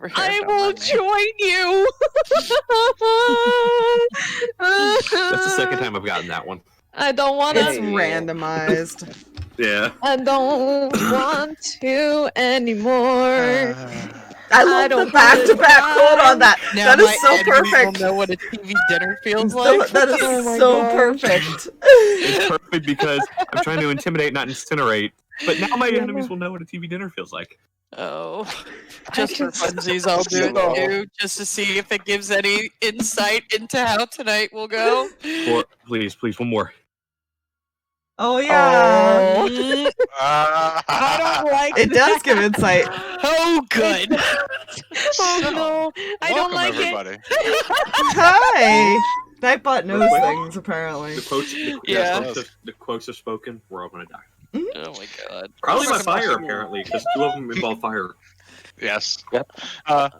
over here. I Don't will mind me. join you. That's the second time I've gotten that one. I don't want It's to. randomized. Yeah. I don't want to anymore. I love the back-to-back quote on that. Now That my is so enemy will perfect. know what a TV dinner feels like. That is Oh my so gosh. perfect. It's perfect because I'm trying to intimidate, not incinerate. But now my enemies will know what a TV dinner feels like. Oh, just for just- funsies, I'll do it too, just to see if it gives any insight into how tonight will go. Please, one more. Oh yeah. Oh. I don't like It does give insight. Oh, good. Oh no, I don't Welcome, like everybody. Hi. Nightbot knows Wait. things apparently. The quotes, Yeah. the quotes have spoken. We're all gonna die. Oh my god. Probably my Fucking fire, awesome. apparently, because 2 of them involve fire. Yes. Yep.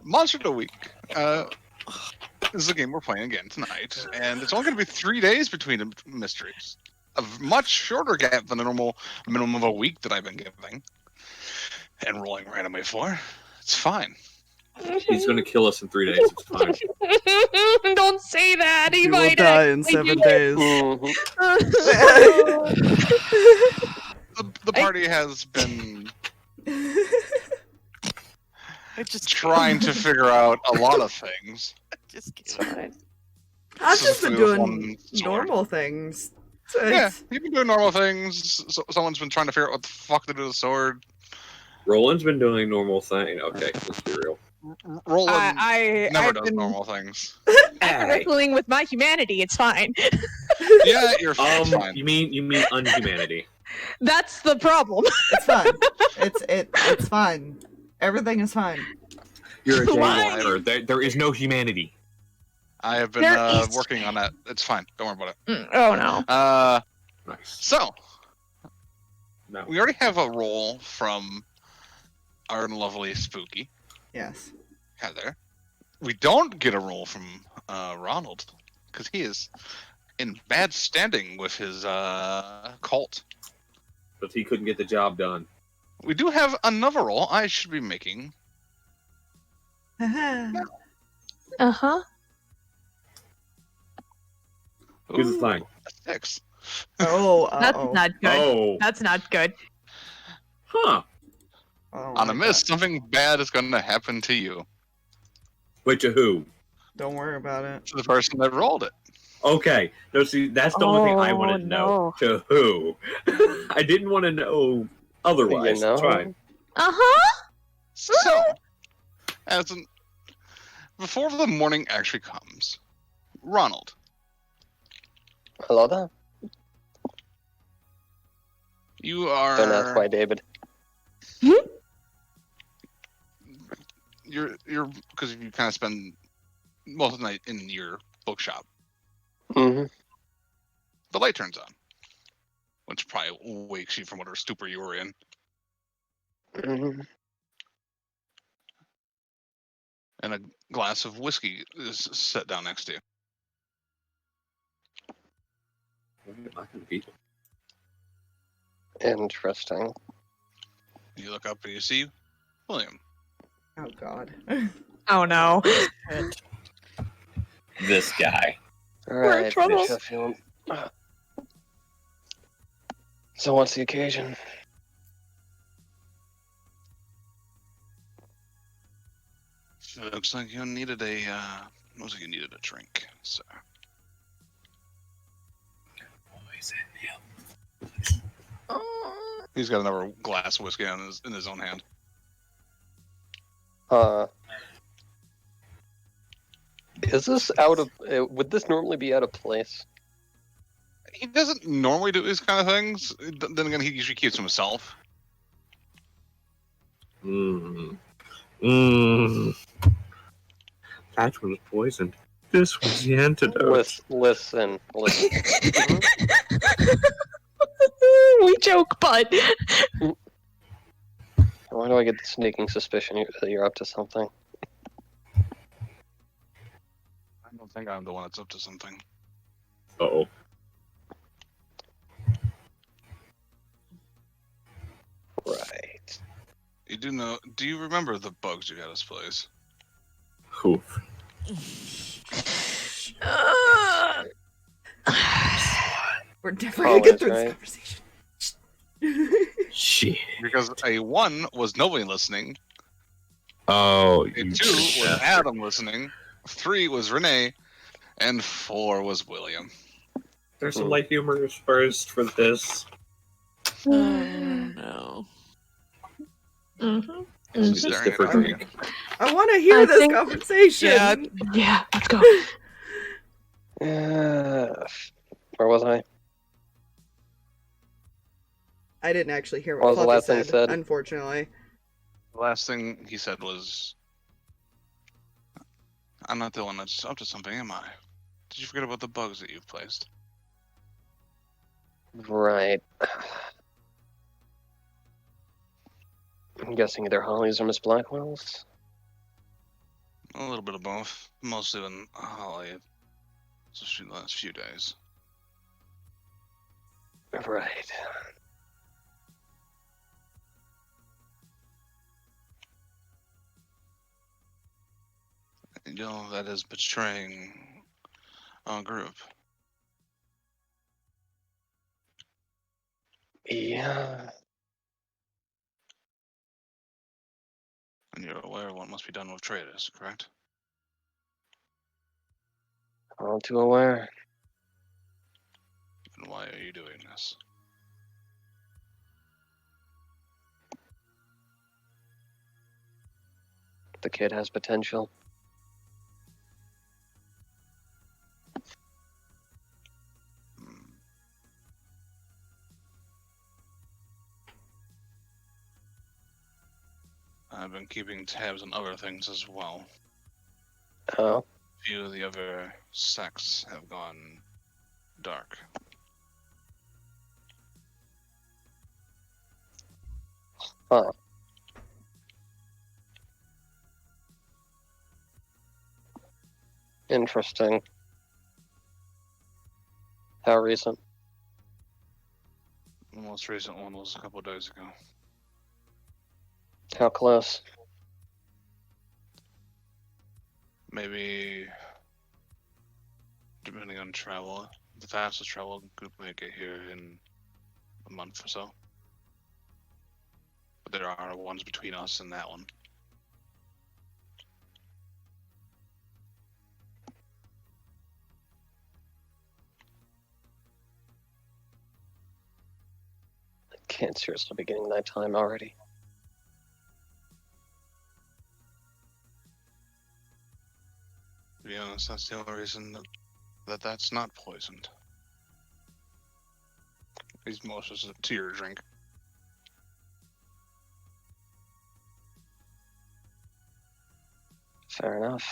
Monster of the Week. This is a game we're playing again tonight, and it's only going to be 3 days between the mysteries. A much shorter gap than the normal minimum of a week that I've been giving and rolling randomly for. It's fine. He's gonna kill us in 3 days. It's fine. Don't say that. He You will might die in actually 7 do days. The party has been I just trying to figure out a lot of things. just It's kidding. fine. I've So just been we have doing one sword. normal things. So Yeah, it's- you've been doing normal things. Someone's been trying to figure out what the fuck to do with the sword. Roland's been doing normal thing. Okay, let's be real. Roland never I've does been normal things. wrestling with my humanity. It's fine. Yeah, you're fine. You mean unhumanity? That's the problem. It's fine. It's fine. Everything is fine. You're a Why? gamer. There is no humanity. I have been There is- working on that. It's fine. Don't worry about it. Oh no. Nice. So No. we already have a roll from our lovely Spooky Yes. Heather. We don't get a roll from Ronald because he is in bad standing with his cult. But he couldn't get the job done. We do have another roll I should be making. Uh-huh. Here's the thing. A 6. Oh, That's uh-oh. not good. Oh. That's not good. Huh. Oh On my a miss, God. something bad is going to happen to you. Wait, to who? Don't worry about it. To the person that rolled it. Okay. No, see, that's the only thing I Oh, wanted to know. no. To who? I didn't want to know otherwise. You know? It's fine. Uh-huh. So, before the morning actually comes, Ronald, Hello there. you are Don't ask why, David. you're because you kind of spend most of the night in your bookshop. Mm-hmm. The light turns on, which probably wakes you from whatever stupor you were in. Mm-hmm. And a glass of whiskey is set down next to you. Not gonna be. Interesting. You look up and you see William. Oh God. Oh no. This guy. in Alright, trouble. Bishop, you... So what's the occasion? Looks like you needed a looks like you needed a drink, sir. He's got another glass of whiskey in his own hand. Is this out of... would this normally be out of place? He doesn't normally do these kind of things. Then again, he usually keeps to himself. Mmm. Mmm. That one was poisoned. This was the antidote. Listen. We joke, bud. Why do I get the sneaking suspicion that you're up to something? I don't think I'm the one that's up to something. Uh-oh. Right. You do know? Do you remember the bugs you had us place? Poof. We're definitely gonna get through this Right. conversation. Shit. Because a 1 was nobody listening, Oh, a you 2 was bastard. Adam listening, 3 was Renee, and 4 was William. There's some light humor first for this. Oh no. Mhm. He's Just staring at different. Eric. I want to hear I this think- conversation. Yeah. Yeah, let's go. Where was I? I didn't actually hear What what was the Fluffy last thing said, said? unfortunately. The last thing he said was, I'm not the one that's up to something, am I? Did you forget about the bugs that you've placed? Right. I'm guessing either Hollies or Miss Blackwell's. A little bit of both. Mostly when Holly, especially the last few days. Right. You know, that is betraying our group. Yeah. And you're aware of what must be done with traitors, correct? All too aware. And why are you doing this? The kid has potential. Hmm. I've been keeping tabs on other things as well. Oh. A few of the other sects have gone dark. Huh. Interesting. How recent? The most recent one was a couple of days ago. How close? Maybe, depending on travel, the fastest travel group may get here in a month or so. But there are ones between us and that one. I can't seriously be getting that time already. To be honest, that's the only reason that's not poisoned. These most is a tear drink. Fair enough.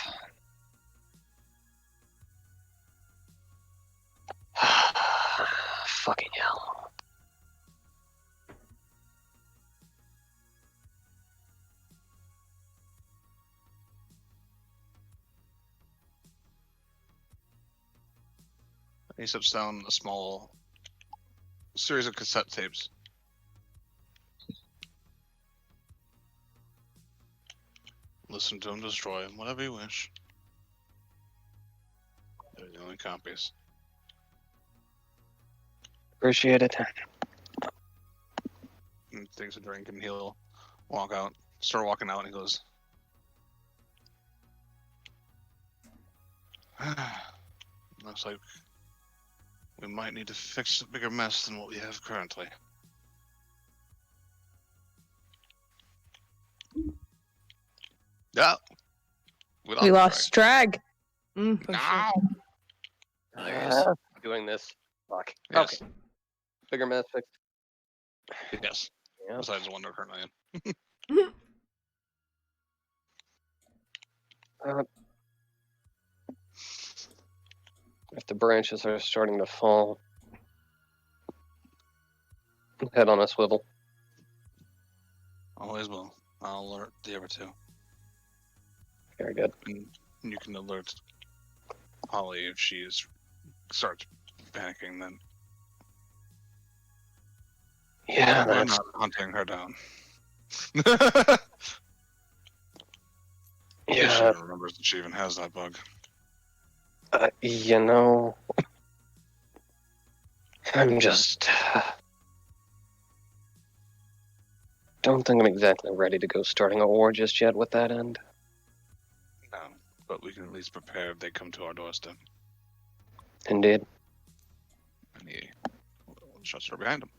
Fucking hell. He sets down a small series of cassette tapes. Listen to them, destroy them, whatever you wish. They're the only copies. Appreciate it. And takes a drink and he'll walk out. Start walking out and he goes, looks like we might need to fix a bigger mess than what we have currently. Yeah. We lost drag. Mm. No. Doing this. Fuck. Yes. Okay. Bigger mess fix. Yes. Yeah. Besides the one they're currently in. If the branches are starting to fall, head on a swivel. Always will. I'll alert the other two. Very good. And you can alert Holly if she starts panicking, then Yeah, we're that's not hunting her down. Yeah, She remembers that she even has that bug. you know, I'm just don't think I'm exactly ready to go starting a war just yet with that end. No, but we can at least prepare if they come to our doorstep. Indeed. And he shuts her behind him.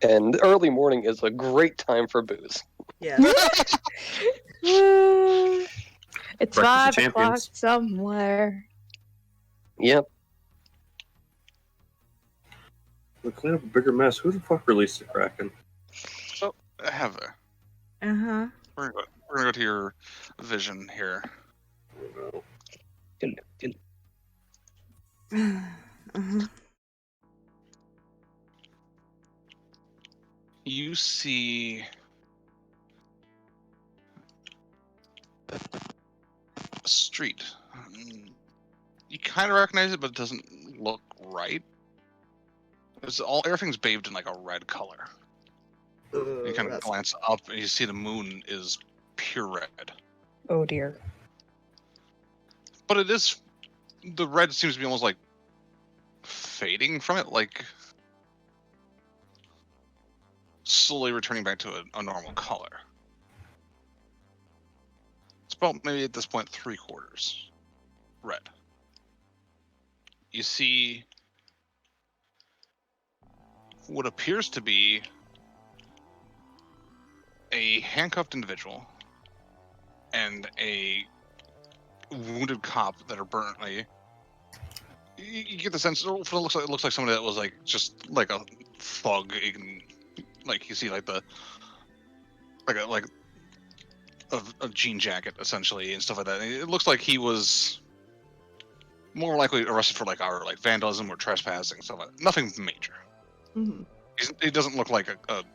And early morning is a great time for booze. Yeah. It's Breakfast of 5 o'clock champions. somewhere. Yep. To clean up a bigger mess, who the fuck released the Kraken? So, Heather, Uh-huh. we're gonna go to your vision here. Oh, Uh-huh. You see a street. You kind of recognize it, but it doesn't look right. Everything's bathed in like a red color. You kind of That's- glance up and you see the moon is pure red. Oh dear. But it is, the red seems to be almost like fading from it, like slowly returning back to a normal color. It's about maybe at this point 3/4 red. You see what appears to be a handcuffed individual and a wounded cop that are burnt. You get the sense it looks like somebody that was like just like a thug. You can, like, you see like the like a jean jacket essentially and stuff like that. It looks like he was more likely arrested for like vandalism or trespassing, stuff like that. Nothing major. Mm-hmm. He doesn't look like a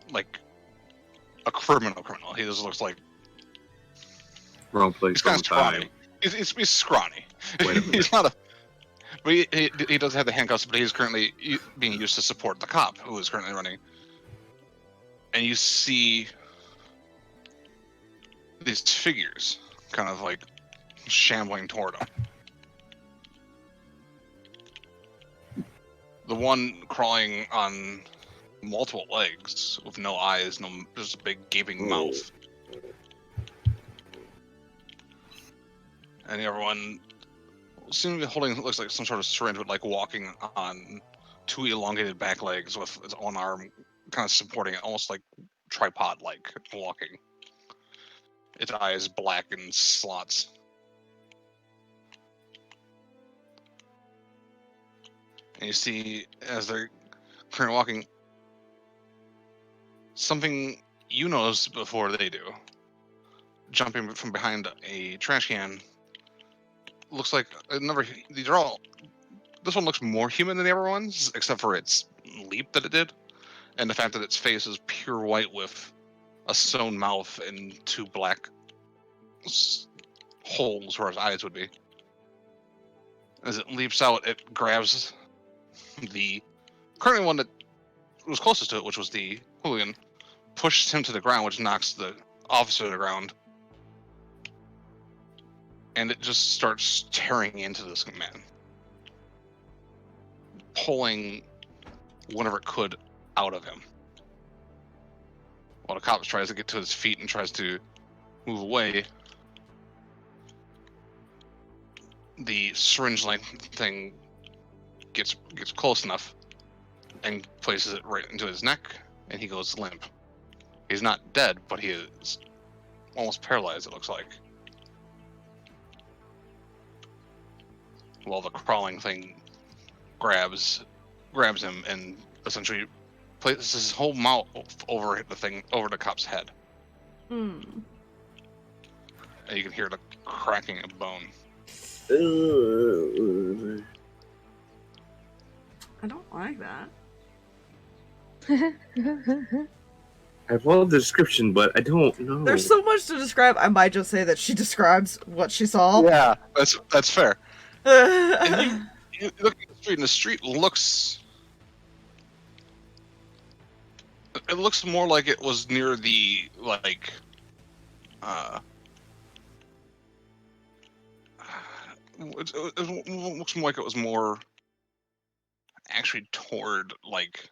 criminal. He just looks like Wrong place, he's kind wrong of scrawny. time. He's scrawny. Wait a minute. He's not a. But he does have the handcuffs, but he's currently being used to support the cop who is currently running. And you see these figures kind of like shambling toward him. The one crawling on multiple legs with no eyes, just a big gaping mouth. And everyone seems to be holding, looks like some sort of syringe, but like walking on 2 elongated back legs with its one arm kind of supporting it, almost like tripod-like walking. Its eyes black in slots. And you see, as they're currently walking, something you notice before they do. Jumping from behind a trash can. Looks like another. These are all. This one looks more human than the other ones, except for its leap that it did, and the fact that its face is pure white with a sewn mouth and 2 black holes where its eyes would be. As it leaps out, it grabs the currently one that was closest to it, which was the hooligan, pushes him to the ground, which knocks the officer to the ground. And it just starts tearing into this man, pulling whatever it could out of him. While the cop tries to get to his feet and tries to move away, the syringe-like thing gets close enough and places it right into his neck, and he goes limp. He's not dead, but he is almost paralyzed, it looks like. While the crawling thing grabs him and essentially places his whole mouth over the cop's head. Hmm. And you can hear the cracking of bone. I don't like that. I love the description, but I don't know. There's so much to describe. I might just say that she describes what she saw. Yeah, that's fair. And you look at the street, and the street looks. It looks more like it was near the It looks more like it was more actually toward like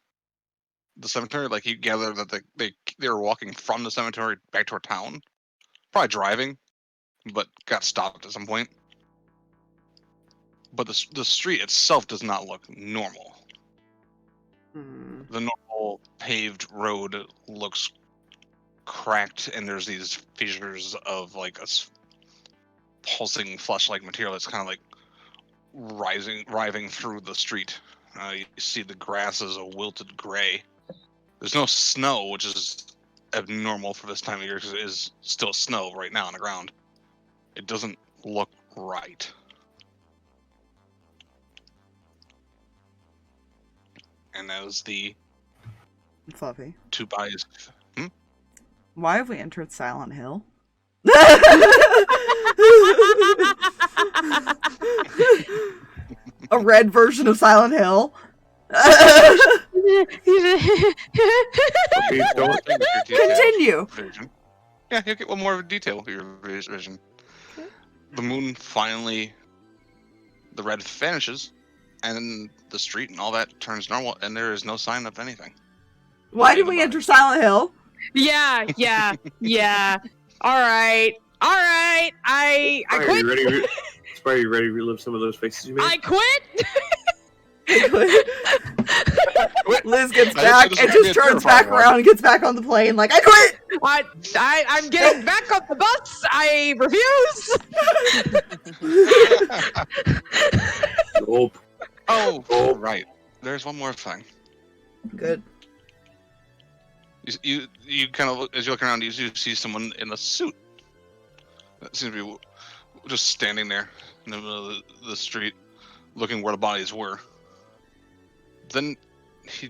the cemetery. Like you gather that they were walking from the cemetery back toward town, probably driving, but got stopped at some point. But the street itself does not look normal. The normal paved road looks cracked, and there's these fissures of like a pulsing flesh-like material that's kind of like writhing through the street. You see the grass is a wilted gray. There's no snow, which is abnormal for this time of year because it is still snow right now on the ground. It doesn't look right. And that was the Fluffy. two buys. Why have we entered Silent Hill? A red version of Silent Hill. Continue. Vision. Yeah, you'll get one more detail for your vision. The moon finally, the red vanishes, and the street and all that turns normal, and there is no sign of anything. Why did we enter Silent Hill? Yeah. All right. I quit. Are you ready to relive some of those faces you made? I quit. Liz gets back and just turns back around and gets back on the plane like, I quit! I'm getting back on the bus. I refuse. Nope. Oh, right. There's one more thing. Good. You kind of look, as you look around, you see someone in a suit that seems to be just standing there in the middle of the street, looking where the bodies were. Then he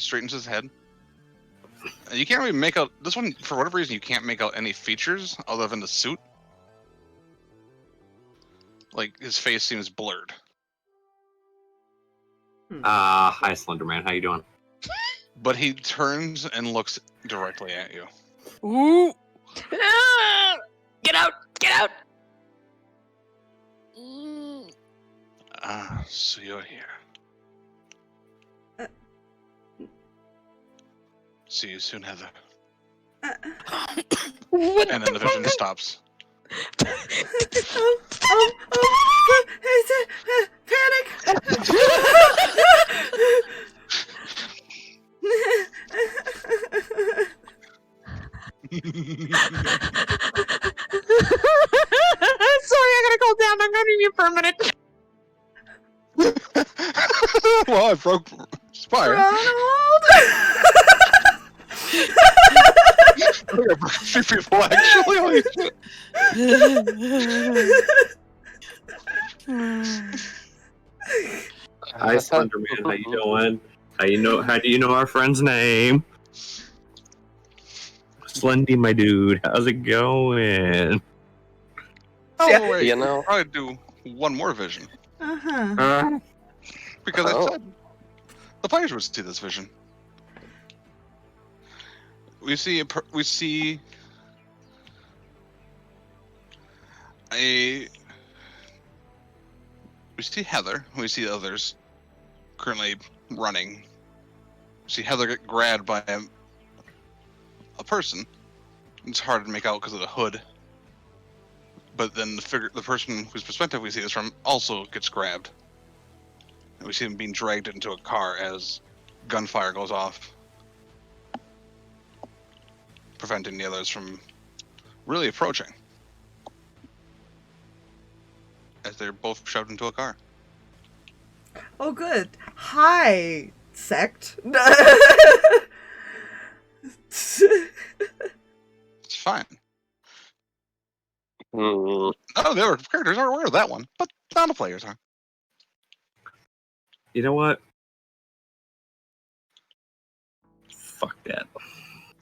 straightens his head. And you can't really make out this one for whatever reason. You can't make out any features other than the suit. Like his face seems blurred. Hi, Slenderman. How you doing? But he turns and looks directly at you. Ooh. Get out! Get out! So you're here. See you soon, Heather. What? And then the vision stops. Panic! Sorry, I gotta calm down. I'm gonna need you for a minute. Well, I broke Spire. Ronald! I broke a few people, actually. Holy shit. Hi, Slenderman. How you doing? How do you know our friend's name? Slendy, my dude. How's it going? Oh, Yeah. wait. You know. I'll probably do one more vision. Uh-huh. Because Oh. I said the players would see this vision. We see Heather. We see others currently running. We see Heather get grabbed by a person. It's hard to make out because of the hood. But then the person whose perspective we see this from also gets grabbed. And we see him being dragged into a car as gunfire goes off, preventing the others from really approaching. As they're both shoved into a car. Oh, good. Hi, sect. It's fine. Hmm. Oh, the other characters are aware of that one, but not the players are. You know what? Fuck that.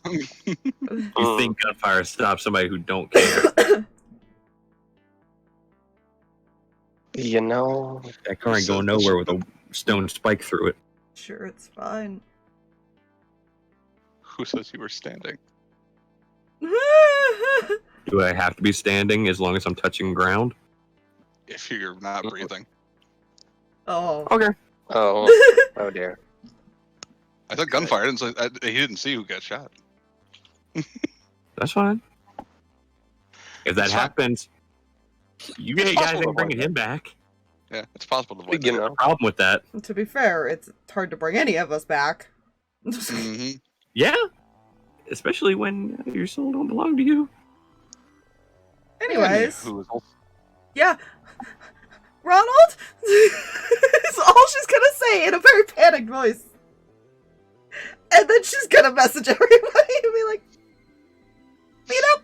You think gunfire stops somebody who don't care? You know. That car ain't going nowhere with a stone spike through it. Sure, it's fine. Who says you were standing? Do I have to be standing as long as I'm touching ground? If you're not breathing. Oh. Okay. Oh dear. I thought gunfire. He didn't see who got shot. That's fine. If that It's fine. happens, you guys possible to ain't bringing avoid him back. Yeah, it's possible to avoid You that. know. Problem with that. To be fair, it's hard to bring any of us back. Mhm. Yeah. Especially when your soul don't belong to you. Anyways. Anywho, Yeah. Ronald? Is all she's gonna say in a very panicked voice. And then she's gonna message everybody and be like, meet up!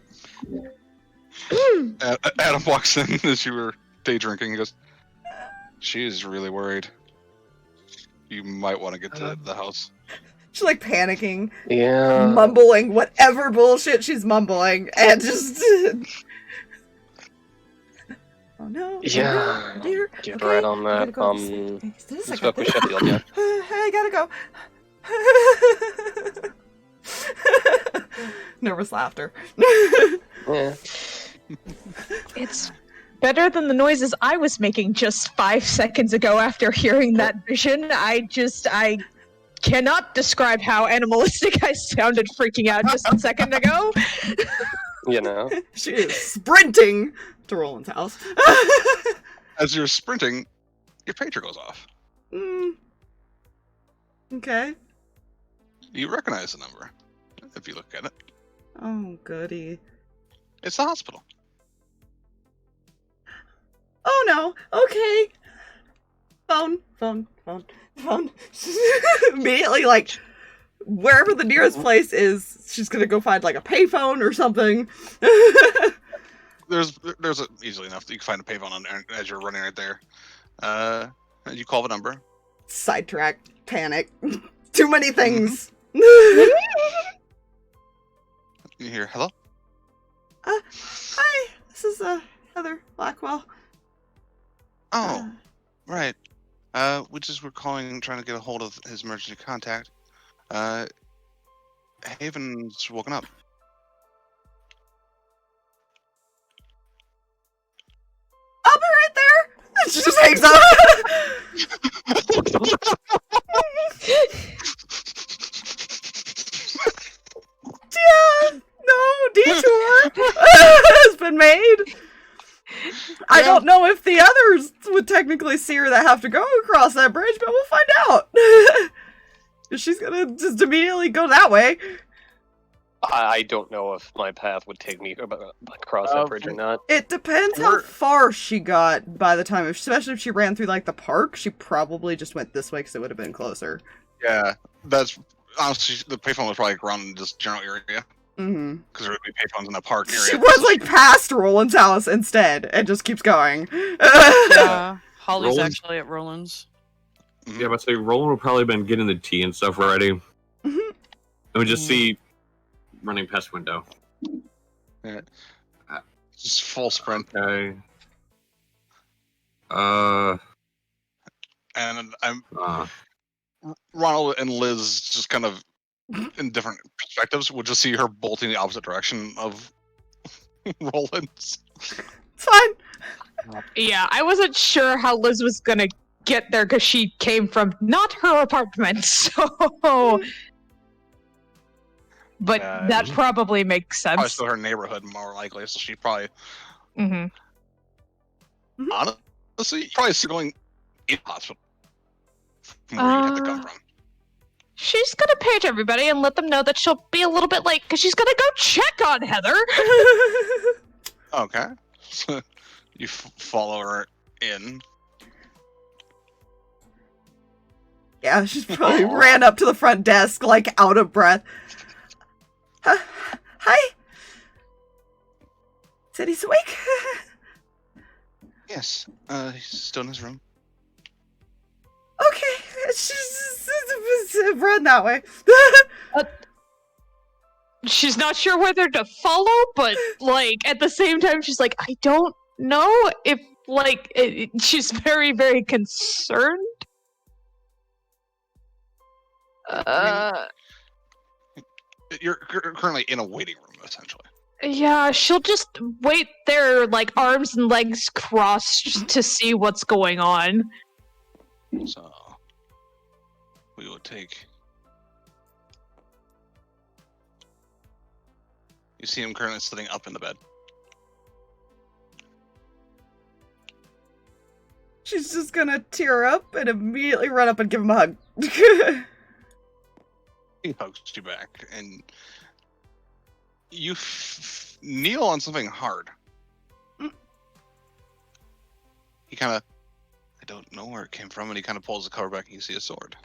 Adam walks in as you were day drinking. He goes, "She is really worried. You might want to get to the house." She's like panicking, Yeah. mumbling whatever bullshit she's mumbling, and just... Oh no. Yeah. Oh, dear. Get Okay, right on I that. gotta go. Just a Let's second. go up with Sheffield, yeah. I gotta go. Nervous laughter. Yeah. It's better than the noises I was making just 5 seconds ago after hearing that vision. I cannot describe how animalistic I sounded freaking out just a second ago. You know. She is sprinting to Roland's house. As you're sprinting, your pager goes off. Okay. You recognize the number if you look at it. Oh, goody. It's the hospital. Oh no. Okay. Phone. Immediately, like, wherever the nearest place is, she's gonna go find like a payphone or something. There's easily enough that you can find a payphone on there as you're running right there. You call the number. Sidetrack. Panic. Too many things. You hear hello. Hi. This is Heather Blackwell. Oh, right. We just were calling, trying to get a hold of his emergency contact. Haven's woken up. I'll be right there. And she just hangs up. Yeah, no detour has been made. I don't know if the others would technically see her that have to go across that bridge, but we'll find out. She's gonna just immediately go that way. I don't know if my path would take me across that bridge or not. It depends how far she got by the time, especially if she ran through like the park. She probably just went this way because it would have been closer. Yeah, that's honestly the payphone was probably around this general area. Mm-hmm. Because there would be payphones in the park area. She was like past Roland's house instead, and just keeps going. Yeah, Holly's Roland? actually at Roland's. Mhm. Yeah, but say Roland would probably been getting the tea and stuff ready. Mhm. And we just see running past window. Just full sprint. Okay. And I'm Ronald and Liz just kind of in different perspectives would just see her bolting the opposite direction of Roland's. It's fine. Yeah, I wasn't sure how Liz was gonna get there because she came from not her apartment, so... But that probably makes Probably sense. still her neighborhood, more likely. So she probably, Mm-hmm. honestly, probably still going in the hospital from where you'd have to come from. She's gonna page everybody and let them know that she'll be a little bit late because she's gonna go check on Heather. Okay. So you follow her in. Yeah, she's probably ran up to the front desk, like, out of breath. Hi? Said he's awake? Yes. He's still in his room. Okay, she's run that way. She's not sure whether to follow, but, like, at the same time, she's like, I don't know if, like, she's very, very concerned. You're currently in a waiting room, essentially. Yeah, she'll just wait there, like arms and legs crossed, just to see what's going on. So we will take. You see him currently sitting up in the bed. She's just gonna tear up and immediately run up and give him a hug. He hugs you back, and you kneel on something hard. He kind of, I don't know where it came from, and he kind of pulls the cover back, and you see a sword.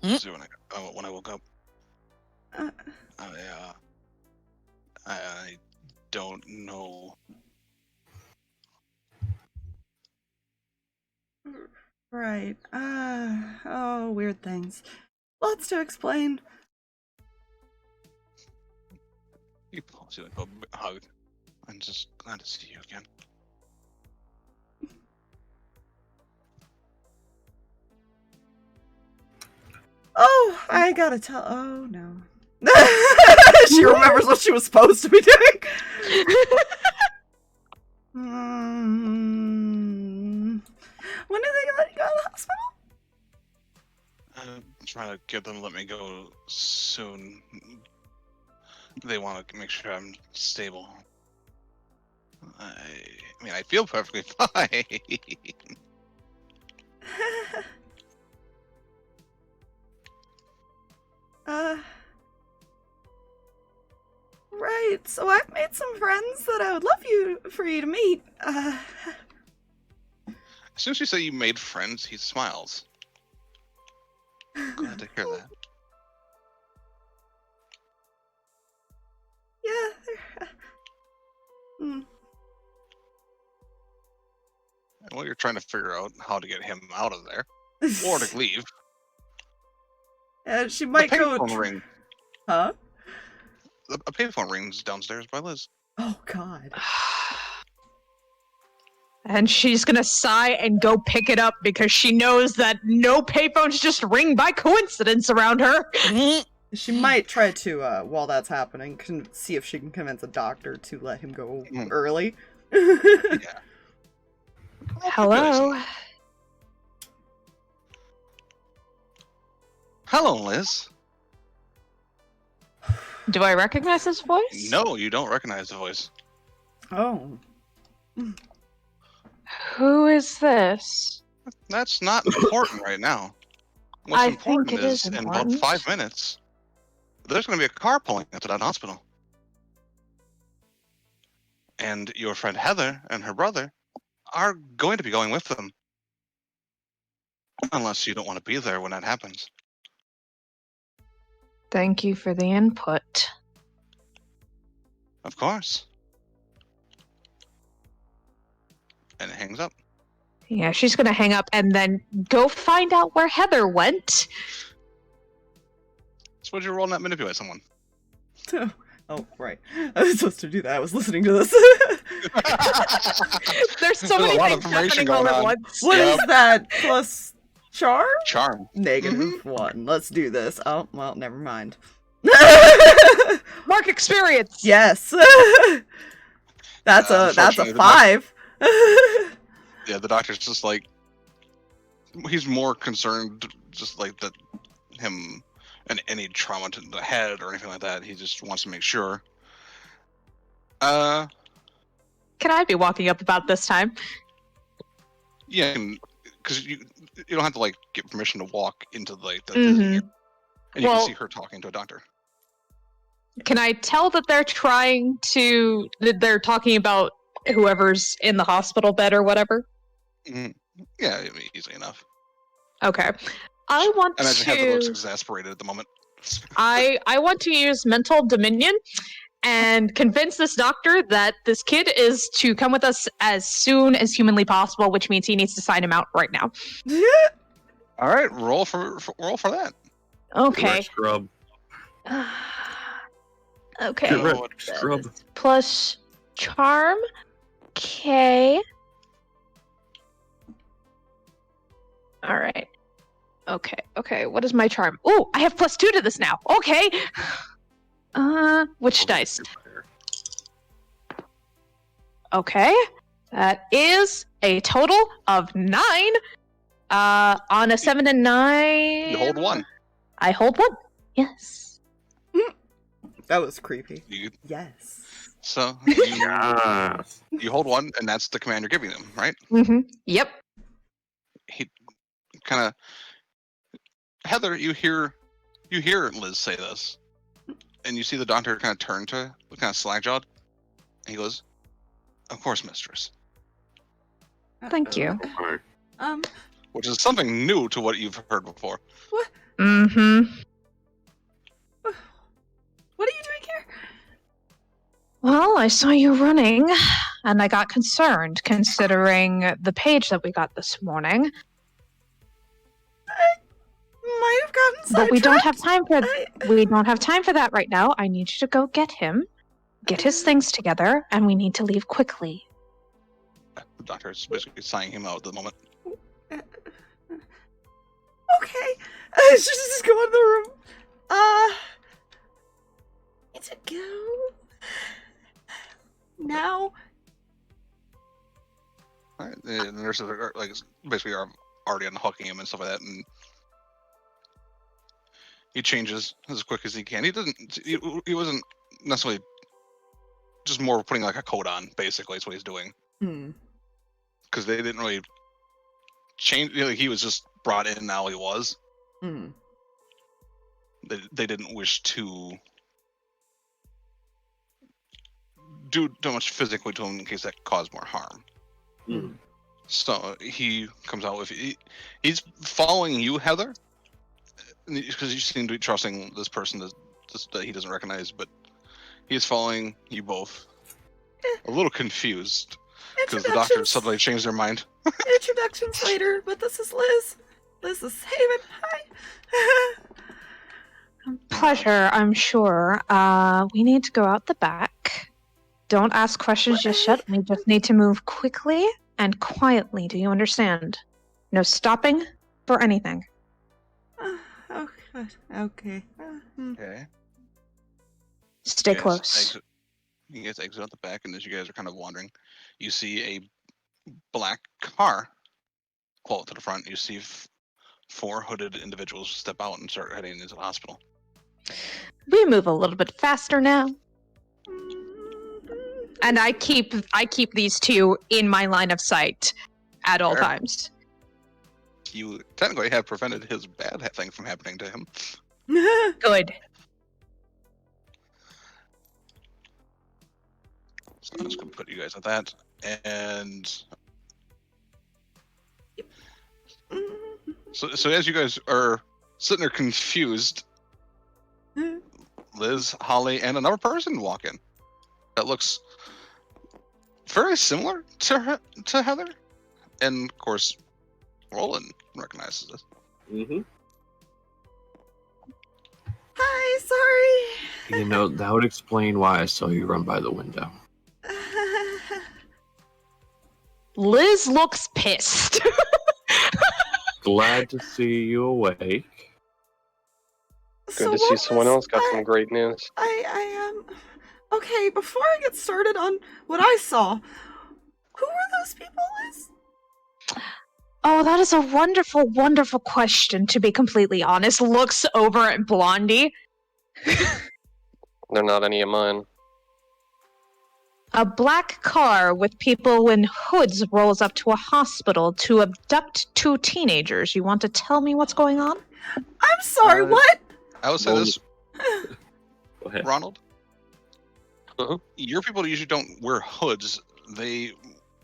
So when I woke up, I don't know. Right. Oh, weird things. Lots to explain. He pulls you into a hug. I'm just glad to see you again. Oh, I gotta tell. Oh, no. She remembers what she was supposed to be doing. When are they gonna let you go to the hospital? I'm trying to get them to let me go soon. They want to make sure I'm stable. I mean, I feel perfectly fine. Right. So I've made some friends that I would love for you to meet. As soon as you say you made friends, he smiles. Glad to hear that. Yeah. And while you're trying to figure out how to get him out of there, or to leave, She might a go. payphone ring. Huh? A payphone rings downstairs by Liz. Oh God. And she's gonna sigh and go pick it up because she knows that no payphones just ring by coincidence around her. She might try to, while that's happening, see if she can convince a doctor to let him go early. Yeah. Hello. Hello, Liz. Do I recognize his voice? No, you don't recognize the voice. Oh. Who is this? That's not important right now. What's I important think it is in about important. 5 minutes, there's going to be a car pulling into that hospital. And your friend Heather and her brother are going to be going with them. Unless you don't want to be there when that happens. Thank you for the input. Of course. And it hangs up. Yeah, she's gonna hang up and then go find out where Heather went. So would you roll not manipulate someone? Oh, right. I was supposed to do that. I was listening to this. There's so many a lot of things information happening all going at on. once. What is that? Plus charm? Charm. -1. Let's do this. Oh, well, never mind. Mark experience. Yes. That's a Unfortunately, 5. Yeah, the doctor's just like, he's more concerned just like that him and any trauma to the head or anything like that. He just wants to make sure. Can I be walking up about this time? Yeah, because you don't have to like get permission to walk into like the Mhm. and you Well- can see her talking to a doctor. Can I tell that they're they're talking about whoever's in the hospital bed or whatever? Mhm. Yeah, I mean, easily enough. Okay. I want I imagine Heather looks to exasperated at the moment. I want to use mental dominion and convince this doctor that this kid is to come with us as soon as humanly possible, which means he needs to sign him out right now. All right, roll for that. Okay. Scrub. Okay. Get rid. Scrub. Plus charm. Okay. All right. Okay. What is my charm? Oh, I have +2 to this now. Okay. Which dice? Okay. That is a total of 9. On a 7 and 9... You hold 1. I hold 1. Yes. That was creepy. You, Yes. so Yes. you hold 1, and that's the command you're giving him, right? Mm-hmm. Yep. He kind of... Heather, you hear Liz say this, and you see the doctor kind of turn to, kind of slack-jawed, and he goes, "Of course, mistress." Thank you. Which is something new to what you've heard before. Mm-hmm. What are you doing here? Well, I saw you running, and I got concerned, considering the page that we got this morning. Might have gotten sidetracked. But we don't have time for we don't have time for that right now. I need you to go get him, get his things together, and we need to leave quickly. The doctor is basically signing him out at the moment. Okay. I should just go in the room. Need to go now. Right? The nurses are like basically are already unhooking him and stuff like that, and he changes as quick as he can. He doesn't. He wasn't necessarily just more putting like a coat on. Basically, is what he's doing. Because they didn't really change. He was just brought in. Now he was. They didn't wish to do too much physically to him in case that caused more harm. So he comes out with he's following you, Heather, because you seem to be trusting this person that he doesn't recognize, but he's following you both. A little confused because the doctor suddenly changed their mind. Introductions later, but this is Liz. Liz is Haven. Hi. Pleasure, I'm sure. We need to go out the back. Don't ask questions just yet. We just need to move quickly and quietly. Do you understand? No stopping for anything. Okay. Okay. Stay close. You guys exit out the back, and as you guys are kind of wandering, you see a black car pull up to the front. You see 4 hooded individuals step out and start heading into the hospital. We move a little bit faster now. And I keep these two in my line of sight at all times. You technically have prevented his bad thing from happening to him. Good. So I'm just going to put you guys at that. And so as you guys are sitting there confused, Liz, Holly, and another person walk in that looks very similar to Heather. And of course, Rolland recognizes this. Hi, sorry. You know, that would explain why I saw you run by the window. Liz looks pissed. Glad to see you awake. Good to see someone else got some great news. I am... Okay, before I get started on what I saw, who were those people, Liz? Oh, that is a wonderful, wonderful question, to be completely honest. Looks over at Blondie. They're not any of mine. A black car with people in hoods rolls up to a hospital to abduct 2 teenagers. You want to tell me what's going on? I'm sorry, what? I will say this, Go ahead. Ronald. Uh-huh. Your people usually don't wear hoods. They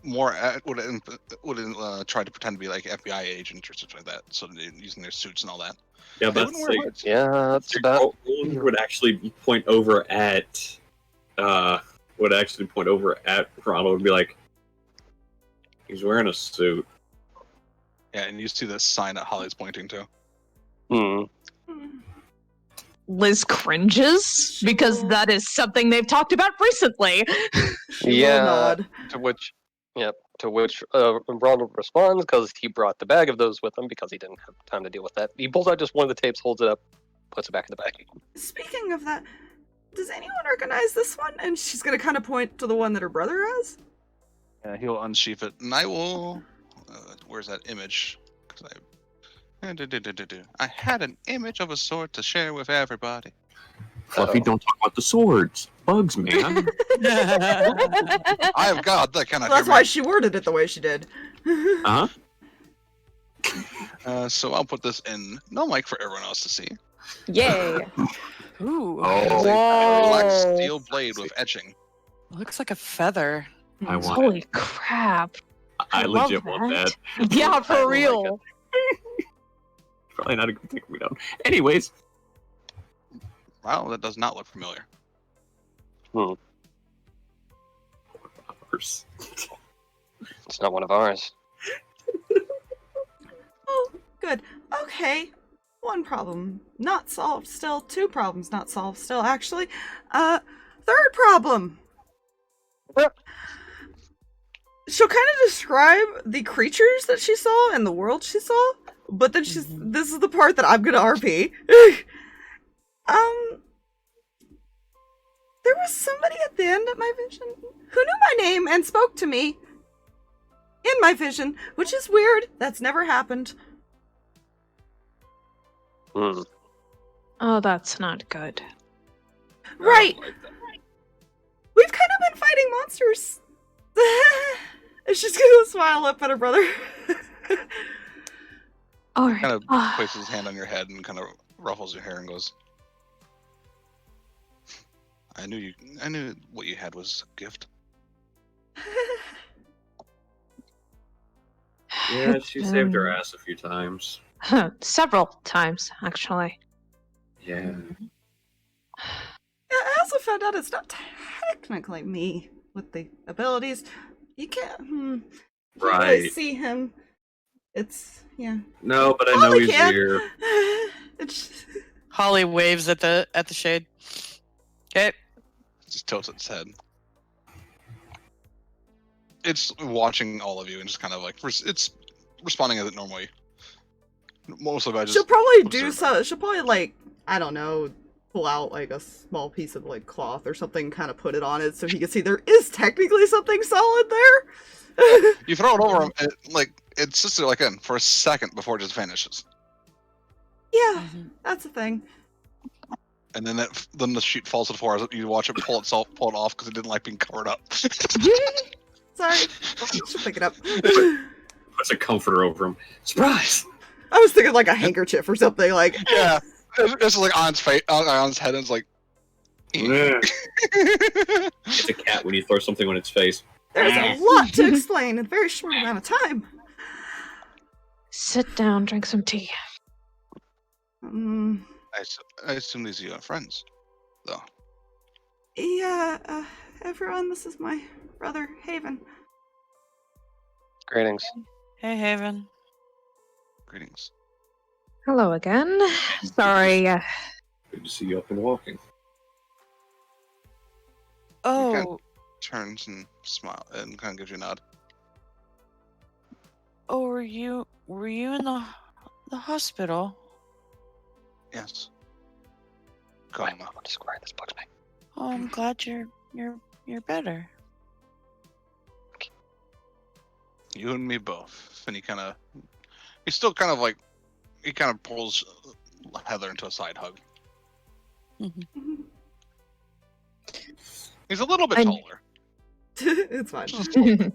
more would try to pretend to be like FBI agents or something like that. So they're using their suits and all that. Yeah, They that's wouldn't wear like, hoods. Yeah, that's about. Roland would actually point over at Ronald and be like, he's wearing a suit. Yeah, and you see this sign that Holly's pointing to. Liz cringes because that is something they've talked about recently. Yeah. To which Ronald responds because he brought the bag of those with him because he didn't have time to deal with that. He pulls out just one of the tapes, holds it up, puts it back in the bag. Speaking of that, does anyone recognize this one? And she's gonna kind of point to the one that her brother has. Yeah, he'll unsheath it, and I will. Where's that image? Because I had an image of a sword to share with everybody. Fluffy, don't talk about the swords. Bugs, man. I have God that cannot. Well, that's why she worded it the way she did. Huh? So I'll put this in no mic for everyone else to see. Yay! Ooh. Oh, Black Whoa! steel blade with etching. Looks like a feather. I want Holy it. crap! I love legit want that. Yeah, I for like real. Probably not a good thing we don't. Anyways, Wow, that does not look familiar. Hmm. It's It's not one of ours. Oh, good. Okay. One problem not solved still. Two problems not solved still, actually. Third problem. She'll kind of describe the creatures that she saw and the world she saw, but then this is the part that I'm gonna RP. There was somebody at the end of my vision who knew my name and spoke to me in my vision, which is weird. That's never happened. Hmm. Oh, that's not good. Right. We've kind of been fighting monsters. And she's gonna smile up at her brother. All right. Kind of places his hand on your head and kind of ruffles your hair and goes, I knew what you had was a gift. Yeah, she saved her ass a few times. Several times, actually. Yeah. I also found out it's not technically me with the abilities. You can't really Right. see him. It's, yeah. No, but I know Holly he's can. here. It's, Holly waves at the shade. Okay. Just tilts its head. It's watching all of you and just kind of like it's responding as it normally. Mostly by just. she'll probably do observing. so. She'll probably, like, I don't know, pull out like a small piece of like cloth or something, kind of put it on it so he can see there is technically something solid there. You throw it over him, and it's just like for a second before it just vanishes, Yeah, that's the thing. and then then the sheet falls to the floor as you watch it pull it off because it didn't like being covered up. Sorry, she'll pick it up. Puts a comforter over him. Surprise! I was thinking like a handkerchief or something. Like, Yeah, it's just like on its face, on its head, and it's like. Yeah. It's a cat when you throw something on its face. there's a lot to explain in a very short amount of time. Sit down, drink some tea. Mm, I assume these are your friends, though. yeah, everyone, this is my brother, Haven. Greetings. Hey, Haven. Greetings. Hello again. Sorry. Good to see you up and walking. Oh, Turns and smile and kind of gives you a nod. oh, were you in the hospital? Yes. My Come. mom will square this bugs me. Oh, I'm glad you're better. You and me both. And he's still kind of like, he kind of pulls Heather into a side hug. He's a little bit I- taller. It's fine.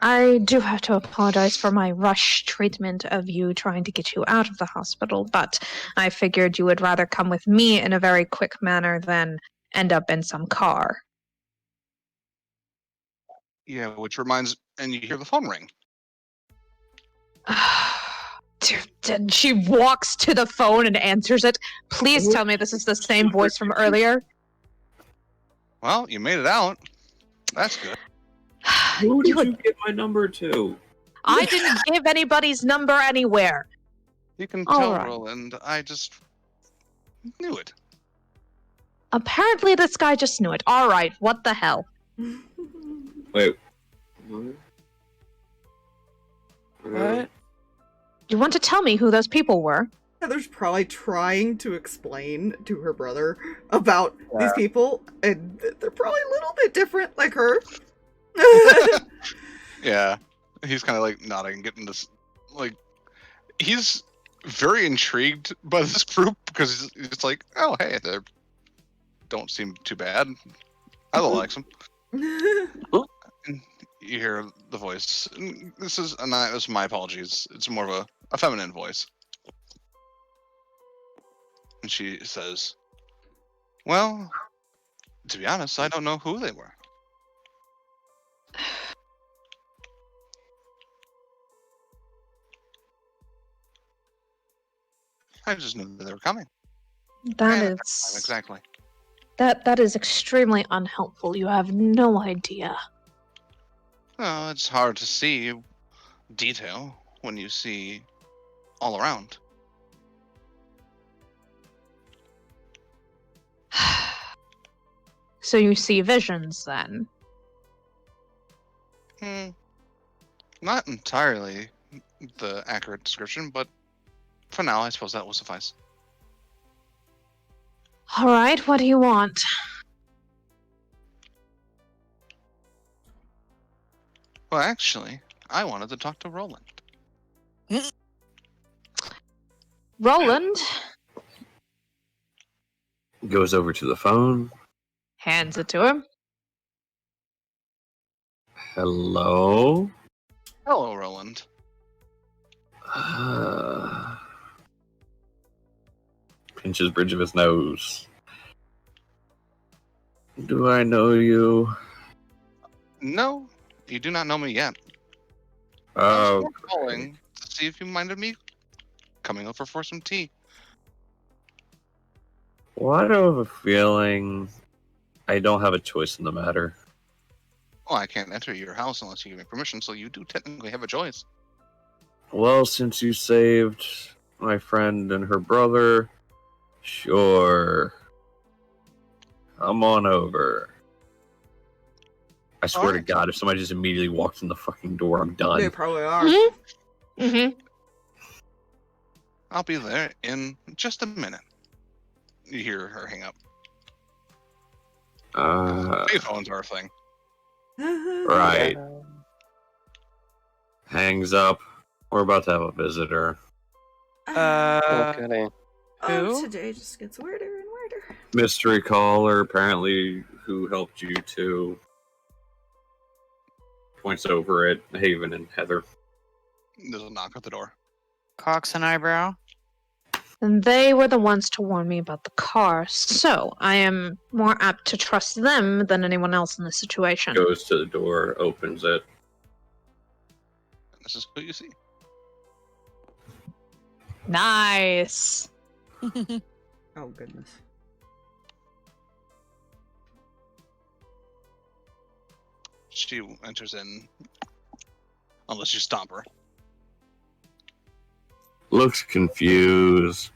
I do have to apologize for my rush treatment of you trying to get you out of the hospital, but I figured you would rather come with me in a very quick manner than end up in some car. Yeah, which reminds, and you hear the phone ring. Dude, she walks to the phone and answers it. Please tell me this is the same voice from earlier. Well, you made it out. That's good. Who did You you get my number to? I didn't give anybody's number anywhere. You can All tell, right. Rolland. I just knew it. Apparently this guy just knew it. Alright, what the hell? Wait. What? What? You want to tell me who those people were? Heather's probably trying to explain to her brother about these people, and they're probably a little bit different, like her. Yeah, he's kind of like nodding, getting this, like, he's very intrigued by this group because it's like, oh hey, they don't seem too bad. I don't like them. And you hear the voice. This is my apologies. It's more of a feminine voice. And she says, well, to be honest, I don't know who they were. I just knew that they were coming. That And is exactly. that is extremely unhelpful. You have no idea. Well, it's hard to see detail when you see all around. So you see visions then? Not entirely the accurate description, but for now, I suppose that will suffice. All right, what do you want? Well, actually, I wanted to talk to Rolland. Rolland Goes over to the phone. hands it to him. Hello? Hello, Rolland. Pinches bridge of his nose. Do I know you? No, you do not know me yet. I Oh, was calling to see if you minded me coming over for some tea. why do I have a feeling I don't have a choice in the matter? Well, I can't enter your house unless you give me permission, so you do technically have a choice. Well, since you saved my friend and her brother, sure. Come on over. I swear to Alright. God, if somebody just immediately walks in the fucking door, I'm done. They probably are. Mm-hmm. I'll be there in just a minute. You hear her hang up. Payphones are a thing. Right. Hangs up. We're about to have a visitor. Okay. Oh, Who? today just gets weirder and weirder. Mystery caller, apparently, who helped you to. Points over at Haven and Heather. There's a knock at the door. Cocks and eyebrow. And they were the ones to warn me about the car, so I am more apt to trust them than anyone else in this situation. Goes to the door, opens it. This is who you see. Nice. Oh, goodness. She enters in, unless you stomp her. Looks confused.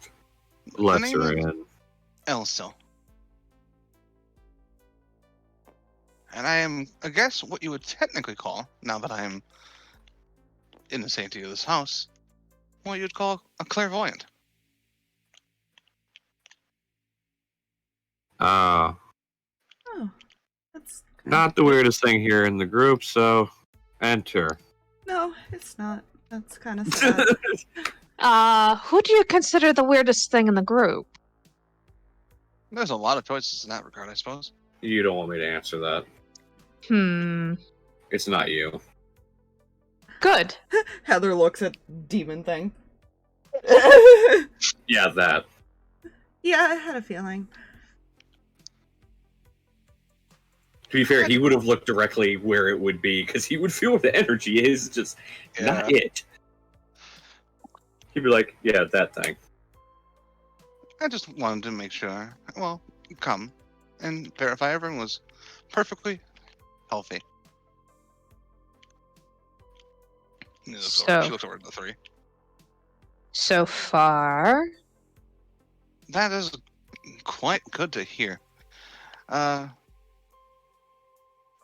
The Lets name her is in. Elsa. And I am, I guess, what you would technically call, now that I am in the safety of this house, what you'd call a clairvoyant. Ah, Oh, that's not the weirdest thing here in the group, so enter. No, it's not. That's kind of sad. Who do you consider the weirdest thing in the group? There's a lot of choices in that regard, I suppose. You don't want me to answer that. It's not you. Good. Heather looks at demon thing. Yeah, that. Yeah, I had a feeling. To be fair, he would have looked directly where it would be, because he would feel where the energy is, just not it. He'd be like, yeah, that thing. I just wanted to make sure, well, come and verify everyone was perfectly healthy. She looks over at the three. So far, That is quite good to hear.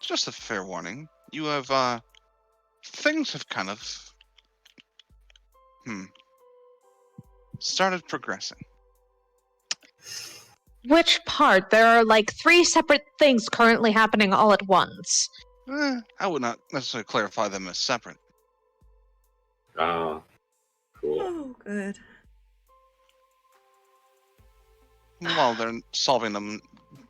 Just a fair warning. You have, things have kind of, started progressing. Which part? There are like 3 separate things currently happening all at once. I would not necessarily clarify them as separate. Ah, cool. Oh, good. While they're solving them,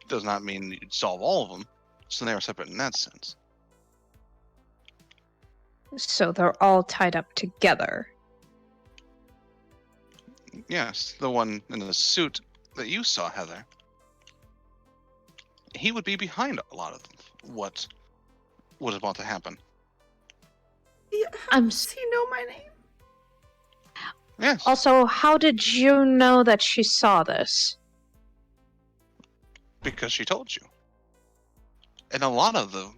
does not mean you'd solve all of them. So they are separate in that sense. So they're all tied up together. Yes, the one in the suit that you saw, Heather. He would be behind a lot of what was about to happen. Yeah, does he know my name? Yes. Also, how did you know that she saw this? Because she told you. And a lot of the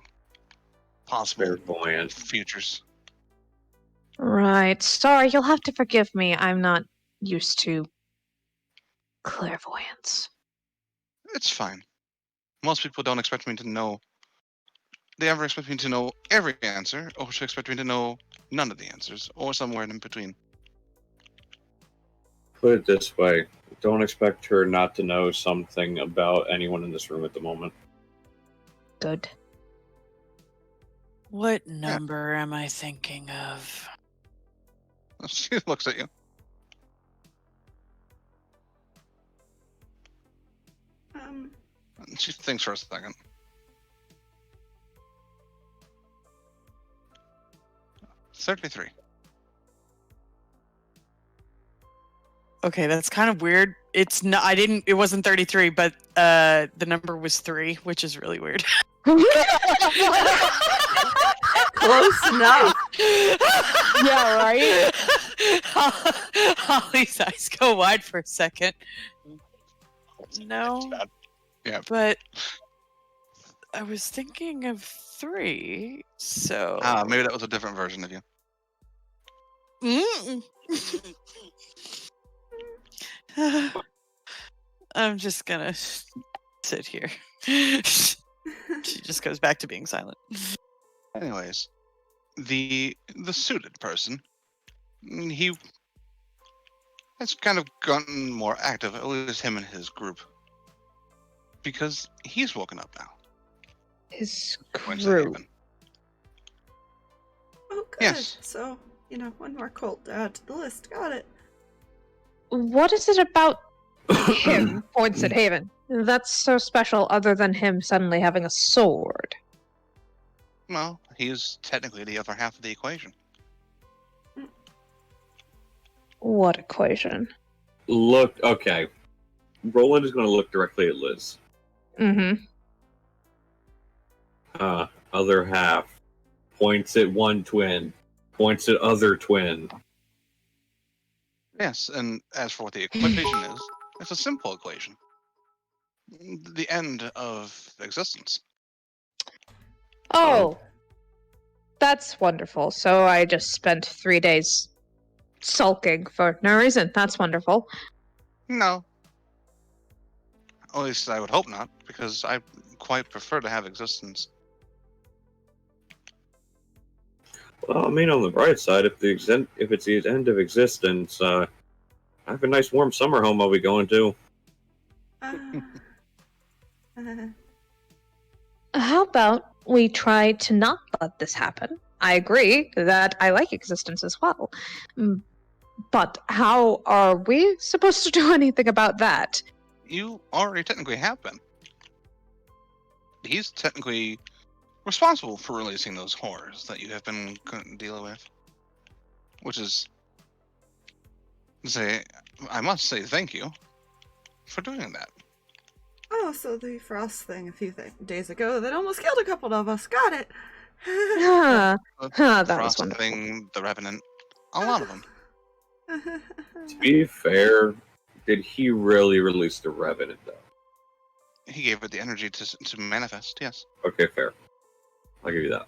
possible Clairvoyant. futures. Right. Sorry, you'll have to forgive me. I'm not used to clairvoyance. It's fine. Most people don't expect me to know. They ever expect me to know every answer, or should expect me to know none of the answers, or somewhere in between. Put it this way. Don't expect her not to know something about anyone in this room at the moment. Good. What number am I thinking of? She looks at you. She thinks for a second. $33. Okay, that's kind of weird. It's not. It wasn't 33, but the number was 3, which is really weird. Close enough. Yeah, right? Holly's eyes go wide for a second. No. Yeah. But I was thinking of 3, so. Maybe that was a different version of you. I'm just gonna sit here. She just goes back to being silent. Anyways, the suited person, he has kind of gotten more active, at least him and his group, because he's woken up now. His Wednesday group. even. Oh, good. Yes. So, one more cult to add to the list. Got it. What is it about him, points at Haven, that's so special other than him suddenly having a sword? Well, he's technically the other half of the equation. What equation? Look, okay. Rolland is going to look directly at Liz. Mm-hmm. Other half. Points at one twin. Points at other twin. Yes, and as for what the equation is, it's a simple equation. The end of existence. Oh. That's wonderful. So I just spent 3 days sulking for no reason. That's wonderful. No. At least I would hope not, because I quite prefer to have existence. Well, I mean, on the bright side, if it's the end of existence, I have a nice warm summer home I'll be going to. How about we try to not let this happen? I agree that I like existence as well. But how are we supposed to do anything about that? You already technically have been. He's technically responsible for releasing those horrors that you have been dealing with. Which is... I must say thank you for doing that. Oh, so the frost thing a few days ago that almost killed a couple of us. Got it. That was Frost wonderful. thing, the Revenant, a lot of them. To be fair, did he really release the Revenant, though? He gave it the energy to manifest, yes. Okay, fair. I'll give you that.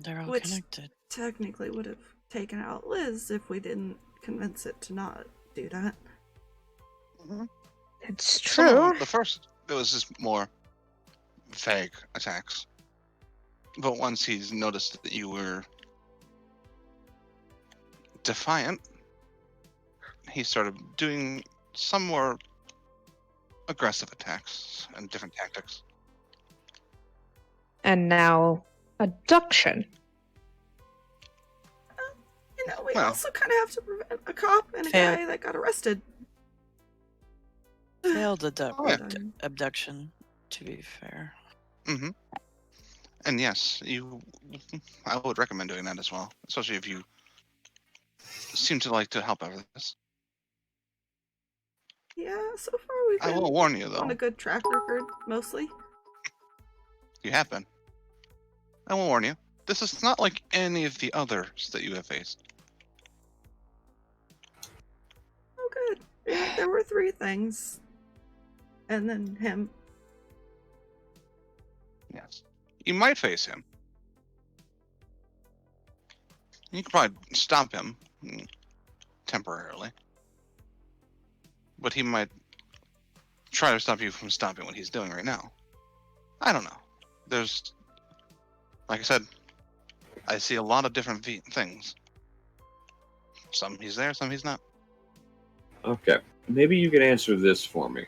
They're all Which- connected. Technically would have taken out Liz if we didn't convince it to not do that. Mm-hmm. It's Some of true. them, the first, it was just more vague attacks. But once he's noticed that you were defiant, he started doing some more aggressive attacks and different tactics. And now, abduction. You know, we Well. also kind of have to prevent a cop and a Fair. guy that got arrested. Failed Oh, yeah. abduction, to be fair. Mm-hmm. And yes, I would recommend doing that as well, especially if you seem to like to help over this. Yeah, so far we've I been will warn you, though. on a good track record, mostly. You have been. I will warn you. This is not like any of the others that you have faced. Oh, good. Yeah, there were 3 things. And then him. Yes. You might face him. You could probably stop him temporarily. But he might try to stop you from stopping what he's doing right now. I don't know. There's, like I said, I see a lot of different things. Some he's there, some he's not. Okay, maybe you can answer this for me.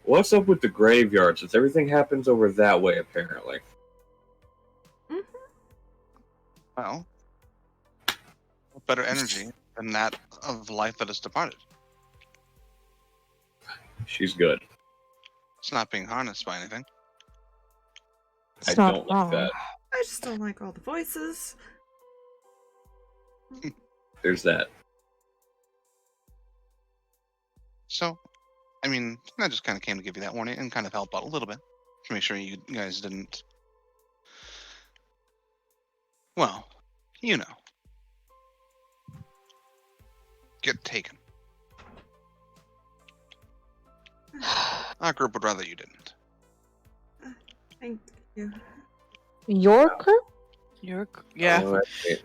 What's up with the graveyard, since everything happens over that way, apparently? Well, better energy than that of life that has departed. She's good. It's not being harnessed by anything. It's I not don't wrong. like that. I just don't like all the voices. There's that. So, I mean, I just kind of came to give you that warning and kind of help out a little bit to make sure you guys didn't. Well, you know, get taken. Our group would rather you didn't. Thank you. Your crew? Yeah. Oh, that's it.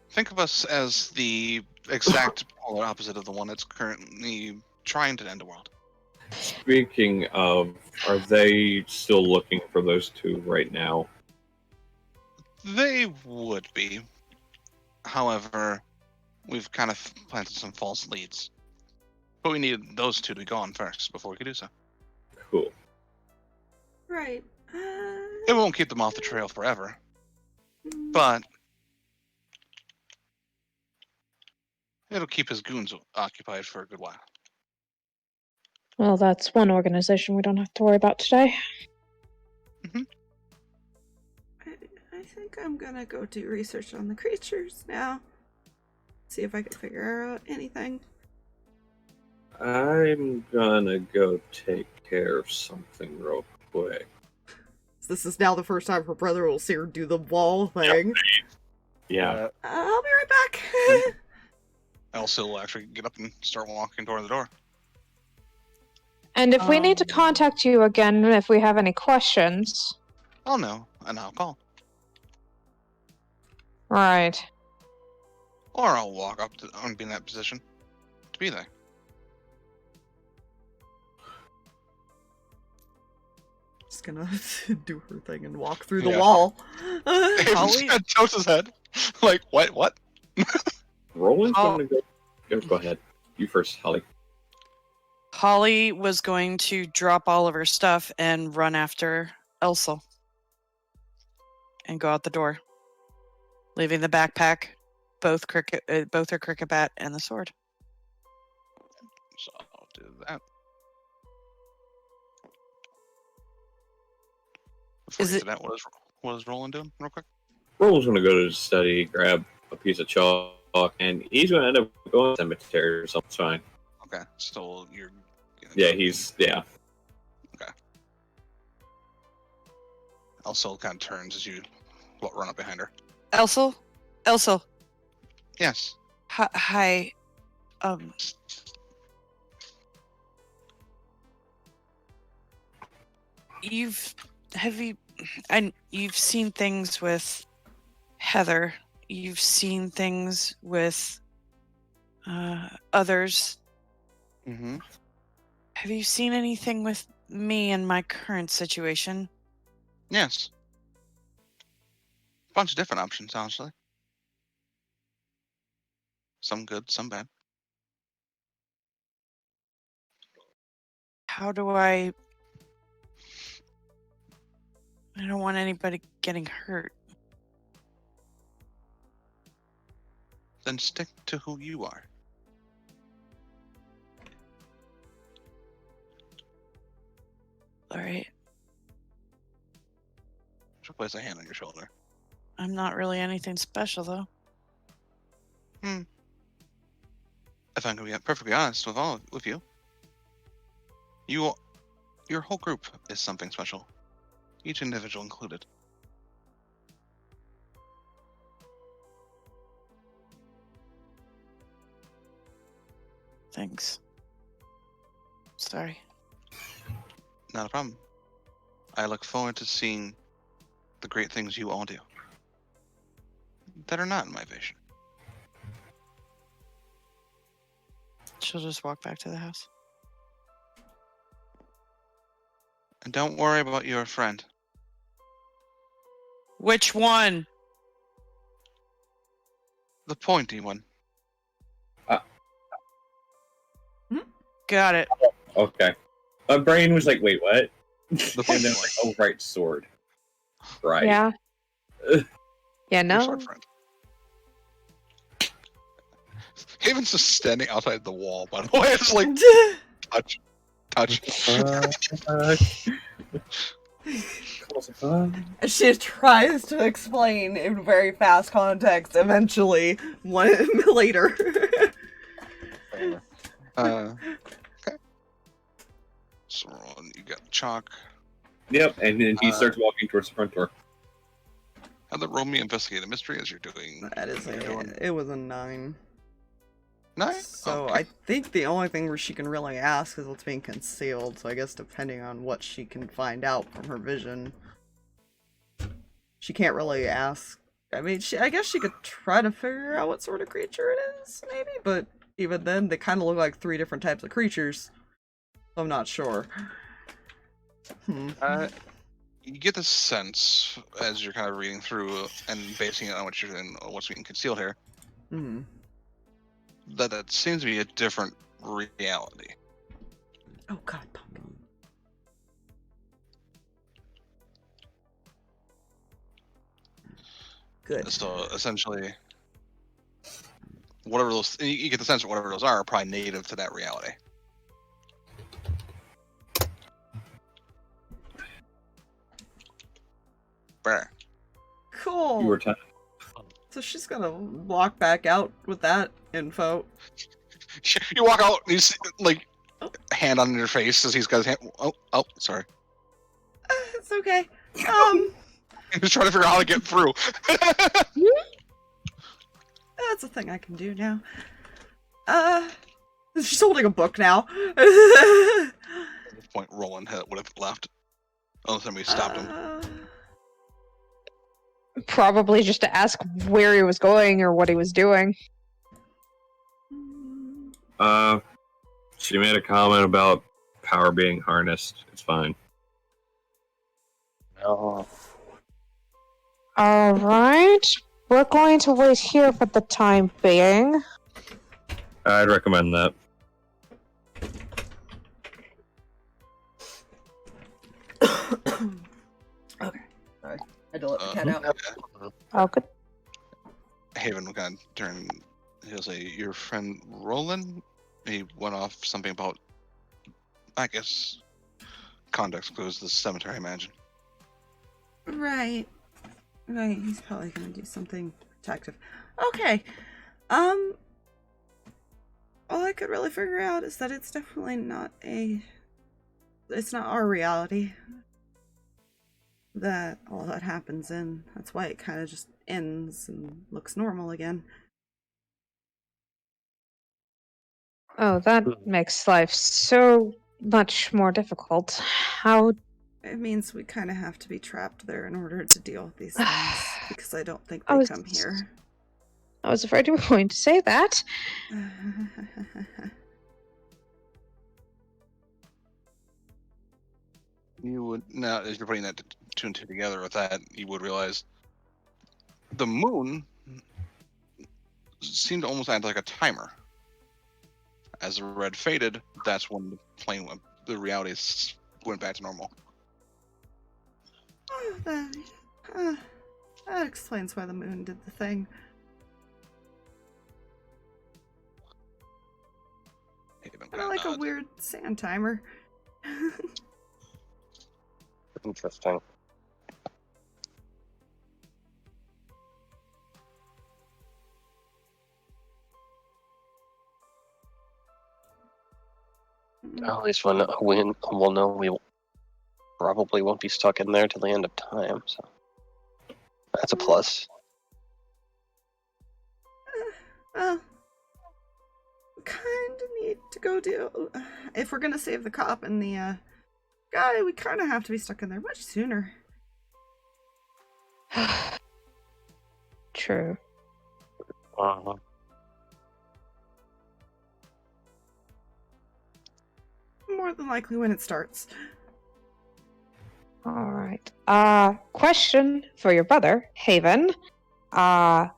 Think of us as the exact polar opposite of the one that's currently trying to end the world. Speaking of, are they still looking for those 2 right now? They would be. However, we've kind of planted some false leads. But we needed those 2 to be gone first before we could do so. Cool. Right. It won't keep them off the trail forever, but it'll keep his goons occupied for a good while. Well, that's one organization we don't have to worry about today. I think I'm gonna go do research on the creatures now. See if I can figure out anything. I'm gonna go take care of something real quick. This is now the first time her brother will see her do the wall thing. Yeah. I'll be right back. Elsa will actually get up and start walking toward the door. And if we need to contact you again if we have any questions. I'll know, and I'll call. Right. Or I'll walk up to and be in that position to be there. Just gonna do her thing and walk through the Yeah. wall. He tilts his head. Like, what? Roland's gonna go. Go ahead. You first, Holly. Holly was going to drop all of her stuff and run after Elsa and go out the door, leaving the backpack, both her cricket bat and the sword. So I'll do that. Before Is you it- do that, what is Rolland doing, real quick? Roland's gonna go to the study, grab a piece of chalk, and he's gonna end up going to the cemetery or something. It's fine. Okay, so you're. Yeah, Elsa kind of turns as you run up behind her. Elsa? Yes. Hi. You've seen things with Heather. You've seen things with others. Mm-hmm. Have you seen anything with me and my current situation? Yes. Bunch of different options, honestly. Some good, some bad. How do I don't want anybody getting hurt. Then stick to who you are. All right. She'll place a hand on your shoulder. I'm not really anything special, though. If I'm going to be perfectly honest with you, your whole group is something special, each individual included. Thanks. Sorry. Not a problem. I look forward to seeing the great things you all do that are not in my vision. She'll just walk back to the house. And don't worry about your friend. Which one? The pointy one. Got it. Okay. My brain was like, wait, what? The And pointy then one. like, oh, right, sword. Right. Yeah. Yeah, Your no. sword friend. Haven's just standing outside the wall, by the way. It's like, touch. She tries to explain in very fast context. Eventually, later. Okay. So you got chalk. Yep, and then he starts walking towards the front door. Have the roll me investigate a mystery as you're doing. That is it was a 9. Nice. So Okay. I think the only thing where she can really ask is what's being concealed. So I guess depending on what she can find out from her vision, she can't really ask. I mean, I guess she could try to figure out what sort of creature it is, maybe. But even then, they kind of look like 3 different types of creatures. So I'm not sure. You get the sense as you're kind of reading through and basing it on what you're doing, what's being concealed here, that seems to be a different reality. Oh God, pumpkin. Good. So essentially, whatever those, you get the sense that whatever those are probably native to that reality. Bear. Cool. You were telling. So she's gonna walk back out with that info. You walk out, and you see, like, hand on your face as he's got his hand. Oh, sorry. It's okay. He's trying to figure out how to get through. That's a thing I can do now. She's holding a book now. At this point, Rolland would have left. Unless somebody stopped him. Probably just to ask where he was going or what he was doing. She made a comment about power being harnessed. It's fine. No. Alright. We're going to wait here for the time being. I'd recommend that. Okay. Sorry. I had to let the cat out. Oh, good. Haven will kind of turn. He'll say, "Your friend Rolland." He went off something about, I guess, context clues. The cemetery, I imagine. Right. Right. He's probably gonna do something protective. Okay. All I could really figure out is that it's definitely not it's not our reality that all that happens in. That's why it kind of just ends and looks normal again. Oh, that makes life so much more difficult. How... It means we kind of have to be trapped there in order to deal with these things, because I don't think I they was- come here. I was afraid you were going to say that. You would now, as you're putting that two and two together with that, you would realize the moon seemed to almost act like a timer. As the red faded, that's when the plane went the reality went back to normal. Oh, that explains why the moon did the thing. Kind of like a weird sand timer. Interesting. At least we'll know we probably won't be stuck in there till the end of time, so that's a plus. Well, kind of need to go deal. If we're gonna save the cop and the guy, we kind of have to be stuck in there much sooner. True. Uh-huh. More than likely when it starts. All right. Question for your brother, Haven. Are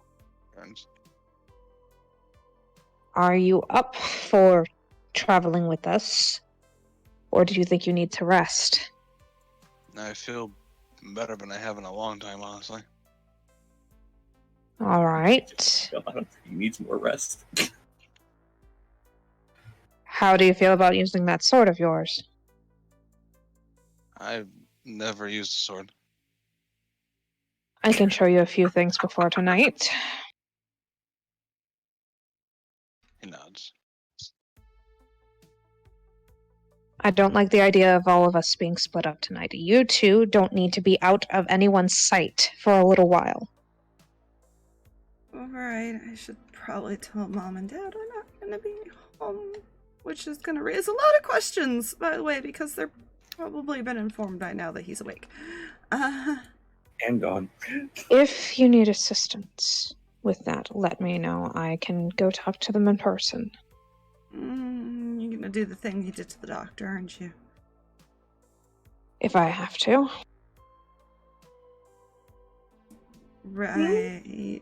you up for traveling with us? Or do you think you need to rest? I feel better than I have in a long time, honestly. All right. I don't think he needs more rest. How do you feel about using that sword of yours? I've never used a sword. I can show you a few things before tonight. He nods. I don't like the idea of all of us being split up tonight. You two don't need to be out of anyone's sight for a little while. Alright, I should probably tell Mom and Dad we're not gonna be home. Which is gonna raise a lot of questions, by the way, because they're probably been informed by now that he's awake. And gone. If you need assistance with that, let me know. I can go talk to them in person. You're gonna do the thing you did to the doctor, aren't you? If I have to. Right.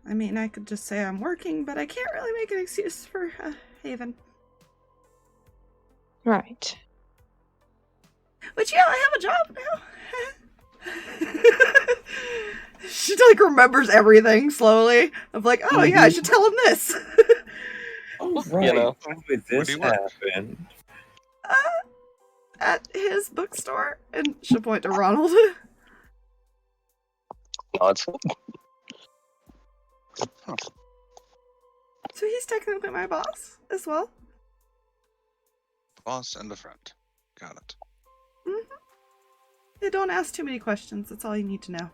I mean, I could just say I'm working, but I can't really make an excuse for Haven. Right. But yeah, I have a job now. She like remembers everything slowly. I'm like, oh yeah, I should tell him this. Oh, right. You know. When did this do you work? happen? At his bookstore, and she'll point to Ronald. Nods. So he's technically my boss as well. Boss and a friend. Got it. Yeah, don't ask too many questions. That's all you need to know.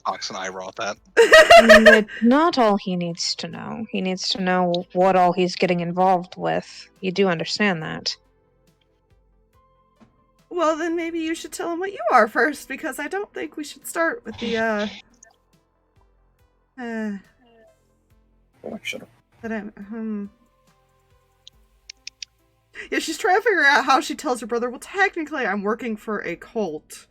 Fox and I wrote that. But not all he needs to know. He needs to know what all he's getting involved with. You do understand that. Well, then maybe you should tell him what you are first, because I don't think we should start with the, Oh, shut up. that I'm, Yeah, she's trying to figure out how she tells her brother, well, technically, I'm working for a cult.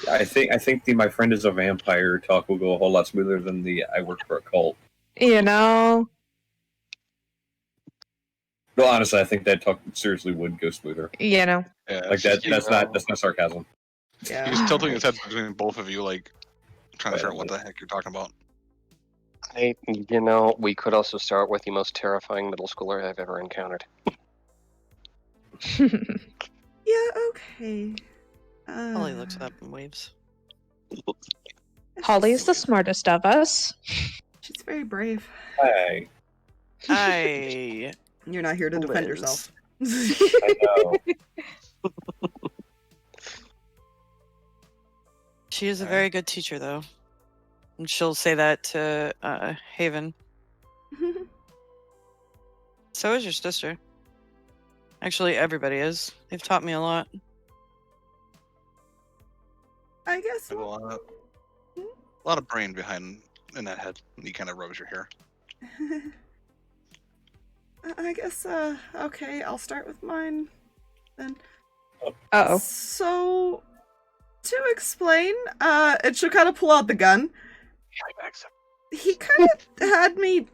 I think the "my friend is a vampire" talk will go a whole lot smoother than the "I work for a cult." You know? Well, honestly, I think that talk seriously would go smoother. You know? Yeah, Like that. That's not sarcasm. Yeah. He's tilting his head between both of you, like trying to figure out what the heck you're talking about. We could also start with the most terrifying middle schooler I've ever encountered. Yeah, okay. Holly looks up and waves. Holly's the smartest of us. She's very brave. Hey, I You're not here to defend Liz. yourself. I know. She is a very good teacher, though. And she'll say that to Haven. So is your sister. Actually, everybody is. They've taught me a lot. I guess. There's a lot of brain behind in that head. He kind of rubs your hair. I guess, okay, I'll start with mine then. Uh-oh. So, to explain, and she'll kind of pull out the gun. He kind of had me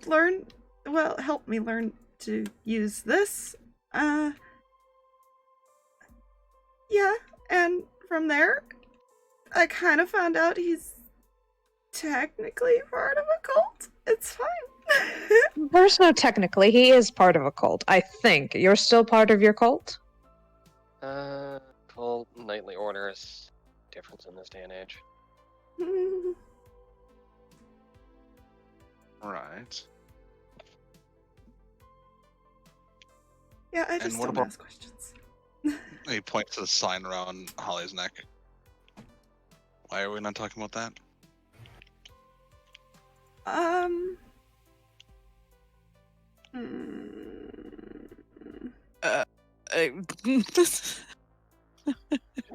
help me learn to use this. Yeah, and from there, I kind of found out he's technically part of a cult. It's fine. There's no technically. He is part of a cult, I think. You're still part of your cult? Cult, nightly orders. Difference in this day and age. Right. Yeah, I just And what don't about- ask questions. He points to the sign around Holly's neck. Why are we not talking about that?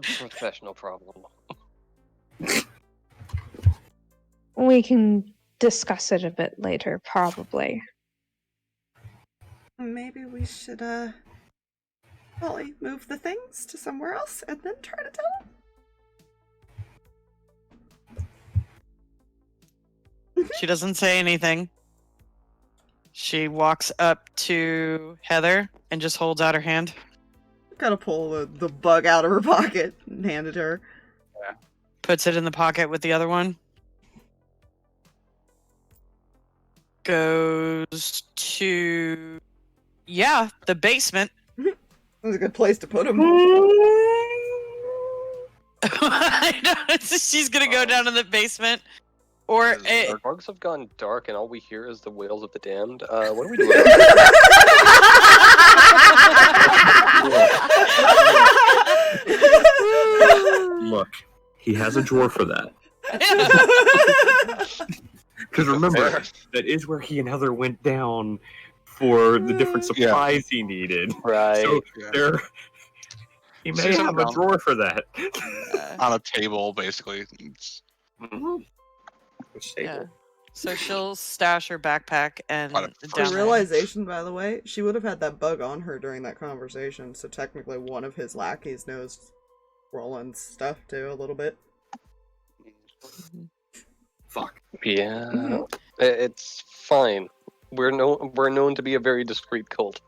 Professional problem. We can discuss it a bit later, probably. Maybe we should, Holly, move the things to somewhere else and then try to tell him. She doesn't say anything. She walks up to Heather and just holds out her hand. Gotta pull the bug out of her pocket and hand it to her. Puts it in the pocket with the other one. Goes to, the basement. That's a good place to put him. I know, she's gonna go down in the basement. Or Our bugs have gone dark, and all we hear is the wails of the damned. What are we doing? Look, he has a drawer for that. Because remember, that is where he and Heather went down for the different supplies he needed. Right. So he may She's have a around. drawer for that. On a table, basically. It's Which table? Yeah. So she'll stash her backpack and What a For down there. realization, by the way, she would have had that bug on her during that conversation, so technically one of his lackeys knows Roland's stuff too, a little bit. Fuck. Yeah. It's fine. We're known to be a very discreet cult.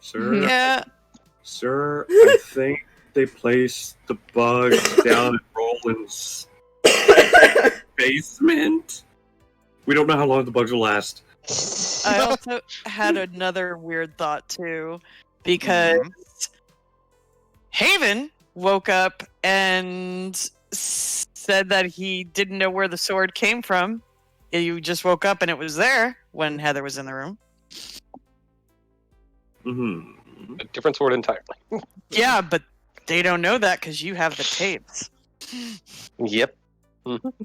Sir, Yeah. sir, I think they placed the bugs down in Roland's basement. We don't know how long the bugs will last. I also had another weird thought too, because Haven woke up and said that he didn't know where the sword came from. He just woke up and it was there when Heather was in the room. Mm-hmm. A different sword entirely. Yeah, but they don't know that because you have the tapes. Yep.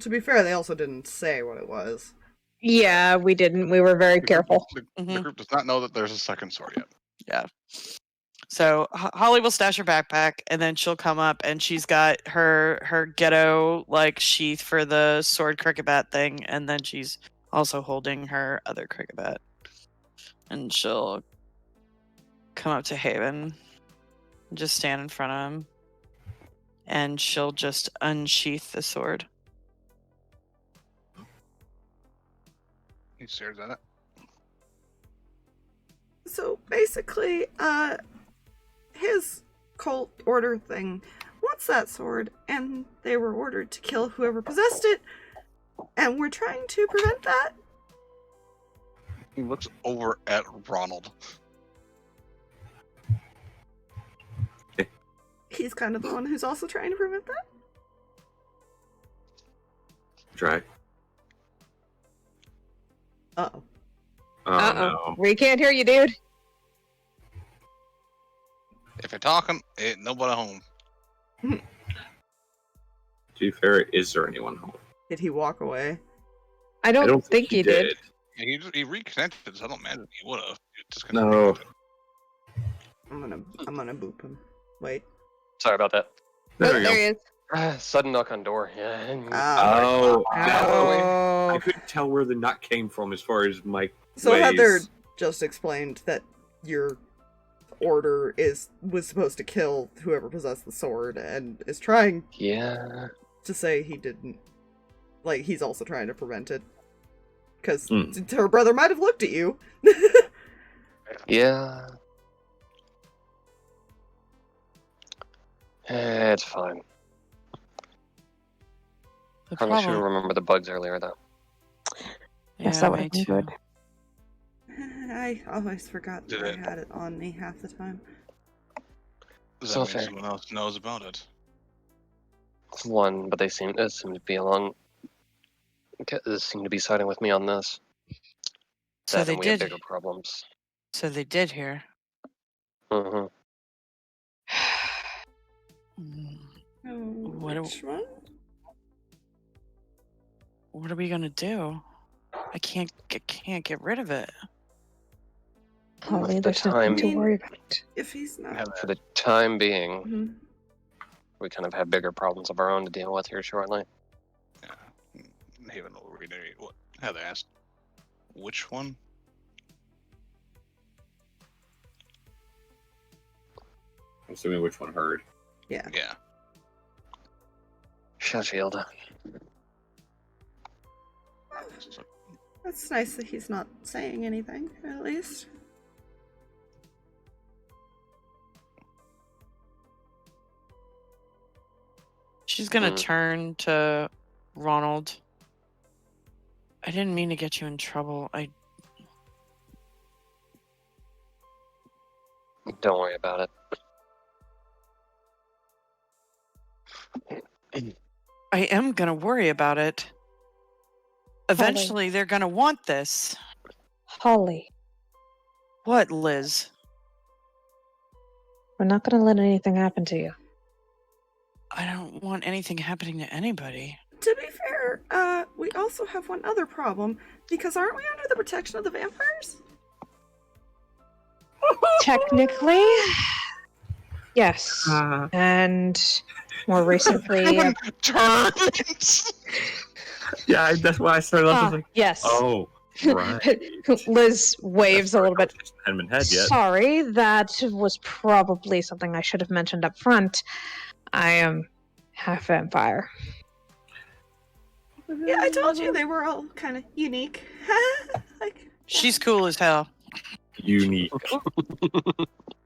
To be fair, they also didn't say what it was. Yeah, we didn't. We were very careful. The group does not know that there's a second sword yet. So Holly will stash her backpack, and then she'll come up, and she's got her ghetto like sheath for the sword cricket bat thing, and then she's also holding her other cricket bat, and she'll come up to Haven, and just stand in front of him, and she'll just unsheath the sword. He stares at it. So basically, his cult order thing wants that sword, and they were ordered to kill whoever possessed it, and we're trying to prevent that. He looks over at Ronald. He's kind of the one who's also trying to prevent that. Try. Uh-oh. Oh no. We can't hear you, dude. If you're talking, ain't nobody home. To be fair, is there anyone home? Did he walk away? I don't, think he did. Yeah, he reconnected, so I don't imagine he would have. No. I'm gonna boop him. Wait. Sorry about that. There we go. He is. Sudden knock on door. Yeah. Oh, Oh. I couldn't tell where the knock came from as far as Mike. So ways. Heather just explained that your order was supposed to kill whoever possessed the sword, and is trying Yeah. to say he didn't like he's also trying to prevent it. Because her brother might have looked at you. Yeah. It's fine. The Probably should problem. remember the bugs earlier, though. Yes, Yeah, that would me have been too. good. I always forgot that Did I it? had it on me half the time. Does So that mean fair. someone else knows about it? One, but it seemed to be seem to be siding with me on this. So That they and we have did. bigger problems. So they did hear. Mm-hmm. Oh, What do- which one? What are we gonna do? I can't get rid of it. Holly, the there's nothing to time- worry about. If he's not... Have For the time being, Mhm. we kind of have bigger problems of our own to deal with here shortly. Yeah. Haven will reiterate what Heather asked. Which one? I'm assuming which one heard. Yeah. Yeah. Sheffield. That's nice that he's not saying anything, at least. She's gonna Mm. turn to Ronald. I didn't mean to get you in trouble. Don't worry about it. I am gonna worry about it. Eventually, they're gonna want this. Holly, What, Liz? we're not going to let anything happen to you. I don't want anything happening to anybody. To be fair, we also have one other problem, because aren't we under the protection of the vampires? Technically, yes. And more recently, Turns! Yeah, that's why I started off. I was like, yes. oh, right. Liz waves a little bit. Hadn't been had yet. Sorry, that was probably something I should have mentioned up front. I am half vampire. Yeah, I told you they were all kind of unique. Like, She's cool as hell. Unique.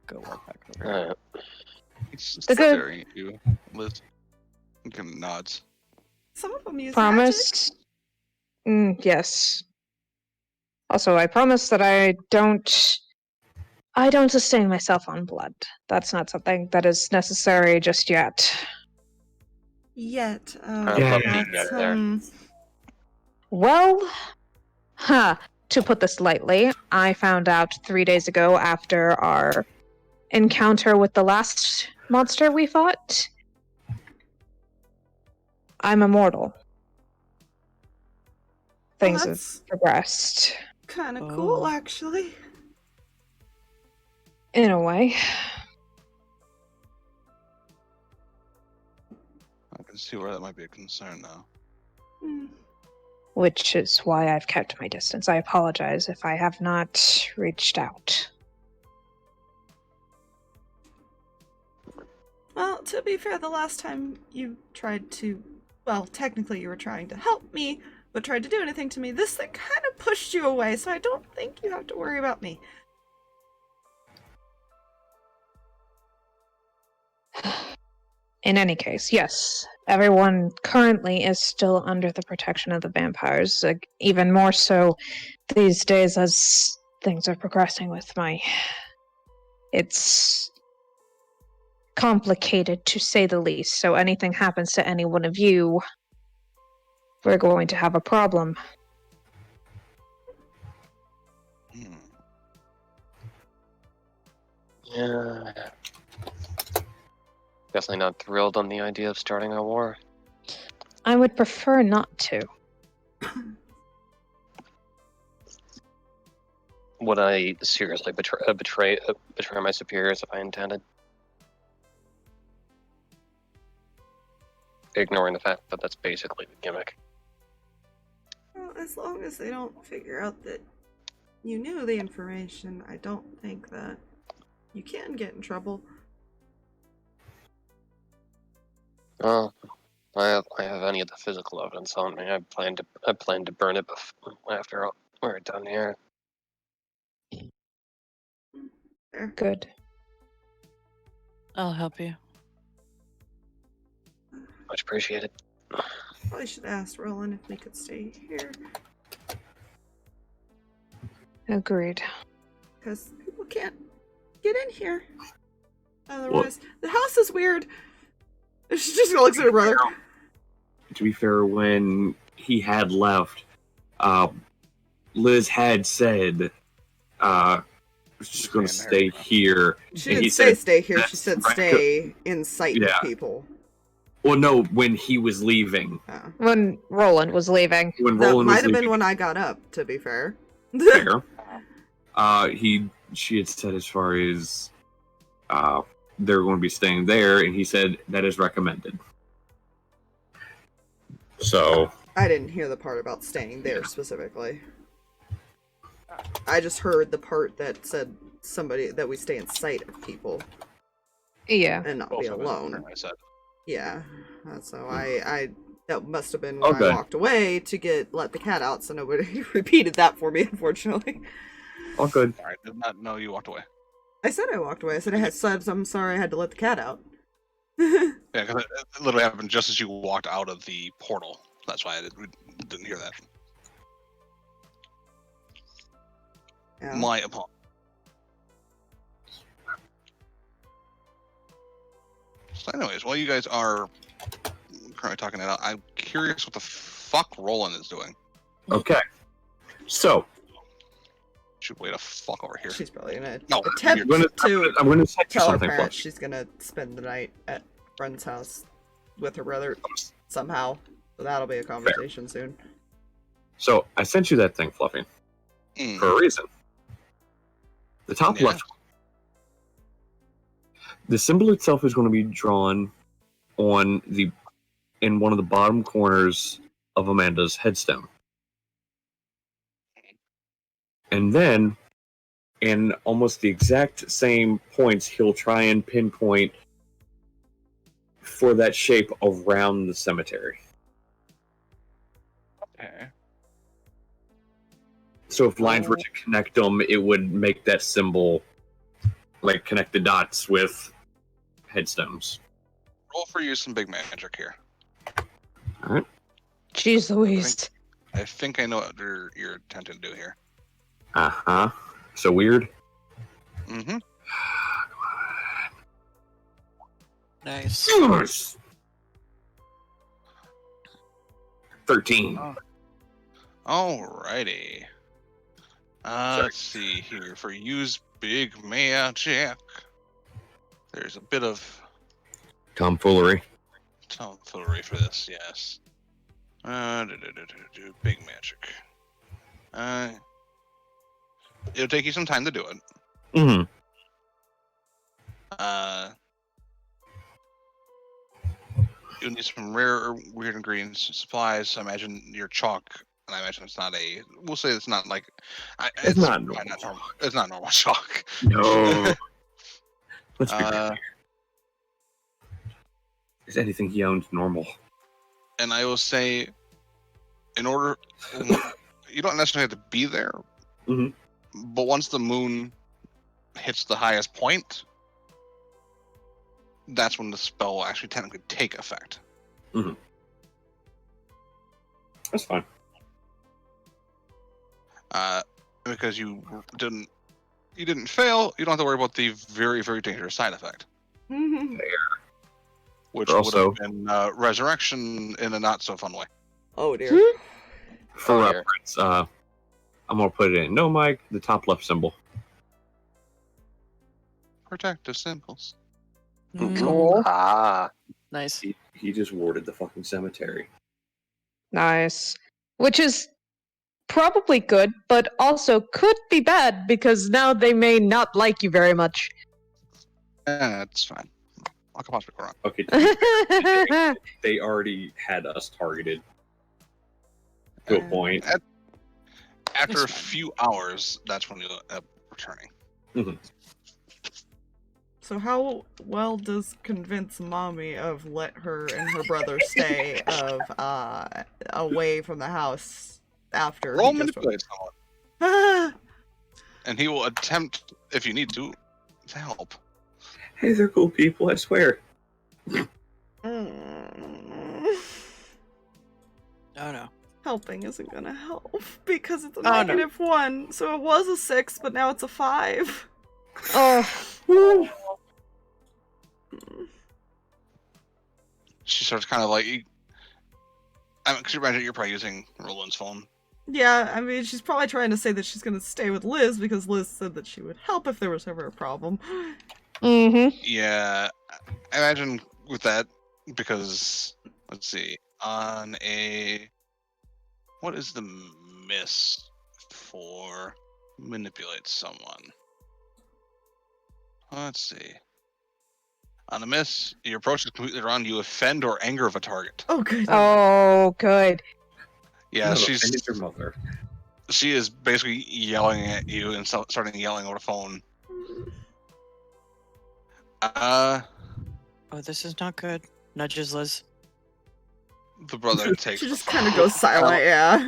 Go walk back over. Alright. He's just The good- staring at you, Liz. He kind of nods. some of them use Promise? Yes. Also, I promise that I don't sustain myself on blood. That's not something that is necessary just yet. Yet. I love to get there. Well, to put this lightly, I found out 3 days ago after our encounter with the last monster we fought. I'm immortal. Things have that's progressed. kind of Oh. cool, actually. In a way. I can see where that might be a concern now. Hmm. Which is why I've kept my distance. I apologize if I have not reached out. Well, to be fair, the last time you tried to... Well, technically you were trying to help me, but tried to do anything to me, this thing kind of pushed you away, so I don't think you have to worry about me. In any case, yes, everyone currently is still under the protection of the vampires, even more so these days as things are progressing with my... It's complicated, to say the least, so anything happens to any one of you, we're going to have a problem. Hmm. Yeah. Definitely not thrilled on the idea of starting a war. I would prefer not to. Would I seriously betray my superiors if I intended? Ignoring the fact that that's basically the gimmick. Well, as long as they don't figure out that you knew the information, I don't think that you can get in trouble. Well, I have any of the physical evidence on me. I plan to burn it after we're done here. Good. I'll help you. Much appreciated. Probably should ask Rolland if we could stay here. Agreed. Because people can't get in here. Otherwise, the house is weird. She just looks at her brother. To be fair, when he had left, Liz had said, "We're just going to stay here." She And didn't he say said, stay here. She "That's said right." stay in sight Yeah. of people. Well, no, when he was leaving. Oh. When Rolland was leaving. When That Rolland might was have been leaving, when I got up, to be fair. fair. She had said as far as they're going to be staying there, and he said that is recommended. So I didn't hear the part about staying there specifically. I just heard the part that said that we stay in sight of people Yeah. and not be Also, alone. I said. Yeah, so I that must have been when Okay. I walked away to let the cat out, so nobody repeated that for me, unfortunately. all good. All right, did not know you walked away. I said I walked away. I said I'm sorry I had to let the cat out. Yeah, because it literally happened just as you walked out of the portal. That's why we didn't hear that. Yeah. My apologies. So anyways, while you guys are currently talking it out, I'm curious what the fuck Rolland is doing. Okay. So Should wait a fuck over here. She's probably gonna No, attempt I'm gonna set you tell her something. parents Fluffy. she's gonna spend the night at Bren's house with her brother somehow. So that'll be a conversation soon. So I sent you that thing, Fluffy, Mm. for a reason. The top Yeah. left. The symbol itself is going to be drawn in one of the bottom corners of Amanda's headstone. And then, in almost the exact same points, he'll try and pinpoint for that shape around the cemetery. Okay. So if lines were to connect them, it would make that symbol, like, connect the dots with headstones. Roll for use some big magic here. Jeez Louise. I think I know what you're attempting to do here. Uh-huh. So weird. Mm-hmm. Nice. 13. Alrighty. Let's see here. For use big magic, there's a bit of Tomfoolery. tomfoolery for this, yes. Big magic. It'll take you some time to do it. Mm-hmm. You'll need some rare or weird ingredients, supplies. I imagine your chalk, and I imagine it's not a. We'll say it's not like. It's not probably normal normal. It's not normal chalk. No. Let's be real. Is anything he owns normal? And I will say, in order, you don't necessarily have to be there, Mhm. but once the moon hits the highest point, that's when the spell will actually technically take effect. That's fine. Because you didn't fail, you don't have to worry about the very, very dangerous side effect, which would Also- have been resurrection in a not so fun way. Oh dear. For Oh, yeah. reference, I'm gonna put it in. No, Mike, the top left symbol. Protective symbols. Cool. Ah. Nice. He just warded the fucking cemetery. Nice. Which is probably good, but also could be bad because now they may not like you very much. That's fine. I could possibly go wrong. Okay, they already had us targeted to a point. After a That's fine. few hours, that's when you'll end up returning. So how well does convince mommy of let her and her brother stay away from the house after Roll he just manipulate someone, Ah! and he will attempt, if you need to help. Hey, they're cool people, I swear. Oh no. Helping isn't gonna help because it's a Oh, no. -1. So it was a 6, but now it's a 5. Oh, She starts kind of like. Could you imagine you're probably using Roland's phone? Yeah, I mean, she's probably trying to say that she's gonna stay with Liz because Liz said that she would help if there was ever a problem. mm-hmm. Yeah, I imagine with that, because, let's see, on a... What is the miss for manipulate someone? Let's see. On a miss, your approach is completely wrong. You offend or anger of a target. Oh, good. Oh, good. Yeah, No, she's... offended your mother. She is basically yelling at you and starting yelling over the phone. Oh, this is not good. Nudges Liz. The brother takes. She the just phone. kind of goes silent, yeah.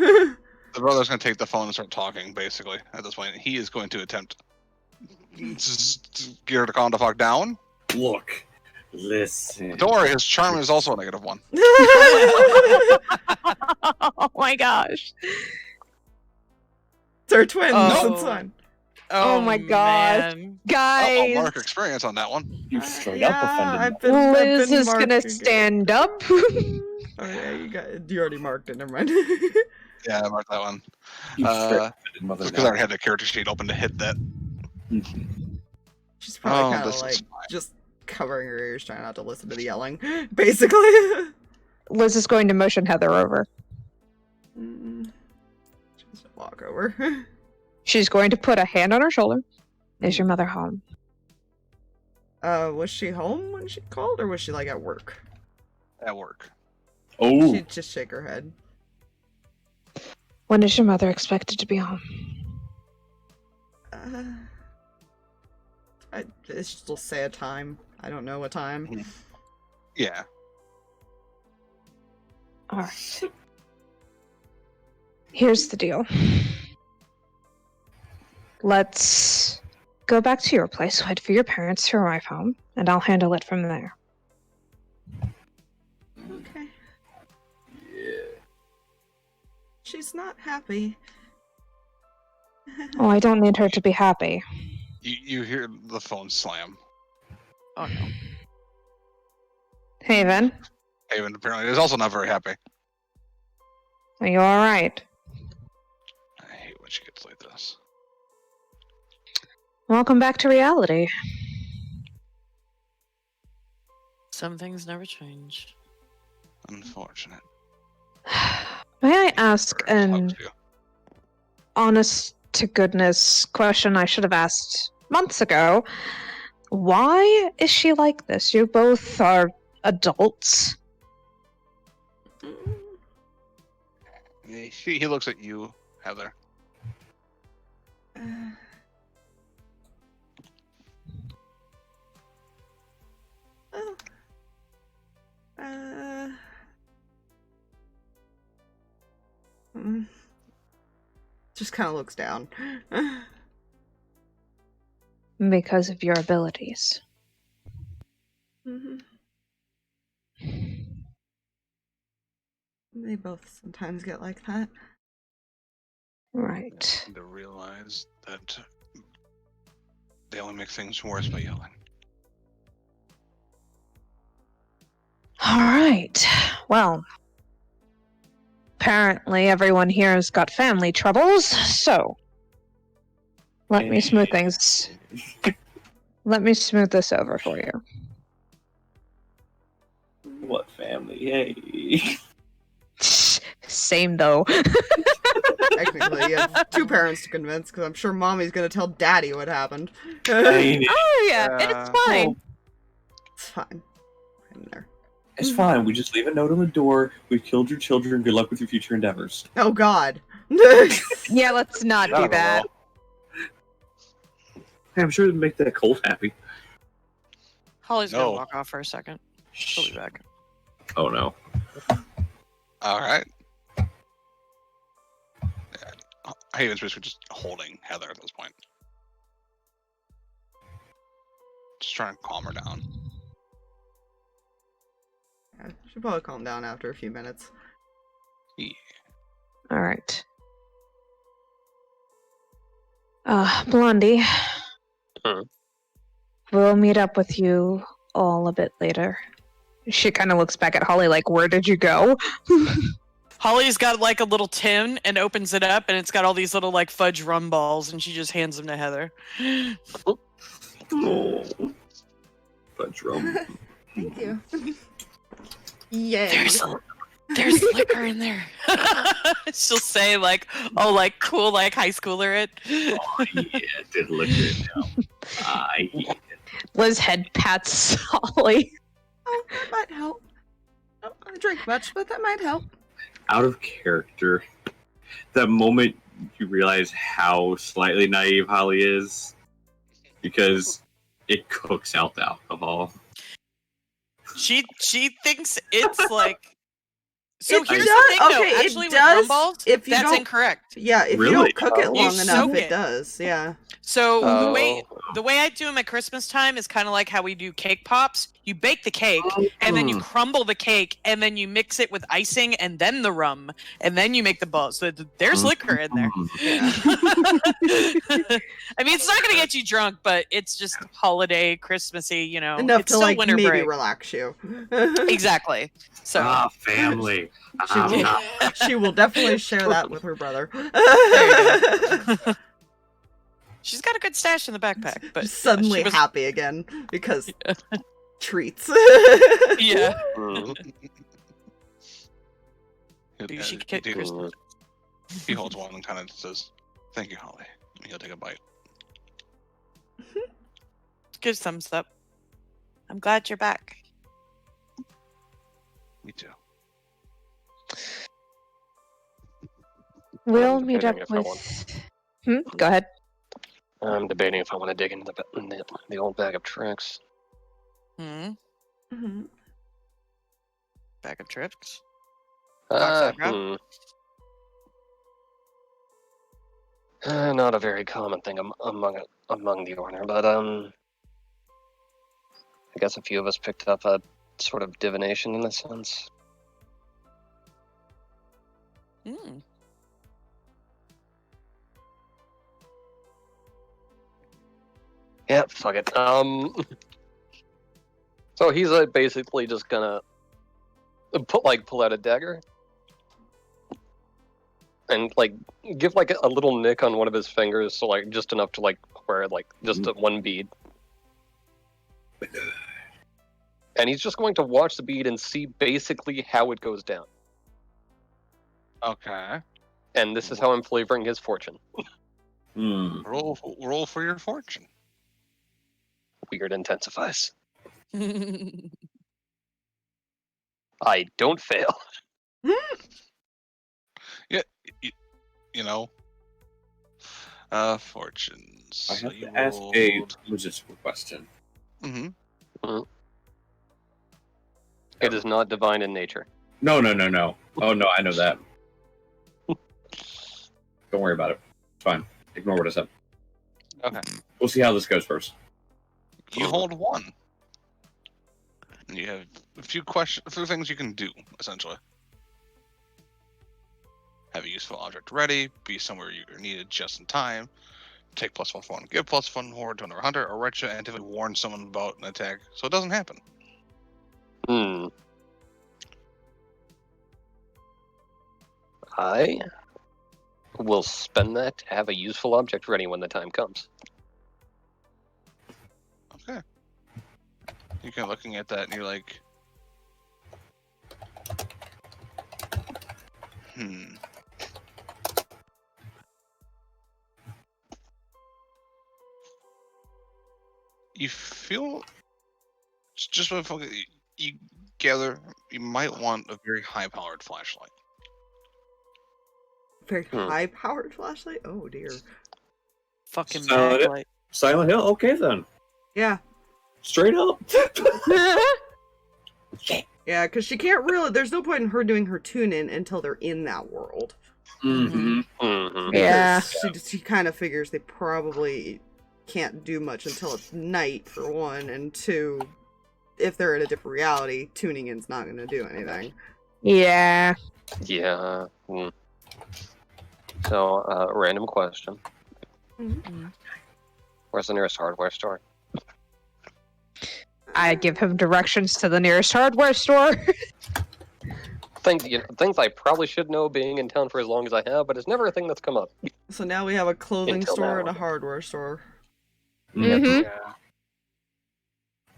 The brother's going to take the phone and start talking. Basically, at this point, he is going to attempt to get her to calm the fuck down. Look, listen. Don't worry, his charm is also a -1. Oh my gosh. They're twins, Oh. it's fine. Oh my gosh. man. Guys, Mark experience on that one. You straight up offended I've me. been, I've Liz been is gonna marking it. stand up. Oh yeah, you already marked it, never mind. Yeah, I marked that one. You straight up offended mother. Because I already had the character sheet open to hit that. She's probably kind of this is like fine. just covering her ears, trying not to listen to the yelling, basically. Liz is going to motion Heather over. Just walk over. She's going to put a hand on her shoulder. Is your mother home? Was she home when she called, or was she like at work? At work. Oh, She'd just shake her head. When is your mother expected to be home? It's just say a time. I don't know what time. Yeah. Alright. Here's the deal. Let's go back to your place, wait for your parents to arrive home, and I'll handle it from there. Okay. She's not happy. Oh, I don't need her to be happy. You hear the phone slam. Oh no. Haven, Haven apparently is also not very happy. are you alright? I hate when she gets like this. Welcome back to reality. Some things never change. Unfortunate. May I ask an Hugs you. honest to goodness question I should have asked months ago? Why is she like this? You both are adults. He looks at you, Heather. Just kind of looks down. Because of your abilities. They both sometimes get like that. Right. To realize that they only make things worse by yelling. Alright. Well, apparently everyone here has got family troubles, so let me smooth things. Let me smooth this over for you. what family? Hey. Same though. Technically, you have two parents to convince, because I'm sure mommy's gonna tell daddy what happened. Oh yeah, it's fine. It's fine. I'm there. It's fine. We just leave a note on the door. We've killed your children. Good luck with your future endeavors. Oh god. Yeah, let's not do that. Hey, I'm sure it'd make that Colt happy. Holly's No. gonna walk off for a second. She'll be back. Oh no. All right. Haven's basically just holding Heather at this point. Just trying to calm her down. Yeah, she'll probably calm down after a few minutes. Yeah. All right. Blondie. We'll meet up with you all a bit later. She kind of looks back at Holly like, where did you go? Holly's got like a little tin and opens it up, and it's got all these little like fudge rum balls, and she just hands them to Heather. Oh. Fudge rum. Thank you. Yay. There's liquor in there. She'll say like, oh, like cool, like high schooler it. Oh yeah, did liquor it now. I eat it. Liz head pats Holly. Oh, that might help. I don't drink much, but that might help. Out of character. The moment you realize how slightly naive Holly is, because it cooks out the alcohol. She thinks it's like. So It here's does- the thing, though. okay, it Actually, with does rum balls, if you that's don't- incorrect. Yeah, if you Really? don't cook it Oh. long You enough, soak it it. does. Yeah. So Oh. the way I do them at Christmas time is kind of like how we do cake pops. You bake the cake, and then you crumble the cake, and then you mix it with icing, and then the rum, and then you make the balls. So there's liquor in there. I mean, it's not going to get you drunk, but it's just holiday, Christmassy. You know, Enough it's to still like winter maybe break. relax you. Exactly. So Ah, family. She will, she will definitely share that with her brother. she's got a good stash in the backpack, but Just suddenly she was- happy again because treats. Yeah. He- She kicked he- Christmas. He holds one and kind of says, "Thank you, Holly." And he'll take a bite. Good thumbs up. I'm glad you're back. Me too. We'll I'm meet up debating if I with... Go ahead. I'm debating if I want to dig into the old bag of tricks. Hmm. Mhm. Bag of tricks. Uh, eyebrow? Not a very common thing among the order, but I guess a few of us picked up a sort of divination in a sense. Hmm. Yeah, fuck it. So he's basically just gonna pull out a dagger and like give like a little nick on one of his fingers, so like just enough to like where like just one bead. And he's just going to watch the bead and see basically how it goes down. Okay. And this is how I'm flavoring his fortune. Roll for your fortune. Weird intensifies. I don't fail. Yeah, you know. Fortunes. I have to ask a logistical question. Mm-hmm. It is not divine in nature. No. Oh no, I know that. Don't worry about it. It's fine. Ignore what I said. Okay. We'll see how this goes first. You hold one. And you have a few things you can do, essentially. Have a useful object ready, be somewhere you're needed just in time, take +1/+1, give +1 horde to another hunter, or retroactively warn someone about an attack so it doesn't happen. I will spend that to have a useful object ready when the time comes. Okay. You're kind of looking at that and you're like, You feel just what you gather you might want a very high-powered flashlight. Very high-powered flashlight? Oh dear. Fucking So, backlight. Silent Hill? Okay then. Yeah. Straight up. Yeah, because she can't really. There's no point in her doing her tune-in until they're in that world. Mm-hmm. Mm-hmm. Yeah. She kind of figures they probably can't do much until it's night, for one, and two, if they're in a different reality, tuning in's not going to do anything. Yeah. Yeah. Mm. So, random question. Where's the nearest hardware store? I give him directions to the nearest hardware store. Things I probably should know being in town for as long as I have, but it's never a thing that's come up. So now we have a clothing Until store now. and a hardware store. Mhm. Yeah.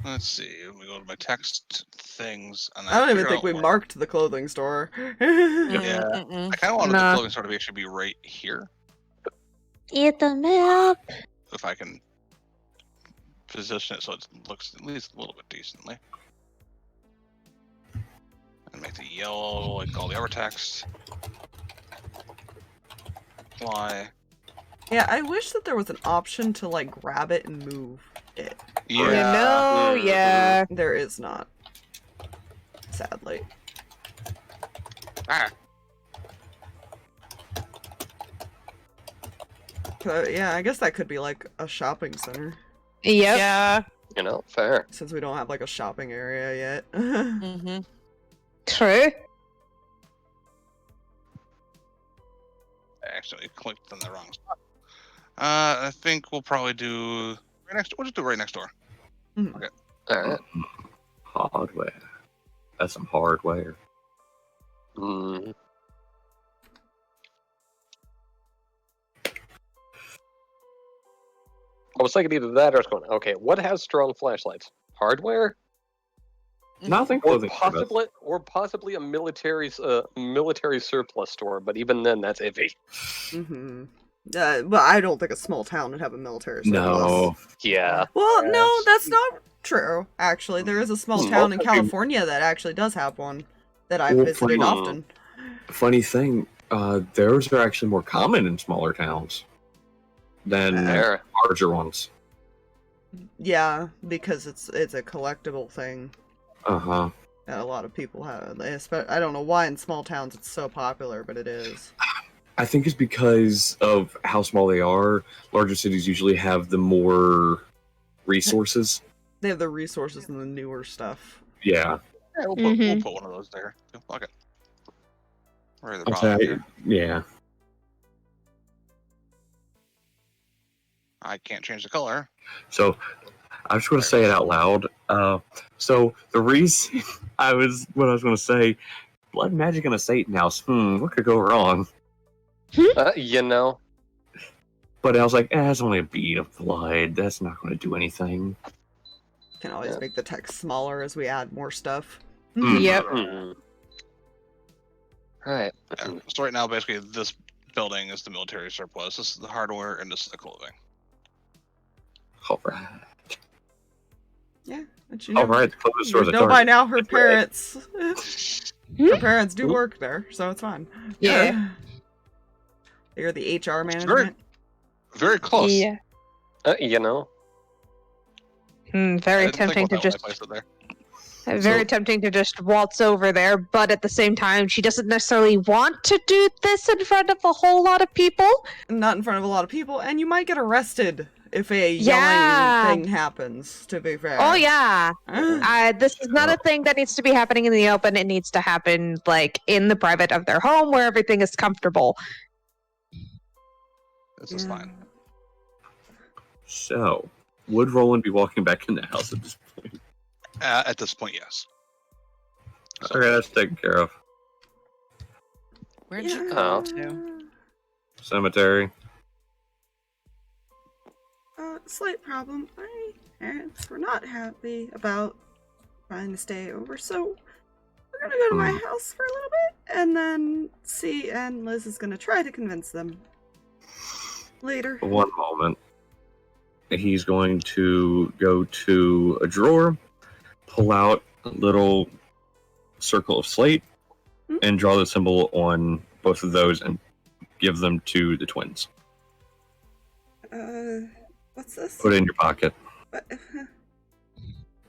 Let's see. Let me go to my text things. And I don't even figure think out we where- marked the clothing store. Yeah. I kind of wanted Nah. the clothing store to actually be right here, Eat the map. if I can position it so it looks at least a little bit decently. And make the yellow like all the other text. Fly. Yeah, I wish that there was an option to like grab it and move it. You Yeah. know, yeah. There is not. Sadly. Ah. Yeah, I guess that could be like a shopping center, Yep. Yeah. You know, fair. since we don't have like a shopping area yet. Mm-hmm. True. I actually clicked on the wrong spot. I think we'll probably do right next. We'll just do right next door. Alright. Hardware. That's some hardware. Mm. I was thinking either that or I was going, okay, what has strong flashlights? Hardware? Nothing Or clothing. possibly a military surplus store, but even then that's iffy. Mm-hmm. But I don't think a small town would have a military surplus. No. Yeah. Well, no, Yes. that's not true. Actually, there is a small Hmm. town in Okay. California that actually does have one that I've Well, visited funny- often. Funny thing, those are actually more common in smaller towns than There. larger ones. Yeah, because it's a collectible thing Uh-huh. that a lot of people have. I don't know why in small towns it's so popular, but it is. I think it's because of how small they are. Larger cities usually have the more resources. They have the resources and the newer stuff. Yeah. Yeah, we'll Mhm. put one of those there. Fuck it. Where are the I'll bottom say- here? yeah. I can't change the color. So I just want to say it out loud. So the reason what I was going to say, blood magic in a Satan house. What could go wrong? You know. But I was like, it's only a bead of blood. That's not going to do anything. Can always Yeah. make the text smaller as we add more stuff. Mm. Yep. Mm. Right. Yeah. So right now, basically, this building is the military surplus. This is the hardware, and this is the clothing. All right. Yeah, but you know, All right. The clothing store's you a know by target. now her It's red. parents, her parents do work there, so it's fine. Yeah. You're the HR very- management. Very close. Yeah. You know. I Very didn't think tempting about to that when I just placed it there. very So- tempting to just waltz over there, but at the same time, she doesn't necessarily want to do this in front of a whole lot of people. Not in front of a lot of people, and you might get arrested if a Yeah. yelling thing happens. To be fair. Oh yeah, Uh, this is not a thing that needs to be happening in the open. It needs to happen like in the private of their home where everything is comfortable. This is fine. So, would Roland be walking back in the house at this point? At this point, yes. So, Okay, that's taken care of. Where'd you Yeah. go Oh. to? Cemetery. Slight problem. My parents were not happy about trying to stay over, so we're gonna go to my house for a little bit, and then see. And Liz is gonna try to convince them later. One moment. He's going to go to a drawer, pull out a little circle of slate, and draw the symbol on both of those and give them to the twins. What's this? Put it in your pocket. What?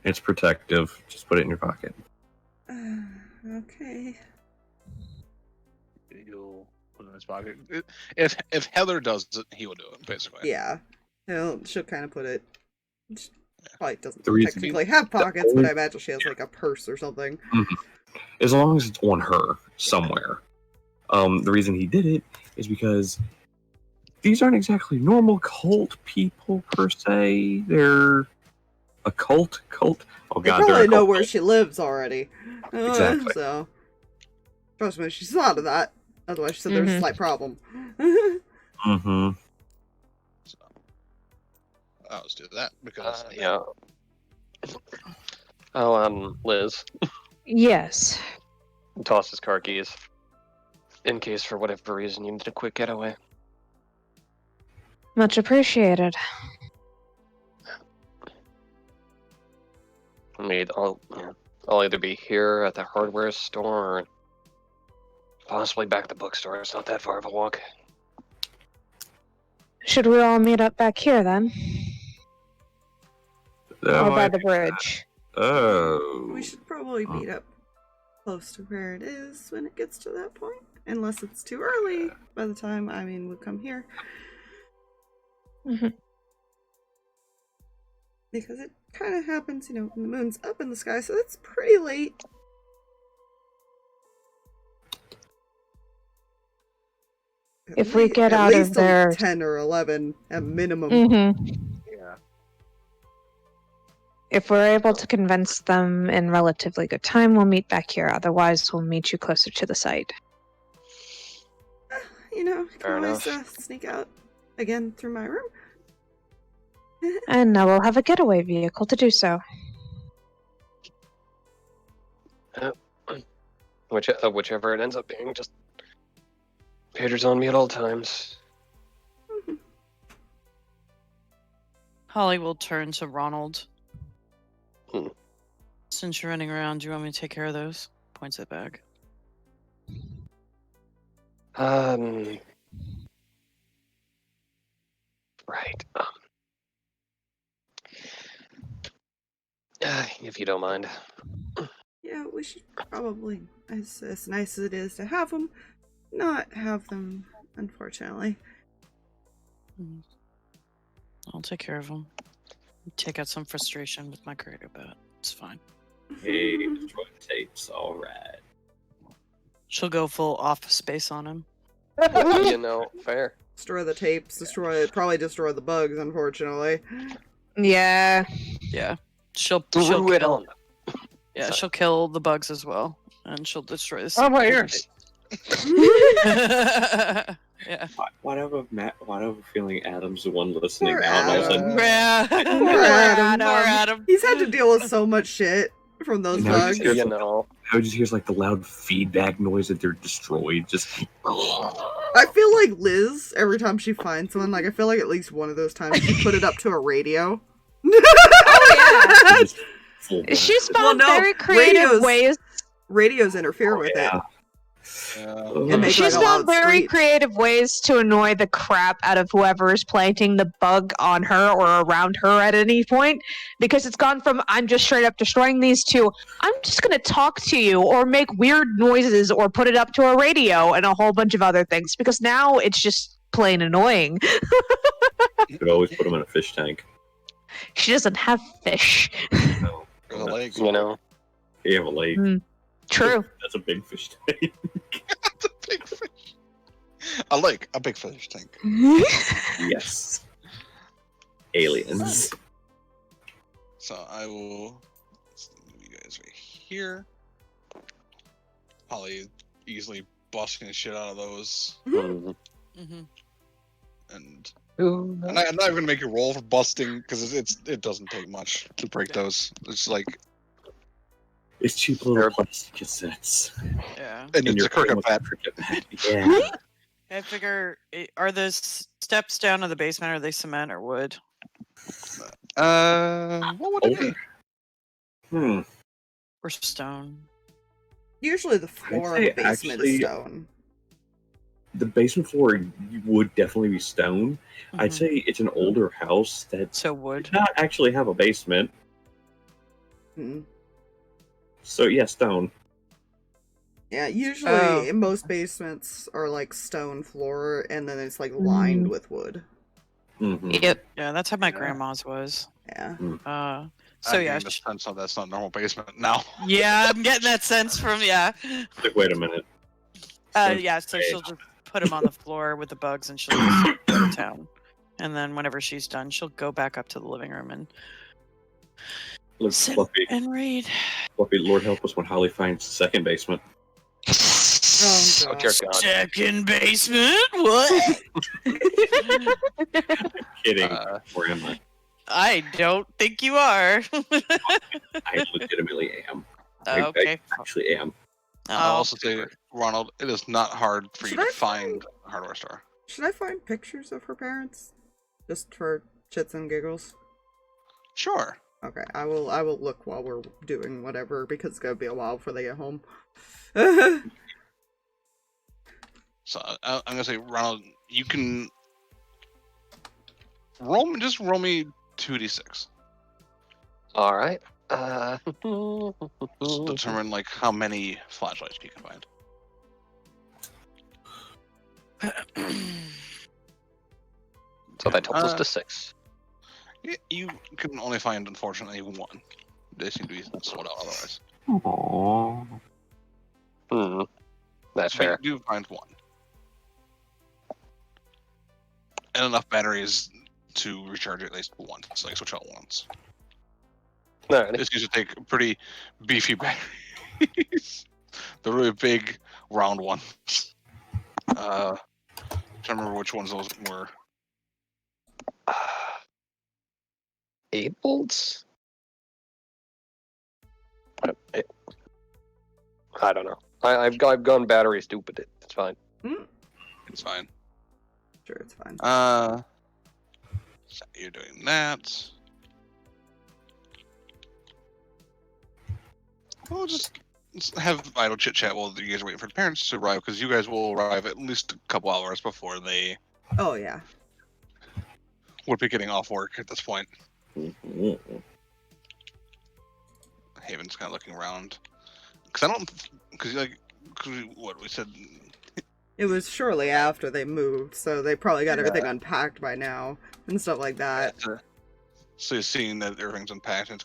It's protective. Just put it in your pocket. Okay. He'll put it in his pocket. If Heather does it, he will do it, basically. Yeah. She'll kind of put it. She probably doesn't The reason- technically have pockets, but only- I imagine she has like a purse or something. As long as it's on her somewhere. The reason he did it is because these aren't exactly normal cult people per se. They're a cult. Oh They god, they're probably a know cult. where she lives already. Exactly. So, trust me, she's thought of that. Otherwise, she said there's a slight problem. Mm-hmm. So, I'll just do that because Yeah. Oh, Liz, Yes. toss his car keys. In case, for whatever reason, you need a quick getaway. Much appreciated. I'll either be here at the hardware store or possibly back at the bookstore. It's not that far of a walk. Should we all meet up back here then? That Or by might the be- bridge? Oh. We should probably meet up close to where it is when it gets to that point. Unless it's too early by the time, we come here. Mhm. Because it kind of happens, when the moon's up in the sky, so it's pretty late. If we get out of least there- 10 or 11 at minimum. Mm-hmm. yeah. If we're able to convince them in relatively good time, we'll meet back here. Otherwise, we'll meet you closer to the site. You can Fair always enough. sneak out again through my room. And now we'll have a getaway vehicle to do so. Whichever it ends up being, just pagers on me at all times. Holly will turn to Ronald. Hmm. Since you're running around, do you want me to take care of those? Points at bag. Right. If you don't mind. Yeah, we should probably, as nice as it is to have them, not have them, unfortunately. I'll take care of them. Take out some frustration with my creative bat. It's fine. Hey, destroy the tapes. All right. She'll go full office space on him. Fair. Destroy the tapes, probably destroy the bugs, unfortunately. Yeah. Yeah. She'll Threw it kill, on. Yeah, Sorry. she'll kill the bugs as well. And she'll destroy this. Oh, my ears. Yeah. Why do I have a feeling Adam's the one listening Poor now? And I was like, Adam. Yeah. Poor Adam. Poor Adam. He's had to deal with so much shit from those No, bugs. he's- I just hear like the loud feedback noise that they're destroyed. Just I feel like Liz, every time she finds someone, I feel like at least one of those times she put it up to a radio. Oh, just full blast. She's Well, found no, very creative radios- ways. Radios interfere with yeah. And make She's like a found loud very screech. creative ways to annoy the crap out of whoever is planting the bug on her or around her at any point, because it's gone from I'm just straight up destroying these to I'm just going to talk to you or make weird noises or put it up to a radio and a whole bunch of other things, because now it's just plain annoying. You could always put them in a fish tank. She doesn't have fish. No, Or the legs. You know. you have a lake. True. That's a big fish tank. It's a big fish. A lake, a big fish tank. Yes. Aliens. So I will move you guys right here. Holly easily busting the shit out of those, Mhm. Mm-hmm. and Ooh, I'm not even gonna make you roll for busting because it doesn't take much to break those. It's like, It's cheap little plastic cassettes. Yeah. and it's a cricket pad. Cricket pad. Yeah. I figure, are the steps down to the basement, are they cement or wood? What would it be? Hmm. Or stone? Usually the floor of say the basement actually- is stone. The basement floor would definitely be stone. I'd Mhm. say it's an older house that So wood. does not actually have a basement. Mm. So yeah, stone. Yeah, usually in most basements are like stone floor, and then it's like lined with wood. Mm-hmm. Yep. Yeah, that's how my Yeah. grandma's was. Yeah. So I'm yeah, getting the sense of that's not normal basement now. yeah, I'm getting that sense from Like, wait a minute. yeah. So she'll just put them on the floor with the bugs, and she'll just go to town. And then whenever she's done, she'll go back up to the living room and Look, sit Fluffy, and read. Fluffy, Lord help us when Holly finds the second basement. Oh, Oh dear God. Second basement? What? Kidding. Or am I? I don't think you are. I legitimately am. Okay. I actually am. I'll Oh, also say, Ronald, it is not hard for you Should to I find a hardware store. Should I find pictures of her parents? Just for chits and giggles? Sure. Okay, I will look while we're doing whatever, because it's gonna be a while before they get home. So I'm gonna say, Ronald, you can just roll me 2d6. All right. Just determine like how many flashlights you can find. So that totals us to 6. You can only find, unfortunately, 1. They seem to be sold out otherwise. Aww. Hmm. That's But fair. you do find 1. And enough batteries to recharge at least once, so like switch out once. Alrighty. This used to take pretty beefy batteries. The really big, round ones. Trying to remember which ones those were. 8 volts? I don't know. I've gone battery stupid. It's fine. It's fine. Sure, it's fine. So you're doing that. We'll just have idle chit chat while you guys are waiting for the parents to arrive, because you guys will arrive at least a couple hours before they Oh yeah. would be getting off work at this point. Mm-hmm. Haven's kind of looking around, because what we said. It was shortly after they moved, so they probably got everything unpacked by now and stuff like that. So you're seeing that everything's unpacked, and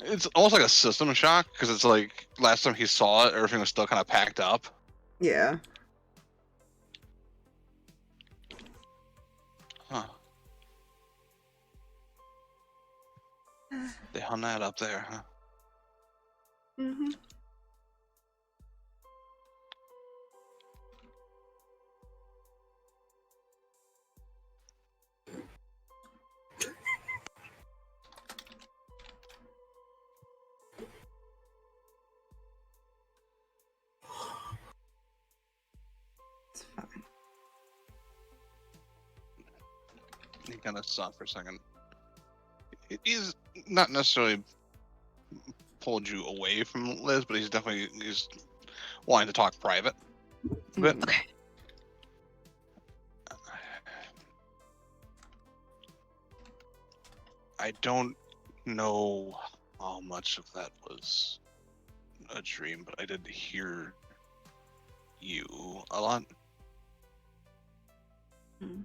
it's almost like a system shock, because it's like last time he saw it, everything was still kind of packed up. Yeah. Huh. They hung that up there, huh? Mm-hmm. It's fine. He kind of stopped for a second. He's not necessarily pulled you away from Liz, but he's wanting to talk private a bit. Okay. I don't know how much of that was a dream, but I did hear you a lot. Mm.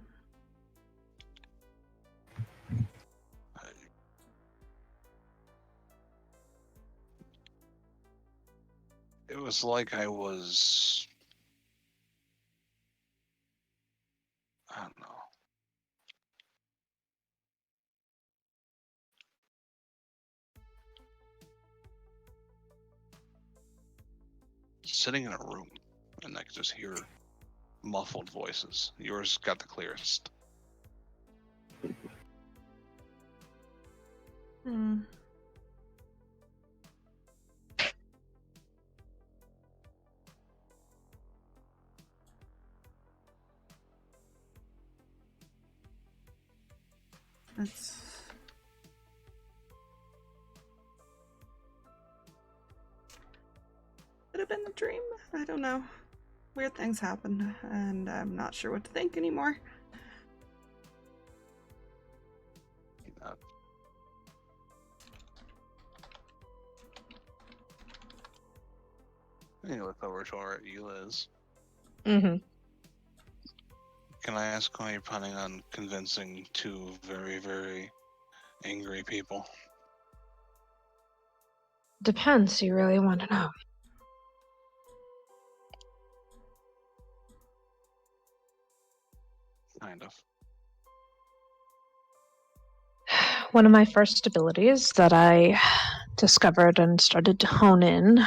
It was like I was, I don't know. Sitting in a room, and I could just hear muffled voices. Yours got the clearest. Hmm. That's... Could have been a dream. I don't know. Weird things happen, and I'm not sure what to think anymore. You look over to where you is. Mm-hmm. Can I ask how you're planning on convincing two very, very angry people? Depends. You really want to know. Kind of. One of my first abilities that I discovered and started to hone in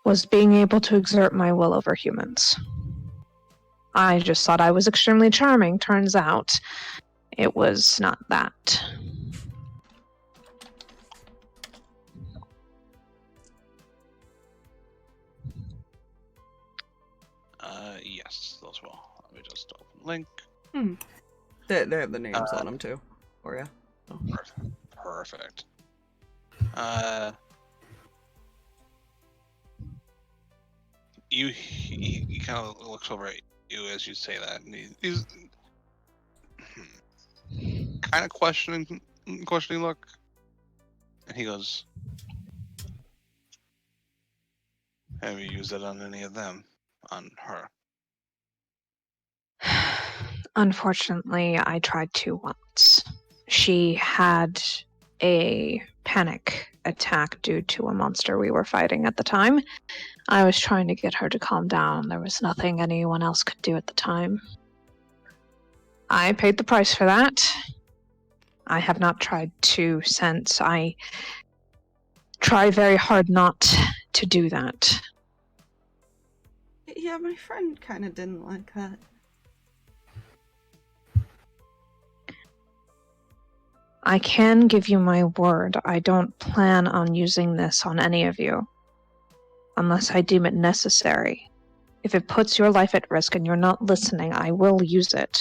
was being able to exert my will over humans. I just thought I was extremely charming. Turns out it was not that. Yes, those will. Let me just open the link. They have the names on them too. Or yeah. Oh. Perfect. He kind of looks over at you as you say that, and he's kind of questioning look, and he goes, "Have you used it on any of them? On her?" Unfortunately, I tried to once. She had a panic attack due to a monster we were fighting at the time. I was trying to get her to calm down. There was nothing anyone else could do at the time. I paid the price for that. I have not tried to since. I try very hard not to do that. Yeah, my friend kind of didn't like that. I can give you my word. I don't plan on using this on any of you. Unless I deem it necessary. If it puts your life at risk and you're not listening, I will use it.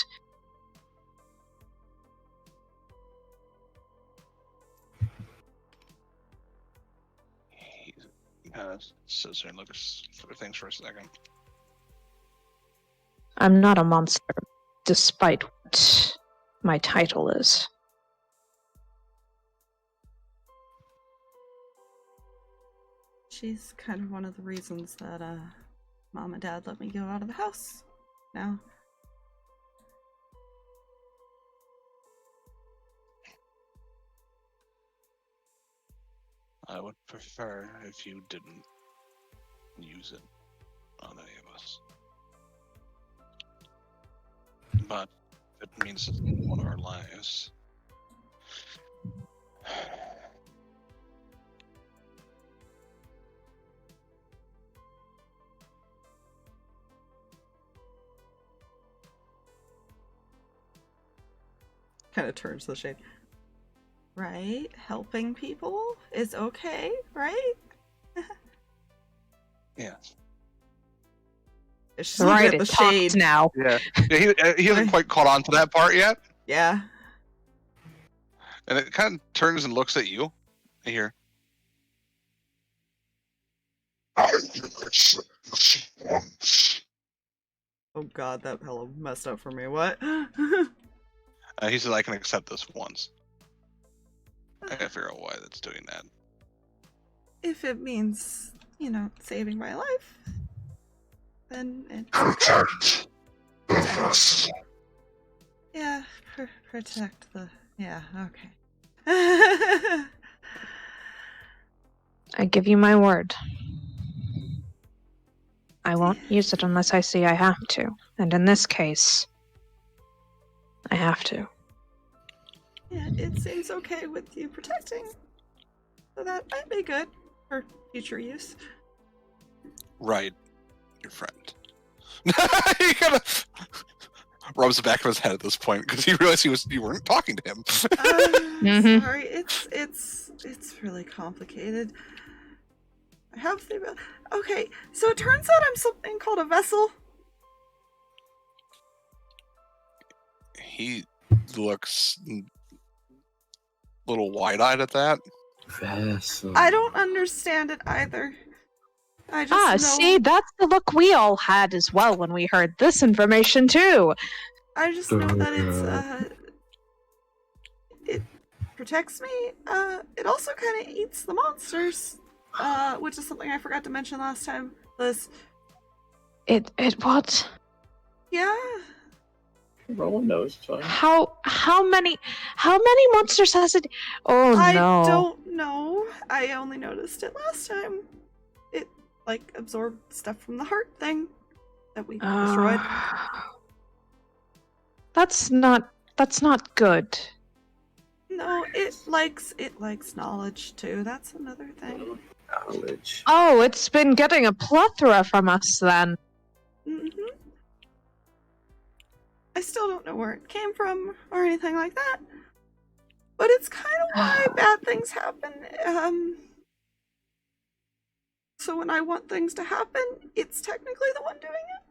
He kind of sits there and looks for things for a second. I'm not a monster, despite what my title is. She's kind of one of the reasons that Mom and Dad let me go out of the house now. I would prefer if you didn't use it on any of us. But if it means it's one of our lives. Kind of turns the shade. Right? Helping people is okay, right? Yeah. She's Right, looking at it the talks shade. now. Yeah. He hasn't quite caught on to that part yet. Yeah. And it kind of turns and looks at you. I hear. Oh god, that hella messed up for me. What? He says, I can accept this once. I gotta figure out why that's doing that. If it means, you know, saving my life, then it's okay. Protect. Yeah, protect the... Yeah, okay. I give you my word. I won't use it unless I see I have to. And in this case, I have to. Yeah, it seems okay with you protecting. So that might be good for future use. Right, your friend. He kind of rubs the back of his head at this point because he realized you weren't talking to him. Sorry, it's really complicated. I have the... Okay, so it turns out I'm something called a vessel. He looks a little wide-eyed at that. Vessel. I don't understand it either. I just know... See, that's the look we all had as well when we heard this information too. I just know that it protects me. It also kind of eats the monsters which is something I forgot to mention last time. Liz. It what? Yeah. Roland knows. It's fine. How many monsters has it? Oh I no. don't know. I only noticed it last time. It like absorbed stuff from the heart thing that we destroyed. That's not good. No, it likes knowledge too. That's another thing. Knowledge. Oh, it's been getting a plethora from us then. Mhm. I still don't know where it came from or anything like that. But it's kind of why bad things happen. So when I want things to happen, it's technically the one doing it.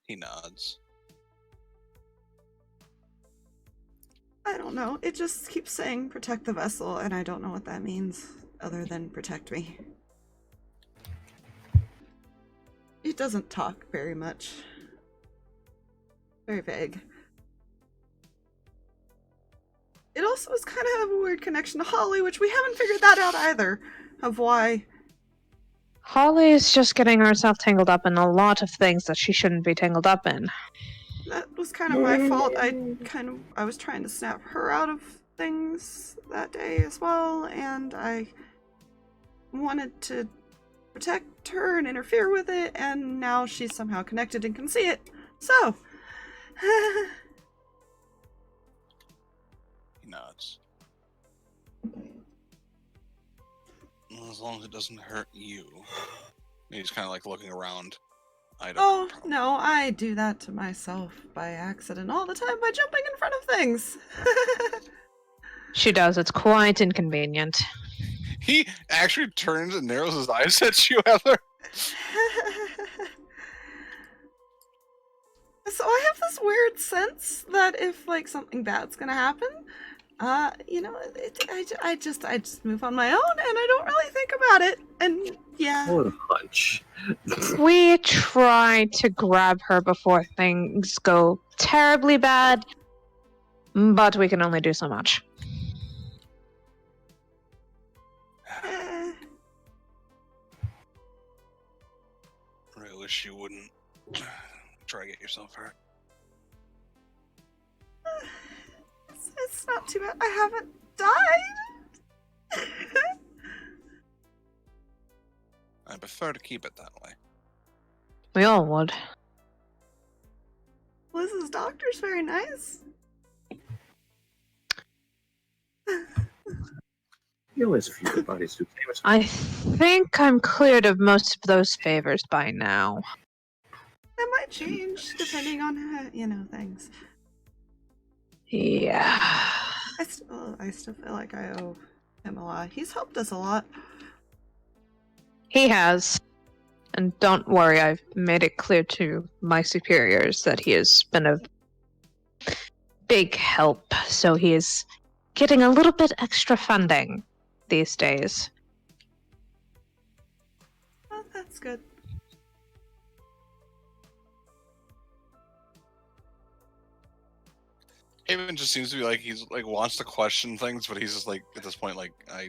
He nods. I don't know. It just keeps saying protect the vessel, and I don't know what that means other than protect me. It doesn't talk very much. Very vague. It also is kind of have a weird connection to Holly, which we haven't figured that out either, of why. Holly is just getting herself tangled up in a lot of things that she shouldn't be tangled up in. That was kind of my fault. I was trying to snap her out of things that day as well, and I wanted to protect her and interfere with it, and now she's somehow connected and can see it. So, He nods. Well, as long as it doesn't hurt you. He's kind of like looking around. I don't oh no, I do that to myself by accident all the time by jumping in front of things. She does. It's quite inconvenient. He actually turns and narrows his eyes at you, Heather. So I have this weird sense that if like something bad's gonna happen, I just move on my own and I don't really think about it. And yeah. What a hunch. We try to grab her before things go terribly bad, but we can only do so much. I really wish you wouldn't try to get yourself hurt. It's not too bad. I haven't died. I prefer to keep it that way. We all would. Liz's doctor's very nice. He always a few good bodies who came. I think I'm cleared of most of those favors by now. That might change depending on things. Yeah. I still feel like I owe him a lot. He's helped us a lot. He has. And don't worry, I've made it clear to my superiors that he has been a big help, so he is getting a little bit extra funding these days. Oh, that's good. Haven just seems to be like he's like wants to question things, but he's just like at this point like I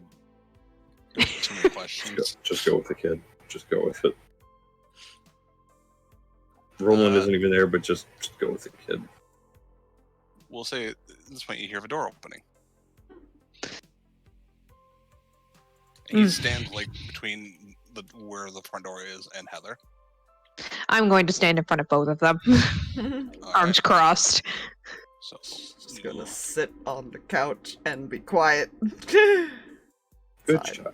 too many questions. Just go with the kid. Just go with it. Rolland isn't even there, but just go with the kid. We'll say at this point you hear of a door opening. And he stands like between where the front door is and Heather. I'm going to stand in front of both of them. Arms crossed. So Just gonna sit on the couch and be quiet. Good Fine. child.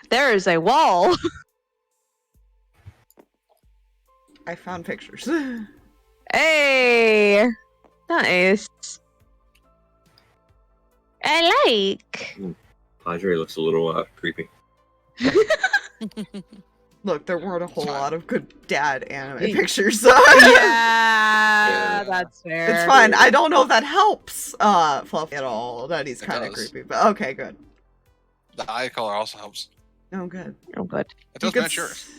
There is a wall. I found pictures. Hey! Nice. I like. Padre looks a little creepy. Look, there weren't a whole Fine. lot of good dad anime Yeah. pictures. So Yeah, that's fair. it's fine. I don't know if that helps Fluffy at all. That he's It kind of does. creepy, but okay, good. the eye color also helps. Oh, good. Oh, good. It does You could match yours.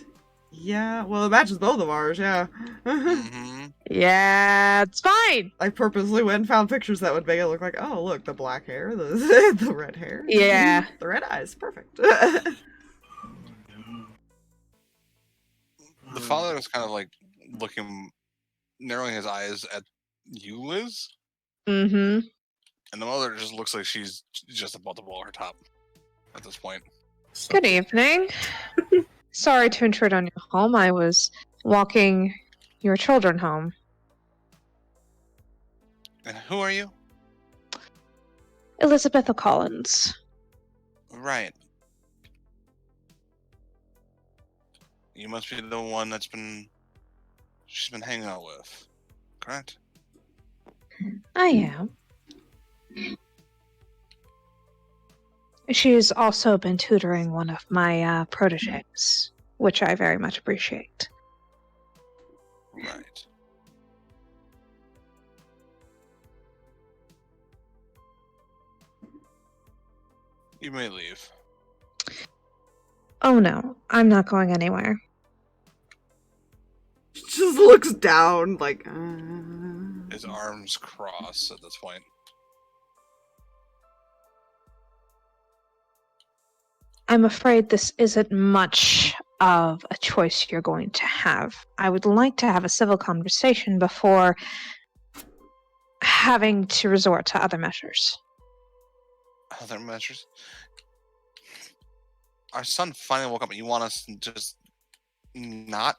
Yeah, well, it matches both of ours, yeah. Mm-hmm. Yeah, it's fine. I purposely went and found pictures that would make it look like, oh, look, the black hair, the, the red hair. Yeah. The red eyes, perfect. The father is kind of like looking, narrowing his eyes at you, Liz. Mm-hmm. And the mother just looks like she's just about to blow her top at this point. Good evening. Sorry to intrude on your home. I was walking your children home. And who are you? Elizabeth O'Collins. Right. You must be the one she's been hanging out with, correct? I am. She's also been tutoring one of my proteges, which I very much appreciate. Right. You may leave. Oh no, I'm not going anywhere. Just looks down, like, His arms cross at this point. I'm afraid this isn't much of a choice you're going to have. I would like to have a civil conversation before having to resort to other measures. Other measures? Our son finally woke up and you want us to just not?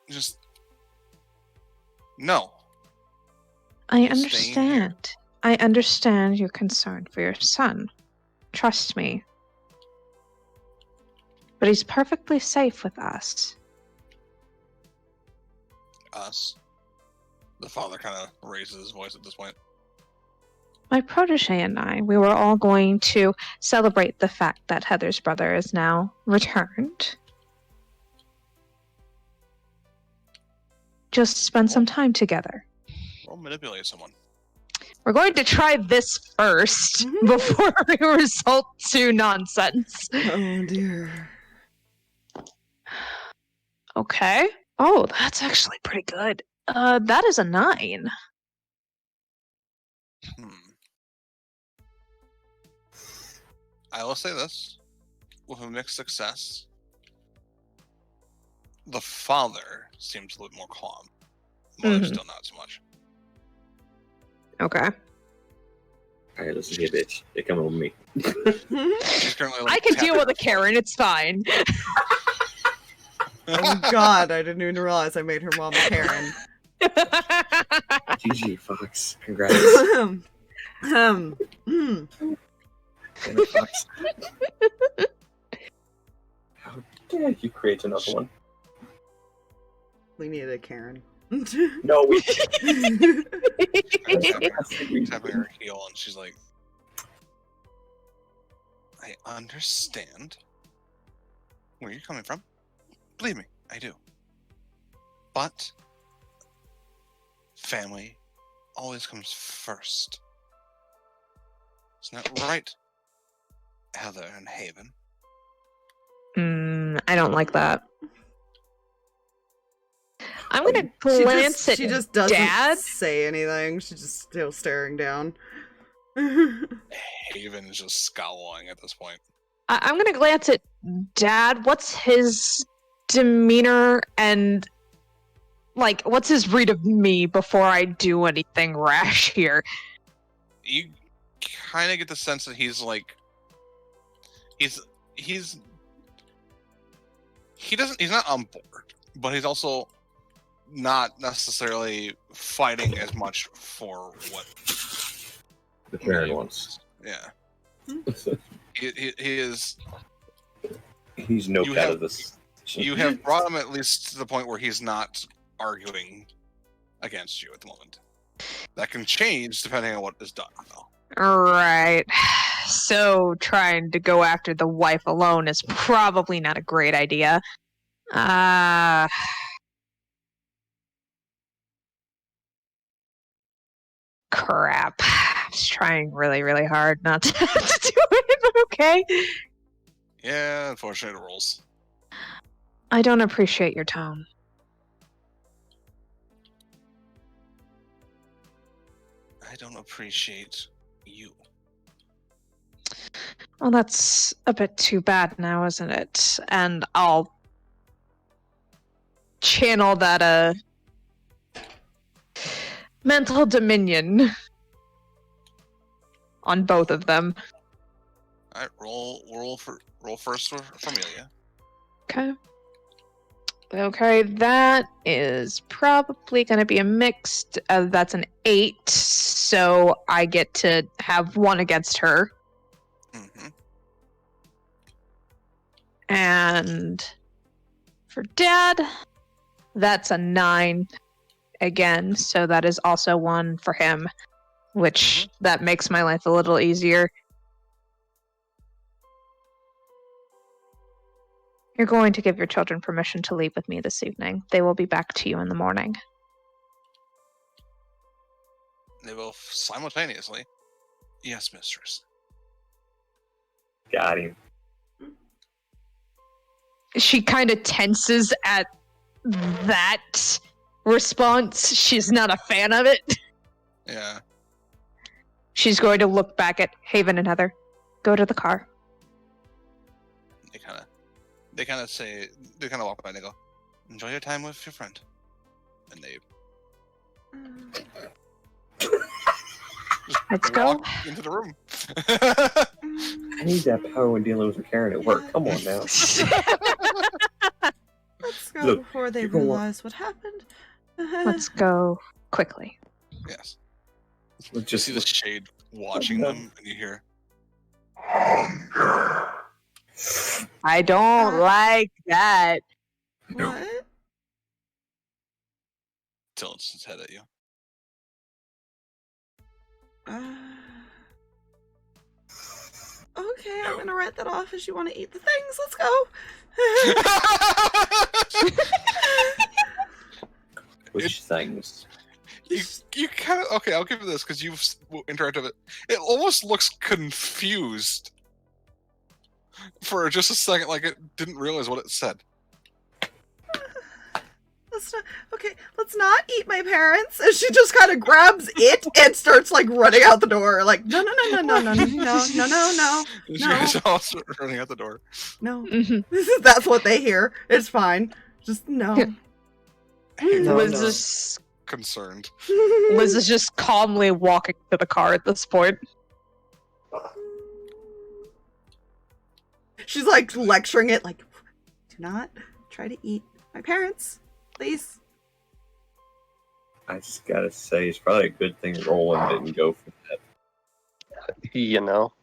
Just... No. I He's staying here. understand. I understand your concern for your son. Trust me. But he's perfectly safe with us. Us? The father kind of raises his voice at this point. My protege and I, we were all going to celebrate the fact that Heather's brother is now returned. Just spend some time together. We'll manipulate someone. We're going to try this first before we result to nonsense. oh dear. Okay. Oh, that's actually pretty good. That is a 9. I will say this. With a mixed success, the father seems a little more calm. Mother's still not so much. Okay. Alright, listen here, bitch. They're coming with me. She's currently, like, I can deal tapping with her a Karen, it's fine. Oh god, I didn't even realize I made her mom a Karen. GG, Fox. Congrats. Mm. Damn it, Fox. How dare you create another one? We needed a Karen. No, we tapping her heel, and she's like, I understand where you're coming from. Believe me, I do. But family always comes first. Isn't that right, Heather and Haven? I don't like that. I'm gonna glance at she just doesn't Dad. say anything. She's just still staring down. Haven is just scowling at this point. I'm gonna glance at Dad. What's his demeanor and, like, what's his read of me before I do anything rash here? You kind of get the sense that he's like, he's not on board, but he's also not necessarily fighting as much for what the parent wants. Yeah. he is. He's noped out of this. You have brought him at least to the point where he's not arguing against you at the moment. That can change depending on what is done, though. Alright. So trying to go after the wife alone is probably not a great idea. Crap. I was trying really, really hard not to have to do it, but okay. Yeah, unfortunate rules. I don't appreciate your tone. I don't appreciate you. Well, that's a bit too bad now, isn't it? And I'll channel that mental dominion on both of them. All right, roll first for Amelia. Okay. Okay, that is probably going to be a mixed. That's an 8, so I get to have 1 against her. Mm-hmm. And for Dad, that's a 9 again, so that is also 1 for him, which that makes my life a little easier. You're going to give your children permission to leave with me this evening. They will be back to you in the morning. They will simultaneously. Yes, mistress. Got him. She kind of tenses at that response. She's not a fan of it. Yeah. She's going to look back at Haven and Heather. Go to the car. They kind of walk by and they go, enjoy your time with your friend. And they Let's go. walk into the room. I need that power when dealing with Karen at work. Come on now. Let's go Look, before they you go on. realize what happened. Let's go quickly. Yes. Let's Just just see the shade watching them, and you hear, I don't like that. What? tilts his head at you. Okay, I'm gonna write that off as you want to eat the things. Let's go. Which things? You kind of okay. I'll give you this because you've interacted with it. It almost looks confused for just a second, like it didn't realize what it said. Let's not eat my parents. And she just kind of grabs it and starts like running out the door. Like no. You guys all start running out the door. No. Mm-hmm. That's what they hear. It's fine. Just no. Liz is Concerned. just calmly walking to the car at this point. She's like lecturing it, like, do not try to eat my parents, please. I just gotta say, it's probably a good thing Rolland didn't go for that. You know.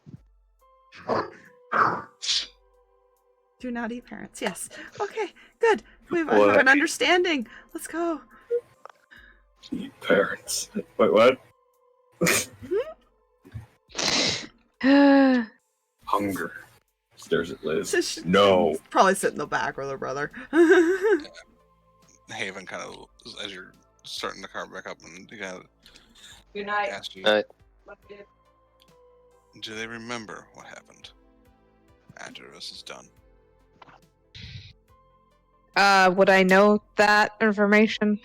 Do not eat parents. Yes. Okay. Good. We have What? an understanding. Let's go. Eat parents. Wait, what? Hunger. Stares at Liz. She's No. probably sit in the back with her brother. Haven kind of, as you're starting the car back up, and he kind of Good night. asks you, do they remember what happened after this is done? Would I know that information?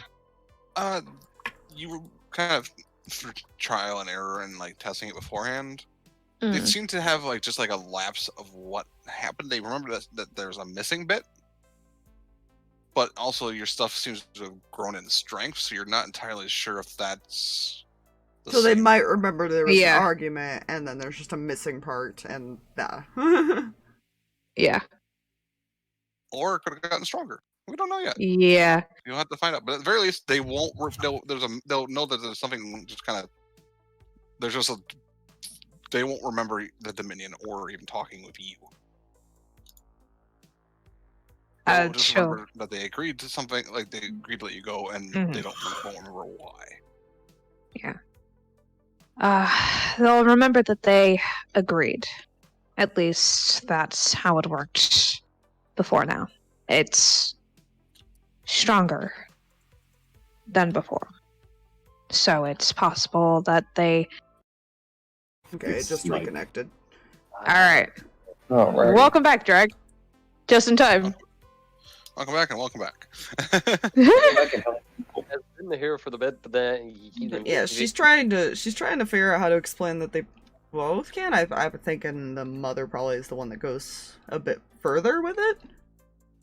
You were kind of through trial and error and like testing it beforehand. Mm. It seemed to have like just like a lapse of what happened. They remember that there's a missing bit, but also your stuff seems to have grown in strength, so you're not entirely sure if that's the So they same. might remember there was Yeah. an argument, and then there's just a missing part, and Yeah. Or it could have gotten stronger. We don't know yet. Yeah. You'll have to find out. But at the very least, they won't. They'll know that there's something just kind of. There's just a. They won't remember the Dominion or even talking with you. They'll just Chill. remember that they agreed to something, like they agreed to let you go, and Mhm. they won't remember why. They'll remember that they agreed. At least that's how it worked before now. It's stronger than before. So it's possible that they... okay, it just Like- reconnected. Alright. All right. Welcome back, Drag. Just in time. Welcome back and welcome back. Has been here for the bit, but then Yeah, she's trying to figure out how to explain that they both can. I'm thinking the mother probably is the one that goes a bit further with it.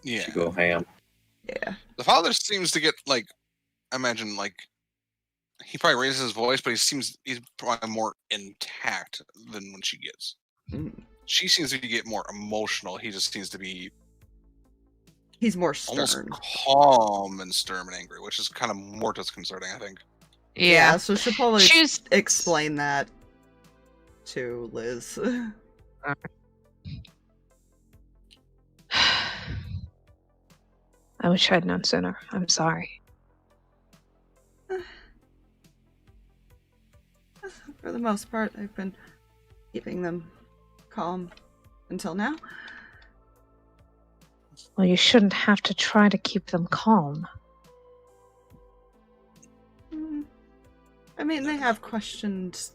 Yeah. You go ham. Yeah. The father seems to get I imagine he probably raises his voice, but he's probably more intact than when she gets. Mm. She seems to get more emotional. He just seems to be He's more almost stern. calm and stern and angry, which is kind of more disconcerting, I think. Yeah. So she'll probably She's explain that to Liz. I wish I'd known sooner. I'm sorry. For the most part, I've been keeping them calm until now. Well, you shouldn't have to try to keep them calm. I mean, they have questioned,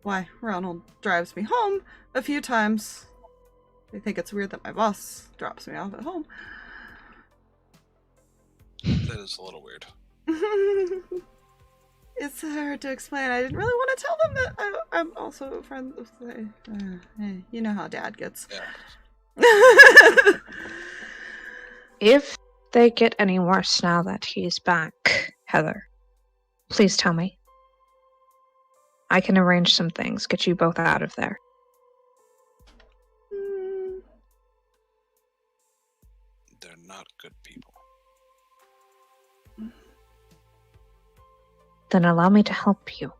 why Ronald drives me home a few times. They think it's weird that my boss drops me off at home. That is a little weird. It's hard to explain. I didn't really want to tell them that I'm also a friend of hey, you know how Dad gets. Yeah. If they get any worse now that he's back, Heather, please tell me. I can arrange some things, get you both out of there. They're not good people. Then allow me to help you.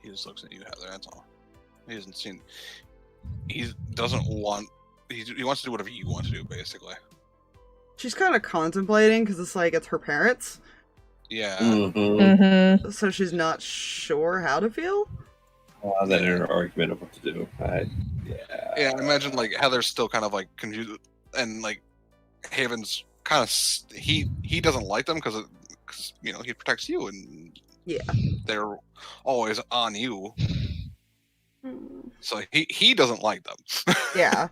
He just looks at you, Heather, that's all. He hasn't seen... He doesn't want... He wants to do whatever you want to do, basically. She's kind of contemplating, because it's her parents. Yeah. Mm-hmm. So she's not sure how to feel? Well, then in an argument of what to do. Yeah, I imagine, Heather's still kind of, confused, and, Haven's kind of... He doesn't like them, because he protects you, and... Yeah. They're always on you. So he doesn't like them. Yeah.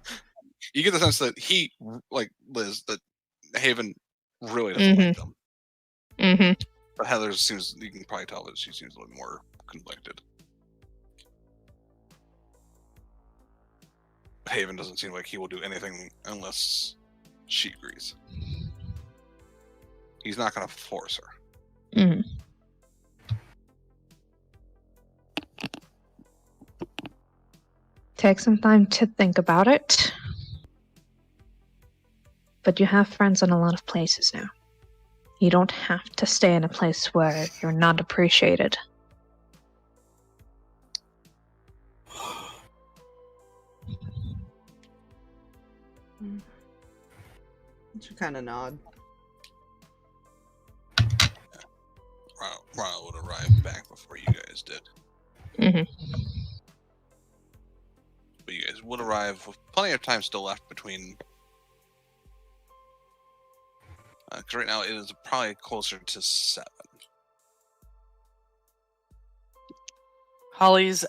You get the sense that he, like Liz, that Haven really doesn't like them. Mm-hmm. But Heather seems, you can probably tell that she seems a little more conflicted. Haven doesn't seem like he will do anything unless she agrees. He's not going to force her. Mm-hmm. Take some time to think about it. But you have friends in a lot of places now. You don't have to stay in a place where you're not appreciated. She kind of nod. Ronald would arrive back before you guys did. Mm-hmm. But you guys would arrive with plenty of time still left between... Because right now it is probably closer to 7. Holly's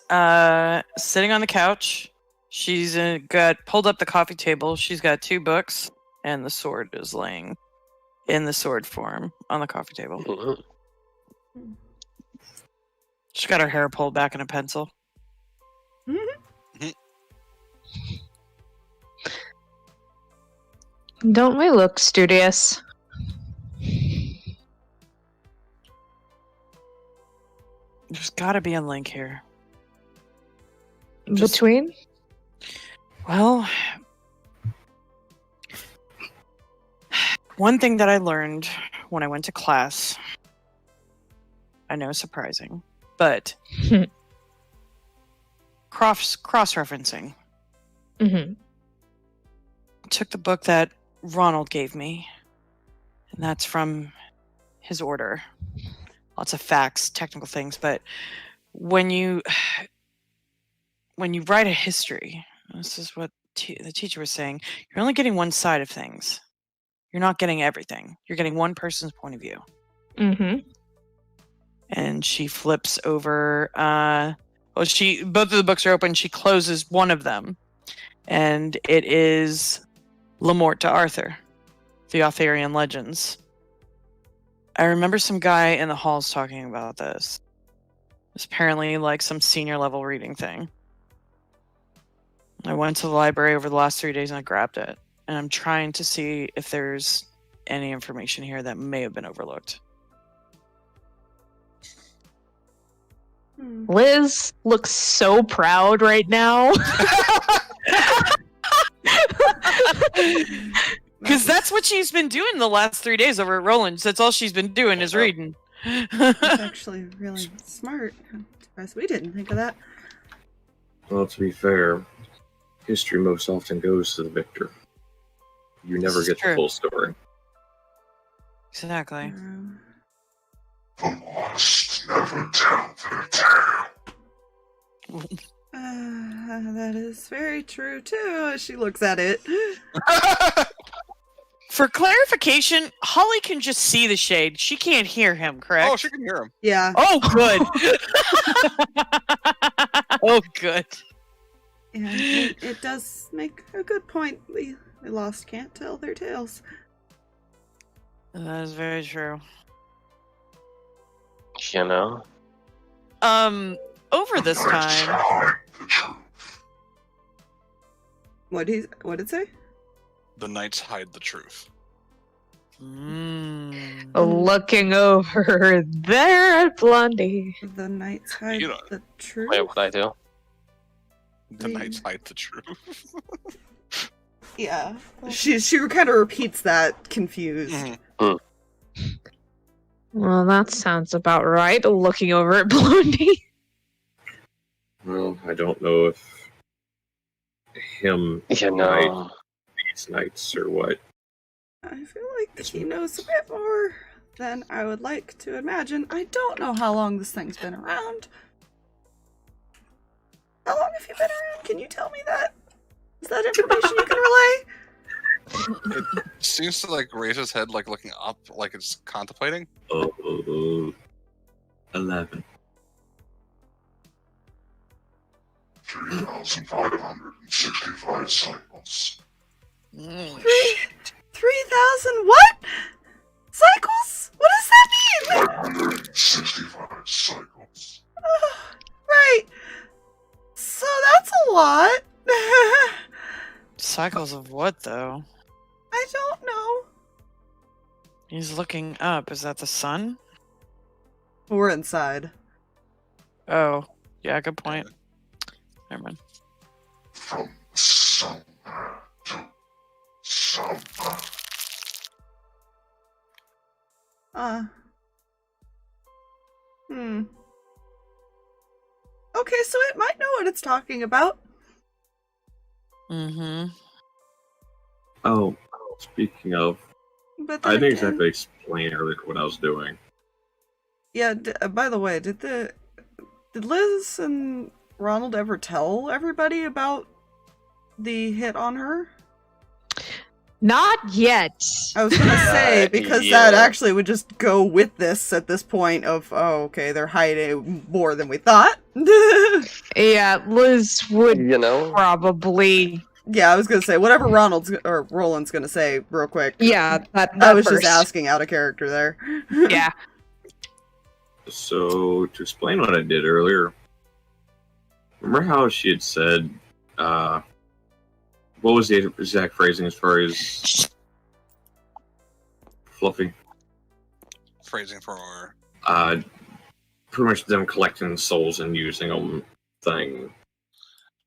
sitting on the couch. She's got pulled up the coffee table. She's got 2 books, and the sword is laying in the sword form on the coffee table. Mm-hmm. She's got her hair pulled back in a pencil. Don't we look studious? There's got to be a link here. Between? Well, one thing that I learned when I went to class, I know surprising, but cross-referencing. Mm-hmm. Took the book that Ronald gave me, and that's from his order. Lots of facts, technical things, but when you write a history, this is what the teacher was saying, you're only getting one side of things. You're not getting everything. You're getting one person's point of view. Mm-hmm. And she flips over Well, both of the books are open. She closes one of them, and it is Lamort to Arthur, the Arthurian Legends. I remember some guy in the halls talking about this. It's apparently like some senior level reading thing. I went to the library over the last 3 days and I grabbed it. And I'm trying to see if there's any information here that may have been overlooked. Liz looks so proud right now. Because that's what she's been doing the last 3 days over at Rolland. That's all she's been doing is reading. That's actually really smart. I'm surprised we didn't think of that. Well, to be fair, history most often goes to the victor. You never This is get true. the full story. Exactly. The lost never tell their tale. That is very true too. As she looks at it. For clarification, Holly can just see the shade. She can't hear him, correct? Oh, she can hear him. Yeah. Oh, good. Oh, good. Yeah, it does make a good point. The lost can't tell their tales. That is very true. You know? Over this time. What did it say? The knights hide the truth. Looking over there at Blondie. The knights hide You know- the truth. Wait, what I do? The knights hide the truth. Yeah. She kind of repeats that, confused. Mhm. Well, that sounds about right. Looking over at Blondie. Well, I don't know if him You know. these nights or what. I feel like he knows a bit more than I would like to imagine. I don't know how long this thing's been around. How long have you been around? Can you tell me that? Is that information you can relay? It seems to like raise his head, like looking up, like it's contemplating. 11. 3,565 cycles. 3,000 what? Cycles? What does that mean? 565 cycles. Right. So that's a lot. Cycles of what, though? I don't know. He's looking up. Is that the sun? We're inside. Oh, yeah, good point. Never mind. From somewhere to somewhere. Okay, so it might know what it's talking about. Mm-hmm. Oh, speaking of, But I then didn't again- exactly explain earlier what I was doing. Yeah, by the way, did Liz and Ronald ever tell everybody about the hit on her? Not yet. I was gonna say, because that actually would just go with this at this point of, oh, okay, they're hiding more than we thought. Yeah, Liz would You know? probably. Yeah, I was gonna say, whatever Roland's gonna say real quick. Yeah, that I was first. just asking out of character there. Yeah. So, to explain what I did earlier, remember how she had said, what was the exact phrasing as far as Fluffy? Phrasing for Pretty much them collecting souls and using them thing.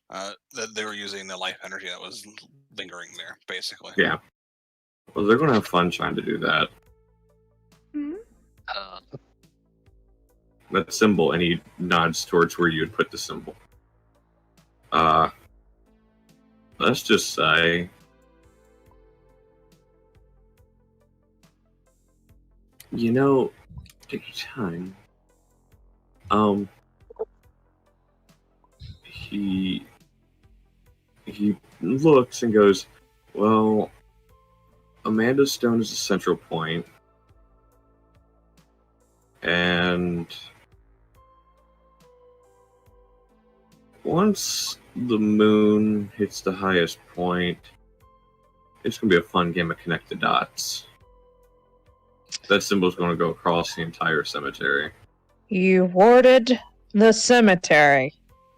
that they were using the life energy that was lingering there, basically. Yeah. Well, they're going to have fun trying to do that. That symbol, and he nods towards where you would put the symbol. Let's just say, you know, take your time. He looks and goes, well, Amanda Stone is the central point, and once the moon hits the highest point, it's going to be a fun game of connect the dots. That symbol's going to go across the entire cemetery. You warded the cemetery.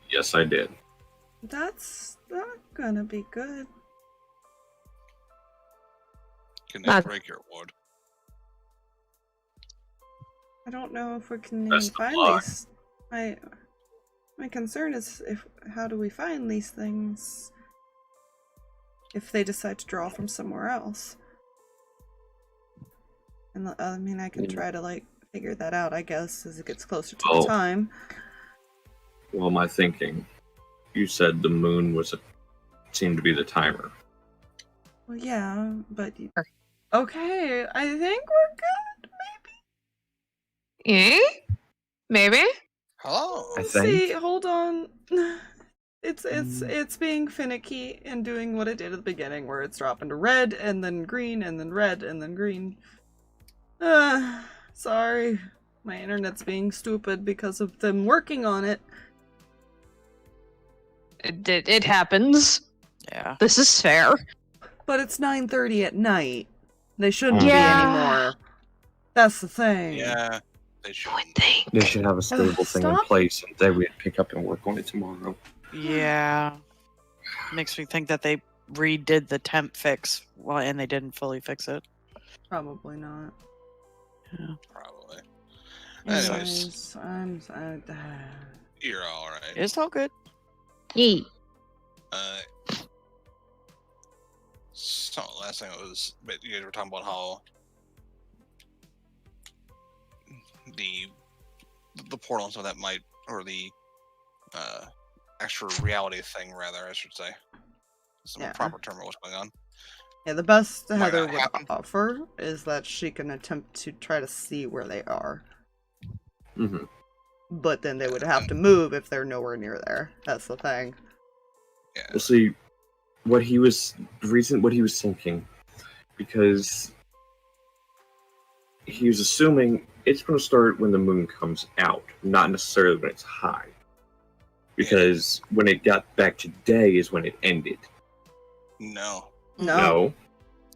Yes, I did. That's not gonna be good. Can Uh, they break your ward? I don't know if we can That's even the find block. these. My concern is how do we find these things if they decide to draw from somewhere else? And I mean, I can try to like figure that out, I guess, as it gets closer to the time. Well, my thinking, you said the moon seemed to be the timer. Well, yeah, but okay, I think we're good. Eh? Maybe? Hello. I think. See, hold on. It's being finicky and doing what it did at the beginning, where it's dropping to red and then green and then red and then green. Sorry, my internet's being stupid because of them working on it. It happens. Yeah. This is fair. But it's 9:30 at night. They shouldn't be Yeah. anymore. That's the thing. Yeah, they should. They should have a stable thing in Stop. place, and then we'd pick up and work on it tomorrow. Yeah. Makes me think that they redid the temp fix, and they didn't fully fix it. Probably not. Probably. Anyways, Anyways, you're all right. It's all good. Yee. So last thing was, but you guys were talking about how the portal and stuff that might, or the extra reality thing, rather, I should say. Some Yeah. proper term of what's going on. yeah, the best Might Heather not would happen. offer is that she can attempt to try to see where they are. Mm-hmm. But then they would have to move if they're nowhere near there. That's the thing. Yeah. We'll see what he was thinking, because he was assuming it's going to start when the moon comes out, not necessarily when it's high. Because when it got back to day is when it ended. No. No.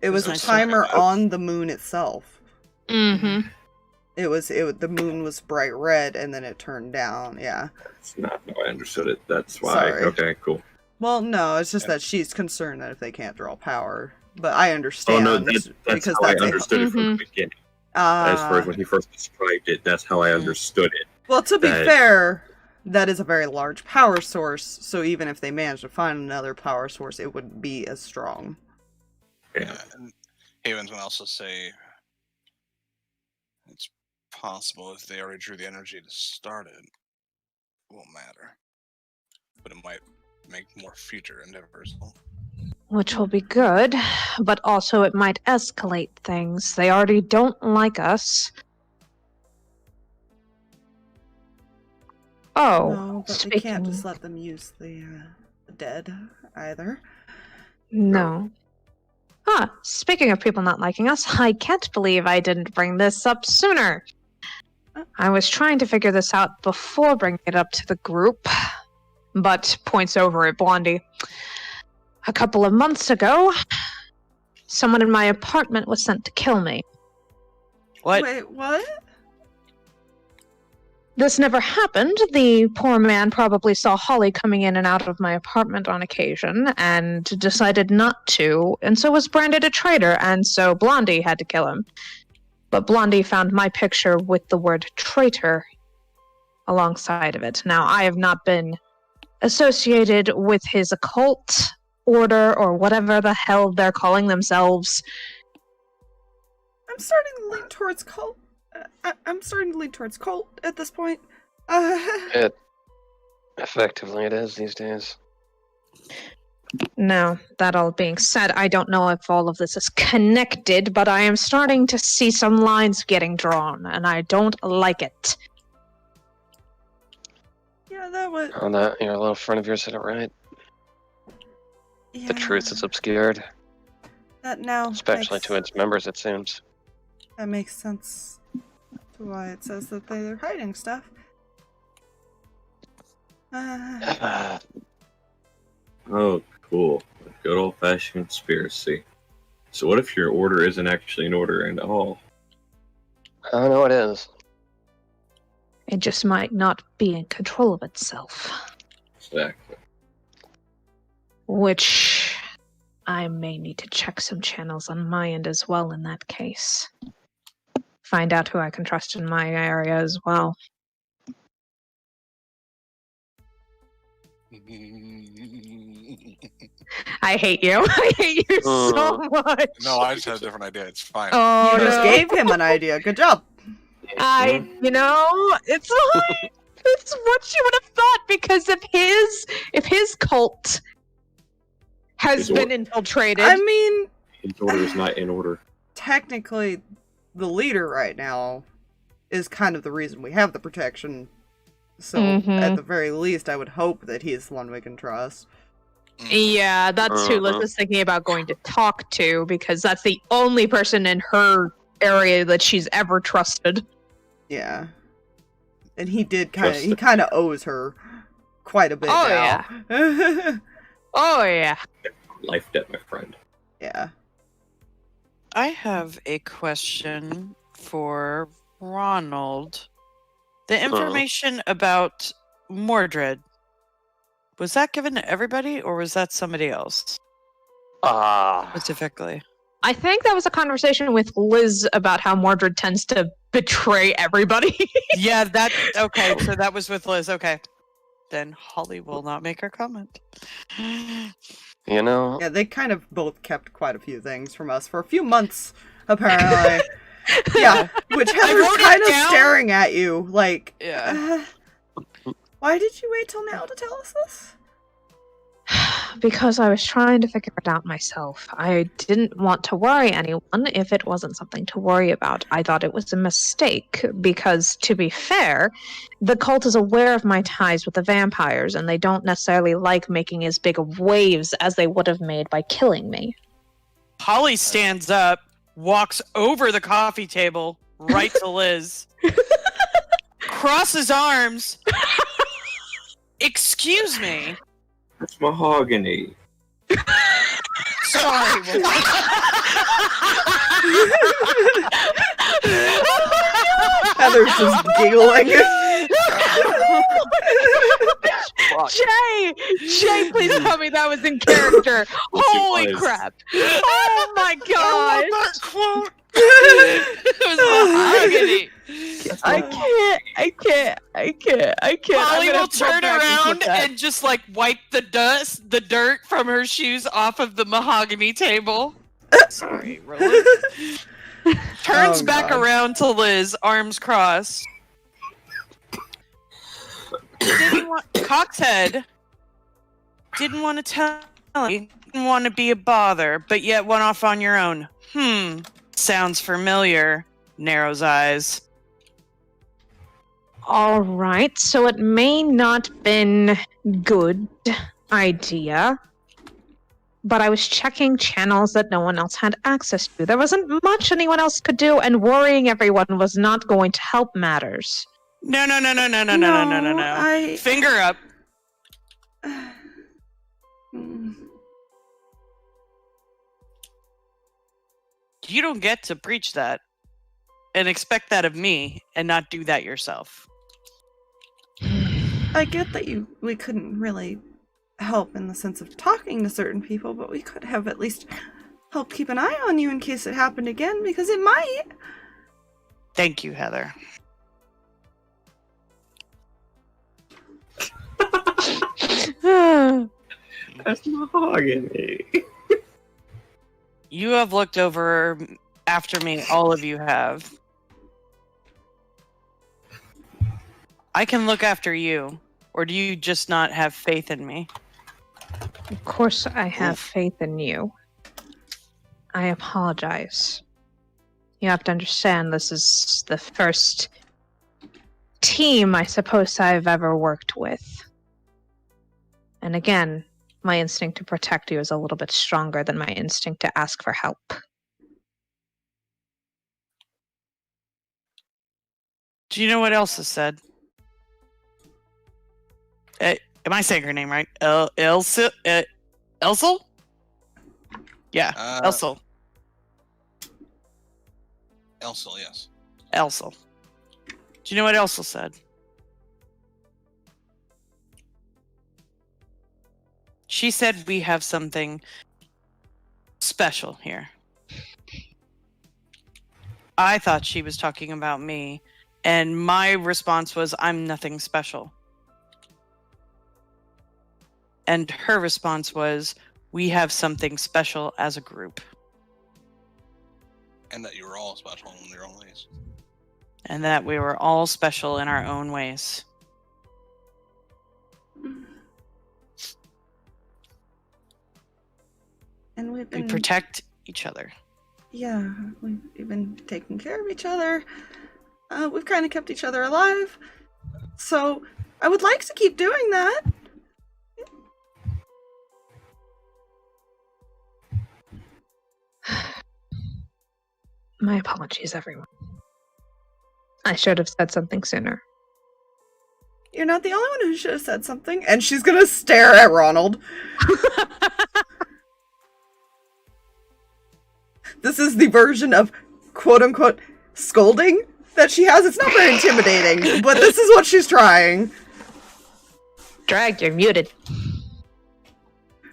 It was a Nice. timer on the moon itself. Mm-hmm. The moon was bright red and then it turned down. Yeah. That's not how I understood it. That's why. Sorry. Okay, cool. Well, no, it's just that she's concerned that if they can't draw power. But I understand. Oh no, that's because how I that's understood it from the beginning. As far as when he first described it, that's how I understood it. Well, to be that- fair, that is a very large power source, so even if they managed to find another power source, it wouldn't be as strong. Yeah. And Haven's gonna also say it's possible if they already drew the energy to start it, it won't matter. But it might make more future endeavors. Which will be good, but also it might escalate things. They already don't like us. Oh, No, but we can't just let them use the dead either. No. Ah, speaking of people not liking us, I can't believe I didn't bring this up sooner. I was trying to figure this out before bringing it up to the group, but points over at Blondie. A couple of months ago, someone in my apartment was sent to kill me. What? Wait, what? This never happened. The poor man probably saw Holly coming in and out of my apartment on occasion and decided not to, and so was branded a traitor, and so Blondie had to kill him. But Blondie found my picture with the word traitor alongside of it. Now, I have not been associated with his occult order or whatever the hell they're calling themselves. I'm starting to lean towards cult. I'm starting to lean towards cult at this point. It effectively it is these days. Now, that all being said, I don't know if all of this is connected, but I am starting to see some lines getting drawn, and I don't like it. Yeah, that would. Oh, that your little friend of yours said it right. Yeah, The truth is obscured, that now especially makes, to its members, it seems. that makes sense to why it says that they're hiding stuff. Oh, cool. Good old-fashioned conspiracy. So what if your order isn't actually an order at all? I know it is. It just might not be in control of itself. Exactly. Which I may need to check some channels on my end as well in that case. Find out who I can trust in my area as well. I hate you. I hate you so much. No, I just had a different idea. It's fine. Oh, You just no. gave him an idea. Good job. It's like, it's what you would have thought because if his cult has His been infiltrated. I mean, His order is not in order. technically, the leader right now is kind of the reason we have the protection. So, at the very least, I would hope that he's the one we can trust. Yeah, that's who Liz is thinking about going to talk to because that's the only person in her area that she's ever trusted. Yeah. And he kind of owes her quite a bit now. Yeah. Oh, yeah. Life debt, my friend. Yeah. I have a question for Ronald. The information about Mordred, was that given to everybody or was that somebody else specifically? I think that was a conversation with Liz about how Mordred tends to betray everybody. Yeah, okay, so that was with Liz. Okay. Then Holly will not make her comment. You know? Yeah, they kind of both kept quite a few things from us for a few months, apparently. Yeah, which Heather's kind of staring at you, like, why did you wait till now to tell us this? Because I was trying to figure it out myself. I didn't want to worry anyone if it wasn't something to worry about. I thought it was a mistake because, to be fair, the cult is aware of my ties with the vampires and they don't necessarily like making as big of waves as they would have made by killing me. Holly stands up, walks over the coffee table, right to Liz, crosses arms. Excuse me. It's mahogany. Sorry. Heather's just giggling. Jay, please tell me that was in character. Holy crap. Oh my god. It was mahogany. I can't. Holly will turn around and just like wipe the dirt from her shoes off of the mahogany table. Sorry, Rolland. Turns back around to Liz, arms crossed. Coxhead didn't want to tell me, didn't want to be a bother, but yet went off on your own. Sounds familiar. Narrows eyes. All right, so it may not been good idea, but I was checking channels that no one else had access to. There wasn't much anyone else could do, and worrying everyone was not going to help matters. No. Finger up. You don't get to preach that and expect that of me and not do that yourself. I get that we couldn't really help in the sense of talking to certain people, but we could have at least helped keep an eye on you in case it happened again, because it might. Thank you, Heather. That's mahogany. You have looked over after me, all of you have. I can look after you, or do you just not have faith in me? Of course I have faith in you. I apologize. You have to understand this is the first team I suppose I've ever worked with. And again, my instinct to protect you is a little bit stronger than my instinct to ask for help. Do you know what else is said? Am I saying her name right? Elsel? Elsel? Yeah, Elsel. Elsel, yes. Elsel. Do you know what Elsel said? She said we have something special here. I thought she was talking about me, and my response was, I'm nothing special. And her response was, we have something special as a group. And that you were all special in your own ways. And that we were all special in our own ways. And we've been... We protect each other. Yeah, we've been taking care of each other. We've kind of kept each other alive. So, I would like to keep doing that. My apologies, everyone. I should have said something sooner. You're not the only one who should have said something. And she's gonna stare at Ronald. This is the version of quote-unquote scolding that she has. It's not very intimidating, but this is what she's trying. Drag, you're muted.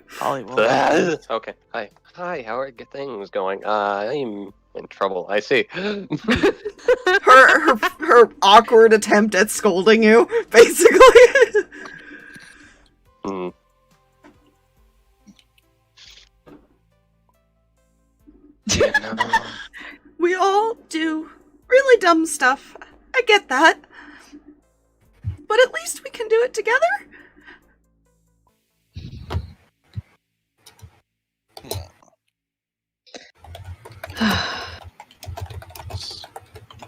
Hollywood. Okay. Hi. Hi, how are things going? I'm in trouble. I see. Her awkward attempt at scolding you, basically. Hmm. Yeah, no. We all do really dumb stuff. I get that. But at least we can do it together.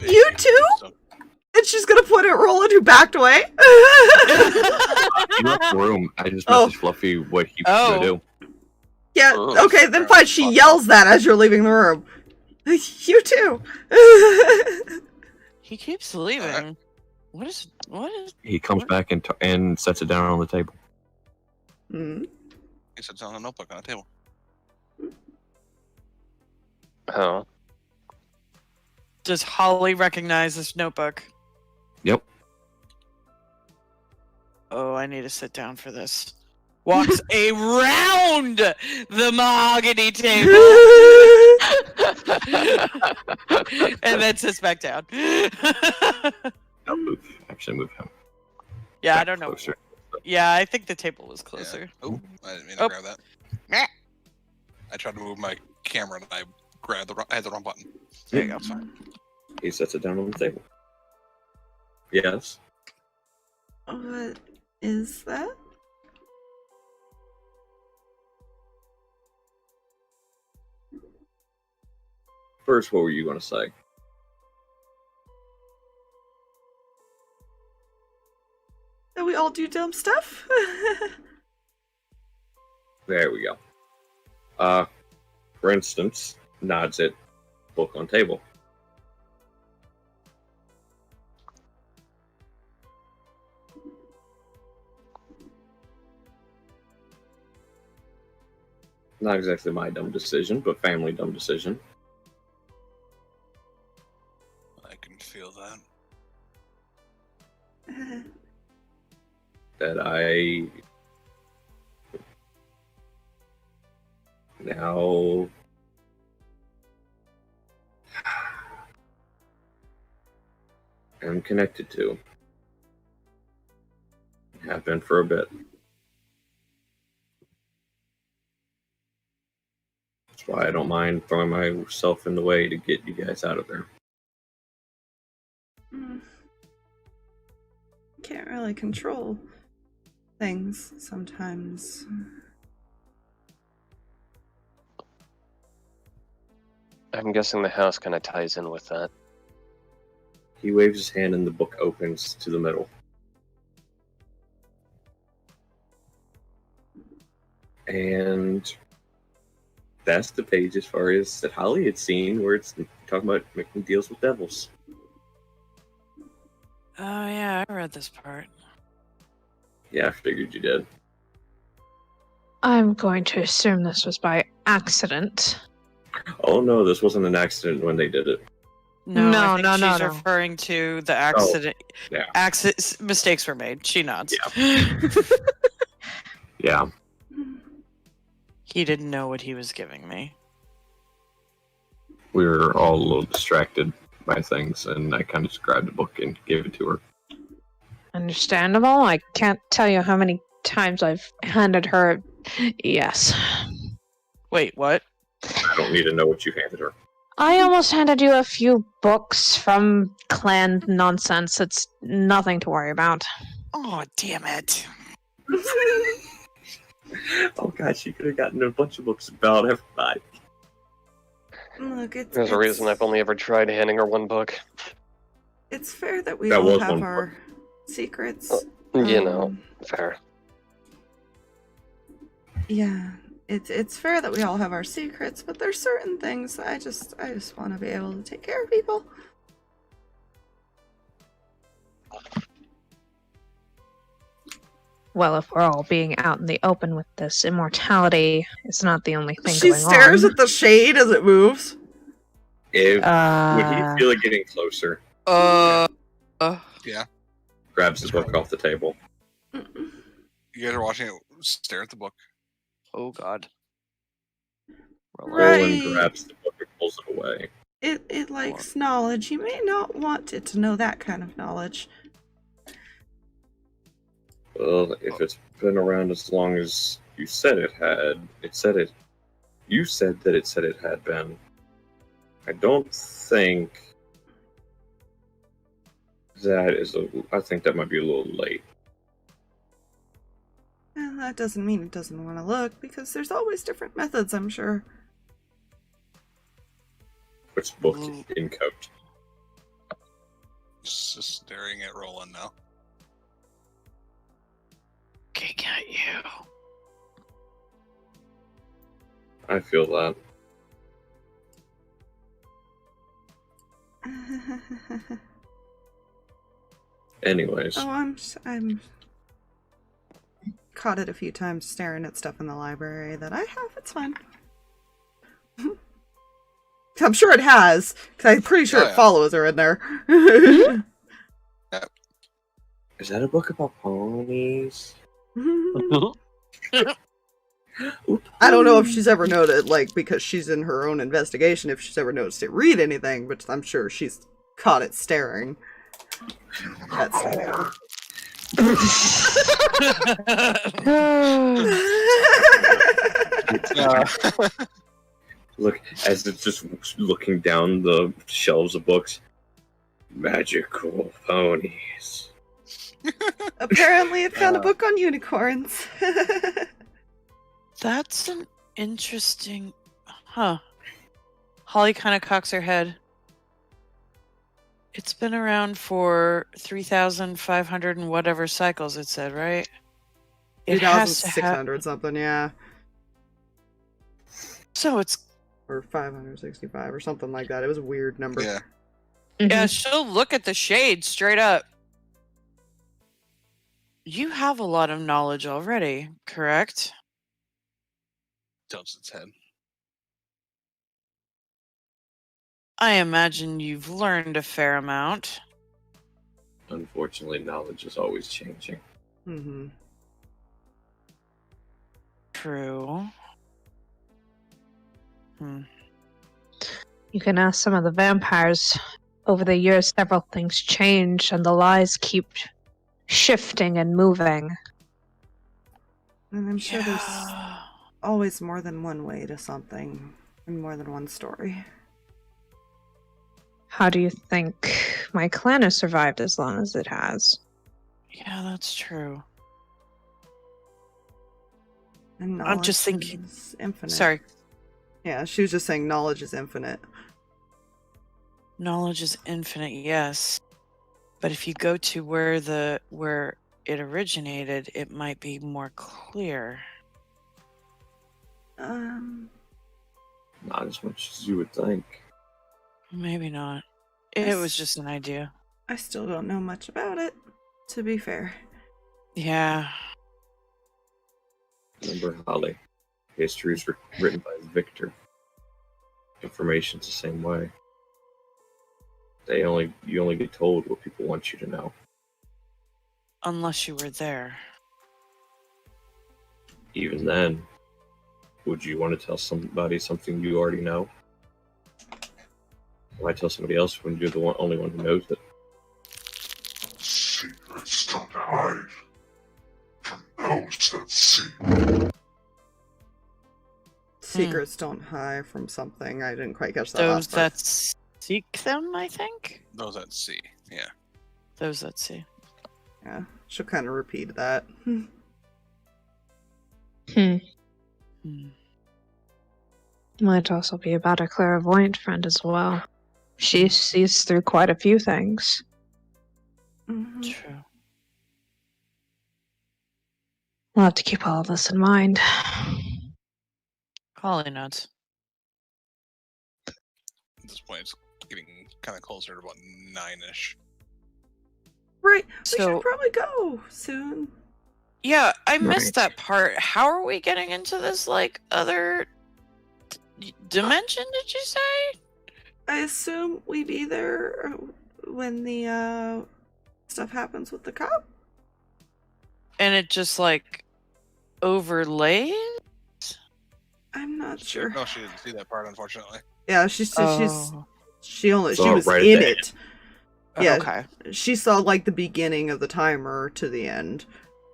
You too? And she's gonna point at Rolland, who backed away. He left the room. I just messaged Fluffy what he was going to do. Yeah, okay, then fine. She yells that as you're leaving the room. You too. He keeps leaving. What is? He comes back and sets it down on the table. Hmm. He sits on a notebook on a table. Oh. Does Holly recognize this notebook? Yep. Oh, I need to sit down for this. Walks around the mahogany table and then sits back down. I'll move. Actually, move him. Yeah, back I don't know. closer. Yeah, I think the table was closer. Yeah. Oh, I didn't mean to grab that. I tried to move my camera and I had the wrong button. There you go. That's fine. He sets it down on the table. Yes. What is that? First, what were you going to say? That we all do dumb stuff? There we go. For instance, nods at book on table. Not exactly my dumb decision, but family dumb decision. I can feel that. That I now am connected to. Have been for a bit. That's why I don't mind throwing myself in the way to get you guys out of there. Can't really control things sometimes. I'm guessing the house kind of ties in with that. He waves his hand and the book opens to the middle. And that's the page as far as that Holly had seen where it's talking about making deals with devils. Oh yeah, I read this part. Yeah, I figured you did. I'm going to assume this was by accident. Oh no, this wasn't an accident when they did it. No, No, I think no, no, she's no. referring to the accident. yeah. Mistakes were made. She nods. Yeah. He didn't know what he was giving me. We were all a little distracted by things, and I kind of just grabbed a book and gave it to her. Understandable. I can't tell you how many times I've handed her. Yes. Wait, what? I don't need to know what you handed her. I almost handed you a few books from clan nonsense. It's nothing to worry about. Oh, damn it. Oh god, she could have gotten a bunch of books about everybody. Look, There's a reason I've only ever tried handing her one book. It's fair that we That all was have one our secrets. You know, fair. Yeah, it's fair that we all have our secrets, but there's certain things that I just want to be able to take care of people. Well, if we're all being out in the open with this, immortality is not the only thing She going on. stares at the shade as it moves. Would he feel it getting closer? Yeah. Grabs the book off the table. You guys are watching it. Stare at the book. Oh, God. Rolland Right. grabs the book and pulls it away. It likes knowledge. You may not want it to know that kind of knowledge. Well, if it's been around as long as you said it had, you said that it said it had been. I don't think that is I think that might be a little late. And that doesn't mean it doesn't want to look, because there's always different methods, I'm sure. Which book in coat? Just staring at Rolland now. Okay, got you. I feel that. Anyways. Oh, I'm caught it a few times staring at stuff in the library that I have. It's fine. I'm sure it has, because I'm pretty sure Oh, it yeah. follows her in there. Is that a book about ponies? I don't know if she's ever noted, like, because she's in her own investigation, if she's ever noticed it read anything, but I'm sure she's caught it staring. That's Look, as it's just looking down the shelves of books. Magical ponies. Apparently it found a book on unicorns. That's an interesting... Huh. Holly kind of cocks her head. It's been around for 3,500 and whatever cycles, it said, right? It has to have... 2,600 something, yeah. So it's... Or 565 or something like that. It was a weird number. Yeah. Yeah, she'll look at the shade straight up. You have a lot of knowledge already, correct? Tilts its head. I imagine you've learned a fair amount. Unfortunately, knowledge is always changing. Mm-hmm. True. You can ask some of the vampires. Over the years, several things change, and the lies keep shifting and moving. And I'm sure there's always more than one way to something, and more than one story. How do you think my clan has survived as long as it has? Yeah, that's true. And I'm just knowledge thinking... is infinite. Sorry. Yeah, she was just saying knowledge is infinite. Knowledge is infinite, yes. But if you go to where it originated, it might be more clear. Not as much as you would think. Maybe not. It was just an idea. I still don't know much about it, to be fair. Yeah. Remember, Holly, history is written by Victor. Information's the same way. You only get told what people want you to know. Unless you were there. Even then, would you want to tell somebody something you already know? Why tell somebody else when you're the only one who knows it? Secrets don't hide from those that see. Secrets don't hide from something. I didn't quite catch that Those last part. that seek them, I think? Those that see. Yeah. Those that see. Yeah, she'll kind of repeat that. Hmm. Might also be about a clairvoyant friend as well. She sees through quite a few things. Mhm. True. We'll have to keep all of this in mind. Holly nods. At this point, it's getting kind of closer to about 9-ish. Right, we So- should probably go soon. Yeah, I missed Right. that part. How are we getting into this, like, other dimension, did you say? I assume we be there when the stuff happens with the cop. And it just, like, overlays? I'm not sure. No, she didn't see that part, unfortunately. Yeah, she was she Saw it was right at in the it. Yeah, Okay. she saw like the beginning of the timer to the end,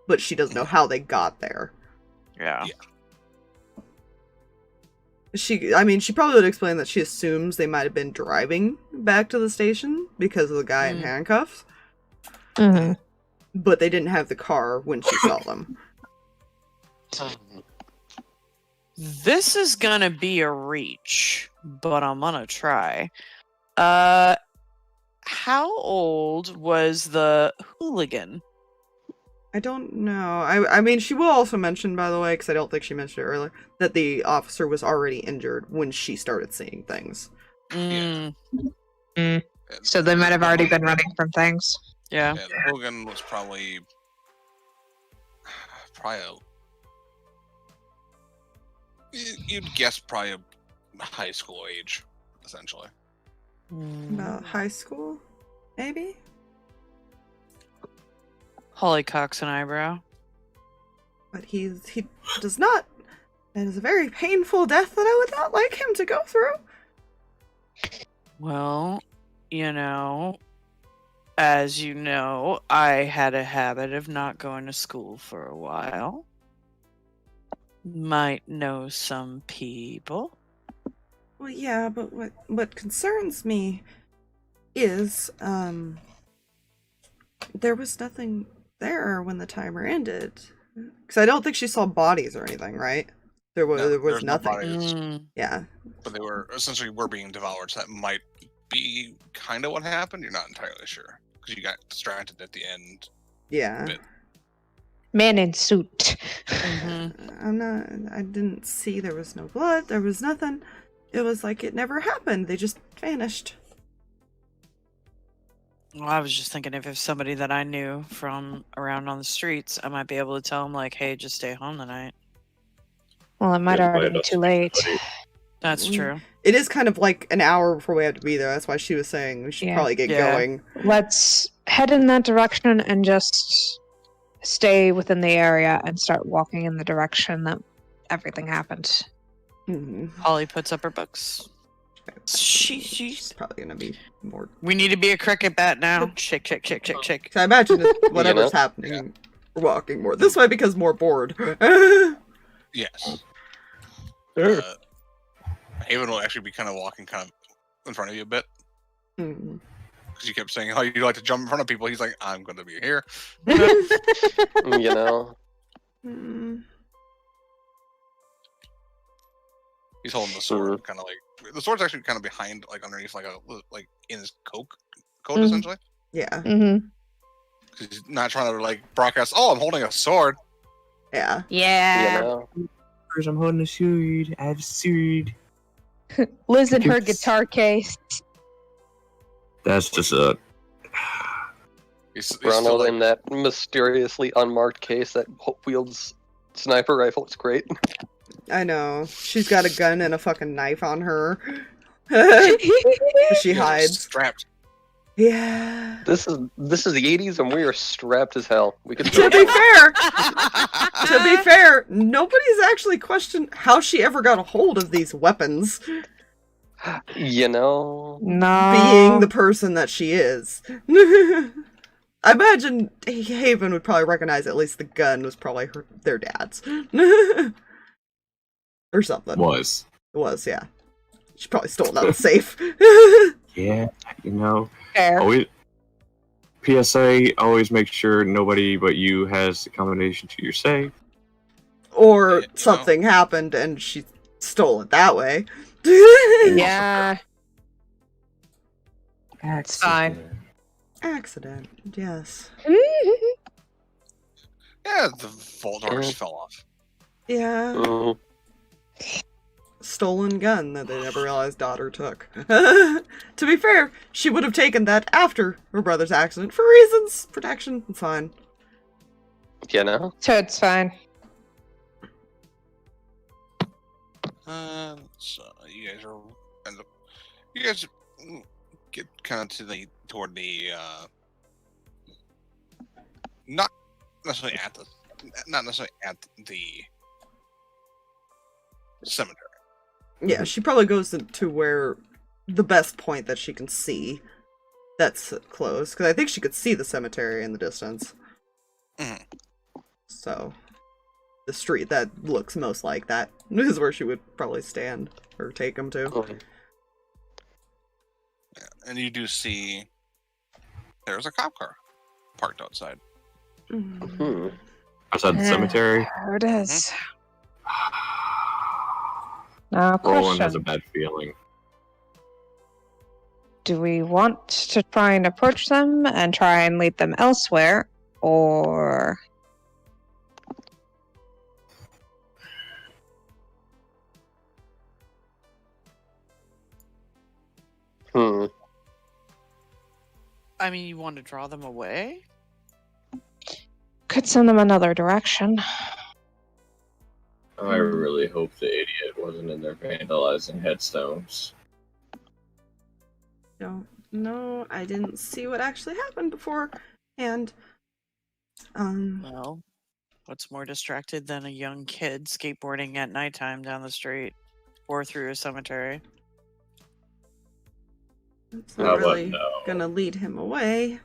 but she doesn't know how they got there. Yeah. She probably would explain that she assumes they might have been driving back to the station because of the guy in handcuffs, Mm-hmm. but they didn't have the car when she saw them. This is gonna be a reach, but I'm gonna try. How old was the hooligan? I don't know. I mean, she will also mention, by the way, because I don't think she mentioned it earlier, that the officer was already injured when she started seeing things. Mm, So they might have already been running from things. yeah. Yeah, the Hogan was probably you'd guess probably a high school age, essentially. About high school, maybe? Holly cocks an eyebrow. But he does not. That is a very painful death that I would not like him to go through. Well, as you know, I had a habit of not going to school for a while. Might know some people. Well, yeah, but what concerns me is, there was nothing there when the timer ended. Because I don't think she saw bodies or anything, right? There was there's no nothing. bodies. Yeah. But they were essentially being devoured, so that might be kind of what happened. You're not entirely sure because you got distracted at the end. Yeah. Bit. Man in suit. I didn't see there was no blood, there was nothing. It was like it never happened. They just vanished. Well, I was just thinking if it's somebody that I knew from around on the streets, I might be able to tell them, like, hey, just stay home tonight. Well, it might Yeah, already might be not too see late. somebody. That's true. It is kind of like an hour before we have to be there. That's why she was saying we should Yeah. probably get Yeah. going. Let's head in that direction and just stay within the area and start walking in the direction that everything happened. Holly puts up her books. She's probably gonna be more. We need to be a cricket bat now. Shake, shake, shake, shake, shake. So I imagine that whatever's know? happening, we're walking more this way because more bored. Yes. Sure. Haven will actually be kind of walking kind of in front of you a bit Mhm. because you kept saying how you like to jump in front of people. He's like, I'm going to be here. You know, Mm. He's holding the sword, kind of like the sword's actually kind of behind, like underneath, like in his coat, Mhm. essentially. Yeah, Mm-hmm. 'Cause he's not trying to like broadcast. Oh, I'm holding a sword. yeah. you Yeah. know. I'm holding a sword. I have a sword. Liz in her Yes. guitar case. That's just a. He's Ronald still like, in that mysteriously unmarked case that wields sniper rifle. It's great. I know. She's got a gun and a fucking knife on her. She you guys are hides. strapped. Yeah. This is the 80s, and we are strapped as hell. We can. To be fair, nobody's actually questioned how she ever got a hold of these weapons. You know, No. Being the person that she is. I imagine Haven would probably recognize at least the gun was probably their dad's. Or something. Was. It was, yeah. She probably stole it out of the safe. Yeah, you know. Fair. Always, PSA, always make sure nobody but you has the combination to your safe. Or Yeah, something happened and she stole it that way. Yeah. That's fine. Accident, yes. Yeah, the vault doors fell off. Yeah. mhm. Stolen gun that they never realized daughter took. To be fair, she would have taken that after her brother's accident for reasons. Protection, it's fine. You know. So it's fine. So you guys are, you guys get kind of toward the, not necessarily at the cemetery. Yeah, she probably goes to where the best point that she can see that's close. Because I think she could see the cemetery in the distance. Mhm. So, the street that looks most like that is where she would probably stand or take him to. Mhm. Yeah, and you do see there's a cop car parked outside. Hmm. Outside the cemetery. There it is. Now, Rolland has question. a bad feeling. Do we want to try and approach them and try and lead them elsewhere? Or... Hmm. I mean, you want to draw them away? could send them another direction. I really hope the idiot wasn't in there vandalizing headstones. Don't know. I didn't see what actually happened before. And, Well, what's more distracted than a young kid skateboarding at nighttime down the street or through a cemetery? it's How not about really no? gonna lead him away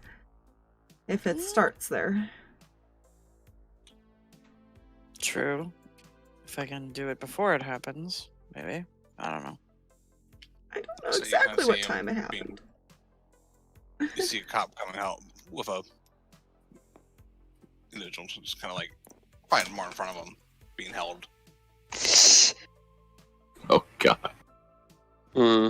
if it starts there. True. If I can do it before it happens, maybe. I don't know. I don't know So you exactly kinda what see him time it being- happened. You see a cop coming out with a individual just kind of like probably more in front of him, being held. Oh god. Hmm.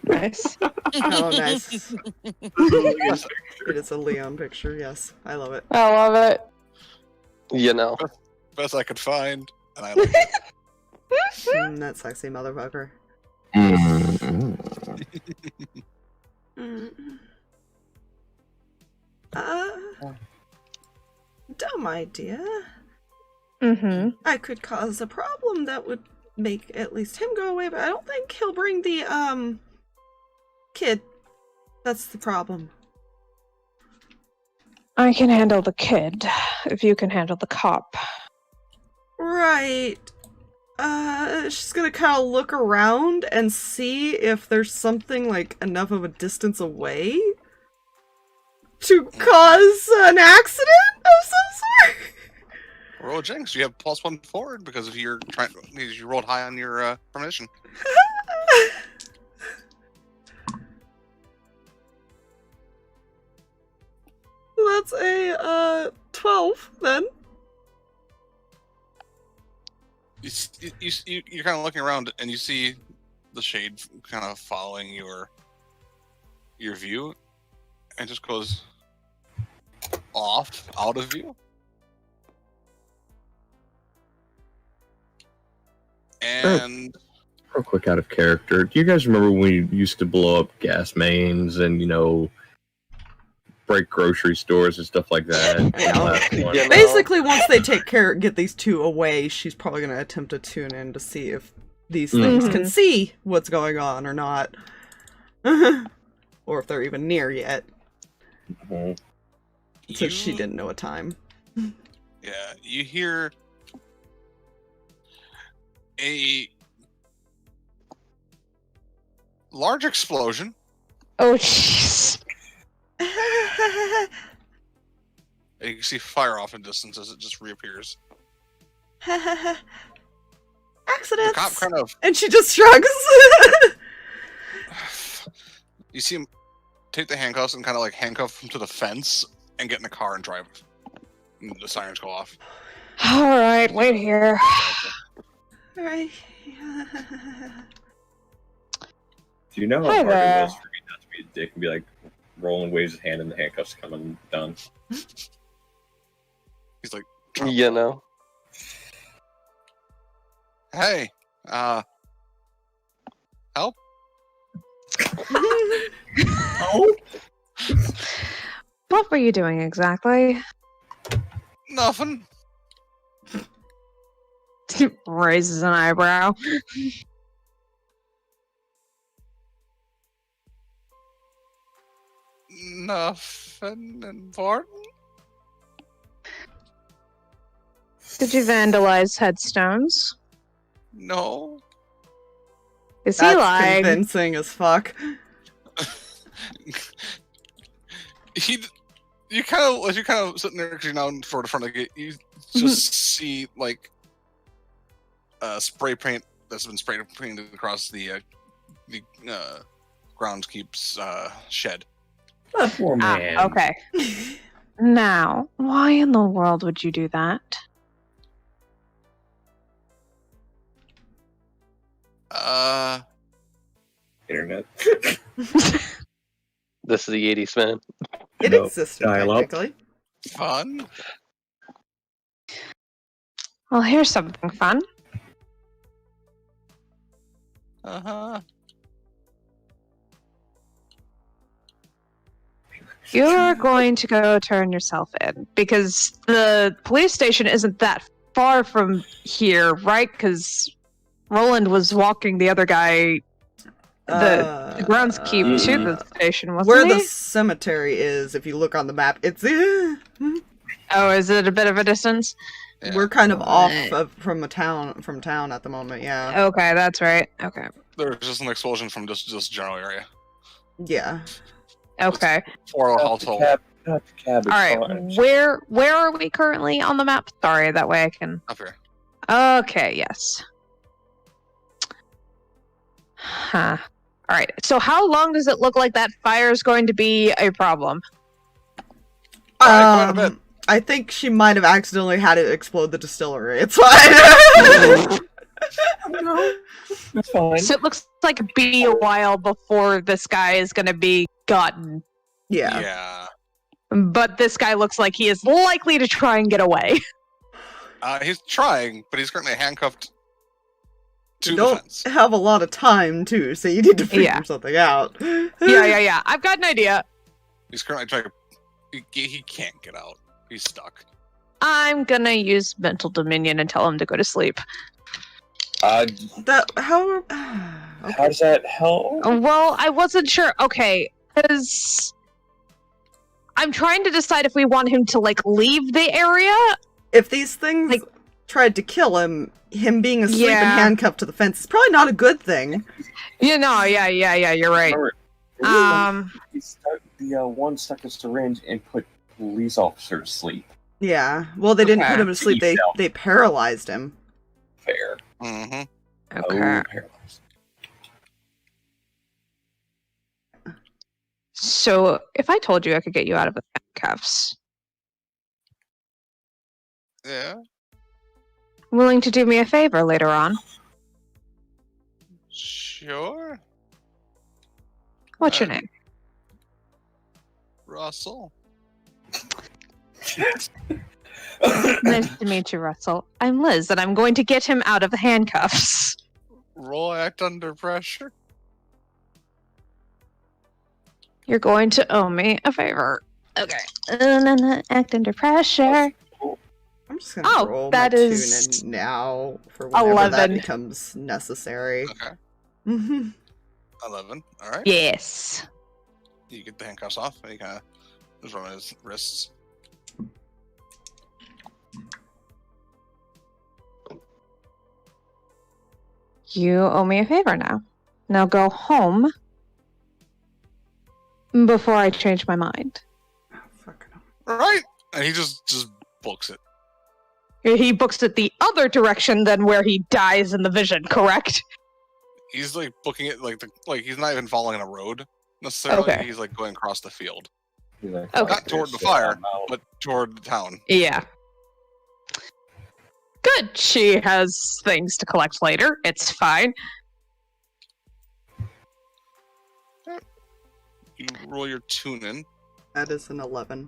Nice. Oh, nice. It is a Leon picture, yes. I love it. I love it. You know. Best I could find, and I like That sexy motherfucker. Mm. Dumb idea. Mm-hmm. I could cause a problem that would make at least him go away, but I don't think he'll bring the, kid. That's the problem. I can handle the kid, if you can handle the cop. Right. She's gonna kind of look around and see if there's something, like, enough of a distance away to cause an accident of some sort. roll a jinx. You have +1 forward because if you're trying, because you rolled high on your premonition. That's a 12 then. You're kind of looking around and you see the shade kind of following your view, and just goes off out of view. And Real quick, out of character, do you guys remember when we used to blow up gas mains and, you know, break grocery stores and stuff like that. in the last one. Yeah. Basically, once they get these two away, she's probably going to attempt to tune in to see if these things can see what's going on or not. Or if they're even near yet. Mhm. Since she didn't know a time. Yeah, you hear a large explosion. Oh, jeez. And you can see fire off in distance as it just reappears. Accidents. The cop kind of, And she just shrugs. you see him take the handcuffs and kind of like handcuff him to the fence and get in the car and drive. And the sirens go off. Alright, wait here. Alright. Do you know how Hi hard there. it was for me not to be a dick and be like, Rolland waves his hand and the handcuffs come undone? He's like, You know. hey, help? Oh? What were you doing exactly? Nothing. Raises an eyebrow. Nothing important. Did you vandalize headstones? No. Is he That's lying? convincing as fuck. You kind of sitting there because you're now in front of the gate. You just see like spray paint that's been painted across the groundskeep's shed. That poor man. Okay. Now, why in the world would you do that? Internet. This is the 80s, man. It No, existed, dial up. technically. Fun. Well, here's something fun. Uh-huh. You're going to go turn yourself in because the police station isn't that far from here, right? Because Rolland was walking the other guy, the groundskeep to the station, wasn't Where he? the cemetery is, if you look on the map, it's Oh, is it a bit of a distance? Yeah. we're kind of off from town at the moment. Yeah, Okay, that's right. Okay. There's just an explosion from just general area. yeah. Okay. For Not household. the cabbage All right. farms. Where are we currently on the map? Sorry, that way I can. Up here. Okay. Yes. Huh. All right. So how long does it look like that fire is going to be a problem? Quite a bit. I think she might have accidentally had it explode the distillery. It's fine. No, that's fine. So it looks like it'll be a while before this guy is going to be gotten. Yeah. Yeah. But this guy looks like he is likely to try and get away. He's trying, but he's currently handcuffed to You the don't fence. have a lot of time too, so you need to figure Yeah. something out. Yeah. I've got an idea. He's currently trying to. He can't get out. He's stuck. I'm gonna use mental dominion and tell him to go to sleep. How How does that help? Well, I wasn't sure. Okay, because I'm trying to decide if we want him to like leave the area. if these things tried to kill him being asleep and Yeah. handcuffed to the fence is probably not a good thing. Yeah, you're right. The one stuck a syringe and put police officer to sleep. Yeah. Well, they didn't Okay. put him to sleep. They paralyzed him. Fair. Mm-hmm. Okay. Oh, paralyzed. So, if I told you I could get you out of the handcuffs, Yeah. willing to do me a favor later on? Sure. What's your name? Russell. Nice to meet you, Russell. I'm Liz, and I'm going to get him out of the handcuffs. Roll act under pressure. You're going to owe me a favor. Okay. And then act under pressure. I'm just gonna roll my that is tune in now for whenever 11. that becomes necessary. Okay. Mhm. 11. All right. Yes. You get the handcuffs off. And you kind of just run his wrists. You owe me a favor now. Now go home before I change my mind. Oh, fuck no. All right. And he just books it. He books it the other direction than where he dies in the vision, correct? He's like booking it like he's not even following a road necessarily. Okay. He's like going across the field, Okay. not toward the fire, but toward the town. Yeah. Good. She has things to collect later. It's fine. You roll your tune in. That is an 11.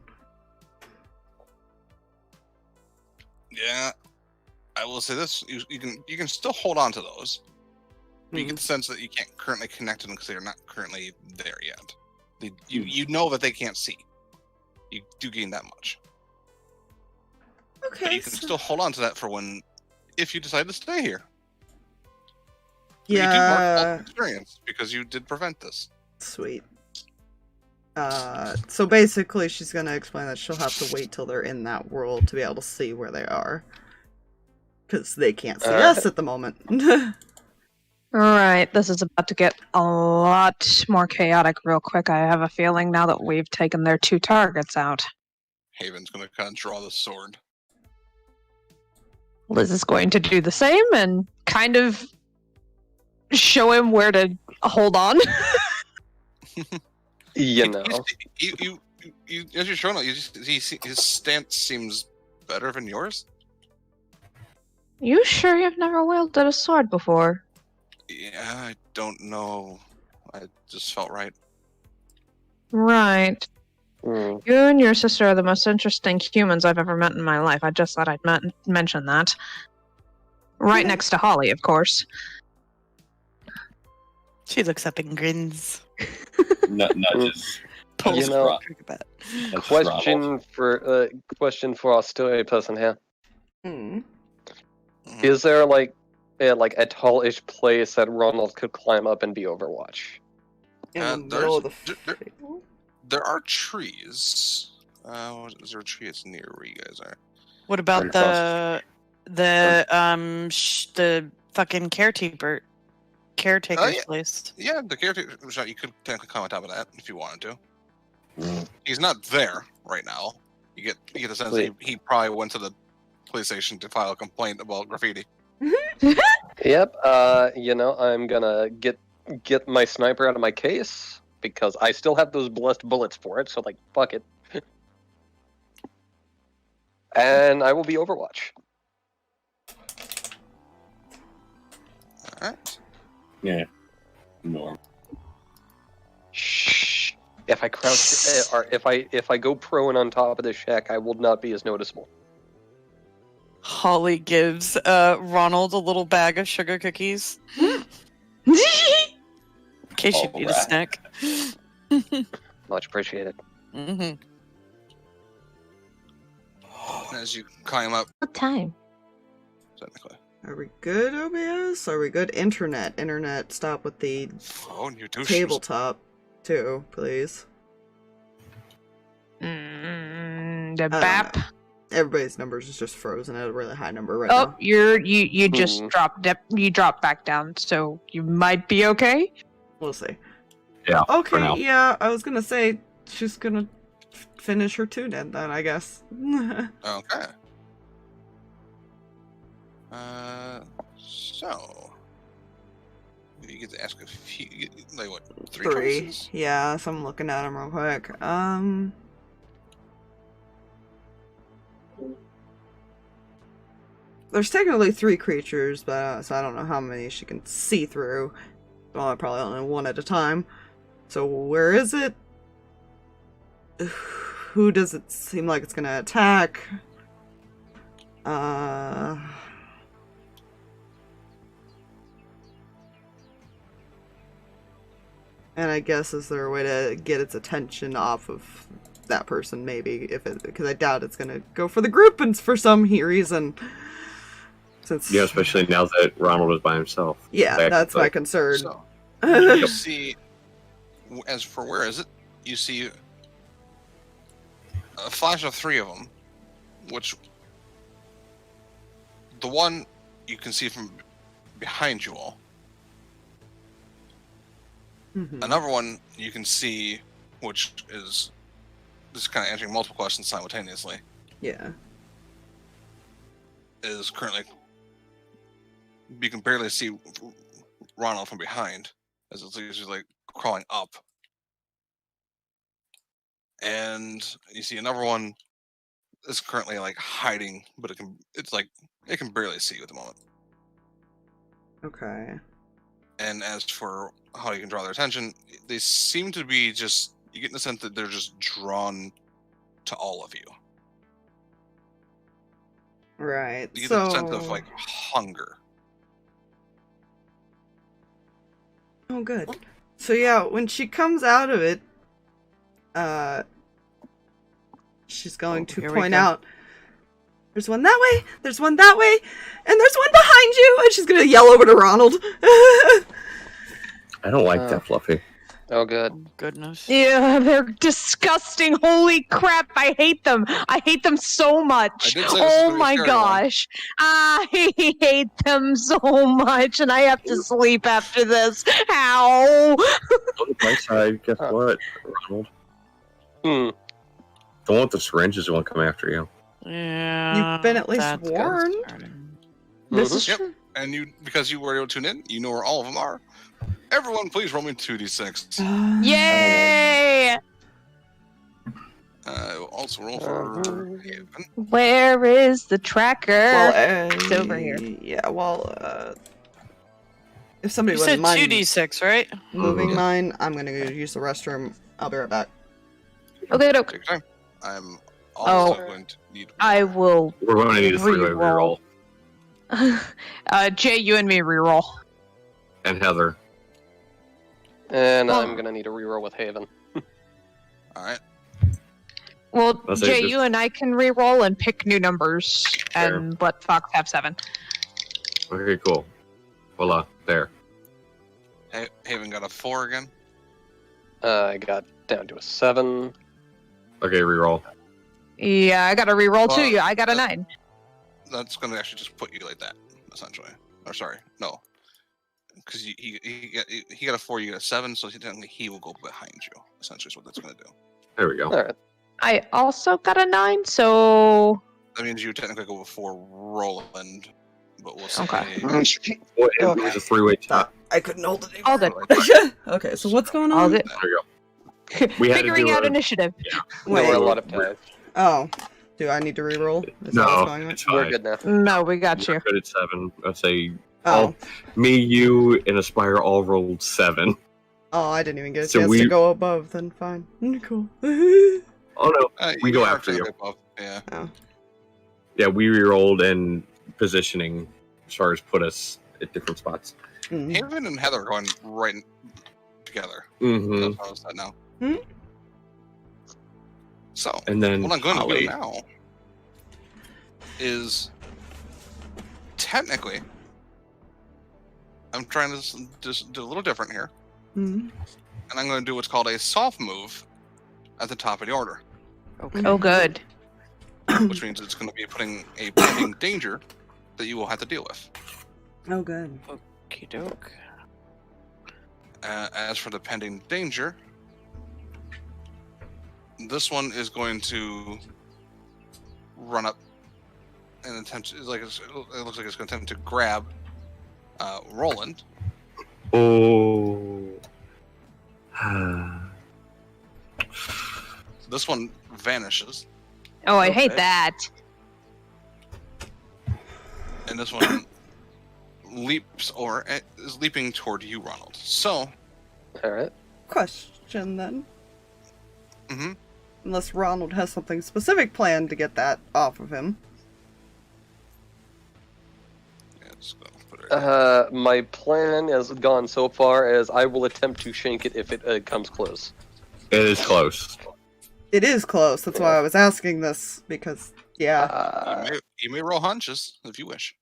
Yeah, I will say this: you can still hold on to those. But you get the sense that you can't currently connect to them because they're not currently there yet. You know that they can't see. You do gain that much. Okay. But you can still hold on to that for if you decide to stay here. But you do mark Yeah. experience because you did prevent this. Sweet. So basically, she's gonna explain that she'll have to wait till they're in that world to be able to see where they are, because they can't see us at the moment. Alright, this is about to get a lot more chaotic real quick. I have a feeling now that we've taken their 2 targets out. Haven's gonna kind of draw the sword. Liz is going to do the same and kind of show him where to hold on. You know. You as you're showing, his stance seems better than yours. You sure you've never wielded a sword before? Yeah, I don't know. I just felt right. Right. Mm. You and your sister are the most interesting humans I've ever met in my life. I just thought I'd mention that. Right next to Holly, of course. She looks up and grins. Nudges. Pulls You know, a question for our story person here. Hmm. Is there like a tallish place that Ronald could climb up and be Overwatch? In the middle of the there are trees. Is there a tree that's near where you guys are? What about the fucking caretaker's place? Yeah, the caretaker shot. You could technically climb on top of that if you wanted to. He's not there right now. You get the sense that he probably went to the police station to file a complaint about graffiti. Yep. I'm gonna get my sniper out of my case because I still have those blessed bullets for it. So fuck it. And I will be Overwatch. All right. Yeah. Norm. Shh. If I crouch, or if I go prone on top of the shack, I will not be as noticeable. Holly gives Ronald a little bag of sugar cookies. In case you need a snack. Much appreciated. Mm-hmm. As you climb up, What time? technically. Are we good, OBS? Are we good? Internet, stop with the Phone, you douches. tabletop, too, please. The I BAP. don't know. Everybody's numbers is just frozen at a really high number right Oh, now. you just dropped back down, so you might be okay. We'll see. Yeah. for Okay, now. yeah, I was gonna say she's gonna finish her tune in then, I guess. Okay. So you get to ask a few, like what, three choices? Yeah, so I'm looking at them real quick. There's technically 3 creatures, but so I don't know how many she can see through. Well, probably only one at a time. So where is it? Who does it seem like it's gonna attack? And I guess is there a way to get its attention off of that person, maybe, because I doubt it's gonna go for the group, and for some reason. Since Yeah, especially now that Ronald is by himself. yeah, that's my concern. So, you see, as for where is it? You see a flash of 3 of them, which the one you can see from behind you all. Another one you can see, which is just kind of answering multiple questions simultaneously. Yeah. Is currently, you can barely see Ronald from behind as it's like crawling up. And you see another one is currently like hiding, but it can barely see you at the moment. Okay. And as for how you can draw their attention, they seem to be just, you get the sense that they're just drawn to all of you. Right. You get the sense of like hunger. Oh, good. So yeah, when she comes out of it, she's going to point out, there's one that way, there's one that way, and there's one behind you, and she's gonna yell over to Ronald. I don't like that, Fluffy. Oh, good. Goodness. Yeah, they're disgusting. Holy crap, I hate them. I hate them so much. Oh my gosh. I hate them so much, and I have to sleep after this. Ow. On the bright side, guess what, Ronald? The one with the syringe is the one coming after you. Yeah. You've been at least warned. This is Yep. true. And you, because you were able to tune in, you know where all of them are. Everyone, please roll me 2d6. Yay! We'll also roll for Haven. Where is the tracker? Well, it's over here. Yeah, well, if somebody You said wouldn't mind 2d6, right? moving mine, I'm gonna go use the restroom. I'll be right back. Okay, Take your time. I'm also going to need. I will. We're going to need a 3-way reroll. Jay, you and me reroll. And Heather. And I'm gonna need a reroll with Haven. Alright. Well, I'll say Jay, this- you and I can reroll and pick new numbers and let Fox have 7. Okay, cool. Voila, there. Haven got a 4 again. I got down to a 7. Okay, reroll. Yeah, I got a reroll too. Well, Yeah, I got a 9. That's going to actually just put you like that, essentially. Or sorry, no. Because he got a 4, you got a 7, so technically he will go behind you. Essentially is what that's going to do. There we go. All right. I also got a 9, so That means you technically go before Rolland, but we'll say... Okay. Well, it was a 3-way tie. I couldn't hold it anymore. all good. Okay, so what's going All on? good. There you go. We had to Figuring do out a- initiative. There were a Wait, lot of ties. oh. Do I need to reroll? Is that what's No, going on? it's We're fine. good now. No, we got You're you. good at 7. I'd say Oh. me, you, and Aspire all rolled 7. Oh, I didn't even get a So chance we- to go above, then fine. Cool. Oh no, we go are after you. technically above, yeah. Oh. Yeah, we rerolled and positioning as far as put us at different spots. Mm. Haven and Heather are going right together. Mm-hmm. That's how it's set now. Hmm? So, And then what I'm going to Holly. do now is technically, I'm trying to just do a little different here, Mm. and I'm going to do what's called a soft move at the top of the order, Oh, good. which means it's going to be putting a pending danger that you will have to deal with. Oh, good. Okie doke. As for the pending danger, this one is going to run up and attempt. It looks like it's going to attempt to grab Rolland. Oh. This one vanishes, Oh, I hate Okay. that. and this one leaps or is leaping toward you, Ronald. So, All right. Question then. mm-hmm. Unless Ronald has something specific planned to get that off of him. Yeah, just go put it. My plan has gone so far as I will attempt to shank it if it comes close. It is close. It is close. That's why I was asking this, because, yeah. You may roll hunches, if you wish.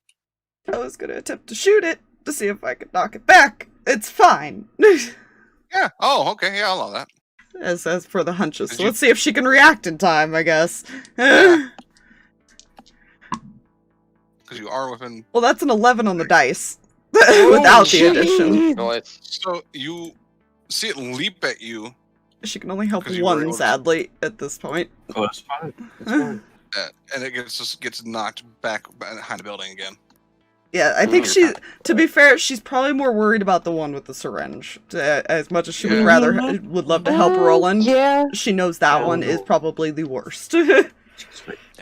I was gonna attempt to shoot it, to see if I could knock it back. It's fine. Yeah. Oh, okay. Yeah, I'll allow that. As for the hunches. Did So you- let's see if she can react in time, I guess. Yeah. Because you are within... Well, that's an 11 on the dice. Without the addition. Nice. So you see it leap at you. She can only help 'Cause you were able one, to- sadly, at this point. Oh, that's fine. That's fine. And it gets knocked back behind the building again. Yeah, I think to be fair, she's probably more worried about the one with the syringe. As much as she would would love to help Rolland. Yeah. She knows that one is probably the worst.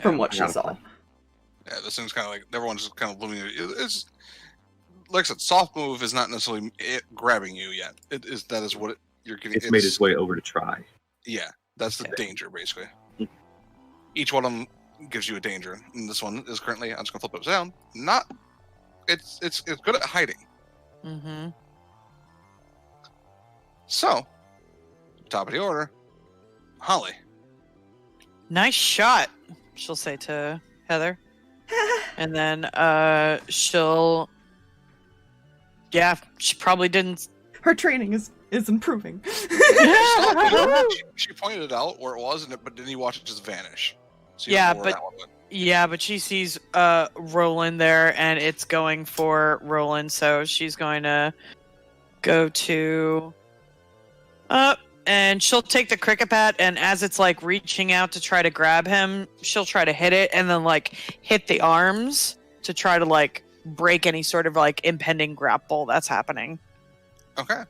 From what she saw. Yeah, this thing's kind of like everyone's just kind of looming. It's like I said, soft move is not necessarily it grabbing you yet. That is what you're getting. It's made its way over to try. Yeah, that's the danger basically. Each one of them gives you a danger, and this one is currently. I'm just gonna flip it down. Not. It's good at hiding. Mm-hmm. So, top of the order, Holly. Nice shot, she'll say to Heather. And then she'll... Yeah, she probably didn't... Her training is improving. She pointed it out where it was, but then you watch it just vanish. So you Yeah, don't know where but... that one went. Yeah, but she sees Rolland there, and it's going for Rolland, so she's going to go to... and she'll take the cricket bat, and as it's, like, reaching out to try to grab him, she'll try to hit it, and then, like, hit the arms to try to, like, break any sort of, like, impending grapple that's happening. Okay.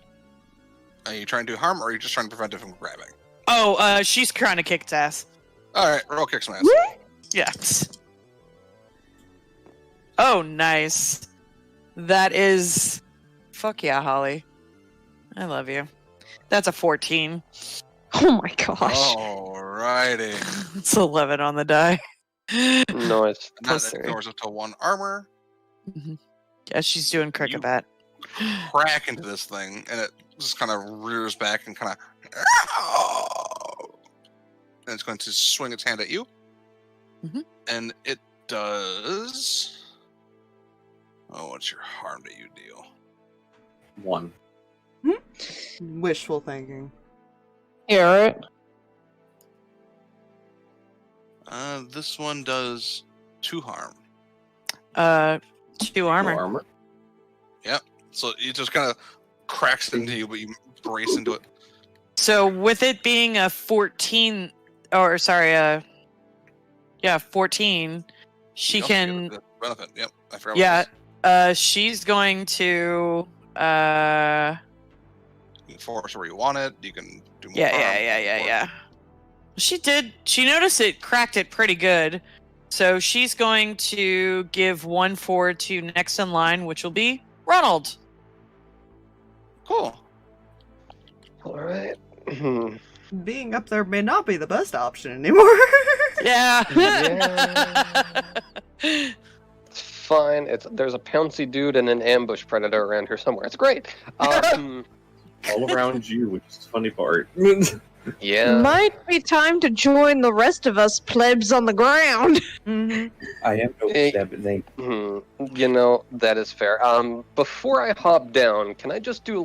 Are you trying to do harm, or are you just trying to prevent it from grabbing? Oh, she's trying to kick its ass. Alright, roll kick some ass. Yes. Oh, nice. That is... Fuck yeah, Holly. I love you. That's a 14. Oh my gosh. Alrighty. It's 11 on the die. Nice. Now Plus that 3. goes up to 1 armor. Yeah, she's doing cricket bat. Crack into this thing, and it just kind of rears back and kind of... And it's going to swing its hand at you. And it does... Oh, what's your harm that you deal? 1. Wishful thinking. Yeah, right. This one does 2 harm. 2 armor. Yep. So it just kind of cracks into you, but you brace into it. So with it being a 14... Or, sorry, 14, she You also can... get the benefit. Yep, I forgot. Yeah, she's going to... You can force where you want it. You can do more harm. Yeah. She noticed it cracked it pretty good. So she's going to give 1 forward to next in line, which will be Ronald. Cool. Alright. Being up there may not be the best option anymore. Yeah. It's fine. There's a pouncy dude and an ambush predator around here somewhere. It's great. All around you, which is the funny part. Yeah. Might be time to join the rest of us plebs on the ground. I am no pleb. You know, that is fair. Before I hop down, can I just do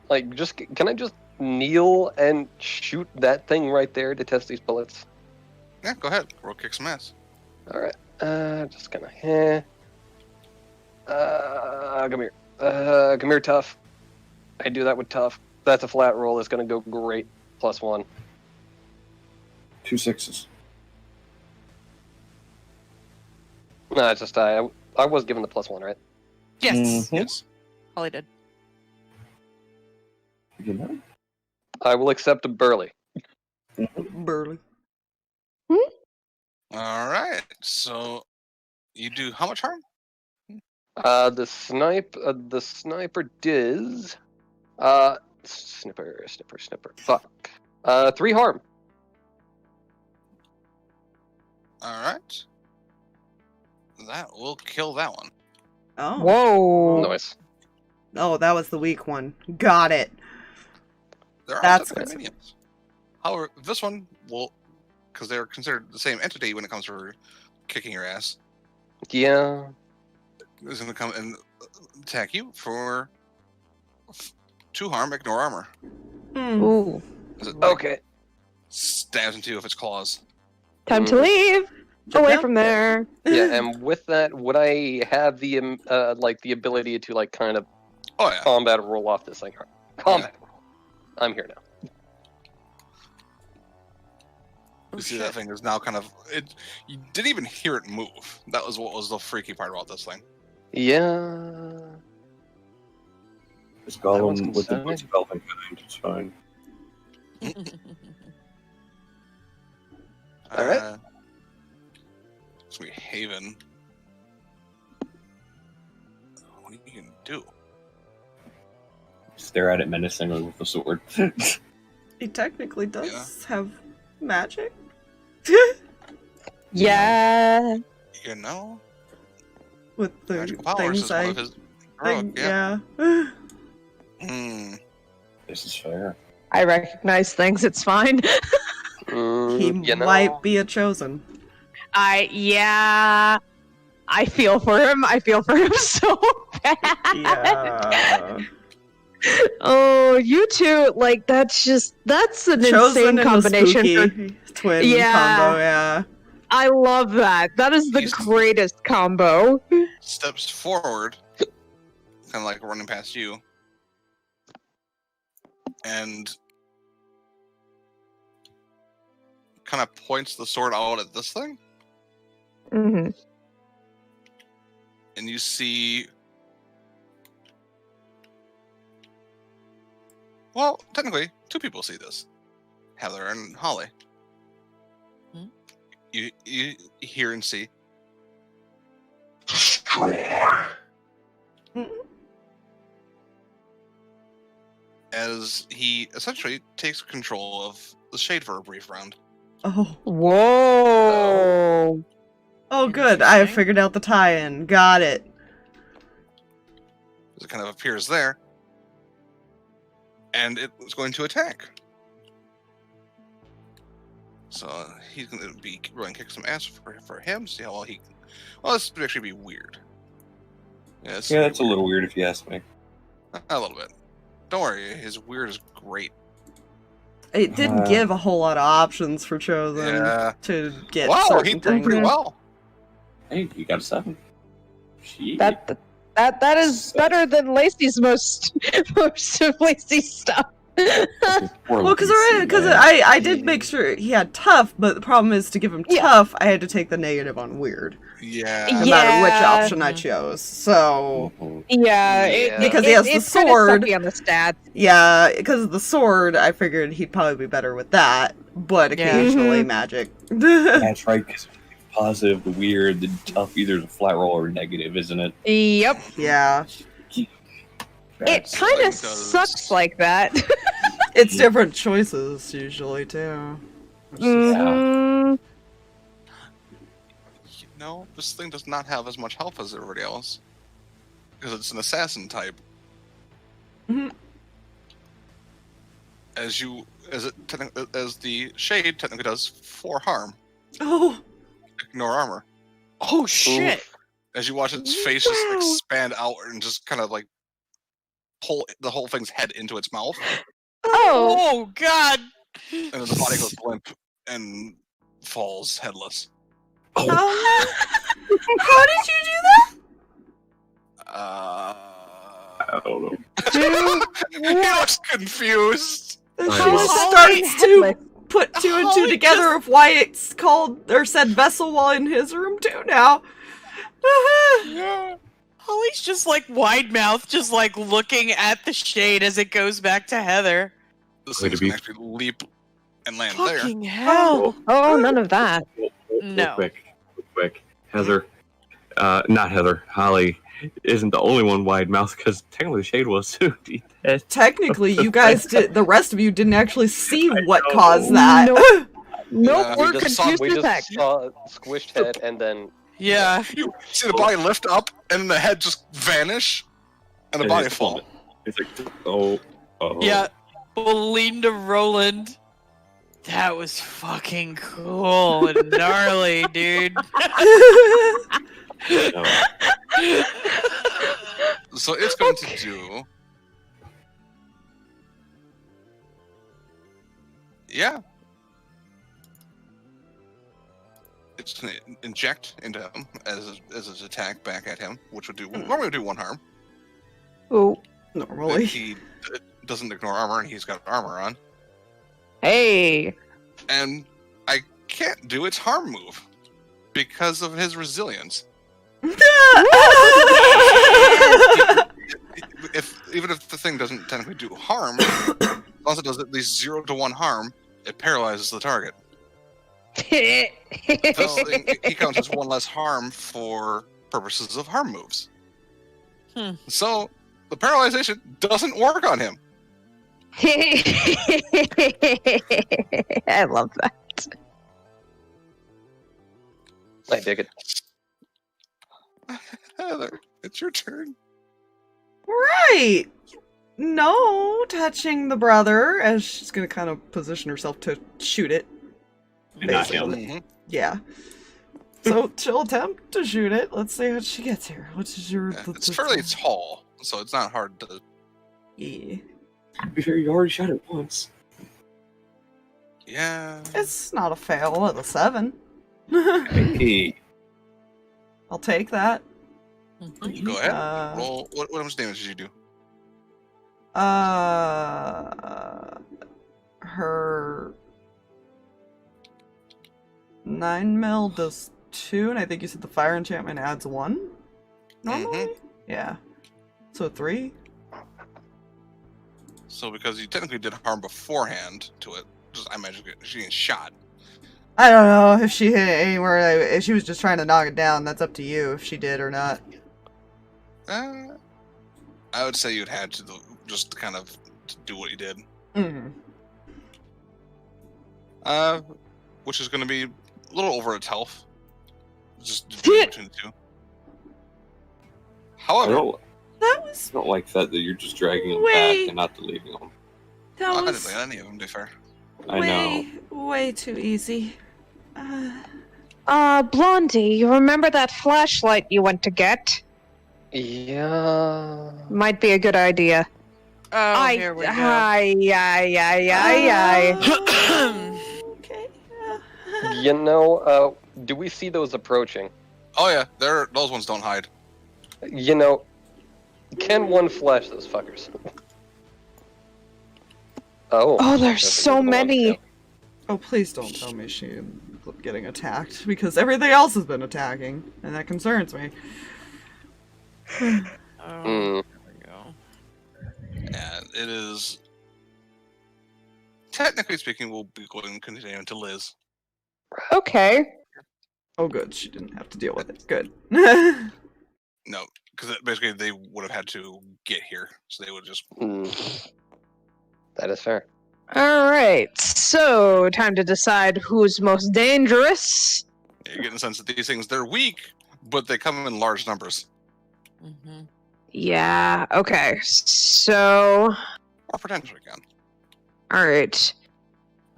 can I just kneel and shoot that thing right there to test these bullets? Yeah, go ahead. Roll kick some ass. Alright. Just gonna come here. Come here, tough. I do that with tough. That's a flat roll. It's gonna go great. +1. 2 6s. No, it's just I was given the +1, right? Yes. Yes. Holly did. You know? I will accept a burly. Burly. All right. So you do how much harm? The sniper does snipper. Fuck. 3 harm. All right. That will kill that one. Oh. Whoa. Nice. Oh, that was the weak one. Got it. There are That's technically minions. However, this one will, because they're considered the same entity when it comes to kicking your ass. Yeah. Is going to come and attack you for 2 harm, ignore armor. Ooh. Okay. Stabs into you with its claws. Time to leave. Away from there. Yeah, and with that, would I have the the ability to like kind of combat roll off this thing? Combat. Yeah. I'm here now. You see that thing is now kind of it. You didn't even hear it move. That was what was the freaky part about this thing. Yeah. Just Golem with the boots of Elvenkind. It's fine. All right. Sweet Haven. What are you gonna do? Stare at it menacingly with the sword. He technically does have magic. Yeah. You know? With the Magical powers things is one of his heroic, yeah. This is fair. I recognize things. It's fine. He might be a chosen. I feel for him. I feel for him so bad. Yeah. Oh, you two, like, that's an Chosen insane combination. spooky twin combo, yeah. I love that. That is the greatest combo. Steps forward, kind of like running past you, and kind of points the sword out at this thing. Mm-hmm. And you see, well, technically, 2 people see this, Heather and Holly. Hmm? You hear and see. As he essentially takes control of the shade for a brief round. Oh. Whoa. Oh, good. I figured out the tie-in. Got it. It kind of appears there. And it was going to attack. So he's going to be running kick some ass for him. See how well he can. Well, this would actually be weird. Yeah, that's a little weird if you ask me. A little bit. Don't worry, his weird is great. It didn't give a whole lot of options for Chosen to get certain he proved things. pretty well. Hey, you got a 7. That is better than Lacey's most of Lacey's stuff. Well, because I did make sure he had tough, but the problem is to give him tough, I had to take the negative on weird. Yeah. No matter which option I chose. So because he has the sword. On the stats. Yeah, because of the sword, I figured he'd probably be better with that. But occasionally magic. That's right. Because positive, the weird, the tough, either the flat roll or negative, isn't it? Yep. Yeah. It kind of sucks like that. It's different choices usually too. Mm-hmm. You know, this thing does not have as much health as everybody else. Because it's an assassin type. Mm-hmm. As the shade technically does 4 harm. Oh. Ignore armor. Oh shit! Oof. As you watch its face just expand out and just kind of like pull the whole thing's head into its mouth. Oh god! And then the body goes limp and falls headless. Oh. How did you do that? I don't know. He looks confused. She starts to put 2 and 2 together of why it's called or said vessel while in his room too now. Yeah. Holly's just like wide mouth, just like looking at the shade as it goes back to Heather. This thing's gonna actually leap and land Fucking there. hell! Oh, none of that. No. Real quick. Heather, not Heather, Holly isn't the only one wide mouth because technically the shade was too. Technically, you guys did. The rest of you didn't actually see what caused that. Nope, we're we just confused as heck. saw squished head and then. Yeah. You see the body lift up and the head just vanish and the body fall. It's like, oh. Yeah. Belinda Rolland. That was fucking cool and gnarly, dude. So it's going to do. Yeah. It's going to inject into him as his attack back at him, which would do normally would do 1 harm. Oh, Normally. He doesn't ignore armor, and he's got armor on. hey. And I can't do its harm move because of his resilience. Even if the thing doesn't technically do harm, as long as it does at least 0 to 1 harm, it paralyzes the target. So he counts as 1 less harm for purposes of harm moves. So the paralyzation doesn't work on him. I love that. I dig it. Heather, it's your turn. Right. No touching the brother, as she's gonna kind of position herself to shoot it. Not him. Mm-hmm. Yeah. So she'll attempt to shoot it. Let's see how she gets here. What is your? It's fairly tall, so it's not hard to. Yeah. To be fair, you already shot it once. Yeah. It's not a fail at a 7. Hey. I'll take that. Go ahead. Roll. What much damage did you do? Her 9 mil does 2, and I think you said the fire enchantment adds 1. Normally, yeah. So 3. So because you technically did harm beforehand to it, just I imagine she getting shot. I don't know if she hit anywhere. If she was just trying to knock it down, that's up to you if she did or not. I would say you'd had to just kind of do what you did. Which is going to be a little over its health. Just between the two. However, that was. I don't like that you're just dragging him Wait. back and not deleting him. That I didn't was play any of them, to be fair. I know. way too easy. Blondie, you remember that flashlight you went to get? Yeah. Might be a good idea. Oh, here we go. Okay. You know, do we see those approaching? Oh yeah, those ones don't hide. You know, can one flash those fuckers? Oh, there's so many. Oh, please don't tell me she ended up getting attacked, because everything else has been attacking, and that concerns me. There we go. And it is, technically speaking, we'll be going continuing to Liz. Okay. Oh, good. She didn't have to deal with it. Good. No, because basically they would have had to get here, so they would just. That is fair. Alright, so time to decide who's most dangerous. You're getting the sense that these things, they're weak, but they come in large numbers. Yeah, okay, so... Or potentially can. Alright.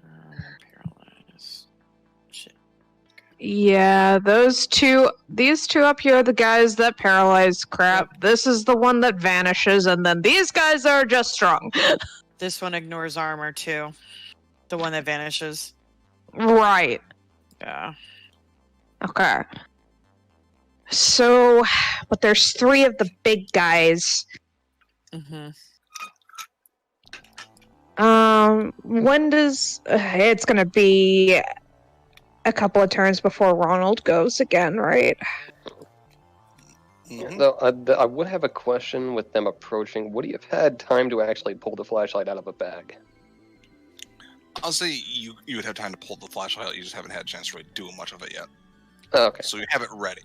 Paralyzed. Shit. Yeah, these two up here are the guys that paralyze crap. This is the one that vanishes, and then these guys are just strong. This one ignores armor too. The one that vanishes. Right. Yeah. Okay. So, but there's 3 of the big guys. When does... it's gonna be a couple of turns before Ronald goes again, right? Though I would have a question with them approaching. Would you have had time to actually pull the flashlight out of a bag? I'll say you would have time to pull the flashlight out, you just haven't had a chance to really do much of it yet. Okay. So you have it ready.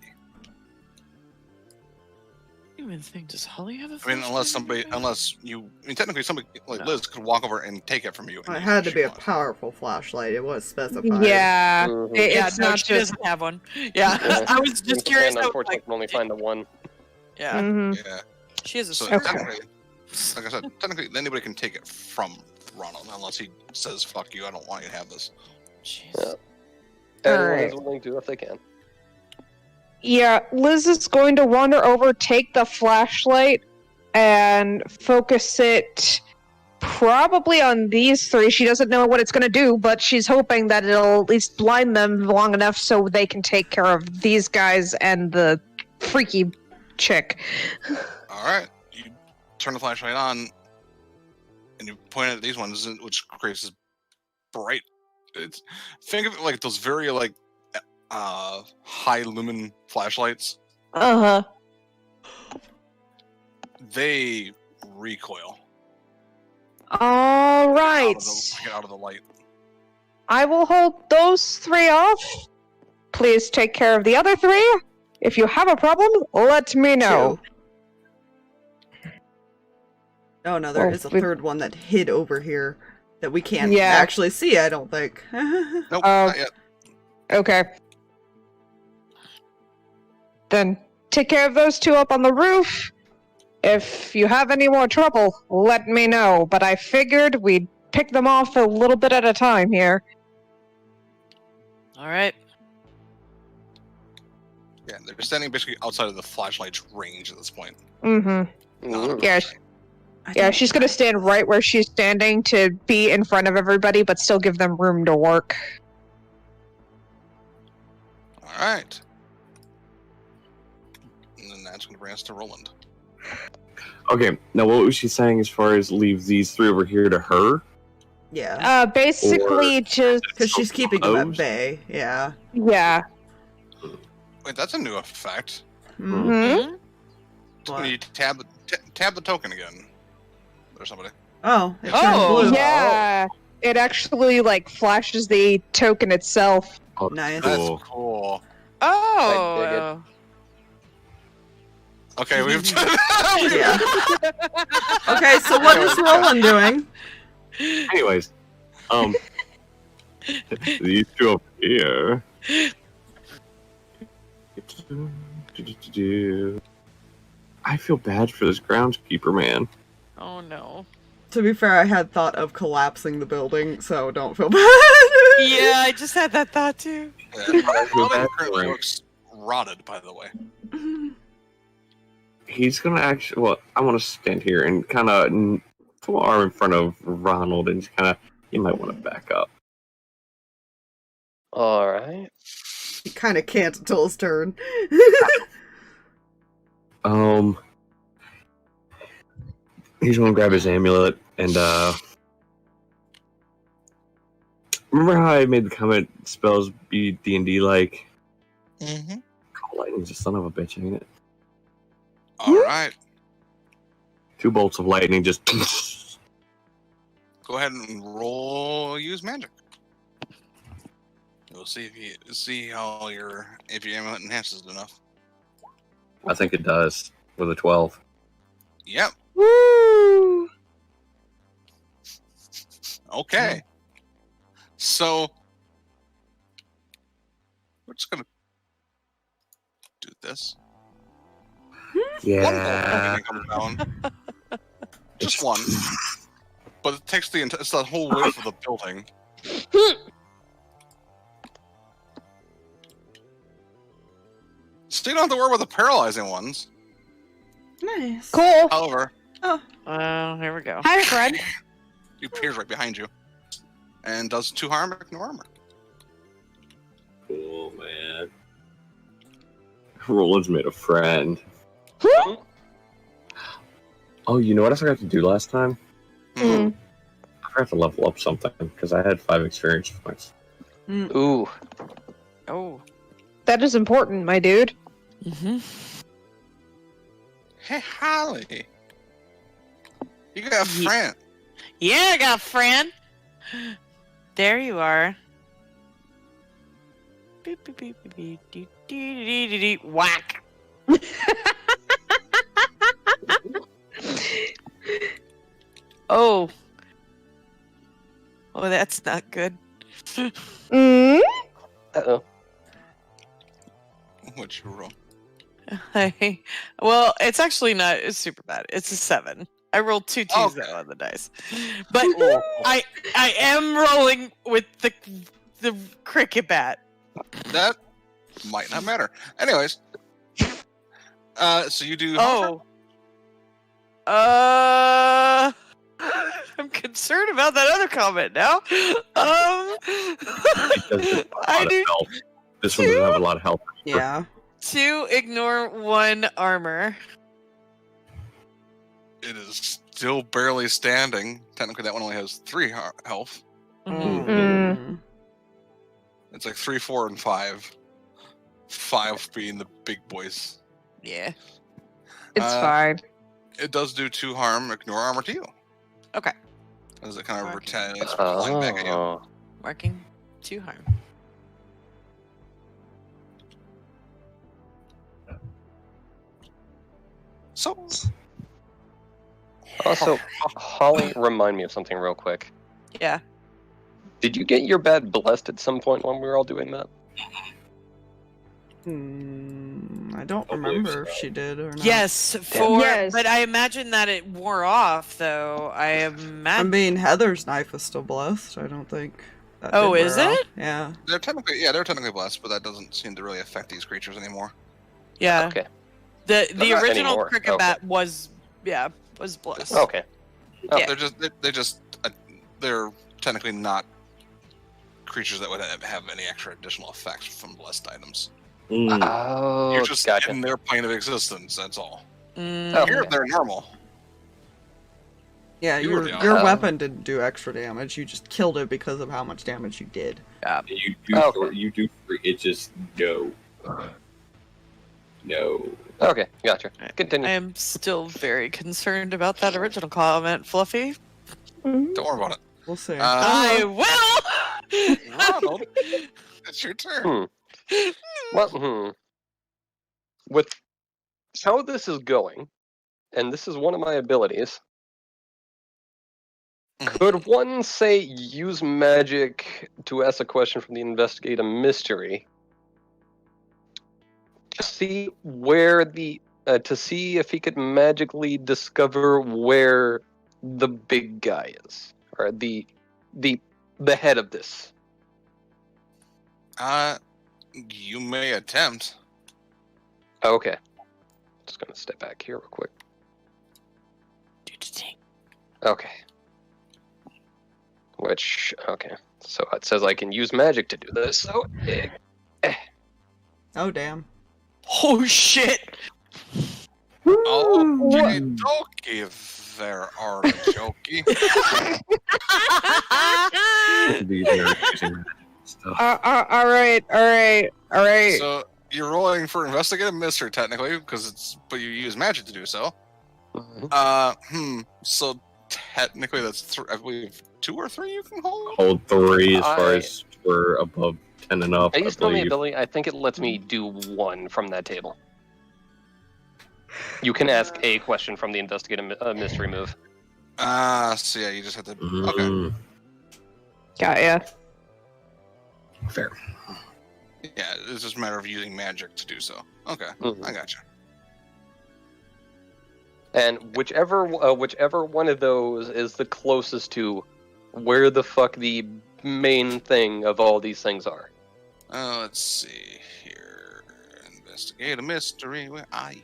I even think, does Holly have a I mean, technically somebody like Liz could walk over and take it from you. It had to be a powerful flashlight. It was specified. Yeah. It's not she just... doesn't have one. Yeah. I was just curious. Unfortunately, I can only find the one. Yeah. Yeah. She has a So sword. technically, like I said, technically anybody can take it from Ronald, unless he says, fuck you, I don't want you to have this. Jeez. Yeah. Everyone Alright. is willing to if they can. Yeah, Liz is going to wander over, take the flashlight, and focus it probably on these three. She doesn't know what it's going to do, but she's hoping that it'll at least blind them long enough so they can take care of these guys and the freaky chick. Alright, you turn the flashlight on, and you point at these ones, which creates this bright... think of it like those very, like, high lumen flashlights. Uh-huh. They recoil. All right. Get out of the light. I will hold those three off. Please take care of the other three. If you have a problem, let me know. Oh no, there Oh, is a third one that hid over here that we can't Yeah. actually see, I don't think. Nope, not yet. Okay. Then take care of those two up on the roof. If you have any more trouble, let me know. But I figured we'd pick them off a little bit at a time here. All right. Yeah, they're standing basically outside of the flashlight's range at this point. Mm-hmm. Not Yeah, yeah, she's gonna stand right where she's standing to be in front of everybody, but still give them room to work. Alright. And then that's going to bring us to Rolland. Okay, now what was she saying as far as leave these three over here to her? Yeah. Basically just... Because she's keeping them at Opposed? bay, yeah. Yeah. Wait, that's a new effect. Mm-hmm. When you tab the token again. Or somebody. Oh, it turned Oh, blue. Yeah. It actually, like, flashes the token itself. Oh, Nice. That's cool. cool. Oh. Okay, we've... Yeah. Okay, so what is Rolland doing? Anyways, these two up here. I feel bad for this groundskeeper man. Oh no. To be fair, I had thought of collapsing the building, so don't feel bad. Yeah, I just had that thought too. Yeah, feel Rolland bad currently for him. looks rotted, by the way. He's gonna actually. Well, I want to stand here and kind of put my arm in front of Ronald and just kind of. You might want to back up. Alright. He kind of can't until his turn. He's gonna grab his amulet and remember how I made the comment spells be D&D like? Mm-hmm. Lightning's a son of a bitch, ain't it? Alright. 2 bolts of lightning just. Go ahead and roll use magic. We'll see how if your amulet enhances it enough. I think it does with a 12. Yep. Woo! Okay. So we're just gonna do this. Yeah. One comes down. Just one. But it takes it's the whole width of the building. So you don't have to worry about the paralyzing ones. Nice. Cool. However, Oh, here we go. Hi, Fred. he appears right behind you and does 2 harm, no armor. Cool, man. Roland's made a friend. Oh, you know what I forgot to do last time? Mm. I forgot to level up something because I had 5 experience points. Ooh. Oh. That is important, my dude. Mm-hmm. Hey, Holly. You got a friend. Yeah, I got a friend. There you are. Beep, beep, beep, beep, beep, dee, dee, dee, dee, dee, whack. Oh. Oh, that's not good. Mm? Uh-oh. What'd you roll? Well, it's actually not. It's super bad. It's a 7. I rolled 2 twos Okay. though on the dice, but Oh, I am rolling with the cricket bat. that might not matter. Anyways, so you do. Oh. I'm concerned about that other comment now. I do Health. This one doesn't have a lot of health. Yeah. 2 ignore 1 armor. It is still barely standing. Technically, that one only has 3 health. Mm. It's like 3, 4, and 5. 5 being the big boys. Yeah. It's fine. It does do 2 harm. Ignore armor to you. Okay. As it kind of retaliates, Oh. flying back at you. Marking 2 harm. So, Also, Holly, remind me of something real quick. Yeah. Did you get your bat blessed at some point when we were all doing that? I don't remember if she did or not. Yes, but I imagine that it wore off though. I imagine. mean, Heather's knife was still blessed. I don't think. That Oh, did is wear off. it? Yeah. they're technically blessed, but that doesn't seem to really affect these creatures anymore. Yeah. Okay. The Not original anymore. cricket Okay. bat was blessed. Okay. Oh. Yeah. They're technically not creatures that would have any extra additional effects from blessed items. Oh, You're just gotcha. in their plane of existence. That's all. Mm. Here, they're normal. Yeah, You were your the weapon didn't do extra damage. You just killed it because of how much damage you did. You do. Okay. You do. It just no. No. Okay, gotcha. Continue. I am still very concerned about that original comment, Fluffy. Don't worry about it. We'll see. I will. Ronald, it's your turn. Well, with how this is going, and this is one of my abilities, could one say use magic to ask a question from the investigate a mystery to see where to see if he could magically discover where the big guy is, or the head of this? You may attempt. Okay. Just gonna step back here real quick. Okay. Okay. So it says I can use magic to do this, so... Oh, damn. Oh, shit. Okay, dokie there, artichokey. All right. So you're rolling for investigative mystery technically, but you use magic to do so. So technically that's I believe 2 or 3 you can hold. Hold 3 as far as we're above 10 and up. Based on the ability, I think it lets me do 1 from that table. You can ask a question from the investigative mystery move. So yeah, you just have to. Okay. Got ya. Fair. Yeah, it's just a matter of using magic to do so. Okay, I gotcha. And whichever one of those is the closest to where the fuck the main thing of all these things are. Let's see here. Investigate a mystery. Where are you?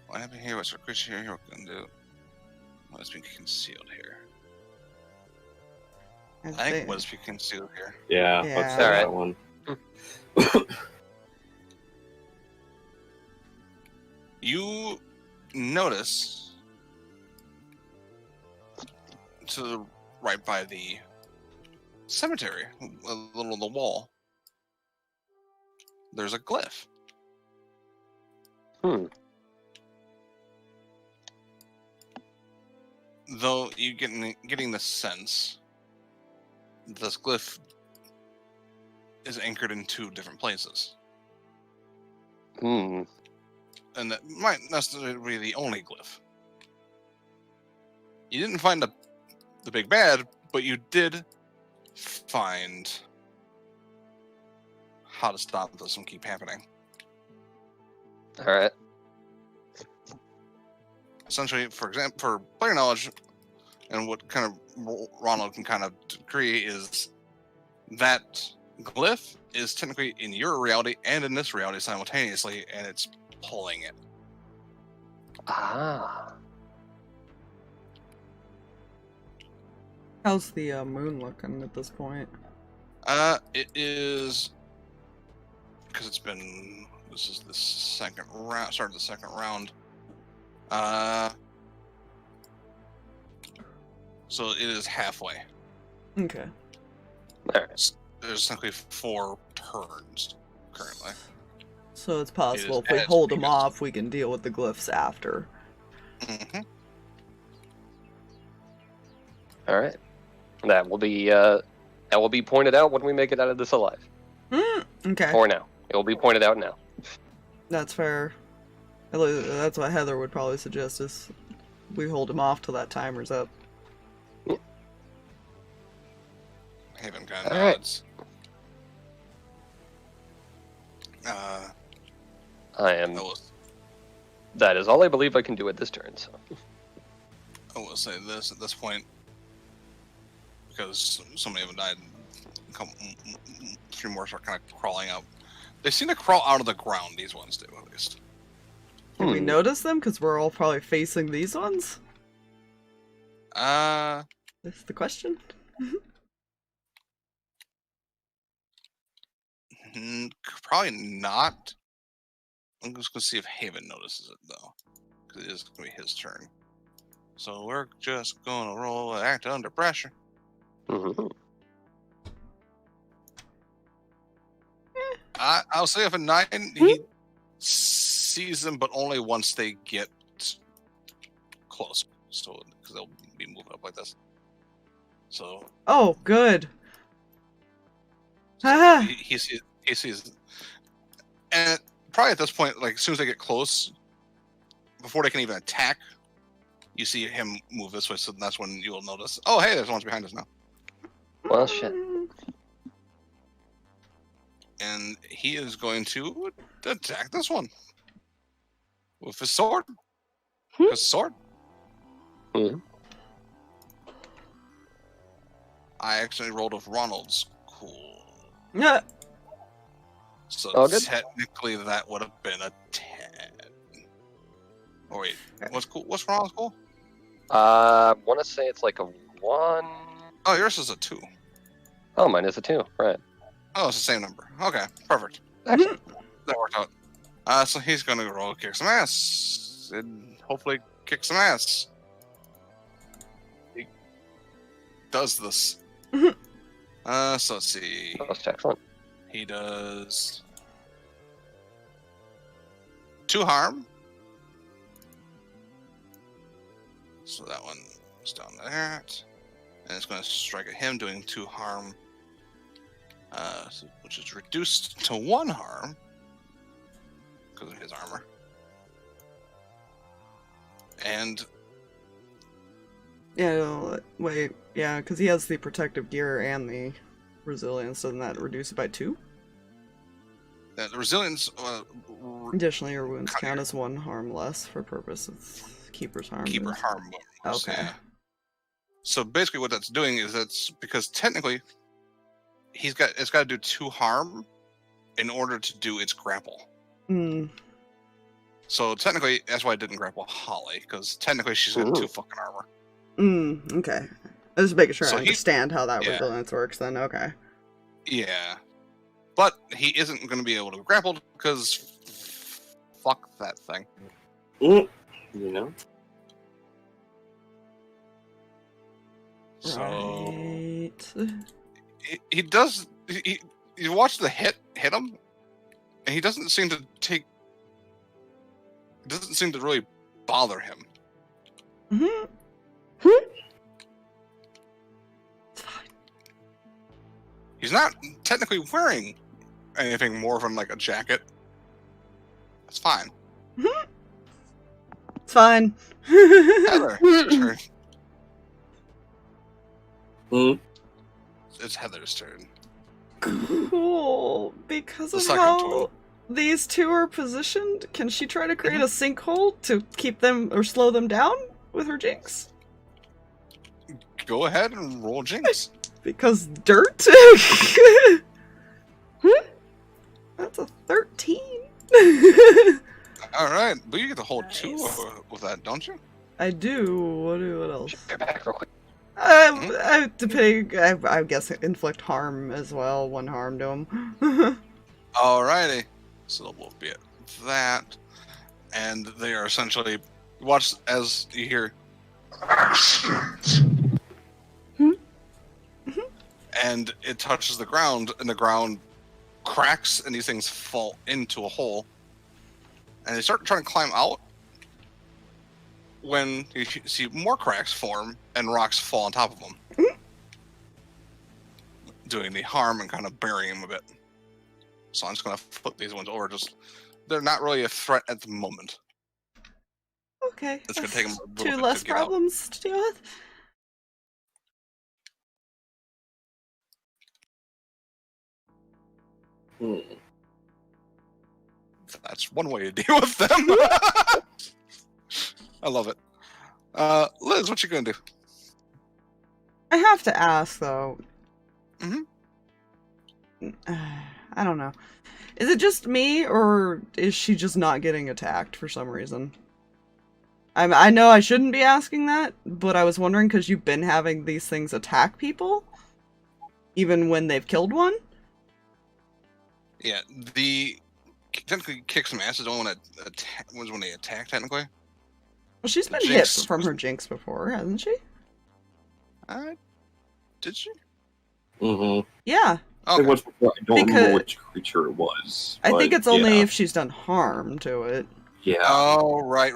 What happened here? What's our creature here? What can do? What's being concealed here? I think what's being concealed here. Yeah, let's say that one. You notice to the right by the cemetery, a little on the wall, there's a glyph. Though you getting the sense this glyph is anchored in 2 different places. And that might not necessarily be the only glyph. You didn't find the big bad, but you did find how to stop this from keep happening. Alright. essentially, for example, for player knowledge, and what kind of Ronald can kind of agree is that glyph is technically in your reality and in this reality simultaneously, and it's pulling it. Ah. How's the moon looking at this point? It is because it's been. This is the second round. Started the second round. So it is halfway. Okay. Alright. There's essentially 4 turns currently. So it's possible It if we is hold them because- off, we can deal with the glyphs after. Mm-hmm. Alright. That will be pointed out when we make it out of this alive. Okay. Or now. It will be pointed out now. That's fair. That's what Heather would probably suggest is we hold him off till that timer's up. Haven kind of All right. nods. That is all I believe I can do at this turn, so. I will say this at this point, because so many of them died. 3 more start kind of crawling out. They seem to crawl out of the ground. These ones do, at least. Did we notice them? Because we're all probably facing these ones? That's the question. Probably not. I'm just gonna see if Haven notices it though, because it is gonna be his turn. So we're just gonna roll and act under pressure. Mm-hmm. I'll say if a 9, he sees them, but only once they get close. So because they'll be moving up like this. So. Oh, good. So he sees, and probably at this point, like as soon as they get close, before they can even attack, you see him move this way. So that's when you will notice. Oh, hey, there's ones behind us now. Well, shit. And he is going to attack this one with his sword. His sword. Mm-hmm. I actually rolled with Ronald's. Cool. Yeah. So Oh, good. technically that would have been a 10. Oh wait, what's cool? What's Ronald's cool? I want to say it's like a 1. Oh, yours is a 2. Oh, mine is a 2. Right. Oh, it's the same number. Okay, perfect. Excellent. That worked out. So he's gonna roll kick some ass. And hopefully kick some ass. He does this. So let's see. That's excellent. He does 2 harm. So that one is down there. And it's gonna strike at him, doing 2 harm. Which is reduced to 1 harm because of his armor. And Yeah, no, wait. Yeah, because he has the protective gear and the resilience. Doesn't that reduce it by 2? the resilience. Additionally, your wounds count as 1 harm less for purpose of Keeper's Harm. Keeper harm bonus. Okay. Yeah. So basically, what that's doing is that's because technically, it's got to do 2 harm in order to do its grapple. Hmm. So technically, that's why I didn't grapple Holly, because technically she's got 2 fucking armor. Okay. I was just making sure So I understand how that yeah. resilience works then, okay. Yeah. But he isn't going to be able to grapple because fuck that thing. You know? So Right. he does. You watch the hit him, and he doesn't seem to take. It doesn't seem to really bother him. Mm-hmm. He's not technically wearing anything more than like a jacket. That's fine. It's fine. Heather, your turn. It's Heather's turn. Cool. Because The of second how tool. these two are positioned, can she try to create a sinkhole to keep them or slow them down with her jinx? Go ahead and roll jinx. Because dirt? That's a 13. Alright, but you get to hold 2 with that, don't you? I do. What else? Get back real quick. Depending, I guess inflict harm as well. 1 harm to him. Alrighty. So that will be it. That. And they are essentially. Watch as you hear. Accident. And it touches the ground, and the ground cracks, and these things fall into a hole. And they start trying to climb out. When you see more cracks form, and rocks fall on top of them. Doing the harm and kind of burying them a bit. So I'm just going to flip these ones over. They're not really a threat at the moment. Okay. It's going to take them a little 2 bit less to get out. problems to deal with. That's one way to deal with them. I love it. Liz, what you gonna do? I have to ask though. Mm-hmm. I don't know. Is it just me, or is she just not getting attacked for some reason? I know I shouldn't be asking that, but I was wondering because you've been having these things attack people, even when they've killed one. Yeah, the technically kick some ass is only when they attack. Technically, Well, she's been Jinx. hit from her jinx before, hasn't she? Did she? Mm-hmm. Yeah. Okay. It was before. I don't Because- remember which creature it was. I think but it's only yeah. if she's done harm to it. Yeah, Oh, right.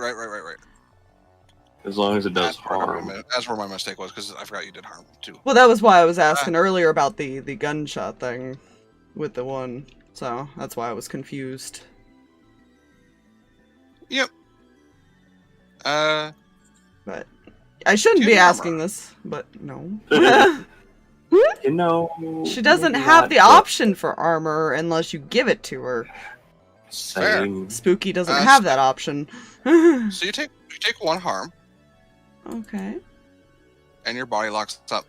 as long as it does harm. That's where my mistake was, because I forgot you did harm too. Well, that was why I was asking earlier about the gunshot thing with the one. So that's why I was confused. Yep. But I shouldn't Do be you have asking armor? this, but no. You know, She doesn't maybe have not, the but option for armor unless you give it to her. Same. Spooky doesn't Uh, have that option. So you take 1 harm, Okay. and your body locks up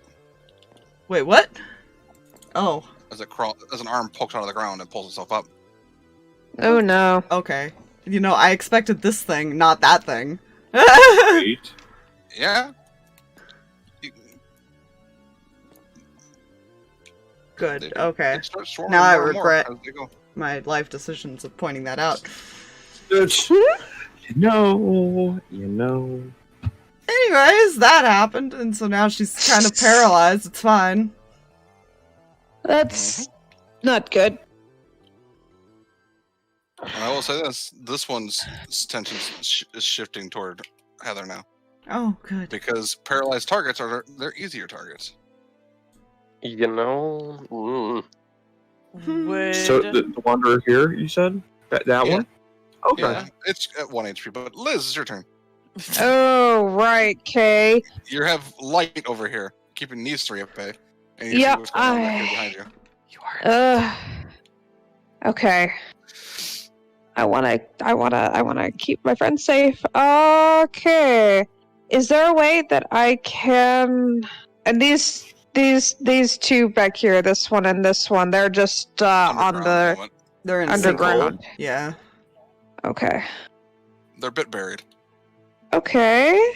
Wait, what? Oh, as an arm pokes out of the ground and pulls itself up. Oh no. okay. You know, I expected this thing, not that thing. Right? Yeah. Good, okay. They start swarming Now I more and more regret as they go. my life decisions of pointing that out. You know. Anyways, that happened, and so now she's kind of paralyzed. It's fine. That's not good. And I will say this one's tension is shifting toward Heather now, Oh, good. because paralyzed targets they're easier targets. You know, Would So the wanderer here, you said that Yeah. one? Okay. Yeah, it's at 1 HP. But Liz, it's your turn. Oh, right, Kay. You have light over here, keeping these 3 at bay, and you Yeah, see what's going on back here behind you. Okay. I wanna keep my friends safe. Okay. Is there a way that I can? And these 2 back here, this one and this one, they're just on Underground at the moment. They're in underground. sinkhole. Yeah. Okay. They're a bit buried. Okay.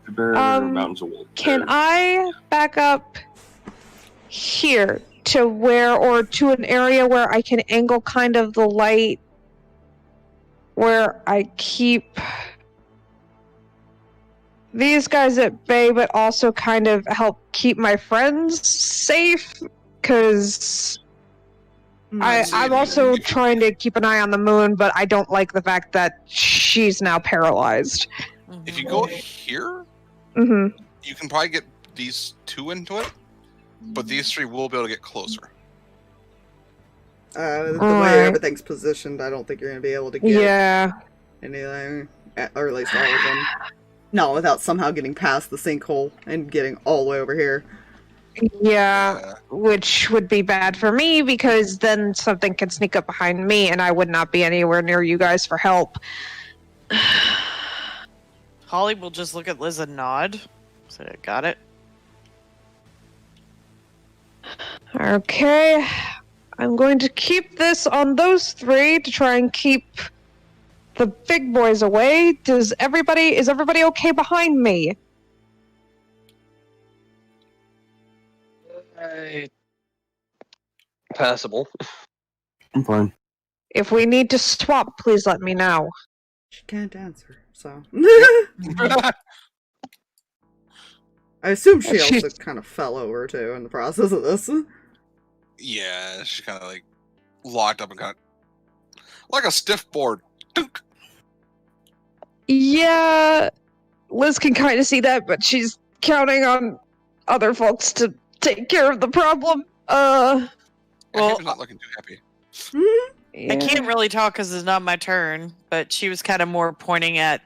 The barrier mountains of wolf. Can I back up here to where, or to an area where I can angle kind of the light where I keep these guys at bay, but also kind of help keep my friends safe? Because I'm also trying to keep an eye on the moon, but I don't like the fact that she's now paralyzed. If you go here, Mm-hmm. you can probably get these 2 into it, but these 3 will be able to get closer. The Alright. way everything's positioned, I don't think you're gonna be able to get Yeah. anything, or at least all of them. No, without somehow getting past the sinkhole and getting all the way over here. Yeah, which would be bad for me because then something could sneak up behind me and I would not be anywhere near you guys for help. Holly will just look at Liz and nod. So, got it. Okay. I'm going to keep this on those three to try and keep the big boys away. Is everybody okay behind me? Passable. I'm fine. If we need to swap, please let me know. She can't answer, so. I assume she also kind of fell over too in the process of this. Yeah, she kind of like locked up and kind of like a stiff board. Yeah, Liz can kind of see that, but she's counting on other folks to take care of the problem. Well, not looking too happy. Yeah. I can't really talk because it's not my turn, but she was kind of more pointing at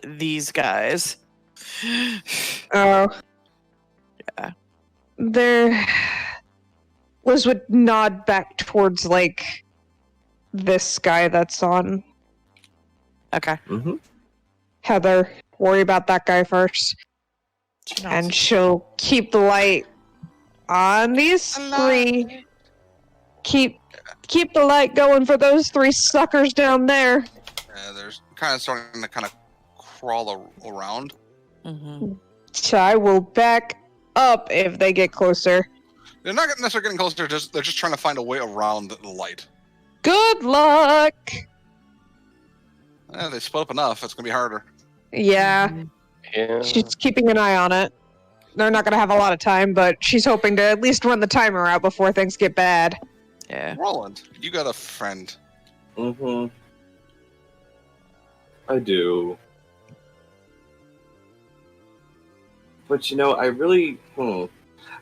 these guys. Oh. Yeah. Liz would nod back towards, like, this guy that's on. Okay. Mm-hmm. Heather, worry about that guy first. And she'll keep the light on these three. Keep the light going for those three suckers down there. They're kind of starting to kind of crawl around. Mm-hmm. So I will back up if they get closer. They're not necessarily getting closer. They're just trying to find a way around the light. Good luck. They split up enough. It's gonna be harder. Yeah. She's keeping an eye on it. They're not going to have a lot of time, but she's hoping to at least run the timer out before things get bad. Yeah. Rolland, you got a friend. Mm-hmm. I do. But you know, I don't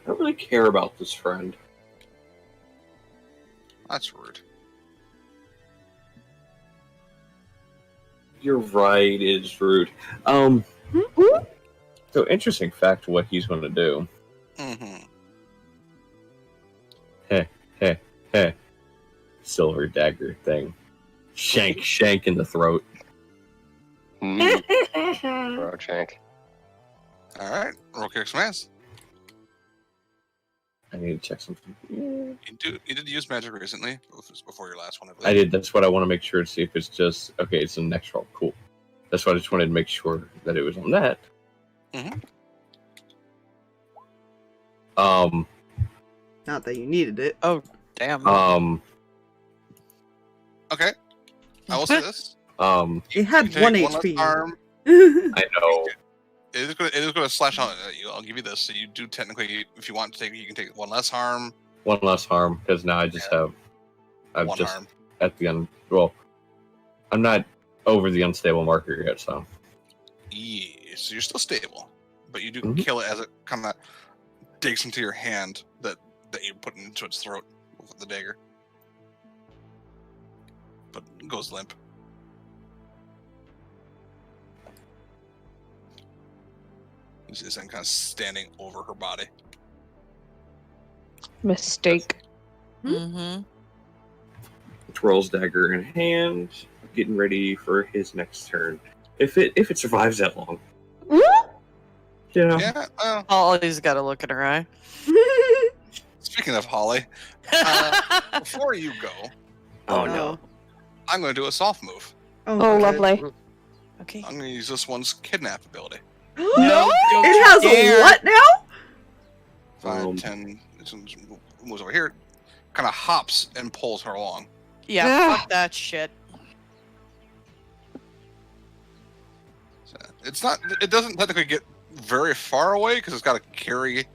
really care about this friend. That's rude. You're right, it's rude. So interesting fact what he's gonna do. Mm-hmm. Heh. Silver dagger thing. Shank in the throat. Throat shank. Alright, roll kick some ass. I need to check something. You did use magic recently, before your last one, I believe. I did. That's what I want to make sure to see if it's just okay. It's the next roll. Cool. That's why I just wanted to make sure that it was on that. Mm-hmm. Not that you needed it. Oh, damn. Okay. I will say this. It had You one take HP. less harm. I know. It is going to slash on you. I'll give you this. So you do technically, if you want to take, you can take one less harm. One less harm because now I just have. I've One just harm. at the well, I'm not over the unstable marker yet, so. Yeah, so you're still stable, but you do Mhm. kill it as it kind of digs into your hand that you put into its throat with the dagger, but it goes limp. You see this thing kind of standing over her body. Mistake. Mm-hmm. Troll's dagger in hand, getting ready for his next turn. If it survives that long. Yeah. Yeah. Holly's got to look at her eye. Speaking of Holly, before you go, Oh, no. I'm going to do a soft move. Oh, good. lovely. Okay. I'm going to use this one's kidnap ability. No, It has a what now? 5, 10, it moves over here, kind of hops and pulls her along. Yeah, Ah. fuck that shit. So it's not. It doesn't technically get very far away because it's got to carry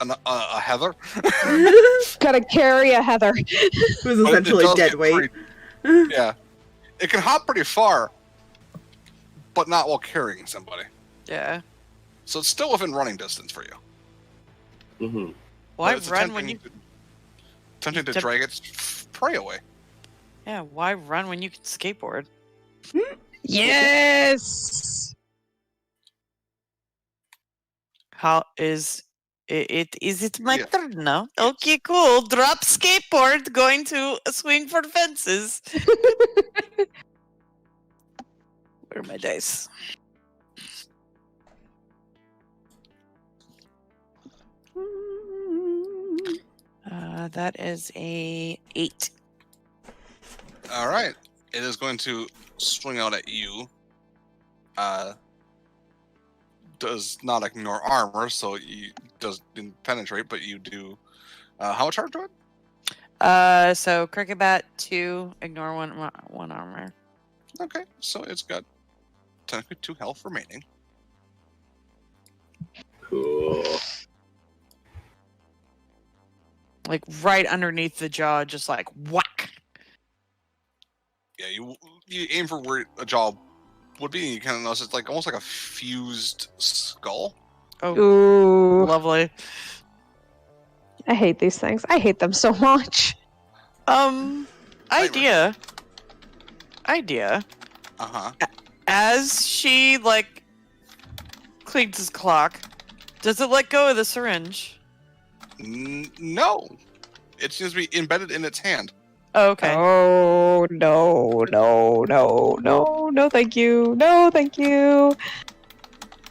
a Heather. Gotta carry a Heather. Who's But it essentially does dead get weight. Yeah, it can hop pretty far, but not while carrying somebody. Yeah. So it's still within running distance for you. Mm-hmm. Why But it's run when you... attempting to Tip- drag its prey away? Yeah, why run when you can skateboard? Yes. How is Is it my Yeah. turn now? Okay, cool. Drop skateboard, going to swing for fences. Where are my dice? That is a 8. All right. It is going to swing out at you. Does not ignore armor, so you didn't penetrate, but you do. How much armor to it? So Cricket Bat 2, ignore one armor. Okay, so it's got technically 2 health remaining. Cool. Like right underneath the jaw, just like whack. Yeah, you aim for where a jaw would be, and you kind of notice it's like almost like a fused skull. Oh, Ooh. lovely. I hate these things. I hate them so much. Idea. Uh-huh. As she like cleans his clock, does it let go of the syringe? No. It seems to be embedded in its hand. Oh, okay. Oh, no, thank you. No, thank you.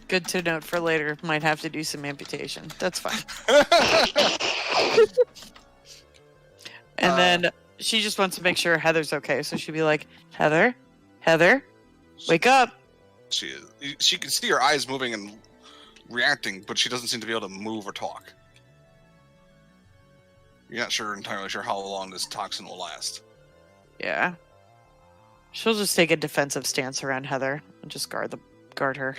Good to note for later. Might have to do some amputation. That's fine. And then she just wants to make sure Heather's okay, so she'd be like, Heather, wake up. She can see her eyes moving and reacting, but she doesn't seem to be able to move or talk. You're not entirely sure how long this toxin will last. Yeah. She'll just take a defensive stance around Heather and just guard her.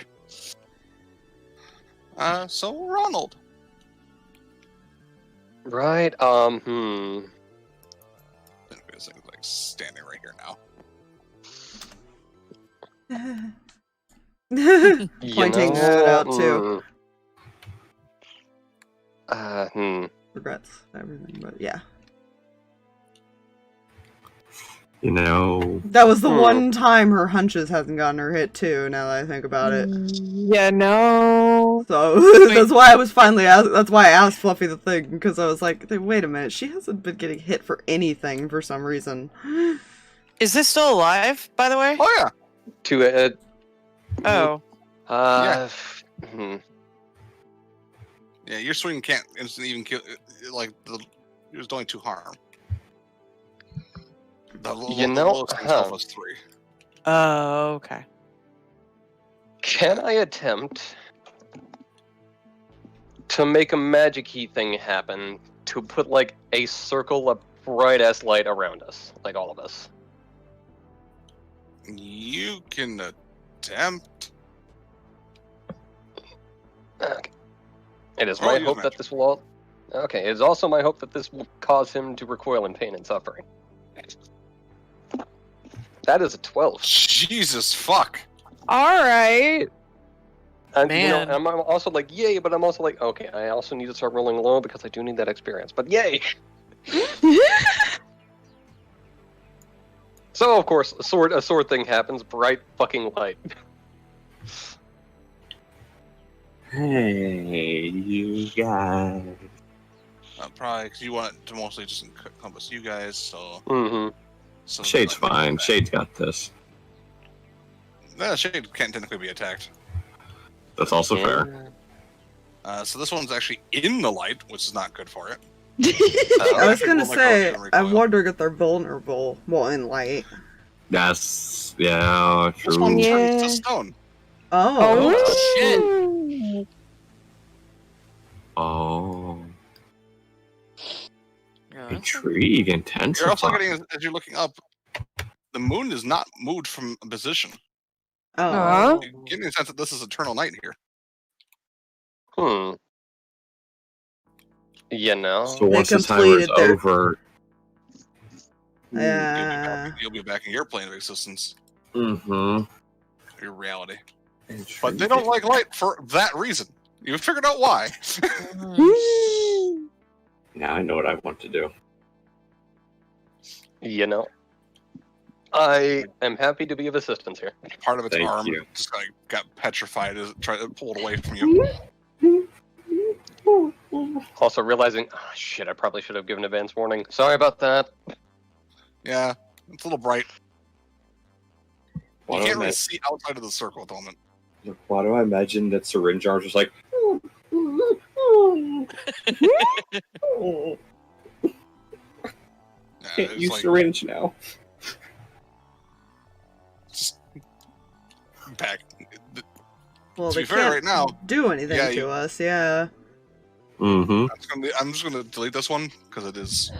So Ronald. Right. This thing's like standing right here now. Pointing that out too. Regrets everything, but yeah. You know, That was the one time her hunches hasn't gotten her hit too. Now that I think about it, Yeah, no. so that's why I was finally that's why I asked Fluffy the thing, because I was like, wait a minute, she hasn't been getting hit for anything for some reason. Is this still alive, by the way? Oh yeah. Oh. Yeah, your swing can't instantly even kill. Like it was doing 2 harm. The lowest was 3. Oh, okay. Can I attempt to make a magic heat thing happen to put like a circle of bright ass light around us, like all of us? You can attempt. Okay. It is my hope that this will all. Okay, it is also my hope that this will cause him to recoil in pain and suffering. That is a 12. Jesus fuck. Alright. And Man. I'm also like, yay, but I'm also like, okay, I also need to start rolling low because I do need that experience. But yay! So of course, a sword thing happens, bright fucking light. hey, you guys. Probably because you want it to mostly just encompass you guys, so. Mm-hmm. So Shade's fine. Shade's got this. No, Shade can't technically be attacked. That's also fair. So this one's actually in the light, which is not good for it. I was gonna say, I'm recoil. wondering if they're vulnerable in light. That's yeah, This one true. turns to stone. Oh, shit. Oh, Yeah. intrigue, You're intensify. also getting, as you're looking up, the moon is not moved from a position. Oh. You're getting the sense that this is eternal night here. You know? So once the timer is completed their- over, Yeah. You'll be back in your plane of existence, mm-hmm. your reality. But they don't like light for that reason. You figured out why. Now I know what I want to do. You know? I am happy to be of assistance here. Part of its Thank arm you. just got petrified as it tried to pull it away from you. Also realizing, oh shit, I probably should have given advance warning. Sorry about that. Yeah, it's a little bright. Why You do can't I really ima- see outside of the circle at the moment. Why do I imagine that syringe arms just like? Yeah, Can't it's use like syringe now. just back. Well, To they be fair, can't right now, do anything yeah, to you- us. Yeah. Mm-hmm. I'm just gonna delete this one because it is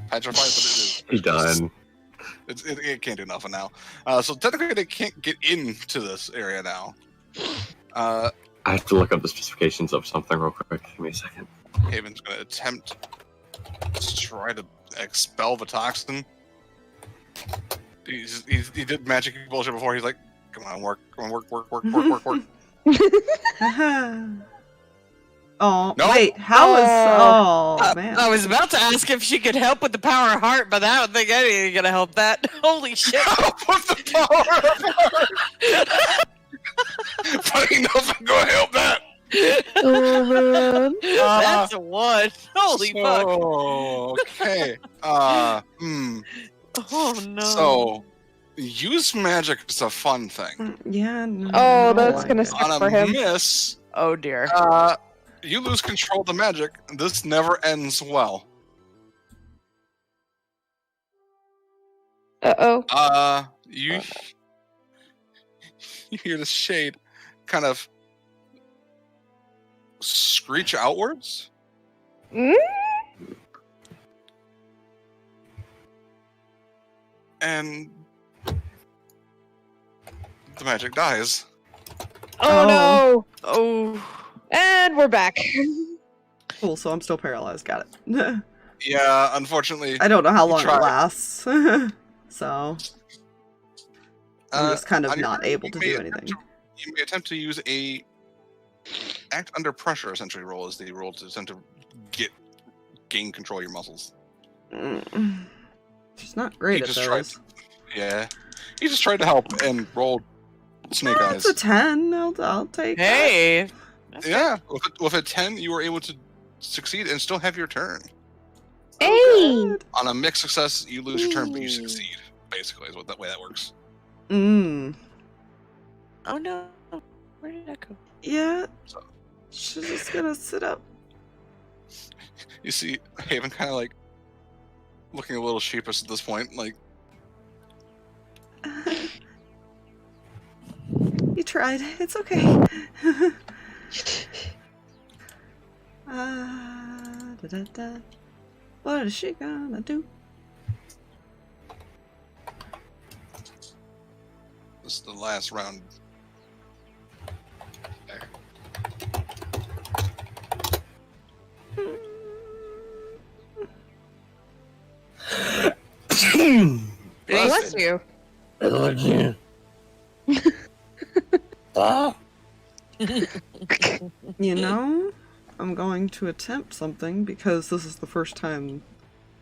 petrified, but it is. He done. It can't do nothing now. So technically, they can't get into this area now. I have to look up the specifications of something real quick. Give me a second. Haven's gonna attempt to try to expel the toxin. He did magic bullshit before. He's like, come on, work. Oh, Nope. wait. How is... Oh, man. I was about to ask if she could help with the power of heart, but I don't think anything's gonna help that. Holy shit! What's the power of heart? Funny enough, I'm gonna help that. Oh, man. That's a one. Holy fuck! Okay. Oh no. So, use magic is a fun thing. Yeah. No, Oh, I don't that's like gonna it. suck On for a him. miss, Oh dear. you lose control of the magic. This never ends well. Uh-oh. You hear the shade kind of screech outwards, Mm? and the magic dies. Oh, no! Oh. And we're back. Cool, so I'm still paralyzed. Got it. Yeah, unfortunately, I don't know how long it tried. lasts. So, I'm just kind of on your not turn, able you to may do attempt anything. You may attempt to use a act under pressure. Essentially, roll is the roll to attempt to gain control of your muscles. She's not great at just tried those. Yeah, he just tried to help and rolled snake eyes. It's a 10. I'll take Hey. Yeah, with a 10, you were able to succeed and still have your turn. that. Hey! On a mixed success, you lose your turn, but you succeed. Basically, is what that way that works. Mm. Oh no. Where did that go? Yeah. So- She's just gonna sit up. You see Haven kind of like looking a little sheepish at this point, like, You tried. It's okay. Da-da-da. What is she gonna do? this is the last round. Bless you. You know, I'm going to attempt something because this is the first time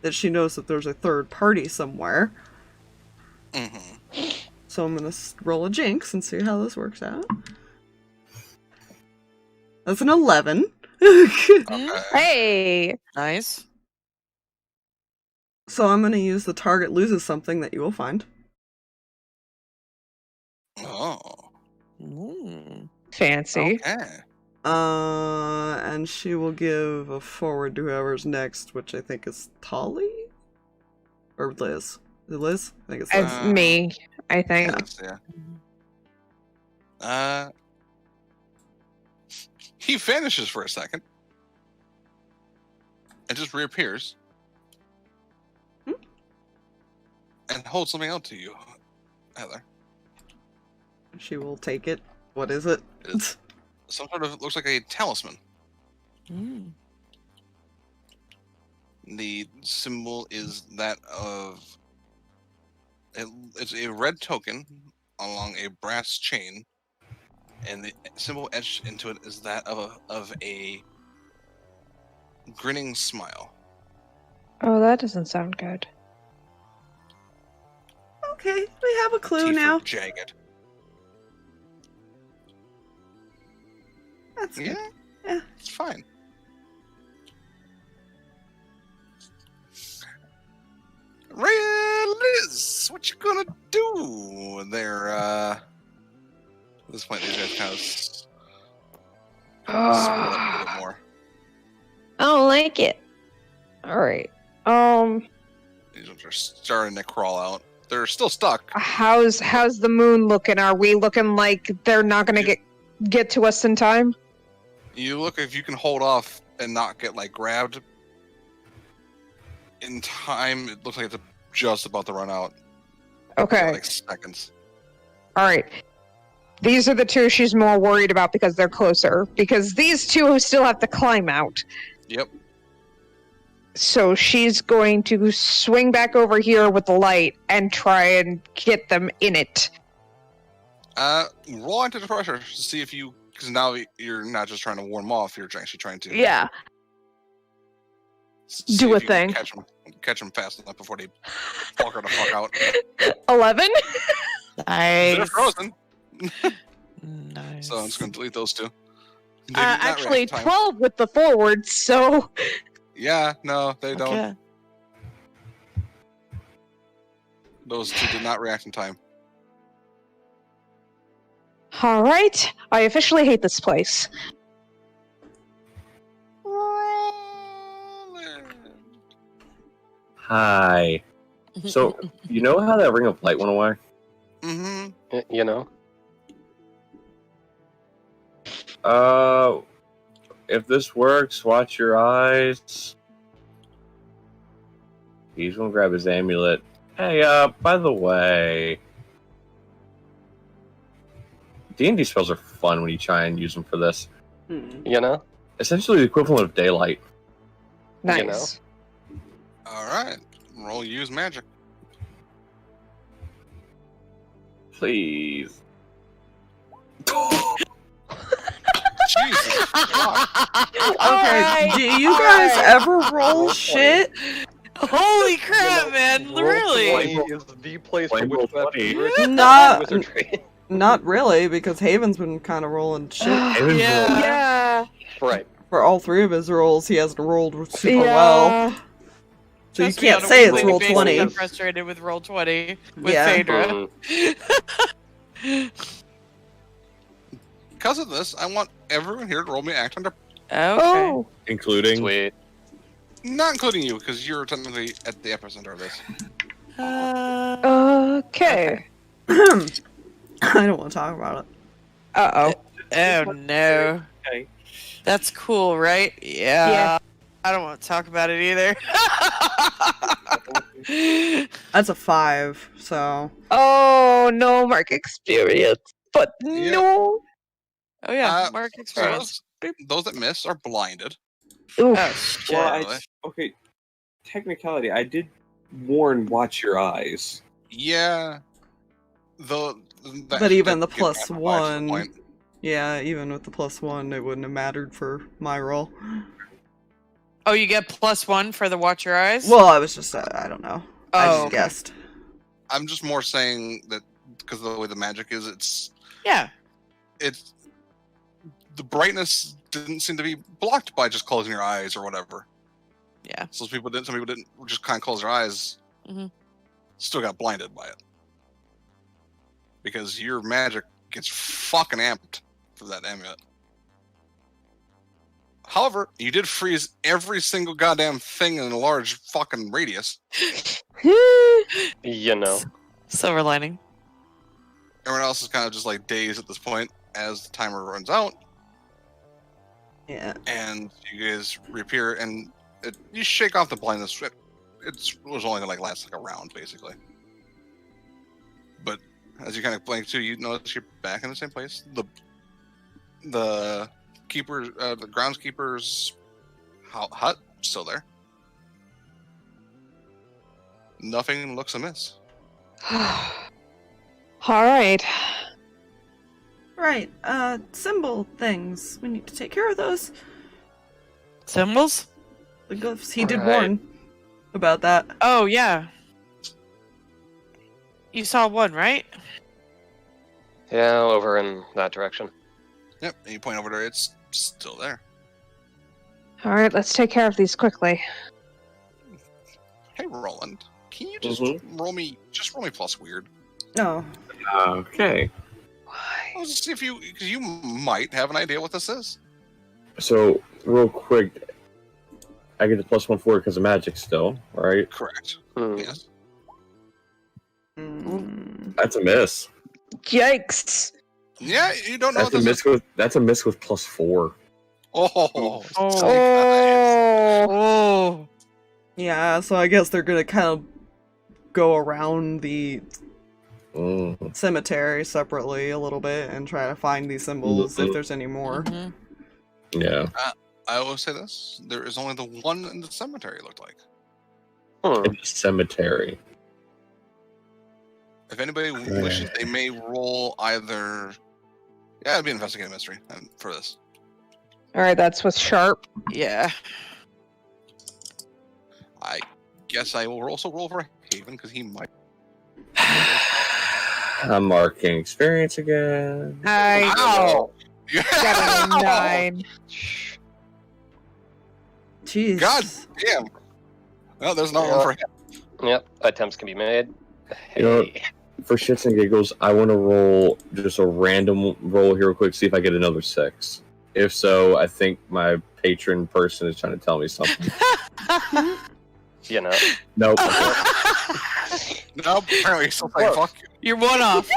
that she knows that there's a third party somewhere. Mm-hmm. So I'm gonna roll a jinx and see how this works out. That's an 11. Okay. Hey! Nice. So I'm gonna use the target loses something that you will find. Oh. Mm. Fancy. Okay. And she will give a forward to whoever's next, which I think is Tolly? Or Liz. Is it Liz? I think it's Liz. It's me, I think. Yes, yeah. He vanishes for a second and just reappears and holds something out to you, Heather. She will take it. What is it? It's some sort of, looks like a talisman. Mm. The symbol is that of it's a red token along a brass chain, and the symbol etched into it is that of a grinning smile. Oh, that doesn't sound good. Okay, we have a clue Teeth are now. jagged. That's good. Yeah, Yeah. it's fine. Ray Liz, what you gonna do there? At this point, these guys kind of split up a bit more. I don't like it. All right. These ones are starting to crawl out. They're still stuck. How's the moon looking? Are we looking like they're not gonna get to us in time? You look if you can hold off and not get like grabbed in time. It looks like it's just about to run out. Okay. Like seconds. All right. These are the two she's more worried about because they're closer. Because these two still have to climb out. Yep. So she's going to swing back over here with the light and try and get them in it. Roll into the pressure to see if you, because now you're not just trying to warm off, you're actually trying to Yeah. see Do a if you can thing. catch them fast enough before they fuck her the fuck out. 11? Nice. They're frozen. Nice. So I'm just gonna delete those two. They did not Actually, react in time. 12 with the forwards, so... Yeah, no, they don't. Okay. Those two did not react in time. Alright, I officially hate this place. Hi. So, you know how that ring of light went away? Mm-hmm. You know? If this works, watch your eyes. He's gonna grab his amulet. Hey, by the way, D&D spells are fun when you try and use them for this. You know? Essentially the equivalent of daylight. Nice. You know? Alright. Roll use magic. Please. Jesus fuck. Okay, do you guys ever roll shit? Holy crap, man! Roll Really? 20 is the place for Flame roll witchcraft 20. Not, wizardry. not really, because Haven's been kind of rolling shit. Haven's Yeah. roll. Yeah. Right. For all three of his rolls, he hasn't rolled super Yeah. well. So Trust you me, can't on a say it's weekly roll basis, 20. I'm frustrated with roll 20 with Yeah. Phaedra. Because of this, I want everyone here to roll me act under. Okay. Oh. Including Sweet. Not including you, because you're technically at the epicenter of this. Okay. I don't want to talk about it. Uh-oh. Oh no. Okay. That's cool, right? Yeah. Yeah. I don't want to talk about it either. That's a 5, so... Oh, no, Mark experience. But Yeah. no. Oh yeah, Uh, Mark So experience. those that miss are blinded. Oof. Oh shit. Well, okay, technicality, I did warn watch your eyes. Yeah. But even the plus 1... Yeah, even with the plus 1, it wouldn't have mattered for my roll. Oh, you get +1 for the watch your eyes? Well, I was just... I don't know. I Oh, just okay. guessed. I'm just more saying that because of the way the magic is, it's Yeah. the brightness didn't seem to be blocked by just closing your eyes or whatever. Yeah. So some people didn't just kind of close their eyes. Mhm. Still got blinded by it because your magic gets fucking amped for that amulet. However, you did freeze every single goddamn thing in a large fucking radius. You know. Silver lining. Everyone else is kind of just like dazed at this point as the timer runs out, Yeah. and you guys reappear, and you shake off the blindness. It was only gonna like last like a round, basically. But as you kind of blink too, you notice you're back in the same place. The keeper, the groundskeeper's hut still there. Nothing looks amiss. Alright. Right, symbol things. We need to take care of those. Symbols? The glyphs. He did Right. warn about that. Oh yeah. You saw one, right? Yeah, over in that direction. Yep, and you point over there, it's still there. Alright, let's take care of these quickly. Hey, Roland. can you just roll me plus weird? No. Okay. Let's just see if because you might have an idea what this is. So, real quick, I get the +1 for it because of magic still, right? Correct. Yes. That's a miss. Yikes. Yeah, you don't know That's what a this miss is. that's a miss with +4. Oh. Oh. Yeah, so I guess they're gonna kind of go around the cemetery separately a little bit and try to find these symbols if there's any more. Yeah. I will say this: there is only the one in the cemetery. It looked like. In the cemetery. If anybody wishes, they may roll either. Yeah, it'd be an investigative mystery for this. Alright, that's with sharp. Yeah. I guess I will also roll for Haven because he might. I'm marking experience again. I Ow! got a 9. Jeez. God damn. Well, there's not one for him. Yep, attempts can be made. You know, for shits and giggles, I want to roll just a random roll here real quick, see if I get another 6. If so, I think my patron person is trying to tell me something. You know. Nope. Nope, apparently he's still saying fuck you. You're one off.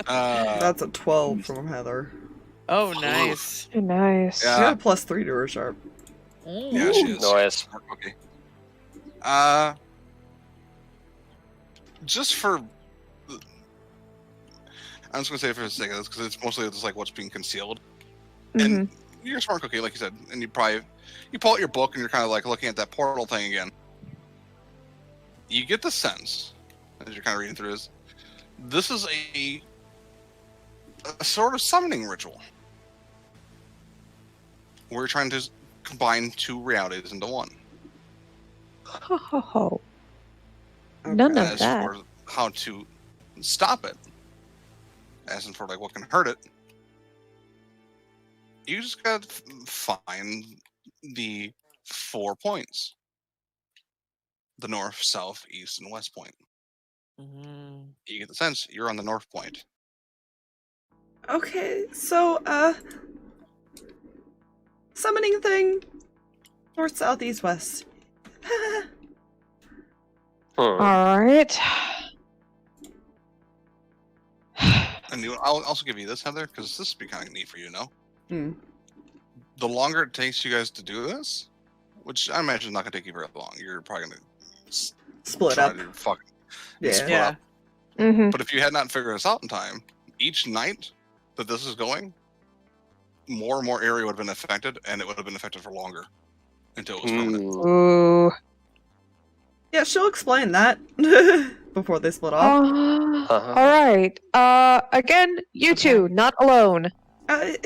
That's a 12 from Heather. Oh, nice. Nice. Yeah. She got a +3 to her sharp. Yeah, she is. Nice. Okay. Just for, I'm just gonna say for the sake of this because it's mostly just like what's being concealed. And you're a smart cookie, like you said, and you pull out your book and you're kind of like looking at that portal thing again. You get the sense as you're kind of reading through this is a sort of summoning ritual. We're trying to combine two realities into one. Oh. None of As that. for how to stop it, as in for like what can hurt it, you just gotta find the 4 points: the north, south, east, and west point. You get the sense you're on the north point. Okay, so, summoning thing. North, south, east, west. Alright. And I'll also give you this, Heather, because this would be kind of neat for you to know. The longer it takes you guys to do this, which I imagine is not going to take you very long, you're probably going to Split up. Split up. But if you had not figured this out in time, each night that this is going, more and more area would have been affected, and it would have been affected for longer until it was permanent. Ooh. Yeah, she'll explain that before they split off. Alright. Again, you two, not alone. Okay,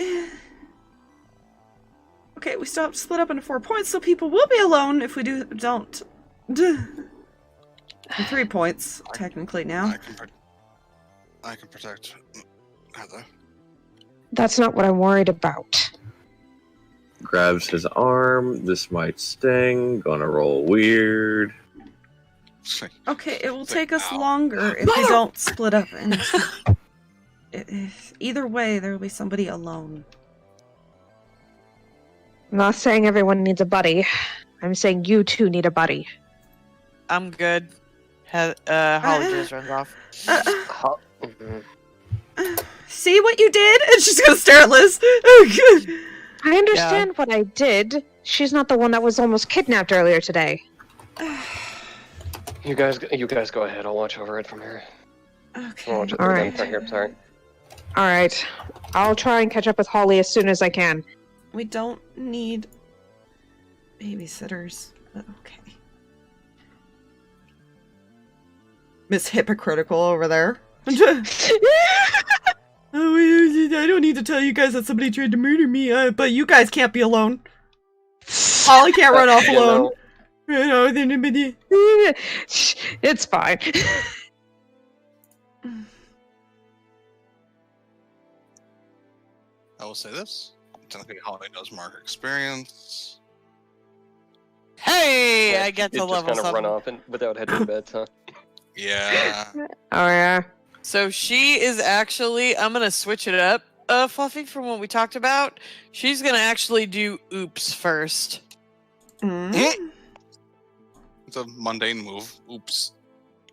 we still have to split up into 4 points, so people will be alone if we don't. And 3 points, technically, now. I can protect Heather. That's not what I'm worried about. Grabs his arm. This might sting. Gonna roll weird. Okay, it will take us longer if we don't split up. And either way, there will be somebody alone. I'm not saying everyone needs a buddy. I'm saying you two need a buddy. I'm good. Holly just runs off. See what you did? And she's gonna stare at Liz. I understand what I did. She's not the one that was almost kidnapped earlier today. You guys go ahead. I'll watch over it from here. Okay. I'll watch it from here. Sorry. Alright. I'll try and catch up with Holly as soon as I can. We don't need babysitters, but okay. Miss Hypocritical over there. Oh, I don't need to tell you guys that somebody tried to murder me, but you guys can't be alone. Holly can't run off alone. It's fine. I will say this. Technically, Holiday does mark experience. Hey, Yeah, I get to it just level kind of run something. off and without hedging bets, huh? Yeah. Oh yeah. So she is actually, I'm going to switch it up, Fluffy, from what we talked about. She's going to actually do oops first. Mm. It's a mundane move. Oops.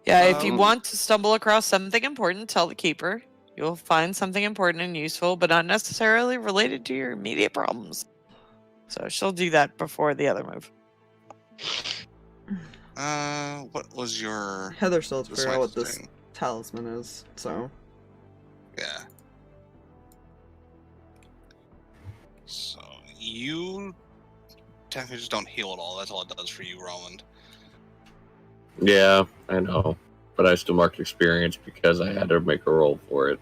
Yeah, if you Um, want to stumble across something important, tell the keeper. You'll find something important and useful, but not necessarily related to your immediate problems. So she'll do that before the other move. What was your... Heather still has to this figure out might what this thing? talisman is, so. Yeah. So, you technically just don't heal at all. That's all it does for you, Rolland. Yeah, I know. But I still marked experience because I had to make a roll for it.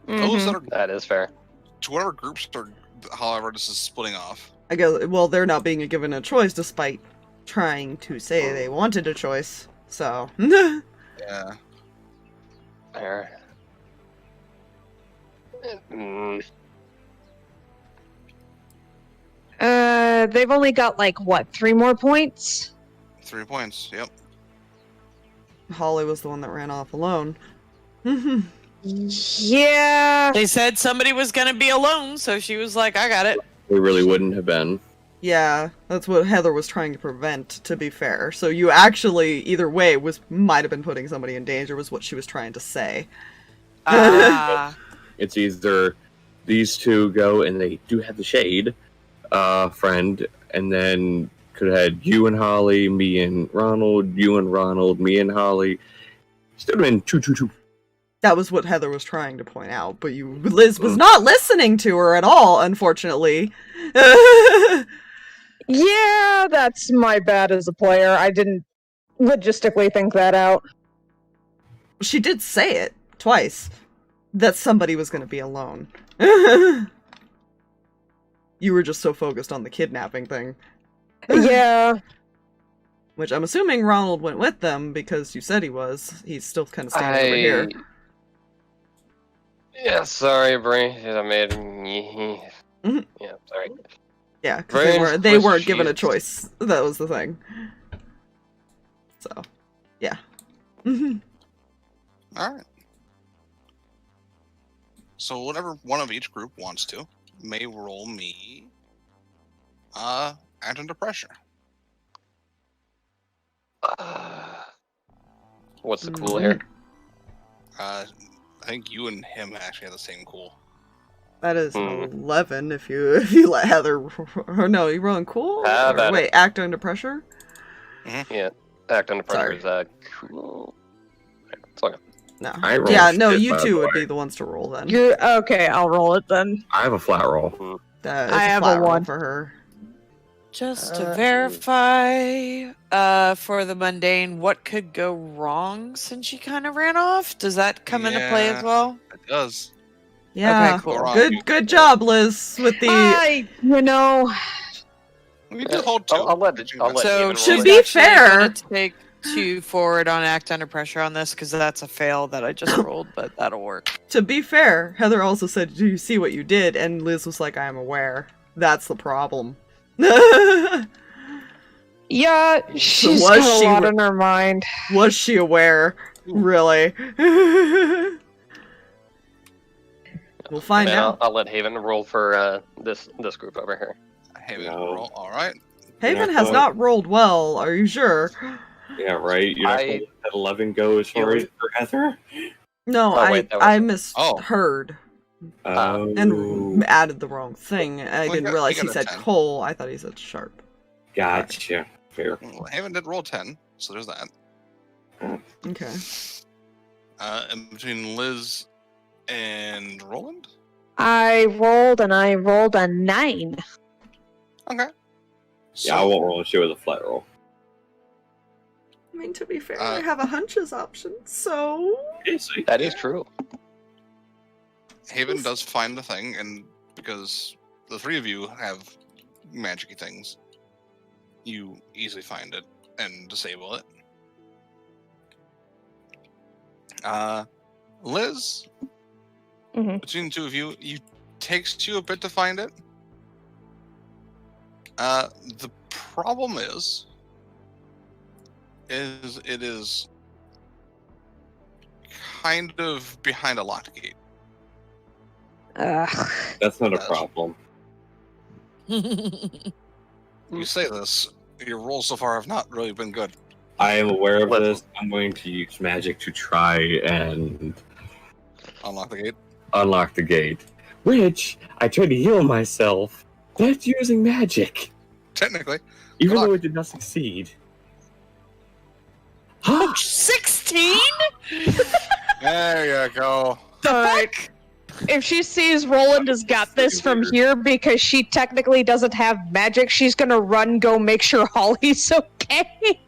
Those that are... That is fair. To whatever groups are... However, this is splitting off. I guess, well, they're not being given a choice despite trying to say they wanted a choice, so. Yeah. Fair. Mm, They've only got like what, 3 more points? 3 points. Yep. Holly was the one that ran off alone. Yeah. They said somebody was going to be alone, so she was like, I got it. We really wouldn't have been. Yeah, that's what Heather was trying to prevent, to be fair. So you actually, either way, might have been putting somebody in danger, was what she was trying to say. Ah. It's either these two go and they do have the shade, friend, and then could have had you and Holly, me and Ronald, you and Ronald, me and Holly. Still been 2-2-2. That was what Heather was trying to point out, but Liz was not listening to her at all, unfortunately. Yeah, that's my bad as a player. I didn't logistically think that out. She did say it twice, that somebody was going to be alone. You were just so focused on the kidnapping thing. Yeah. Which I'm assuming Ronald went with them, because you said he was. He's still kind of standing over here. Yeah, sorry, Bray. I made... Yeah, sorry. Yeah, because they weren't given a choice. That was the thing. So, yeah. Alright. So whatever one of each group wants to, may roll me act under pressure. What's the cool here? I think you and him actually have the same cool. That is an 11 if you let Heather... Or no, you rolling cool? Or, wait, act under pressure? Yeah, act under pressure is cool. It's okay. No. Yeah, no, you two would be the ones to roll then. Okay, I'll roll it then. I have a flat roll. That is I have flat a roll 1 for her. Just to verify, for the mundane, what could go wrong since she kind of ran off? Does that come into play as well? It does. Yeah, Okay, cool. Good job, Liz, with the... We did hold 2. I'll let So to be fair... Take 2 forward on act under pressure on this, because that's a fail that I just rolled, but that'll work. To be fair, Heather also said, do you see what you did? And Liz was like, I am aware. That's the problem. Yeah, she's got a lot on her mind. Was she aware? Really? We'll find out. I'll let Haven roll for this group over here. Haven roll, alright. Haven has not rolled well, are you sure? Yeah, right. You're not gonna let that 11 go as far as for Heather? No, I misheard. Oh. And added the wrong thing. I didn't realize he said 10. Cole. I thought he said Sharp. Gotcha. Fair. Well, Haven did roll 10, so there's that. Okay. In between Liz and Rolland? I rolled a 9. Okay. Yeah, I won't roll shit with a flat roll. I mean, to be fair, I have a hunches option, so... That is true. Haven does find the thing, and because the 3 of you have magic-y things, you easily find it and disable it. Liz, between the 2 of you, it takes you a bit to find it. The problem is it is kind of behind a locked gate. Ugh. That's not a problem. You say this, your rolls so far have not really been good. I am aware of Let's- this. I'm going to use magic to try and Unlock the gate. unlock the gate. Which I tried to heal myself. That's using magic. Technically. Even Good luck. though it did not succeed. 16? There you go. Fuck. If she sees Roland has got this from here because she technically doesn't have magic, she's gonna run, go make sure Holly's okay.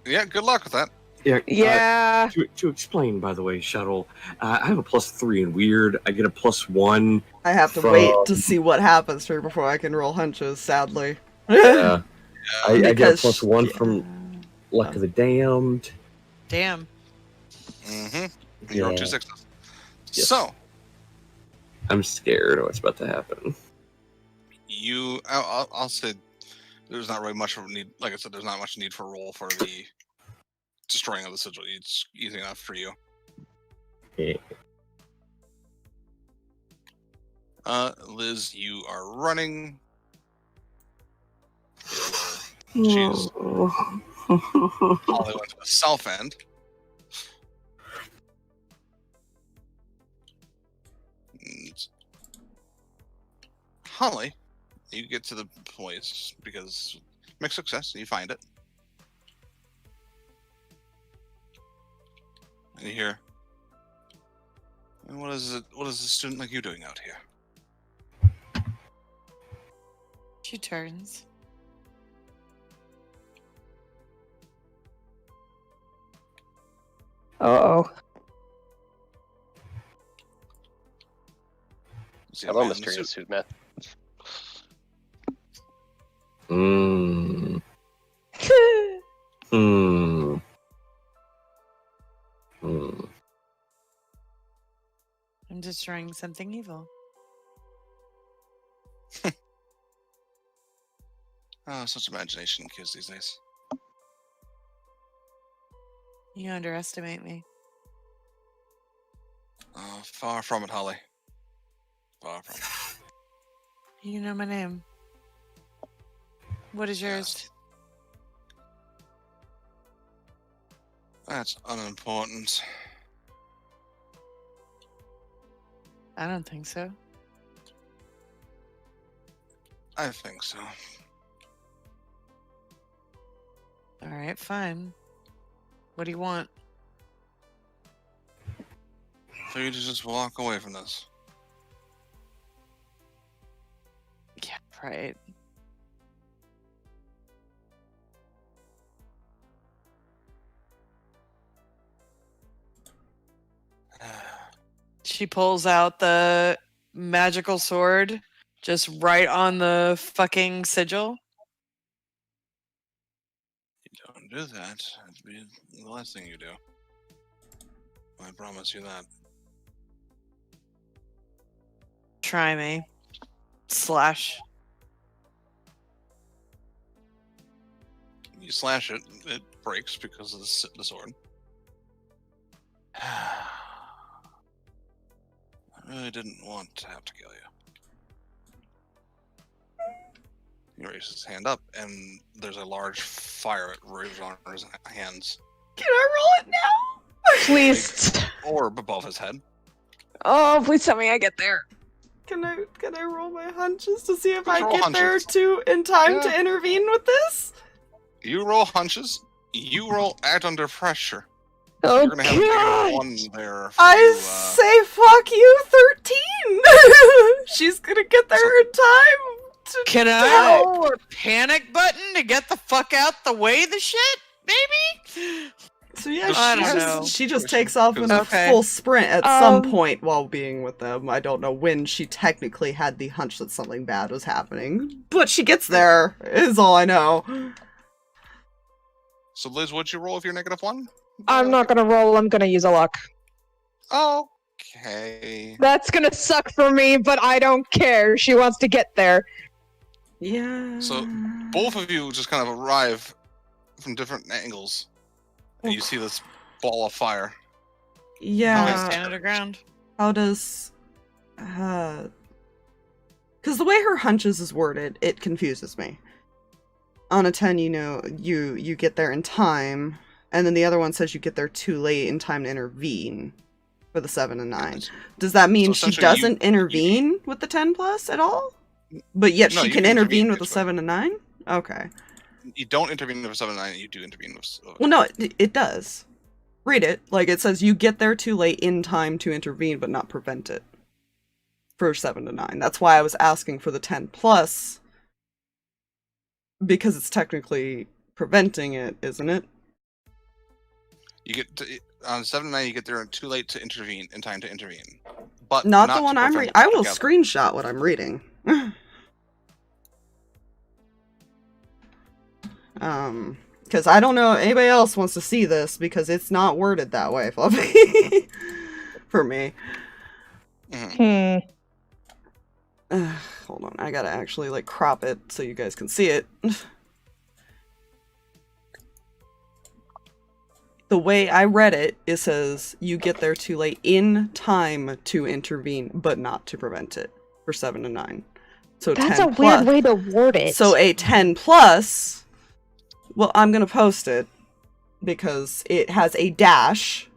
Yeah, good luck with that. Yeah. To explain, by the way, Shuttle, I have a +3 in weird. I get a +1. I have to From- wait to see what happens here before I can roll hunches, sadly. I get a Because- +1 from Luck of the Damned. Damn. Mm-hmm. You rolled 2 Yeah. sixes. Yes. So, I'm scared of what's about to happen. I'll say there's not really much of a need. Like I said, there's not much need for a roll for the destroying of the sigil. It's easy enough for you. Yeah. Liz, you are running. She's Holly went to the south end. And Holly, you get to the place because mixed success, you find it. And you hear, and what is a student like you doing out here? She turns. Uh-oh. See a Hello, man in a mysterious suit. suit man. Hmm. I'm destroying something evil. Oh, such imagination kids these days. You underestimate me. Far from it, Holly. Far from it. You know my name. What is yours? That's unimportant. I don't think so. I think so. All right, fine. What do you want? For you to just walk away from this. Yeah, right. She pulls out the magical sword just right on the fucking sigil. You don't do that. It'd be the last thing you do. I promise you that. Try me. Slash. You slash it, it breaks because of the sword. I really didn't want to have to kill you. He raises his hand up, and there's a large fire raised on his hands. Can I roll it now? Please. Orb above his head. Oh, please tell me I get there. Can I roll my hunches to see if Let's I roll get there hunches. in time Yeah. to intervene with this? You roll hunches. You roll act under pressure. Oh, You're gonna have a God. negative one there. For I you, say fuck you, 13. She's gonna get there in time. Can I help. roll a panic button to get the fuck out the way the shit, baby? So yeah, I don't know. she just takes off in a Okay. full sprint at some point while being with them. I don't know when she technically had the hunch that something bad was happening, but she gets there, is all I know. So Liz, what'd you roll if you're -1? I'm not gonna roll, I'm gonna use a luck. Okay. That's gonna suck for me, but I don't care. She wants to get there. Yeah. So both of you just kind of arrive from different angles, and you see this ball of fire. Yeah. Stand on the ground. How does... Because the way her hunches is worded, it confuses me. On a 10, you know, you get there in time, and then the other one says you get there too late in time to intervene for the 7 and 9. Does that mean So she essentially doesn't intervene with the 10 plus at all? But yet No, she you can can intervene intervene with the this way. 7 and 9? Okay. You don't intervene with 7 and 9, you do intervene with... Well, no, it does. Read it. Like, it says you get there too late in time to intervene, but not prevent it. For 7 to 9. That's why I was asking for the 10 plus. Because it's technically preventing it, isn't it? You get to, on 7 and 9, you get there too late to intervene, in time to intervene. But Not not the to one I'm prevent reading. it I will altogether. screenshot what I'm reading. Because I don't know if anybody else wants to see this, because it's not worded that way, Fluffy. For me. Hold on, I gotta actually, like, crop it so you guys can see it. The way I read it, it says, you get there too late in time to intervene, but not to prevent it, for 7 to 9. So That's 10 a weird plus. way to word it. So a 10 plus, well, I'm gonna post it, because it has a dash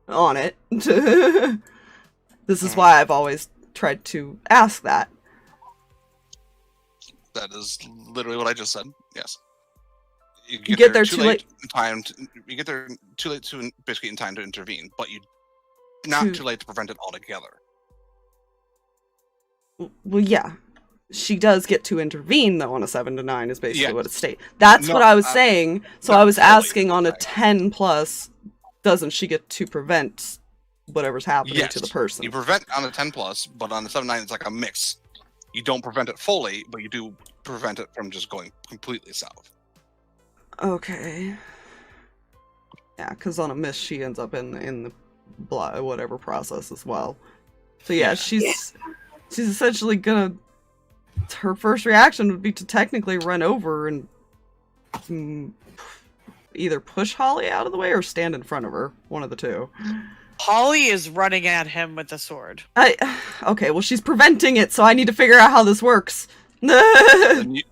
on it. This is why I've always tried to ask that. That is literally what I just said. Yes. You get there too late. In time you get there too late to basically in time to intervene, but you not too late to prevent it altogether. Well, yeah. She does get to intervene, though, on a 7 to 9, is basically Yes. what it states. That's No, what I was saying. So not I was fully, asking on a okay. 10 plus, doesn't she get to prevent whatever's happening Yes. to the person? You prevent on a 10 plus, but on the 7 9 it's like a mix. You don't prevent it fully, but you do prevent it from just going completely south. Okay. Yeah, because on a miss, she ends up in the whatever process as well. So yeah, she's essentially gonna. Her first reaction would be to technically run over and either push Holly out of the way or stand in front of her. One of the two. Holly is running at him with the sword. Okay, well, she's preventing it, so I need to figure out how this works. then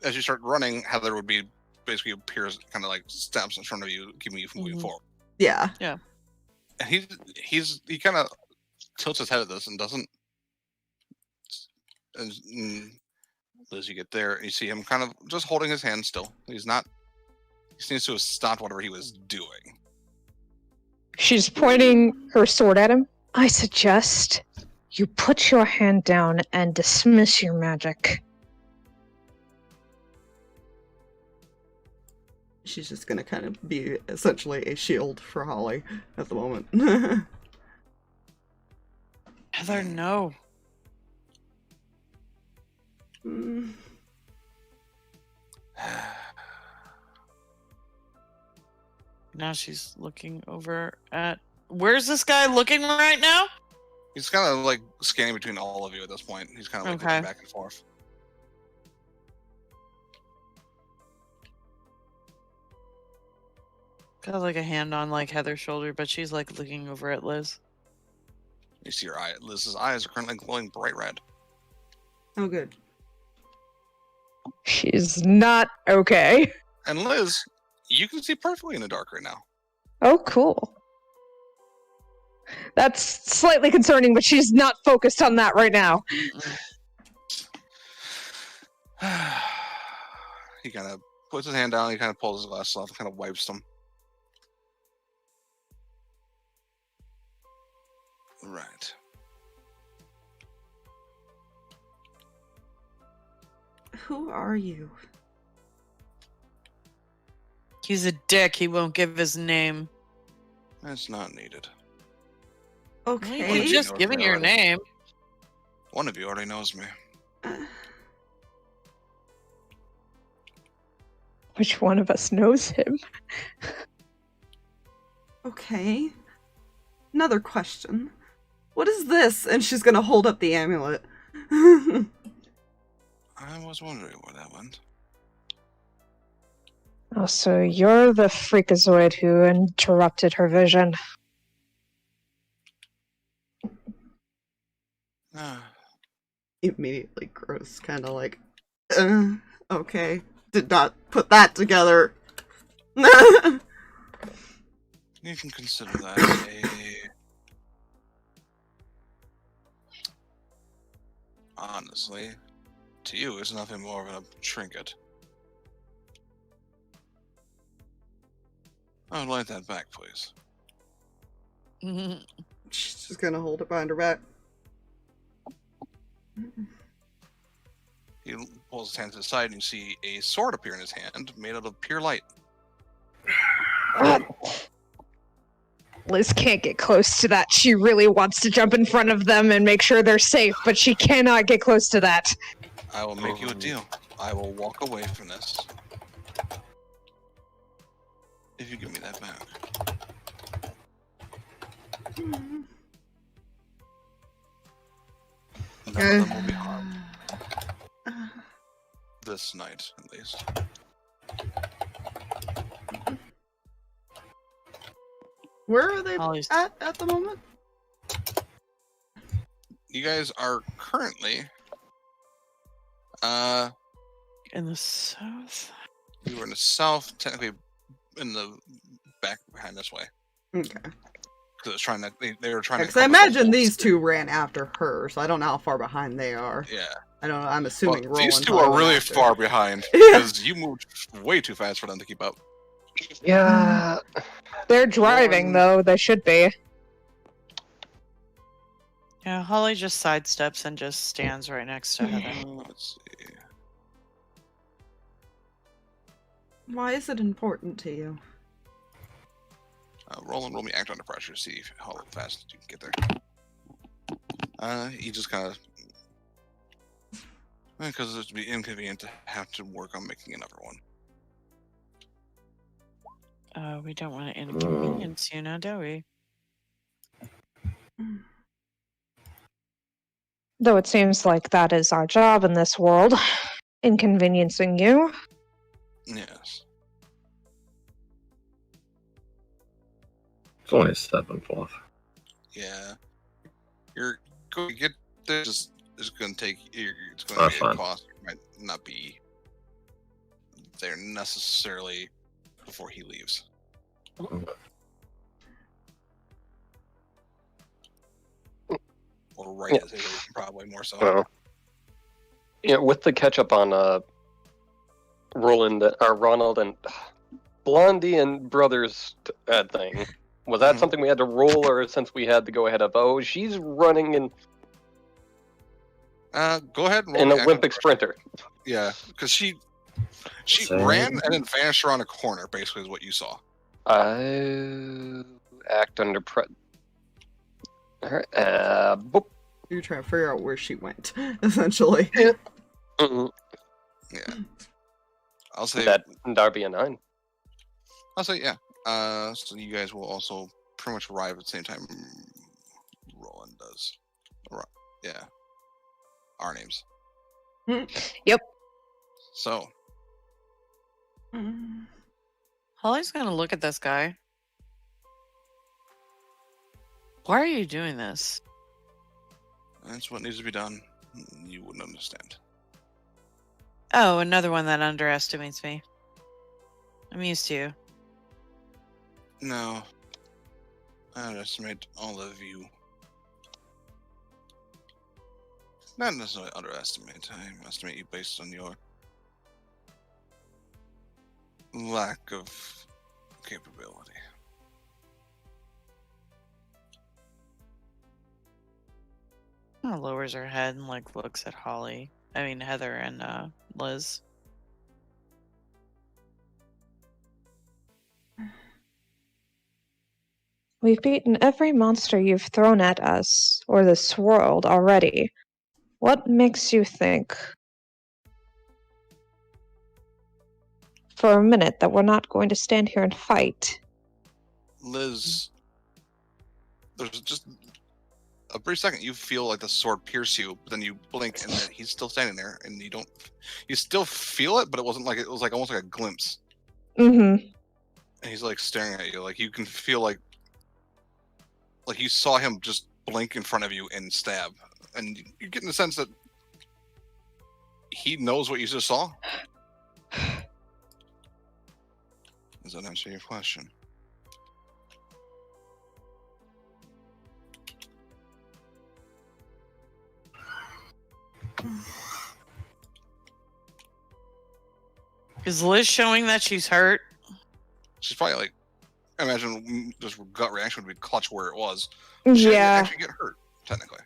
as you start running, Heather would be basically appears kind of like steps in front of you, keeping you from moving forward. Yeah. Yeah. And he kind of tilts his head at this and doesn't. And as you get there, you see him kind of just holding his hand still. He's not. He seems to have stopped whatever he was doing. She's pointing her sword at him. I suggest you put your hand down and dismiss your magic. She's just gonna kind of be essentially a shield for Holly at the moment. Heather, no. Now she's looking over at... Where's this guy looking right now? He's kind of like scanning between all of you at this point. He's kind of like looking back and forth. Got like a hand on like Heather's shoulder, but she's like looking over at Liz. You see her eye. Liz's eyes are currently glowing bright red. Oh, good. She's not okay. And Liz, you can see perfectly in the dark right now. Oh, cool. That's slightly concerning, but she's not focused on that right now. He kind of puts his hand down. He kind of pulls his glasses off and kind of wipes them. Right. Who are you? He's a dick. He won't give his name. That's not needed. Okay. You're just giving your name. One of you already knows me. Which one of us knows him? Okay. Another question. What is this? And she's gonna hold up the amulet. I was wondering where that went. Oh, so you're the freakazoid who interrupted her vision. Ah, Immediately gross, kind of like, okay, did not put that together. you can consider that honestly, to you, it's nothing more than a trinket. I would like that back, please. She's just gonna hold it behind her back. He pulls his hand to the side, and you see a sword appear in his hand, made out of pure light. Liz can't get close to that. She really wants to jump in front of them and make sure they're safe, but she cannot get close to that. I will make you a deal. I will walk away from this if you give me that back. None of them will be harmed. This night, at least. Where are they Holly's- at the moment? You guys are currently In the south? you were in the south, technically in the back behind this way. Okay. Because it's trying to they were trying to Because I encompass the imagine whole these city. two ran after her, so I don't know how far behind they are. Yeah. I don't know. I'm assuming Well, these Rolland two probably are went really after. far behind Yeah. because you moved way too fast for them to keep up. Yeah. They're driving, though. They should be. Yeah, Holly just sidesteps and just stands right next to Heather. Let's see. Why is it important to you? Roll me act under pressure. See how fast you can get there. He just kind of because it'd be inconvenient to have to work on making another one. We don't want to inconvenience you now, do we? Though it seems like that is our job in this world. Inconveniencing you. Yes. It's only a 7 fluff. Yeah. You're going to get there. Just it's going to take. It's going That's to be a fine. cost. It might not be there necessarily before he leaves. Or right as he leaves, probably more so. Well, yeah, with the catch up on Rolland or Ronald and Blondie and Brothers thing, was that Mhm. something we had to roll, or since we had to go ahead of she's running in Go ahead and roll an me act under Olympic pressure. sprinter? Yeah, because she Same. ran and then vanished around a corner. Basically, is what you saw. Act under Alright, boop. You're trying to figure out where she went, essentially. Mm, Yeah, I'll say that'd be a 9. I'll say yeah. So you guys will also pretty much arrive at the same time Rolland does. Yeah, our names. Yep. So Holly's gonna look at this guy. Why are you doing this? that's what needs to be done. You wouldn't understand. Oh, another one that underestimates me. I'm used to you. No, I underestimate all of you. Not necessarily underestimate. I estimate you based on your lack of capability. Kind of lowers her head and like looks at Holly. I mean Heather and Liz. We've beaten every monster you've thrown at us, or this world, already. What makes you think, for a minute, that we're not going to stand here and fight? Liz, there's just a brief second, you feel like the sword pierce you, but then you blink, and then he's still standing there, and you still feel it, but it wasn't like it was like almost like a glimpse. Mm-hmm. And he's like staring at you, like you can feel like you saw him just blink in front of you and stab, and you're getting the sense that he knows what you just saw. Does that answer your question? Is Liz showing that she's hurt? She's probably like, I imagine this gut reaction would be clutch where it was. She didn't Yeah. actually get hurt, technically.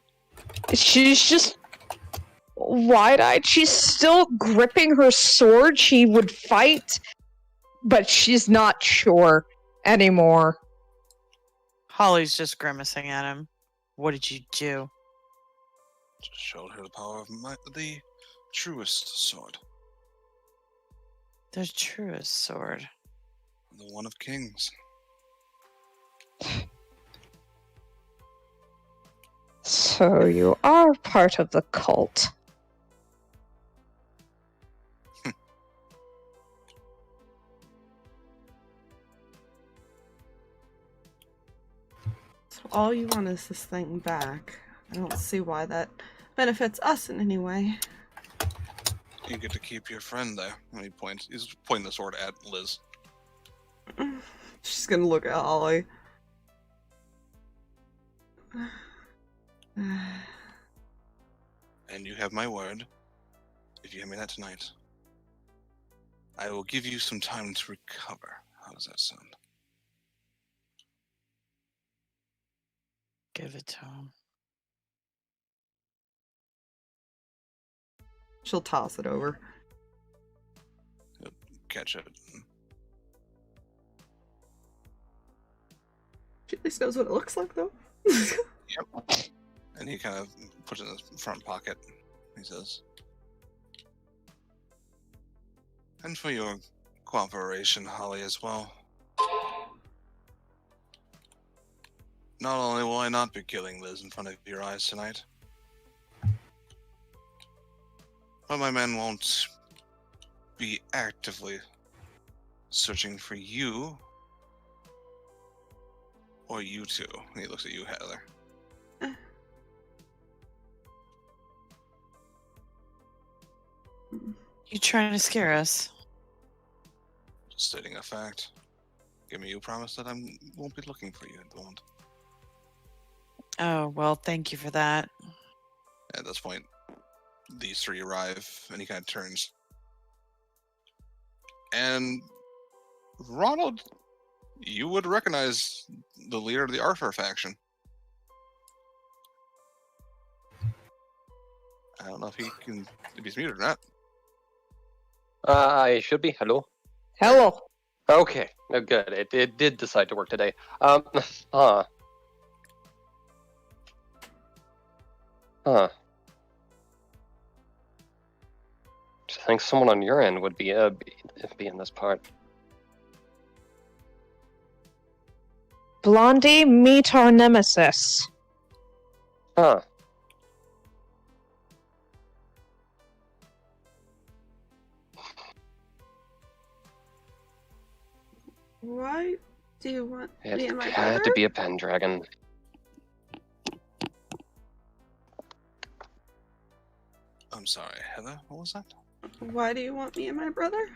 She's just wide-eyed. She's still gripping her sword. She would fight, but she's not sure anymore. Holly's just grimacing at him. What did you do? Just showed her the power of the truest sword. The truest sword. The one of kings. So you are part of the cult. So all you want is this thing back. I don't see why that benefits us in any way. You get to keep your friend there. And he's pointing the sword at Liz. She's gonna look at Holly. And you have my word. If you hand me that tonight, I will give you some time to recover. How does that sound? Give it to him. She'll toss it over. He'll catch it. She at least knows what it looks like, though. Yep. And he kind of puts it in his front pocket. He says, "And for your cooperation, Holly, as well. Not only will I not be killing Liz in front of your eyes tonight, but my men won't be actively searching for you or you two." And he looks at you, Heather. You trying to scare us? Just stating a fact. Give me your promise that I won't be looking for you at the moment. Oh, well, thank you for that. At this point, these three arrive, and he kind of turns. And Ronald, you would recognize the leader of the Arthur faction. I don't know if he's muted or not. I should be. Hello. Hello. Okay. Oh, good. It did decide to work today. Huh. I think someone on your end would be in this part. Blondie, meet our nemesis. Huh. Why do you want It me and my had brother? to be a Pendragon. I'm sorry, Heather, what was that? Why do you want me and my brother?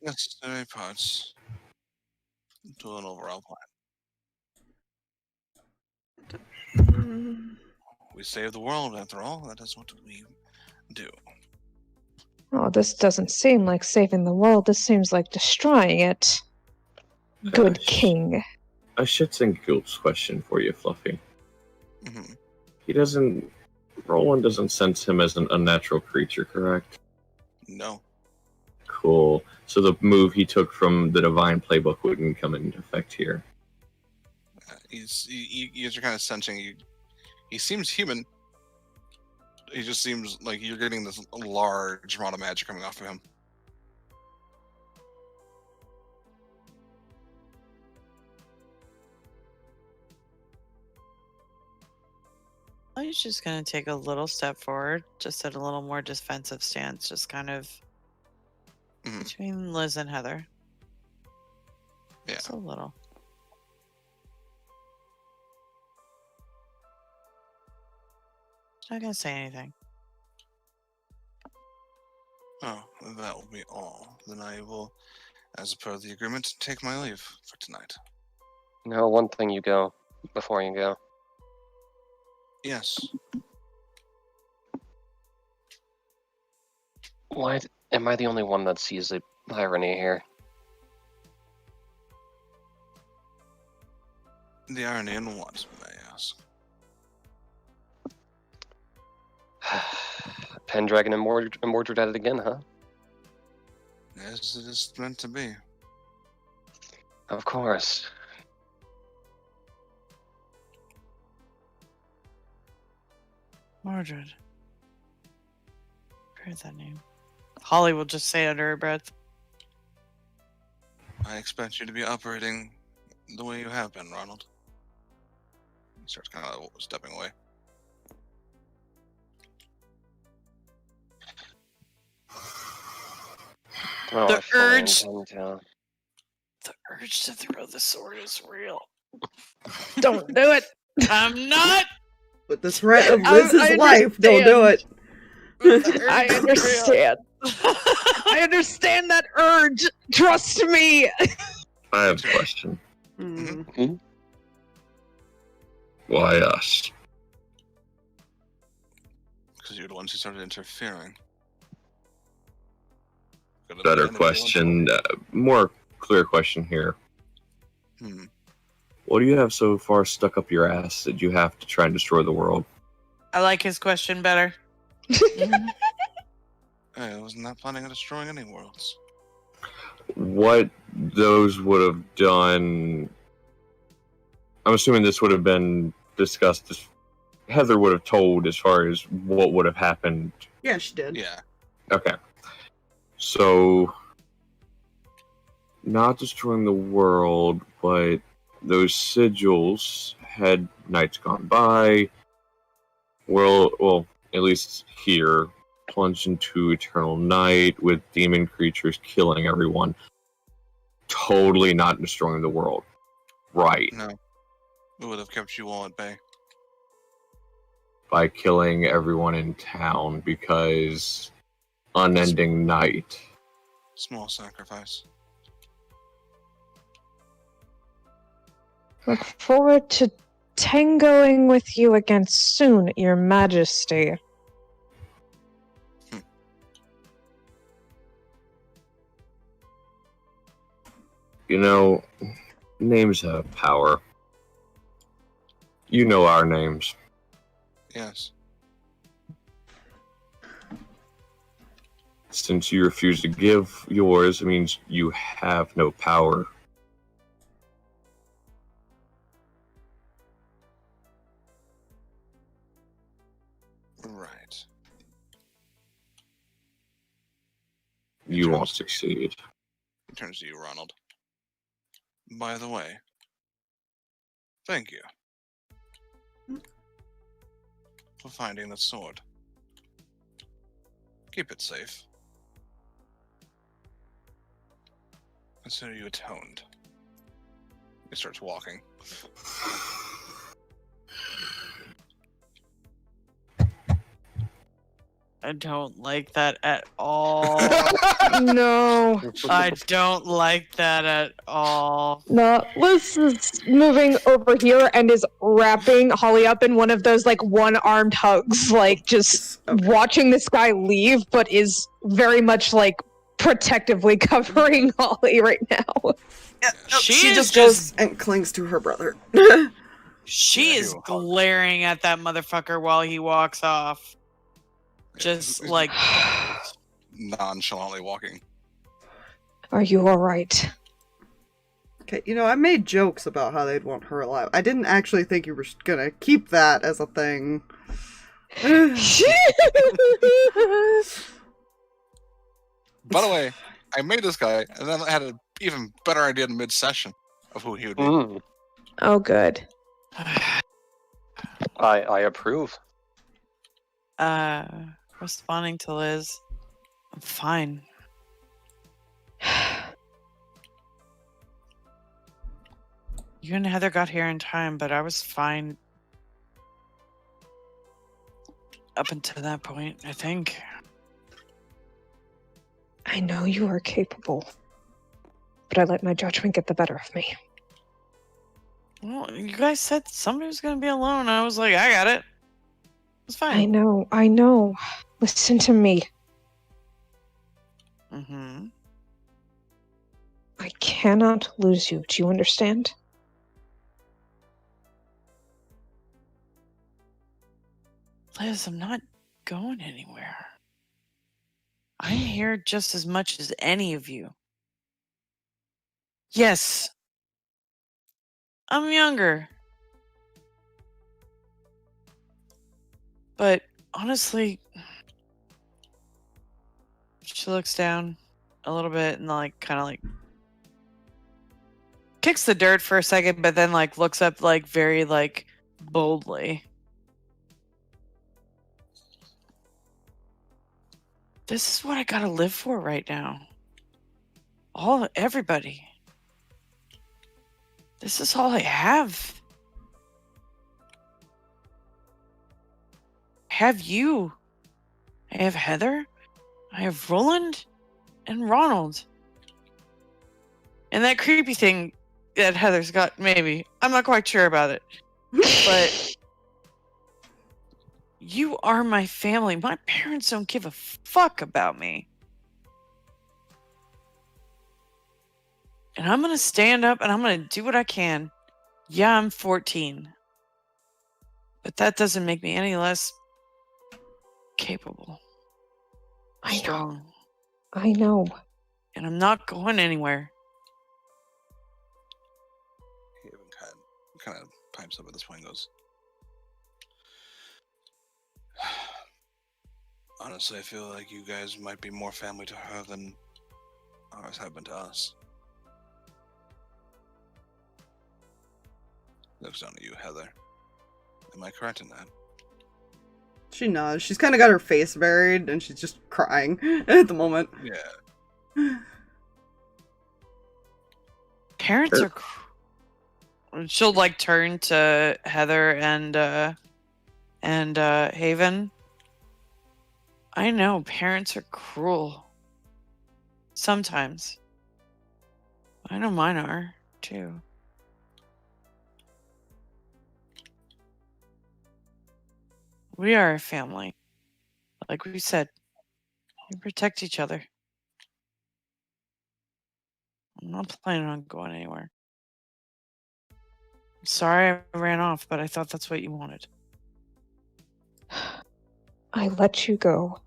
Necessary parts to an overall plan. Mm, We save the world, after all. That is what we do. Oh, this doesn't seem like saving the world. This seems like destroying it. Good king. A shits and giggles question for you, Fluffy. Mm-hmm. Rolland doesn't sense him as an unnatural creature, correct? No. Cool. So the move he took from the Divine Playbook wouldn't come into effect here. You're kind of sensing he seems human. He just seems like you're getting this large amount of magic coming off of him. He's just gonna take a little step forward, just at a little more defensive stance, just kind of between Liz and Heather. Yeah. Just a little. Not gonna say anything. Oh, that will be all. Then I will, as per the agreement, take my leave for tonight. No, one thing before you go. Yes. Why am I the only one that sees the irony here? The irony in what, may I ask? Pendragon and Mordred at it again, huh? Yes, it is meant to be. Of course. Mordred. Heard that name. Holly will just say under her breath. I expect you to be operating the way you have been, Ronald. He starts kind of stepping away. Oh, The I fully urge- intend to. The urge to throw the sword is real. Don't do it. I'm not. With the threat of I Liz's life, don't do it. I understand. I understand that urge. Trust me. I have a question. Mm. Why us? Because you're the ones who started interfering. Could've Better been if you wanted question. More clear question here. to. What do you have so far stuck up your ass that you have to try and destroy the world? I like his question better. Hey, I wasn't that planning on destroying any worlds. What those would have done... I'm assuming this would have been discussed. Heather would have told as far as what would have happened. Yeah, she did. Yeah. Okay. So, not destroying the world, but those sigils had nights gone by. Well, at least here, plunged into eternal night with demon creatures killing everyone. Totally not destroying the world. Right. No. It would have kept you all at bay. By killing everyone in town because unending night. Small sacrifice. Look forward to tangoing with you again soon, Your Majesty. You know, names have power. You know our names. Yes. Since you refuse to give yours, it means you have no power. Right. You won't succeed. He turns to you, Ronald. By the way, thank you for finding the sword. Keep it safe. Consider you atoned. He starts walking. I don't like that at all. No. I don't like that at all. No, Liz is moving over here and is wrapping Holly up in one of those, like, one-armed hugs, like, just watching this guy leave, but is very much, like, protectively covering Holly right now. She just goes and clings to her brother. She is glaring at that motherfucker while he walks off. Just, like... nonchalantly walking. Are you alright? Okay, you know, I made jokes about how they'd want her alive. I didn't actually think you were gonna keep that as a thing. By the way, I made this guy, and then I had an even better idea in mid-session of who he would be. Oh, good. I approve. Responding to Liz, I'm fine. You and Heather got here in time, but I was fine up until that point, I think. I know you are capable, but I let my judgment get the better of me. Well, you guys said somebody was going to be alone, and I was like, I got it. It's fine. I know. Listen to me. Mm-hmm. I cannot lose you. Do you understand? Liz, I'm not going anywhere. I'm here just as much as any of you. Yes, I'm younger. But honestly, she looks down a little bit and like kind of like kicks the dirt for a second, but then like looks up like very like boldly. This is what I gotta live for right now. Everybody. This is all I have. I have you. I have Heather. I have Rolland and Ronald. And that creepy thing that Heather's got, maybe. I'm not quite sure about it. But you are my family. My parents don't give a fuck about me. And I'm going to stand up and I'm going to do what I can. Yeah, I'm 14. But that doesn't make me any less capable. I Strong. know. I know. And I'm not going anywhere. Haven kind of pipes up at this point and goes, honestly, I feel like you guys might be more family to her than ours have been to us. Looks down at you, Heather. Am I correct in that? She nods. She's kind of got her face buried, and she's just crying at the moment. Yeah. Parents are... She'll like turn to Heather and Haven. I know parents are cruel. Sometimes. I know mine are too. We are a family. Like we said, we protect each other. I'm not planning on going anywhere. I'm sorry I ran off, but I thought that's what you wanted. I let you go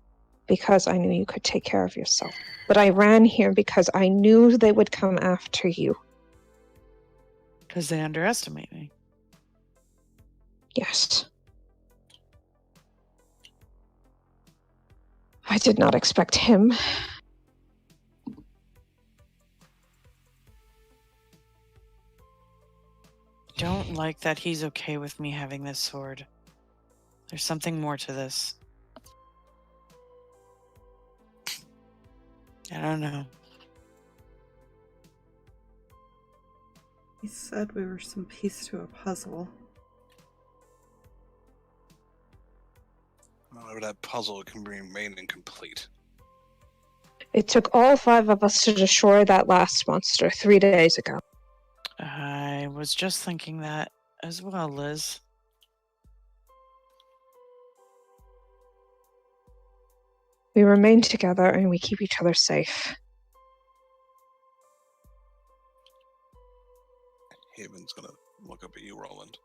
because I knew you could take care of yourself. But I ran here because I knew they would come after you. Because they underestimate me. Yes. I did not expect him. Don't like that he's okay with me having this sword. There's something more to this. I don't know. He said we were some piece to a puzzle. However, that puzzle can remain incomplete. It took all 5 of us to destroy that last monster 3 days ago. I was just thinking that as well, Liz. We remain together and we keep each other safe. Haven's gonna look up at you, Rolland.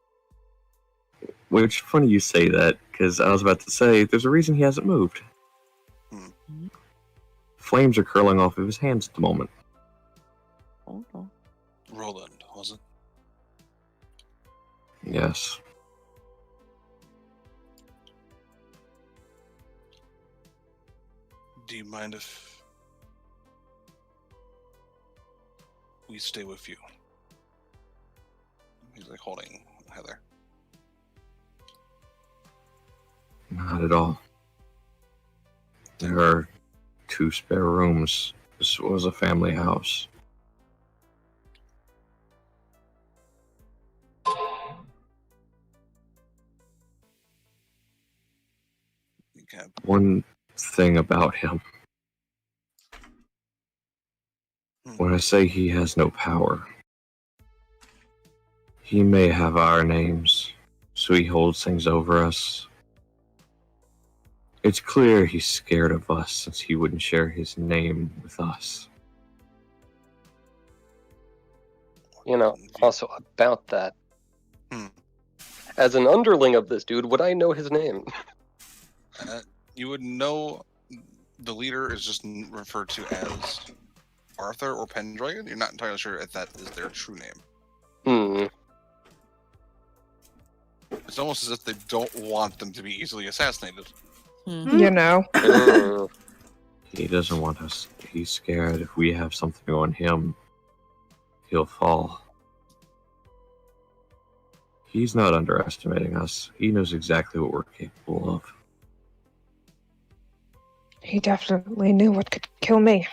Which, funny you say that, because I was about to say, there's a reason he hasn't moved. Flames are curling off of his hands at the moment. Oh. Rolland, was it? Yes. Do you mind if we stay with you? He's like holding Heather. Not at all. There are 2 spare rooms. This was a family house. Okay. One thing about him. When I say he has no power, he may have our names, so he holds things over us. It's clear he's scared of us since he wouldn't share his name with us. You know, also about that. Hmm. As an underling of this dude, would I know his name? You would know the leader is just referred to as Arthur or Pendragon. You're not entirely sure if that is their true name. Hmm. It's almost as if they don't want them to be easily assassinated. You know. He doesn't want us. He's scared if we have something on him, he'll fall. He's not underestimating us. He knows exactly what we're capable of. He definitely knew what could kill me,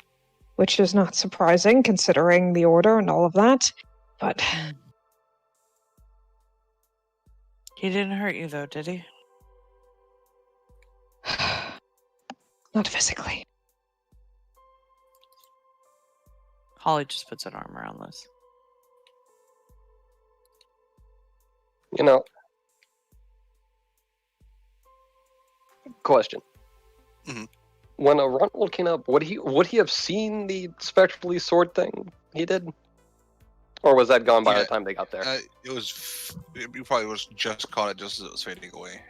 which is not surprising considering the order and all of that. But He didn't hurt you, though, did he? not physically. Holly just puts an arm around Liz. You know. Question. Mhm. When Ronald came up, would he have seen the spectrally sword thing he did? Or was that gone by the time they got there? You probably was just caught it just as it was fading away.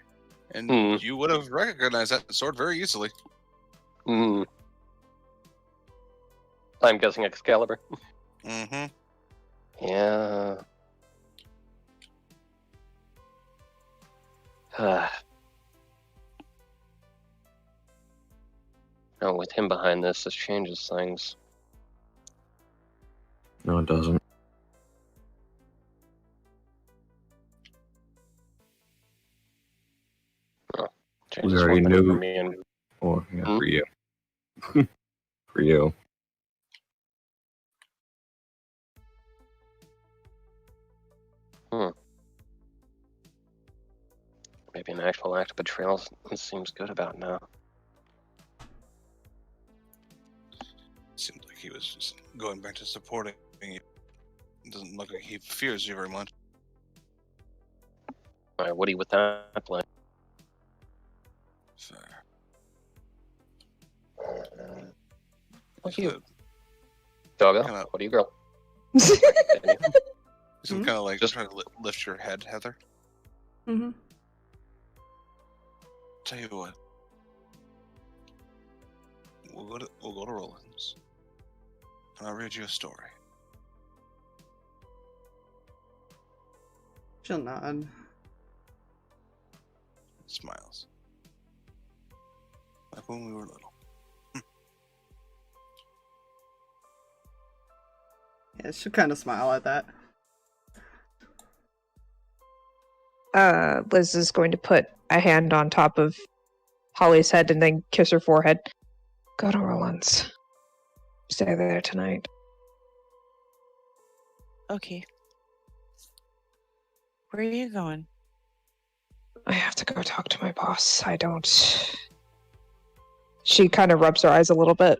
And you would have recognized that sword very easily. Hmm. I'm guessing Excalibur. Mm-hmm. Yeah. Now with him behind this changes things. No, it doesn't. Changes We already one thing for knew. me and Or, yeah, for you. For you. maybe an actual act of betrayal seems good about now. Seems like he was just going back to supporting you. It doesn't look like he fears you very much. Alright, Woody with that plan. Fair. What are you? Doggo, Kinda- what are you, girl? He's kind of like just trying to lift your head, Heather. Mm-hmm. Tell you what. We'll go to Rolland's. And I'll read you a story. She'll nod. Smiles. Like when we were little. Yeah, she'll kind of smile at that. Liz is going to put a hand on top of Holly's head and then kiss her forehead. Go to Rolland's. Stay there tonight. Okay. Where are you going? I have to go talk to my boss. I don't... She kind of rubs her eyes a little bit.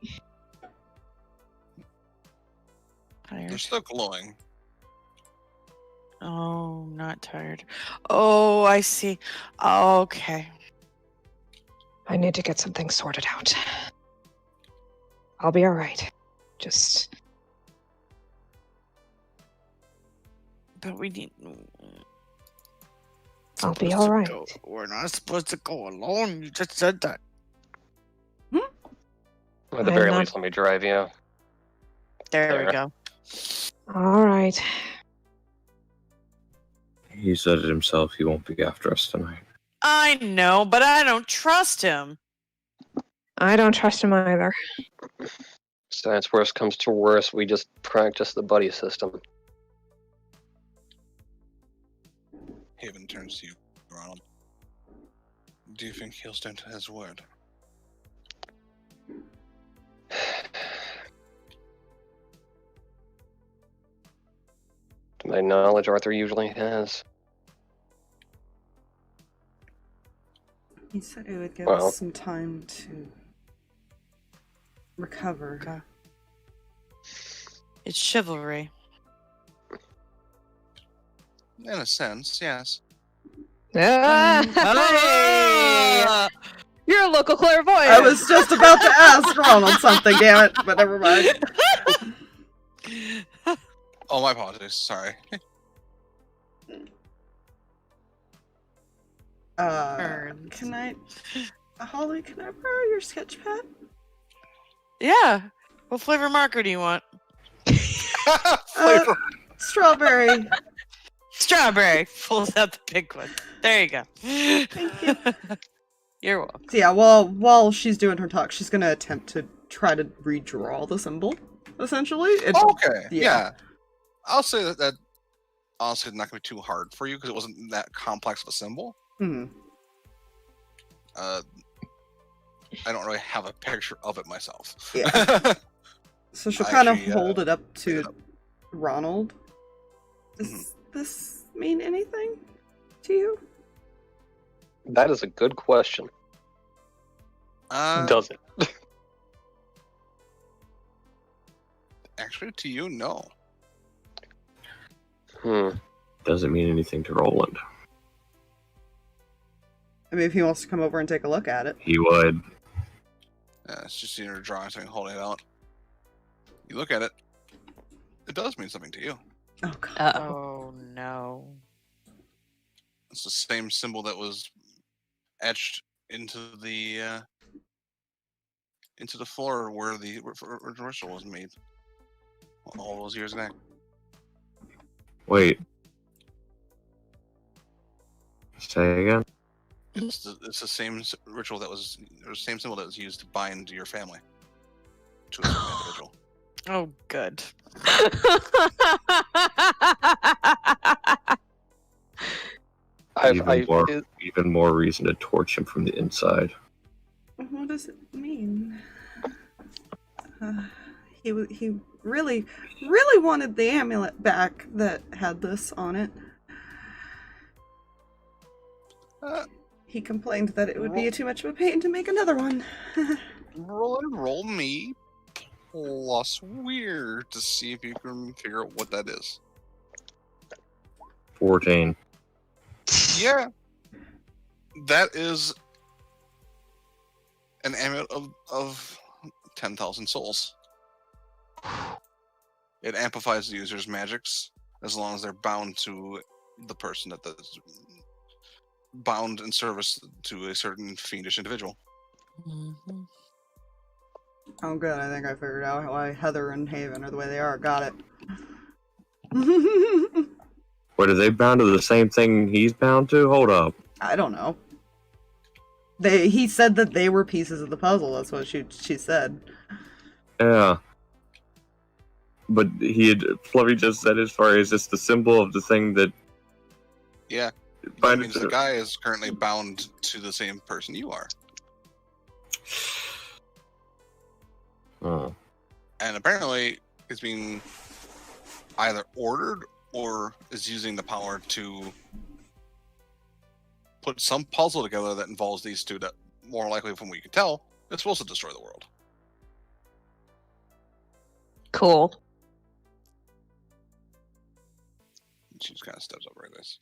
They're still glowing. Oh, not tired. Oh, I see. Okay. I need to get some things sorted out. I'll be alright. Just... But we need... I'll be alright. We're not supposed to go alone. You just said that. At the very least, let me drive you. There we go. Alright. He said it himself, he won't be after us tonight. I know, but I don't trust him. I don't trust him either. Besides, worst comes to worst, we just practice the buddy system. Haven turns to you, Ronald. Do you think he'll stand to his word? To my knowledge, Arthur usually has. He said it would give Well. us some time to recover. Okay. It's chivalry. In a sense, yes. Hey! You're a local clairvoyant. I was just about to ask Ronald something, damn it, but never mind. Oh, my apologies. Sorry. Can I, Holly? Can I borrow your sketch pad? Yeah. What flavor marker do you want? Flavor. Strawberry. Strawberry. Pulls out the big one. There you go. Thank you. You're welcome. So yeah, while she's doing her talk, she's gonna attempt to try to redraw the symbol. Essentially. Okay. Yeah. Yeah. I'll say that honestly is not going to be too hard for you because it wasn't that complex of a symbol. Hmm. I don't really have a picture of it myself. Yeah. So she'll kind of Actually, hold it up to it up. Ronald. Does this mean anything to you? That is a good question. Does it? Actually, to you, no. Doesn't mean anything to Rolland. I mean, if he wants to come over and take a look at it. He would. It's just seeing her drawing something, holding it out. You look at it. It does mean something to you. Oh god. Oh no. It's the same symbol that was etched into the floor where the ritual was made all those years back. Wait. Say again? It's the same ritual that was, or the same symbol that was used to bind your family to a certain individual. Oh, good. Even more reason to torch him from the inside. What does it mean? He really wanted the amulet back that had this on it. He complained that it would be too much of a pain to make another one. roll me plus weird to see if you can figure out what that is. 14. Yeah. That is an amulet of 10,000 souls. It amplifies the user's magics as long as they're bound to the person that's bound in service to a certain fiendish individual. Mm-hmm. Oh good, I think I figured out why Heather and Haven are the way they are. Got it. What, are they bound to the same thing he's bound to? Hold up. I don't know. He said that they were pieces of the puzzle. That's what she said. Yeah. But Fluffy just said as far as it's the symbol of the thing that... Yeah. That means the guy is currently bound to the same person you are. Oh. And apparently is being either ordered or is using the power to put some puzzle together that involves these two that, more likely from what you can tell, is supposed to destroy the world. Cool. She just kind of steps up like this.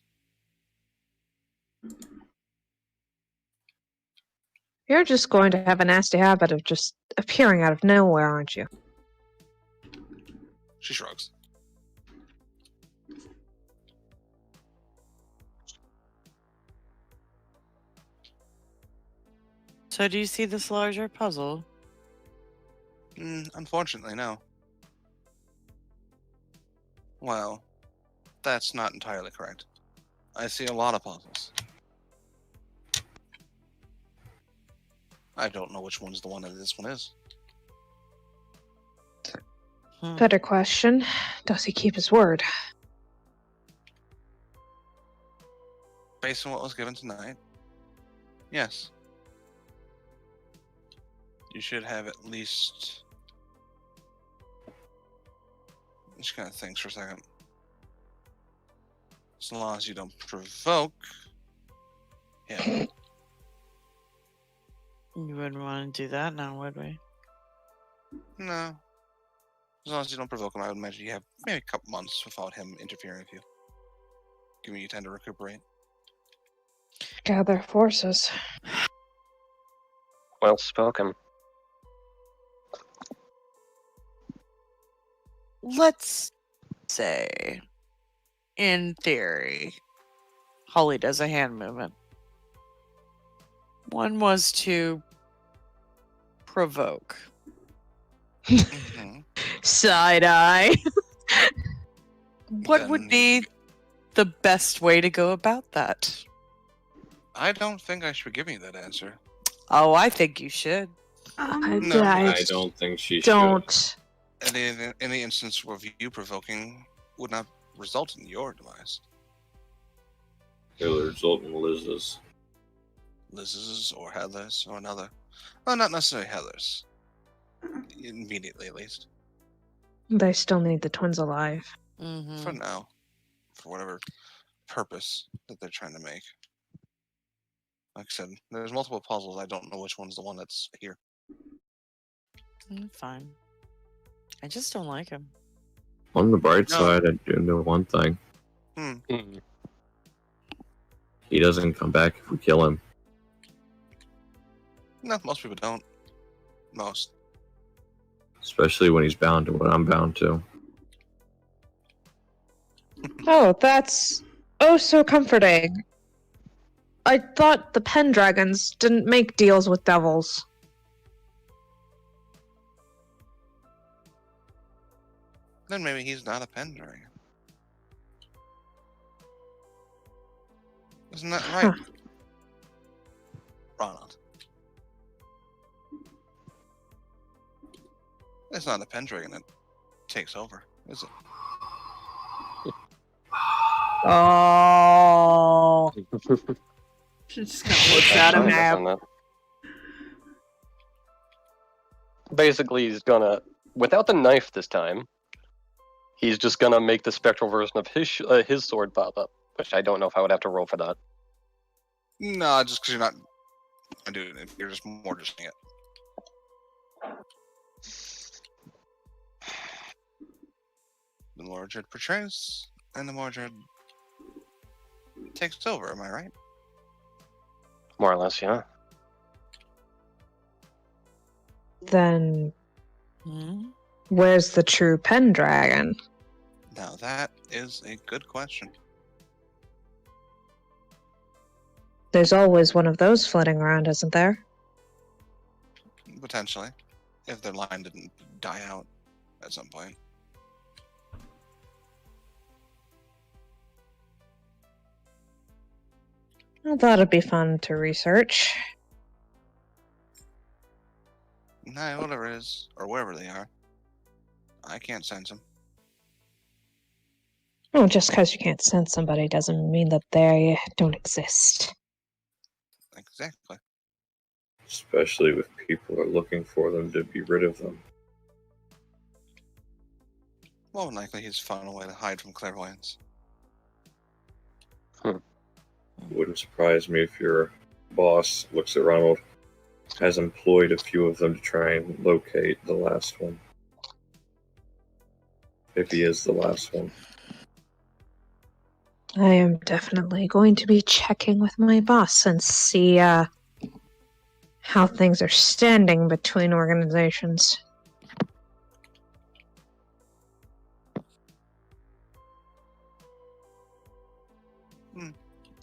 You're just going to have a nasty habit of just appearing out of nowhere, aren't you? She shrugs. So do you see this larger puzzle? Unfortunately, no. Well, that's not entirely correct. I see a lot of puzzles. I don't know which one's the one that this one is. Better question. Does he keep his word? Based on what was given tonight, Yes. You should have at least. Just kind of thinks for a second. As long as you don't provoke him. You wouldn't want to do that now, would we? No. As long as you don't provoke him, I would imagine you have maybe a couple months without him interfering with you. Giving you time to recuperate. Gather forces. Well spoken. Let's say, in theory, Holly does a hand movement. One was to provoke. Mhm. Side eye. What would be the best way to go about that? I don't think I should be giving you that answer. Oh, I think you should. No, I because don't think she should. Don't. any instance of you provoking would not result in your demise. It would result in Liz's. Liz's or Heather's or another. Well, not necessarily Heather's. Immediately, at least. They still need the twins alive. Mm-hmm. For now. For whatever purpose that they're trying to make. Like I said, there's multiple puzzles. I don't know which one's the one that's here. Fine. I just don't like him. On the bright No. side, I do know one thing. Mm. He doesn't come back if we kill him. No, most people don't. Most. Especially when he's bound to what I'm bound to. Oh, that's so comforting. I thought the Pendragons didn't make deals with devils. Then maybe he's not a Pendragon. Isn't that right, Ronald? It's not a Pendragon that takes over, is it? Oh. She just kind of looks at him. On that. Basically, he's gonna, without the knife this time, he's just gonna make the spectral version of his sword pop up, which I don't know if I would have to roll for that. No, just because you're not doing it. You're just more just doing it. The more Dread portrays, and the more Dread takes over, am I right? More or less, yeah. Then Hmm? where's the true Pendragon? Now that is a good question. There's always one of those floating around, isn't there? Potentially. If their line didn't die out at some point. Well, that'd be fun to research. Nah, whatever it is, or wherever they are. I can't sense them. Oh, just because you can't sense somebody doesn't mean that they don't exist. Exactly. Especially if people are looking for them to be rid of them. More than likely, he's found a way to hide from clairvoyance. Wouldn't surprise me if your boss looks at Ronald, has employed a few of them to try and locate the last one. If he is the last one. I am definitely going to be checking with my boss and see how things are standing between organizations.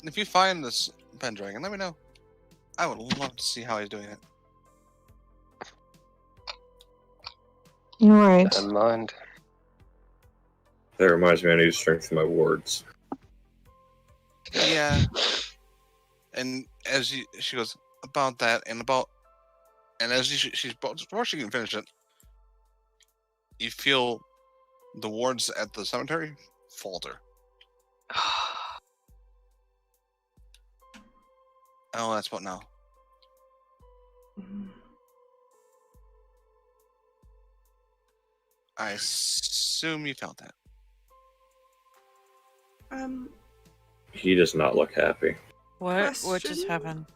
If you find this Pendragon, let me know. I would love to see how he's doing it. Alright. In mind. That reminds me, I need to strengthen my wards. Yeah. And as she goes about that and as she's before she can finish it, you feel the wards at the cemetery falter. Oh, that's what now. I assume you felt that. He does not look happy. What just Question? happened?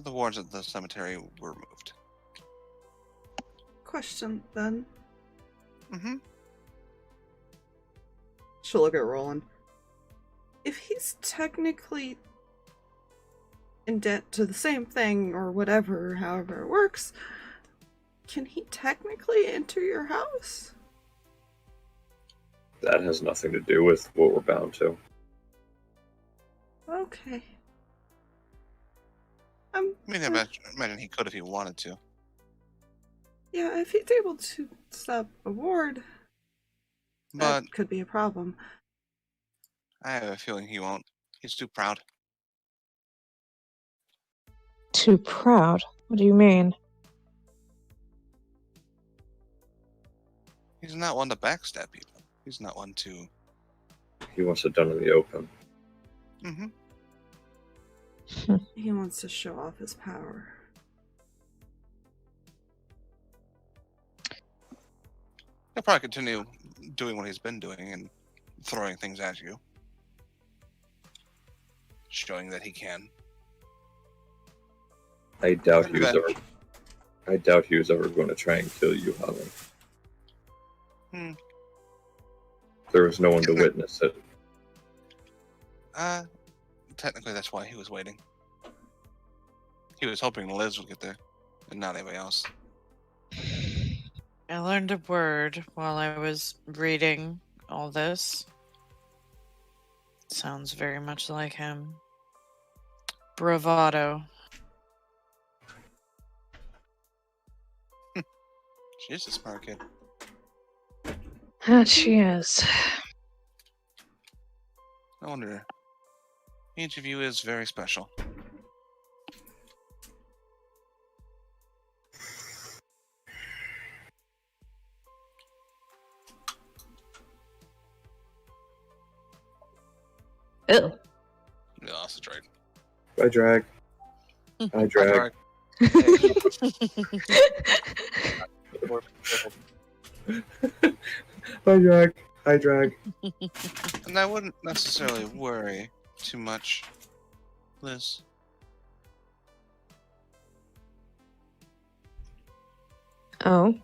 The wards at the cemetery were removed. Question then. Mm-hmm. She'll look at Rolland. If he's technically in debt to the same thing or whatever, however it works, can he technically enter your house? That has nothing to do with what we're bound to. Okay. I mean, imagine he could if he wanted to. Yeah, if he's able to stop a ward, But that could be a problem. I have a feeling he won't. He's too proud. Too proud? What do you mean? He's not one to backstab people. He's not one to... He wants it done in the open. Mm-hmm. He wants to show off his power. He'll probably continue doing what he's been doing and throwing things at you. Showing that he can. I doubt he was ever going to try and kill you, Holly. There was no one to witness it. Technically that's why he was waiting. He was hoping Liz would get there, and not anybody else. I learned a word while I was reading all this. Sounds very much like him. Bravado. She's a smart kid. That she is. No wonder. Each of you is very special. Ew. Yeah, that's a drag. Bye, Drag. Hi, Drag. Bye, Drag. Hi, Drag. And I wouldn't necessarily worry too much, Liz. Oh.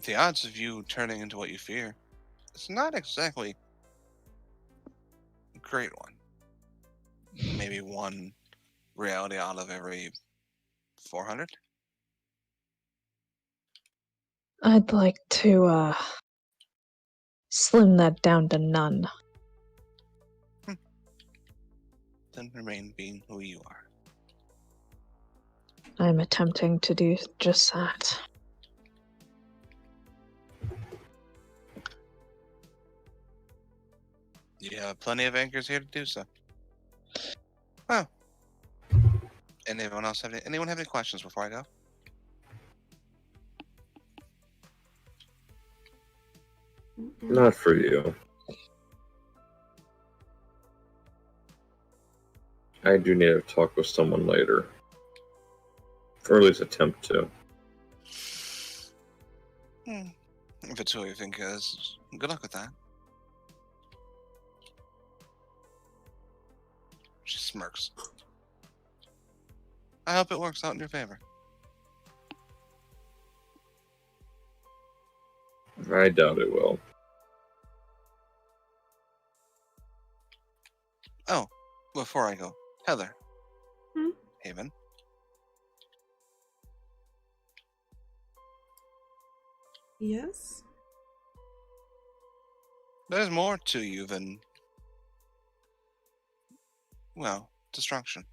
The odds of you turning into what you fear, it's not exactly a great one. Maybe one reality out of every 400? I'd like to, slim that down to none. Then remain being who you are. I'm attempting to do just that. You have plenty of anchors here to do so. Oh. Anyone have any questions before I go? Not for you. I do need to talk with someone later. Or at least attempt to. If it's who you think is, good luck with that. She smirks. I hope it works out in your favor. I doubt it will. Oh, before I go, Heather. Hmm? Haven. Yes? There's more to you than, well, destruction.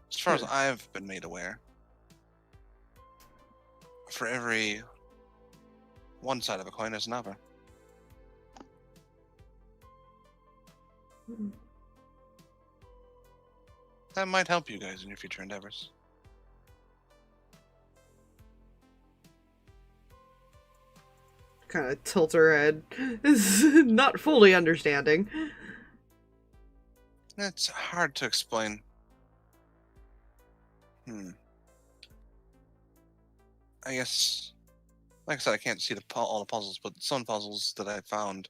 As far as I've been made aware, for every one side of a coin is another. Mm. That might help you guys in your future endeavors. kind of tilt her head, not fully understanding. It's hard to explain. I guess, like I said, I can't see all the puzzles, but some puzzles that I found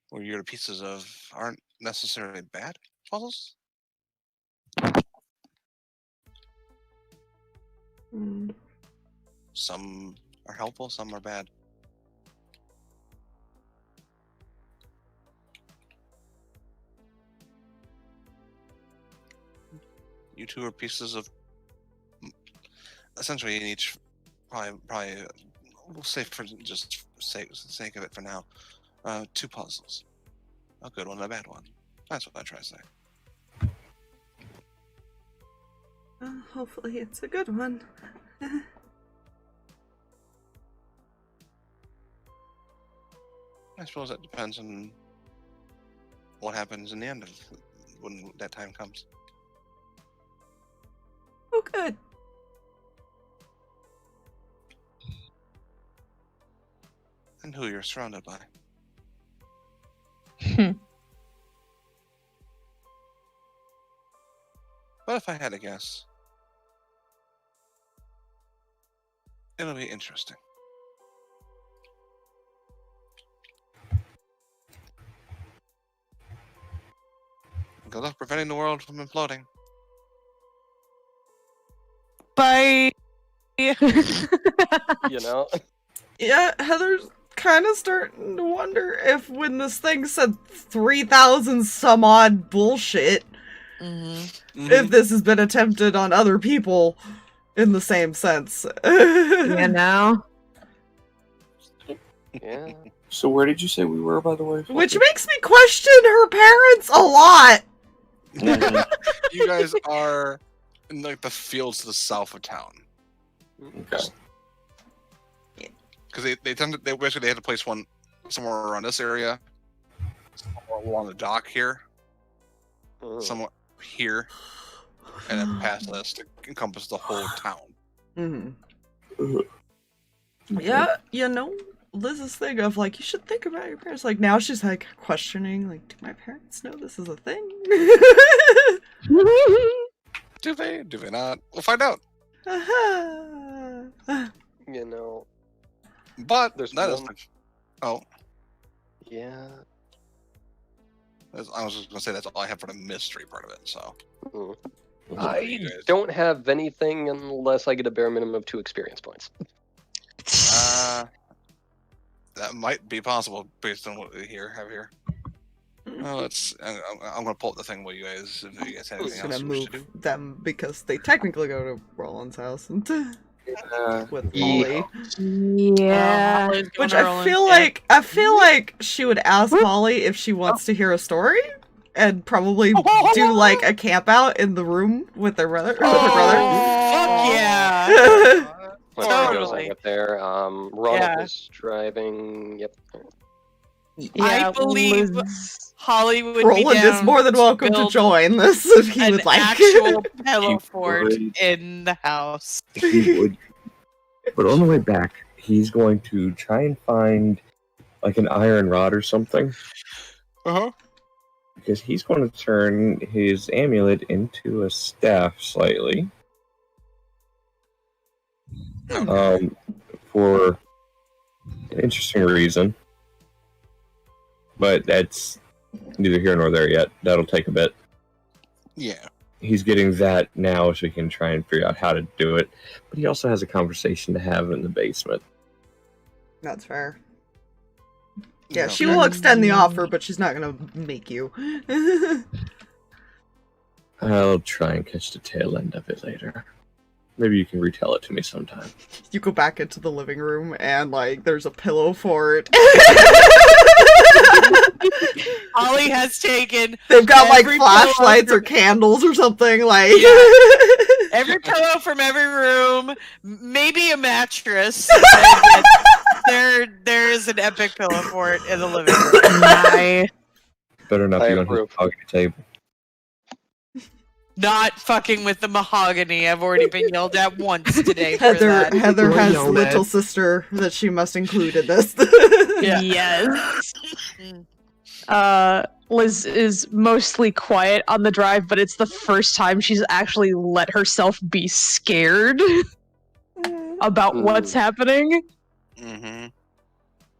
where you're the pieces of aren't necessarily bad puzzles. Some are helpful, some are bad. You two are pieces of, essentially in each, probably we'll say for just sake of it for now, 2 puzzles. A good one and a bad one. That's what I try to say. Hopefully it's a good one. I suppose that depends on what happens in the end of when that time comes. Oh, good. And who you're surrounded by. But if I had to guess, it'll be interesting. Good luck preventing the world from imploding. Bye. You know? Yeah, Heather's kind of starting to wonder if when this thing said 3,000 some odd bullshit, if this has been attempted on other people in the same sense. You know? Yeah. So where did you say we were, by the way? Which makes me question her parents a lot. You guys are in like the fields to the south of town. Okay. Because they basically had to place one somewhere around this area, somewhere along the dock here, somewhere here, and then past this to encompass the whole town. Yeah, you know, Liz's thing of like, you should think about your parents. Like now she's like questioning, like, do my parents know this is a thing? Do they? Do they not? We'll find out. You know. But There's that one... is. Oh. Yeah. I was just gonna say that's all I have for the mystery part of it. So. I don't have anything unless I get a bare minimum of 2 experience points. That might be possible based on what we have here. Well, I'm gonna pull up the thing with you guys. If you guys have anything else gonna you wish to move do. them because they technically go to Roland's house and with Molly. Yeah. Which I feel like she would ask Molly if she wants to hear a story, and probably do like a camp out in the room with their brother. Fuck yeah! Totally. Up there. Ronald is driving. Yep. Yeah, I believe Holly would Roland be down is more than welcome to join this if he would like. Actual pillow fort in the house. He would. But on the way back, he's going to try and find like an iron rod or something. Because he's going to turn his amulet into a staff slightly. For an interesting reason. But that's neither here nor there yet. That'll take a bit. Yeah. He's getting that now so he can try and figure out how to do it. But he also has a conversation to have in the basement. That's fair. Yeah, she will extend the offer, but she's not gonna make you. I'll try and catch the tail end of it later. Maybe you can retell it to me sometime. You go back into the living room and, like, there's a pillow fort. Holly has taken. They've got, like, flashlights or candles or something, like. Yeah. Every pillow from every room, maybe a mattress. There is an epic pillow fort in the living room. Better not be on his mahogany table. Not fucking with the mahogany. I've already been yelled at once today for that. Heather has Yelled little at. sister that she must include in this. Yeah. Yes. Liz is mostly quiet on the drive, but it's the first time she's actually let herself be scared about what's happening. Mm-hmm.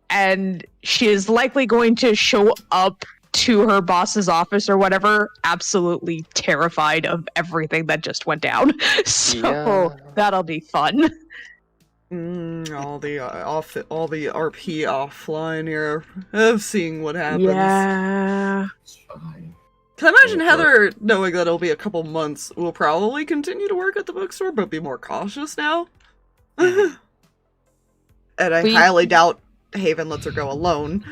And she is likely going to show up to her boss's office or whatever, absolutely terrified of everything that just went down. So Yeah. that'll be fun. All the RP offline here of seeing what happens. Yeah. It's fine. Can I imagine Heather, knowing that it'll be a couple months, will probably continue to work at the bookstore, but be more cautious now? And I highly doubt Haven lets her go alone.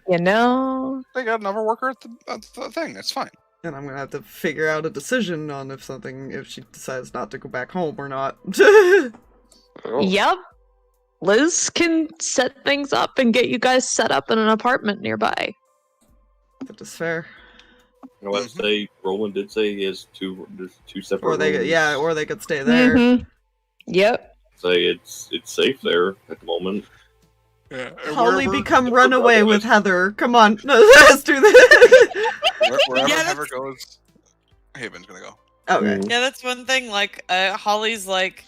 You know? They got another worker at the thing. It's fine. And I'm gonna have to figure out a decision on if she decides not to go back home or not. Oh. Yep. Liz can set things up and get you guys set up in an apartment nearby. That is fair. You know what? Say Rolland did say he has two separate. Or they, rooms. or they could stay there. Mm-hmm. Yep. Say it's safe there at the moment. Yeah. Holly become runaway with Heather. Come on, let's do this. Wherever Yeah, Heather goes, Haven's gonna go. Okay. Yeah, that's one thing. Like, Holly's like,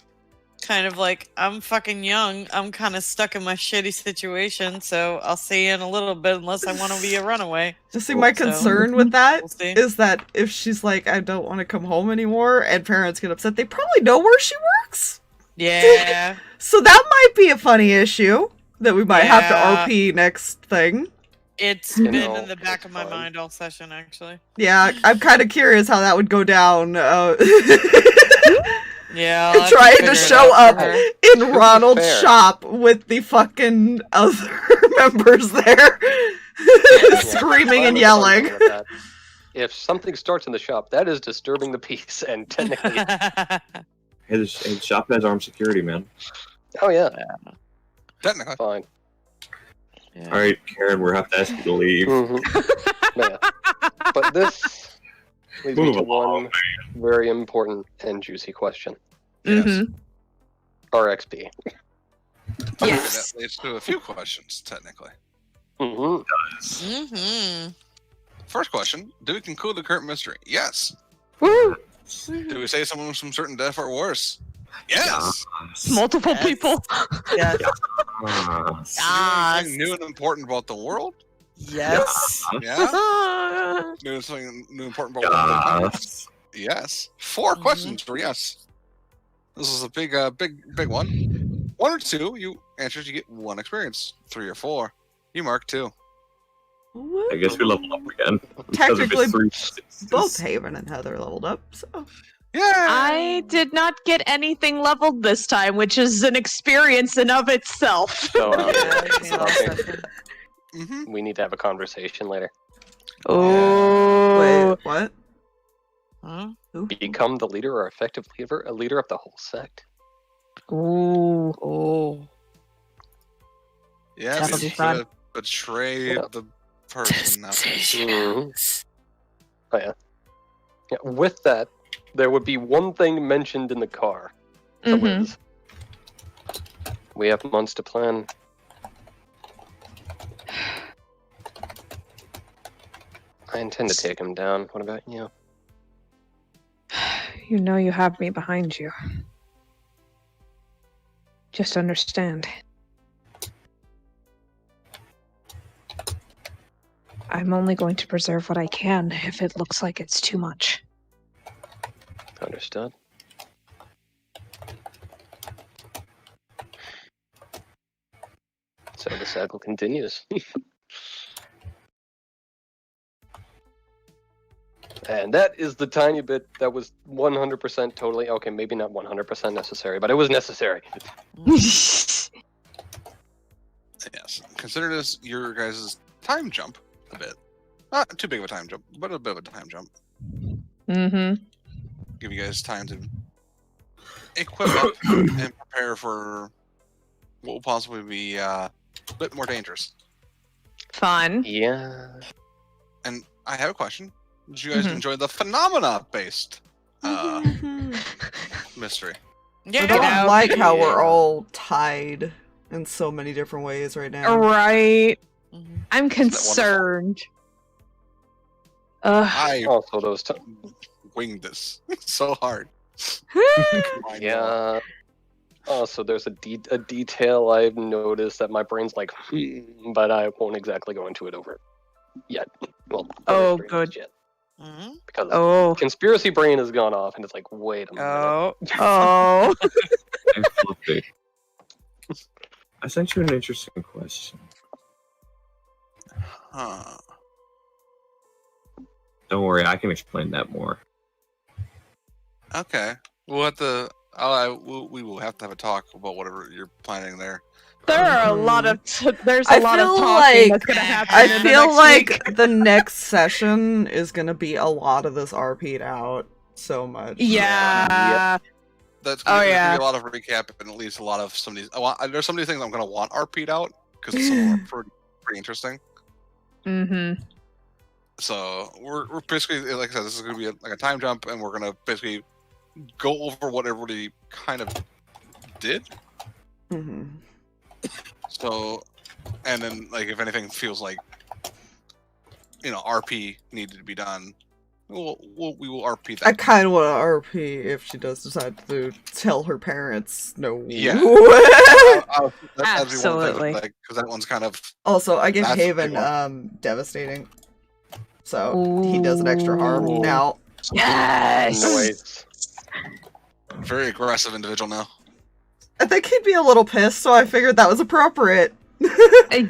kind of like, I'm fucking young. I'm kind of stuck in my shitty situation, so I'll see you in a little bit unless I want to be a runaway. See, my concern with that We'll see. is that if she's like, I don't want to come home anymore, and parents get upset, they probably know where she works. Yeah. So that might be a funny issue that we might have to Yeah. RP next thing. It's You been know, in the back of my fine. mind all session, actually. Yeah, I'm kind of curious how that would go down. Yeah. I'll have Trying figure to it show out up for her. in Ronald's fair. shop with the fucking other members there, screaming and yelling. If something starts in the shop, that is disturbing the peace, and technically, Hey, the shop has armed security, man. oh yeah, Technically. fine. Yeah. All right, Karen, we'll have to ask you to leave. Yeah. But this leads me Move to along, one very important and juicy question: Mm-hmm. RXP. Yes. That leads to a few questions, technically. Mm-hmm. Mm-hmm. First question: do we conclude the current mystery? Yes. Woo! Do we say someone with some certain death or worse? Yes. Multiple Yes. people. Yes. Anything new and important about the world? Yes. Yeah. New something new and important about the world? Yes. 4 questions for yes. This is a big one. 1 or 2, you answers, you get 1 experience. 3 or 4, you mark 2. I guess we level up again. Technically, Because of his both Haven and Heather leveled up, so. Yeah. I did not get anything leveled this time, which is an experience in of itself. So Mm-hmm. we need to have a conversation later. Oh. Wait, what? Huh? Become the leader or effective leader, a leader of the whole sect. Ooh. Oh. Yeah. That'll be fun. Betray the person. Mhm. Oh yeah. Yeah. With that, there would be one thing mentioned in the car. To Mm-hmm. Liz. We have months to plan. I intend to take him down. What about you? You know you have me behind you. Just understand. I'm only going to preserve what I can if it looks like it's too much. Understood. So the cycle continues. And that is the tiny bit that was 100% totally, okay, maybe not 100% necessary, but it was necessary. Yes. Consider this your guys' time jump a bit. Not too big of a time jump, but a bit of a time jump. Mm-hmm. Give you guys time to equip up and prepare for what will possibly be a bit more dangerous. Fun. Yeah. And I have a question. Did you guys enjoy the phenomena-based mystery? Yeah, I don't like how we're all tied in so many different ways right now. Right. Mhm. I'm concerned. I Also, those winged this so hard. yeah. Also, there's a detail I've noticed that my brain's like, but I won't exactly go into it over yet. Well, Oh, very good. yet. Mhm. Because conspiracy brain has gone off, and it's like, wait a minute. Oh. Hey, Fluffy. I sent you an interesting question. Huh. Don't worry, I can explain that more. Okay. We'll have to. We will have to have a talk about whatever you're planning there. There are a lot of there's I a lot of feel talking like- that's gonna happen. I in the feel next like week. the next session is gonna be a lot of this RP'd out so much. Yeah. That's Oh, there's yeah. gonna be a lot of recap and at least a lot of some of these. There's some of these things I'm gonna want RP'd out because some of them are pretty interesting. Mm-hmm. So we're basically, like I said, this is gonna be like a time jump, and we're gonna basically go over what everybody kind of did. Mm-hmm. So, and then like if anything feels like RP needed to be done, we will RP that. I kind of want to RP if she does decide to tell her parents. No. Yeah. Absolutely. Because that one's kind of. Also, I give That's a big Haven devastating, so he does an extra harm Ooh. now. Yes. Noise. Very aggressive individual now. I think he'd be a little pissed, so I figured that was appropriate.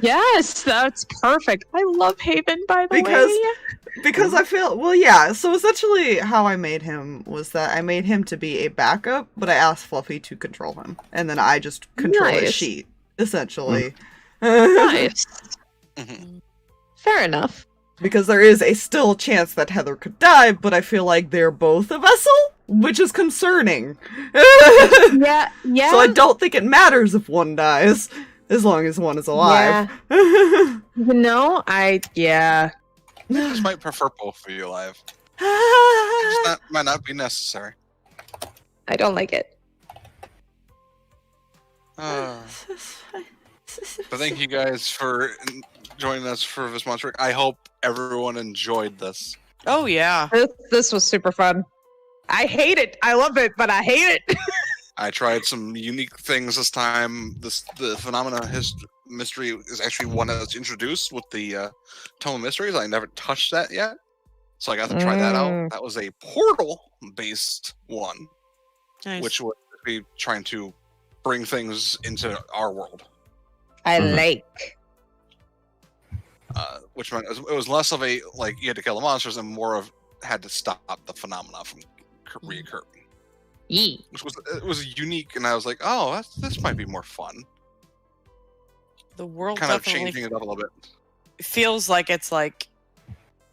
Yes, that's perfect. I love Haven, by the way. Because I feel, well, yeah, so essentially how I made him was that I made him to be a backup, but I asked Fluffy to control him. And then I just control his Nice. sheet, essentially. Nice. Mhm. Fair enough. Because there is a still chance that Heather could die, but I feel like they're both a vessel, which is concerning. Yeah, yeah. So I don't think it matters if one dies, as long as one is alive. Yeah. Just might prefer both of you alive. That might not be necessary. I don't like it. But thank you guys for joining us for this monster. I hope everyone enjoyed this. Oh yeah. This was super fun. I hate it. I love it, but I hate it. I tried some unique things this time. The phenomena mystery is actually one that's introduced with the Tome of Mysteries. I never touched that yet, so I got to try that out. That was a portal-based one, Nice. which would be trying to bring things into our world. I like. Which meant it was less of a like you had to kill the monsters and more of had to stop the phenomena from reoccurring. Which was unique, and I was like, oh, this might be more fun. The world Kind of definitely changing it up a little bit. feels like it's like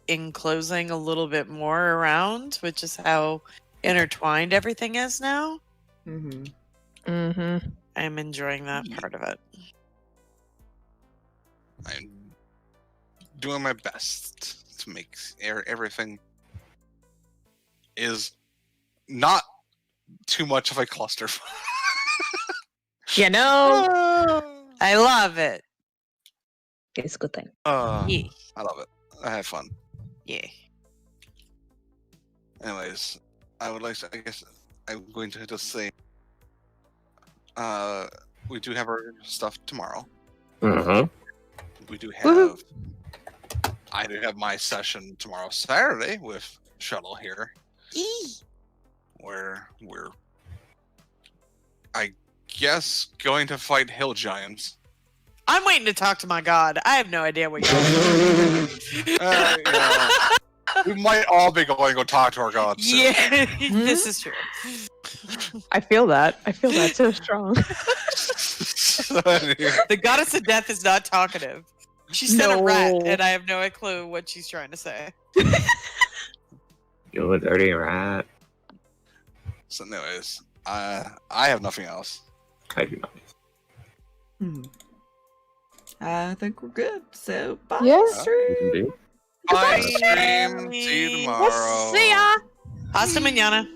enclosing a little bit more around, which is how intertwined everything is now. Mm-hmm. I'm enjoying that part of it. I'm doing my best to make everything is not too much of a cluster. You know, I love it. it's a good thing. Yeah. I love it. I had fun. Yeah. Anyways, I would like to, I guess I'm going to just say we do have our stuff tomorrow. Uh-huh. We do have I do have my session tomorrow Saturday with Shuttle here. Where we're I guess going to fight hill giants. I'm waiting to talk to my god. I have no idea what you're We might all be going to go talk to our gods soon. Yeah, this is true. I feel that. I feel that so strong. The goddess of death is not talkative. She said a rat, No. and I have no clue what she's trying to say. You dirty rat. So anyways, I have nothing else. I do not. I think we're good. So bye, Yeah. stream. Indeed. Fine stream. See you tomorrow. See ya. Hasta mañana.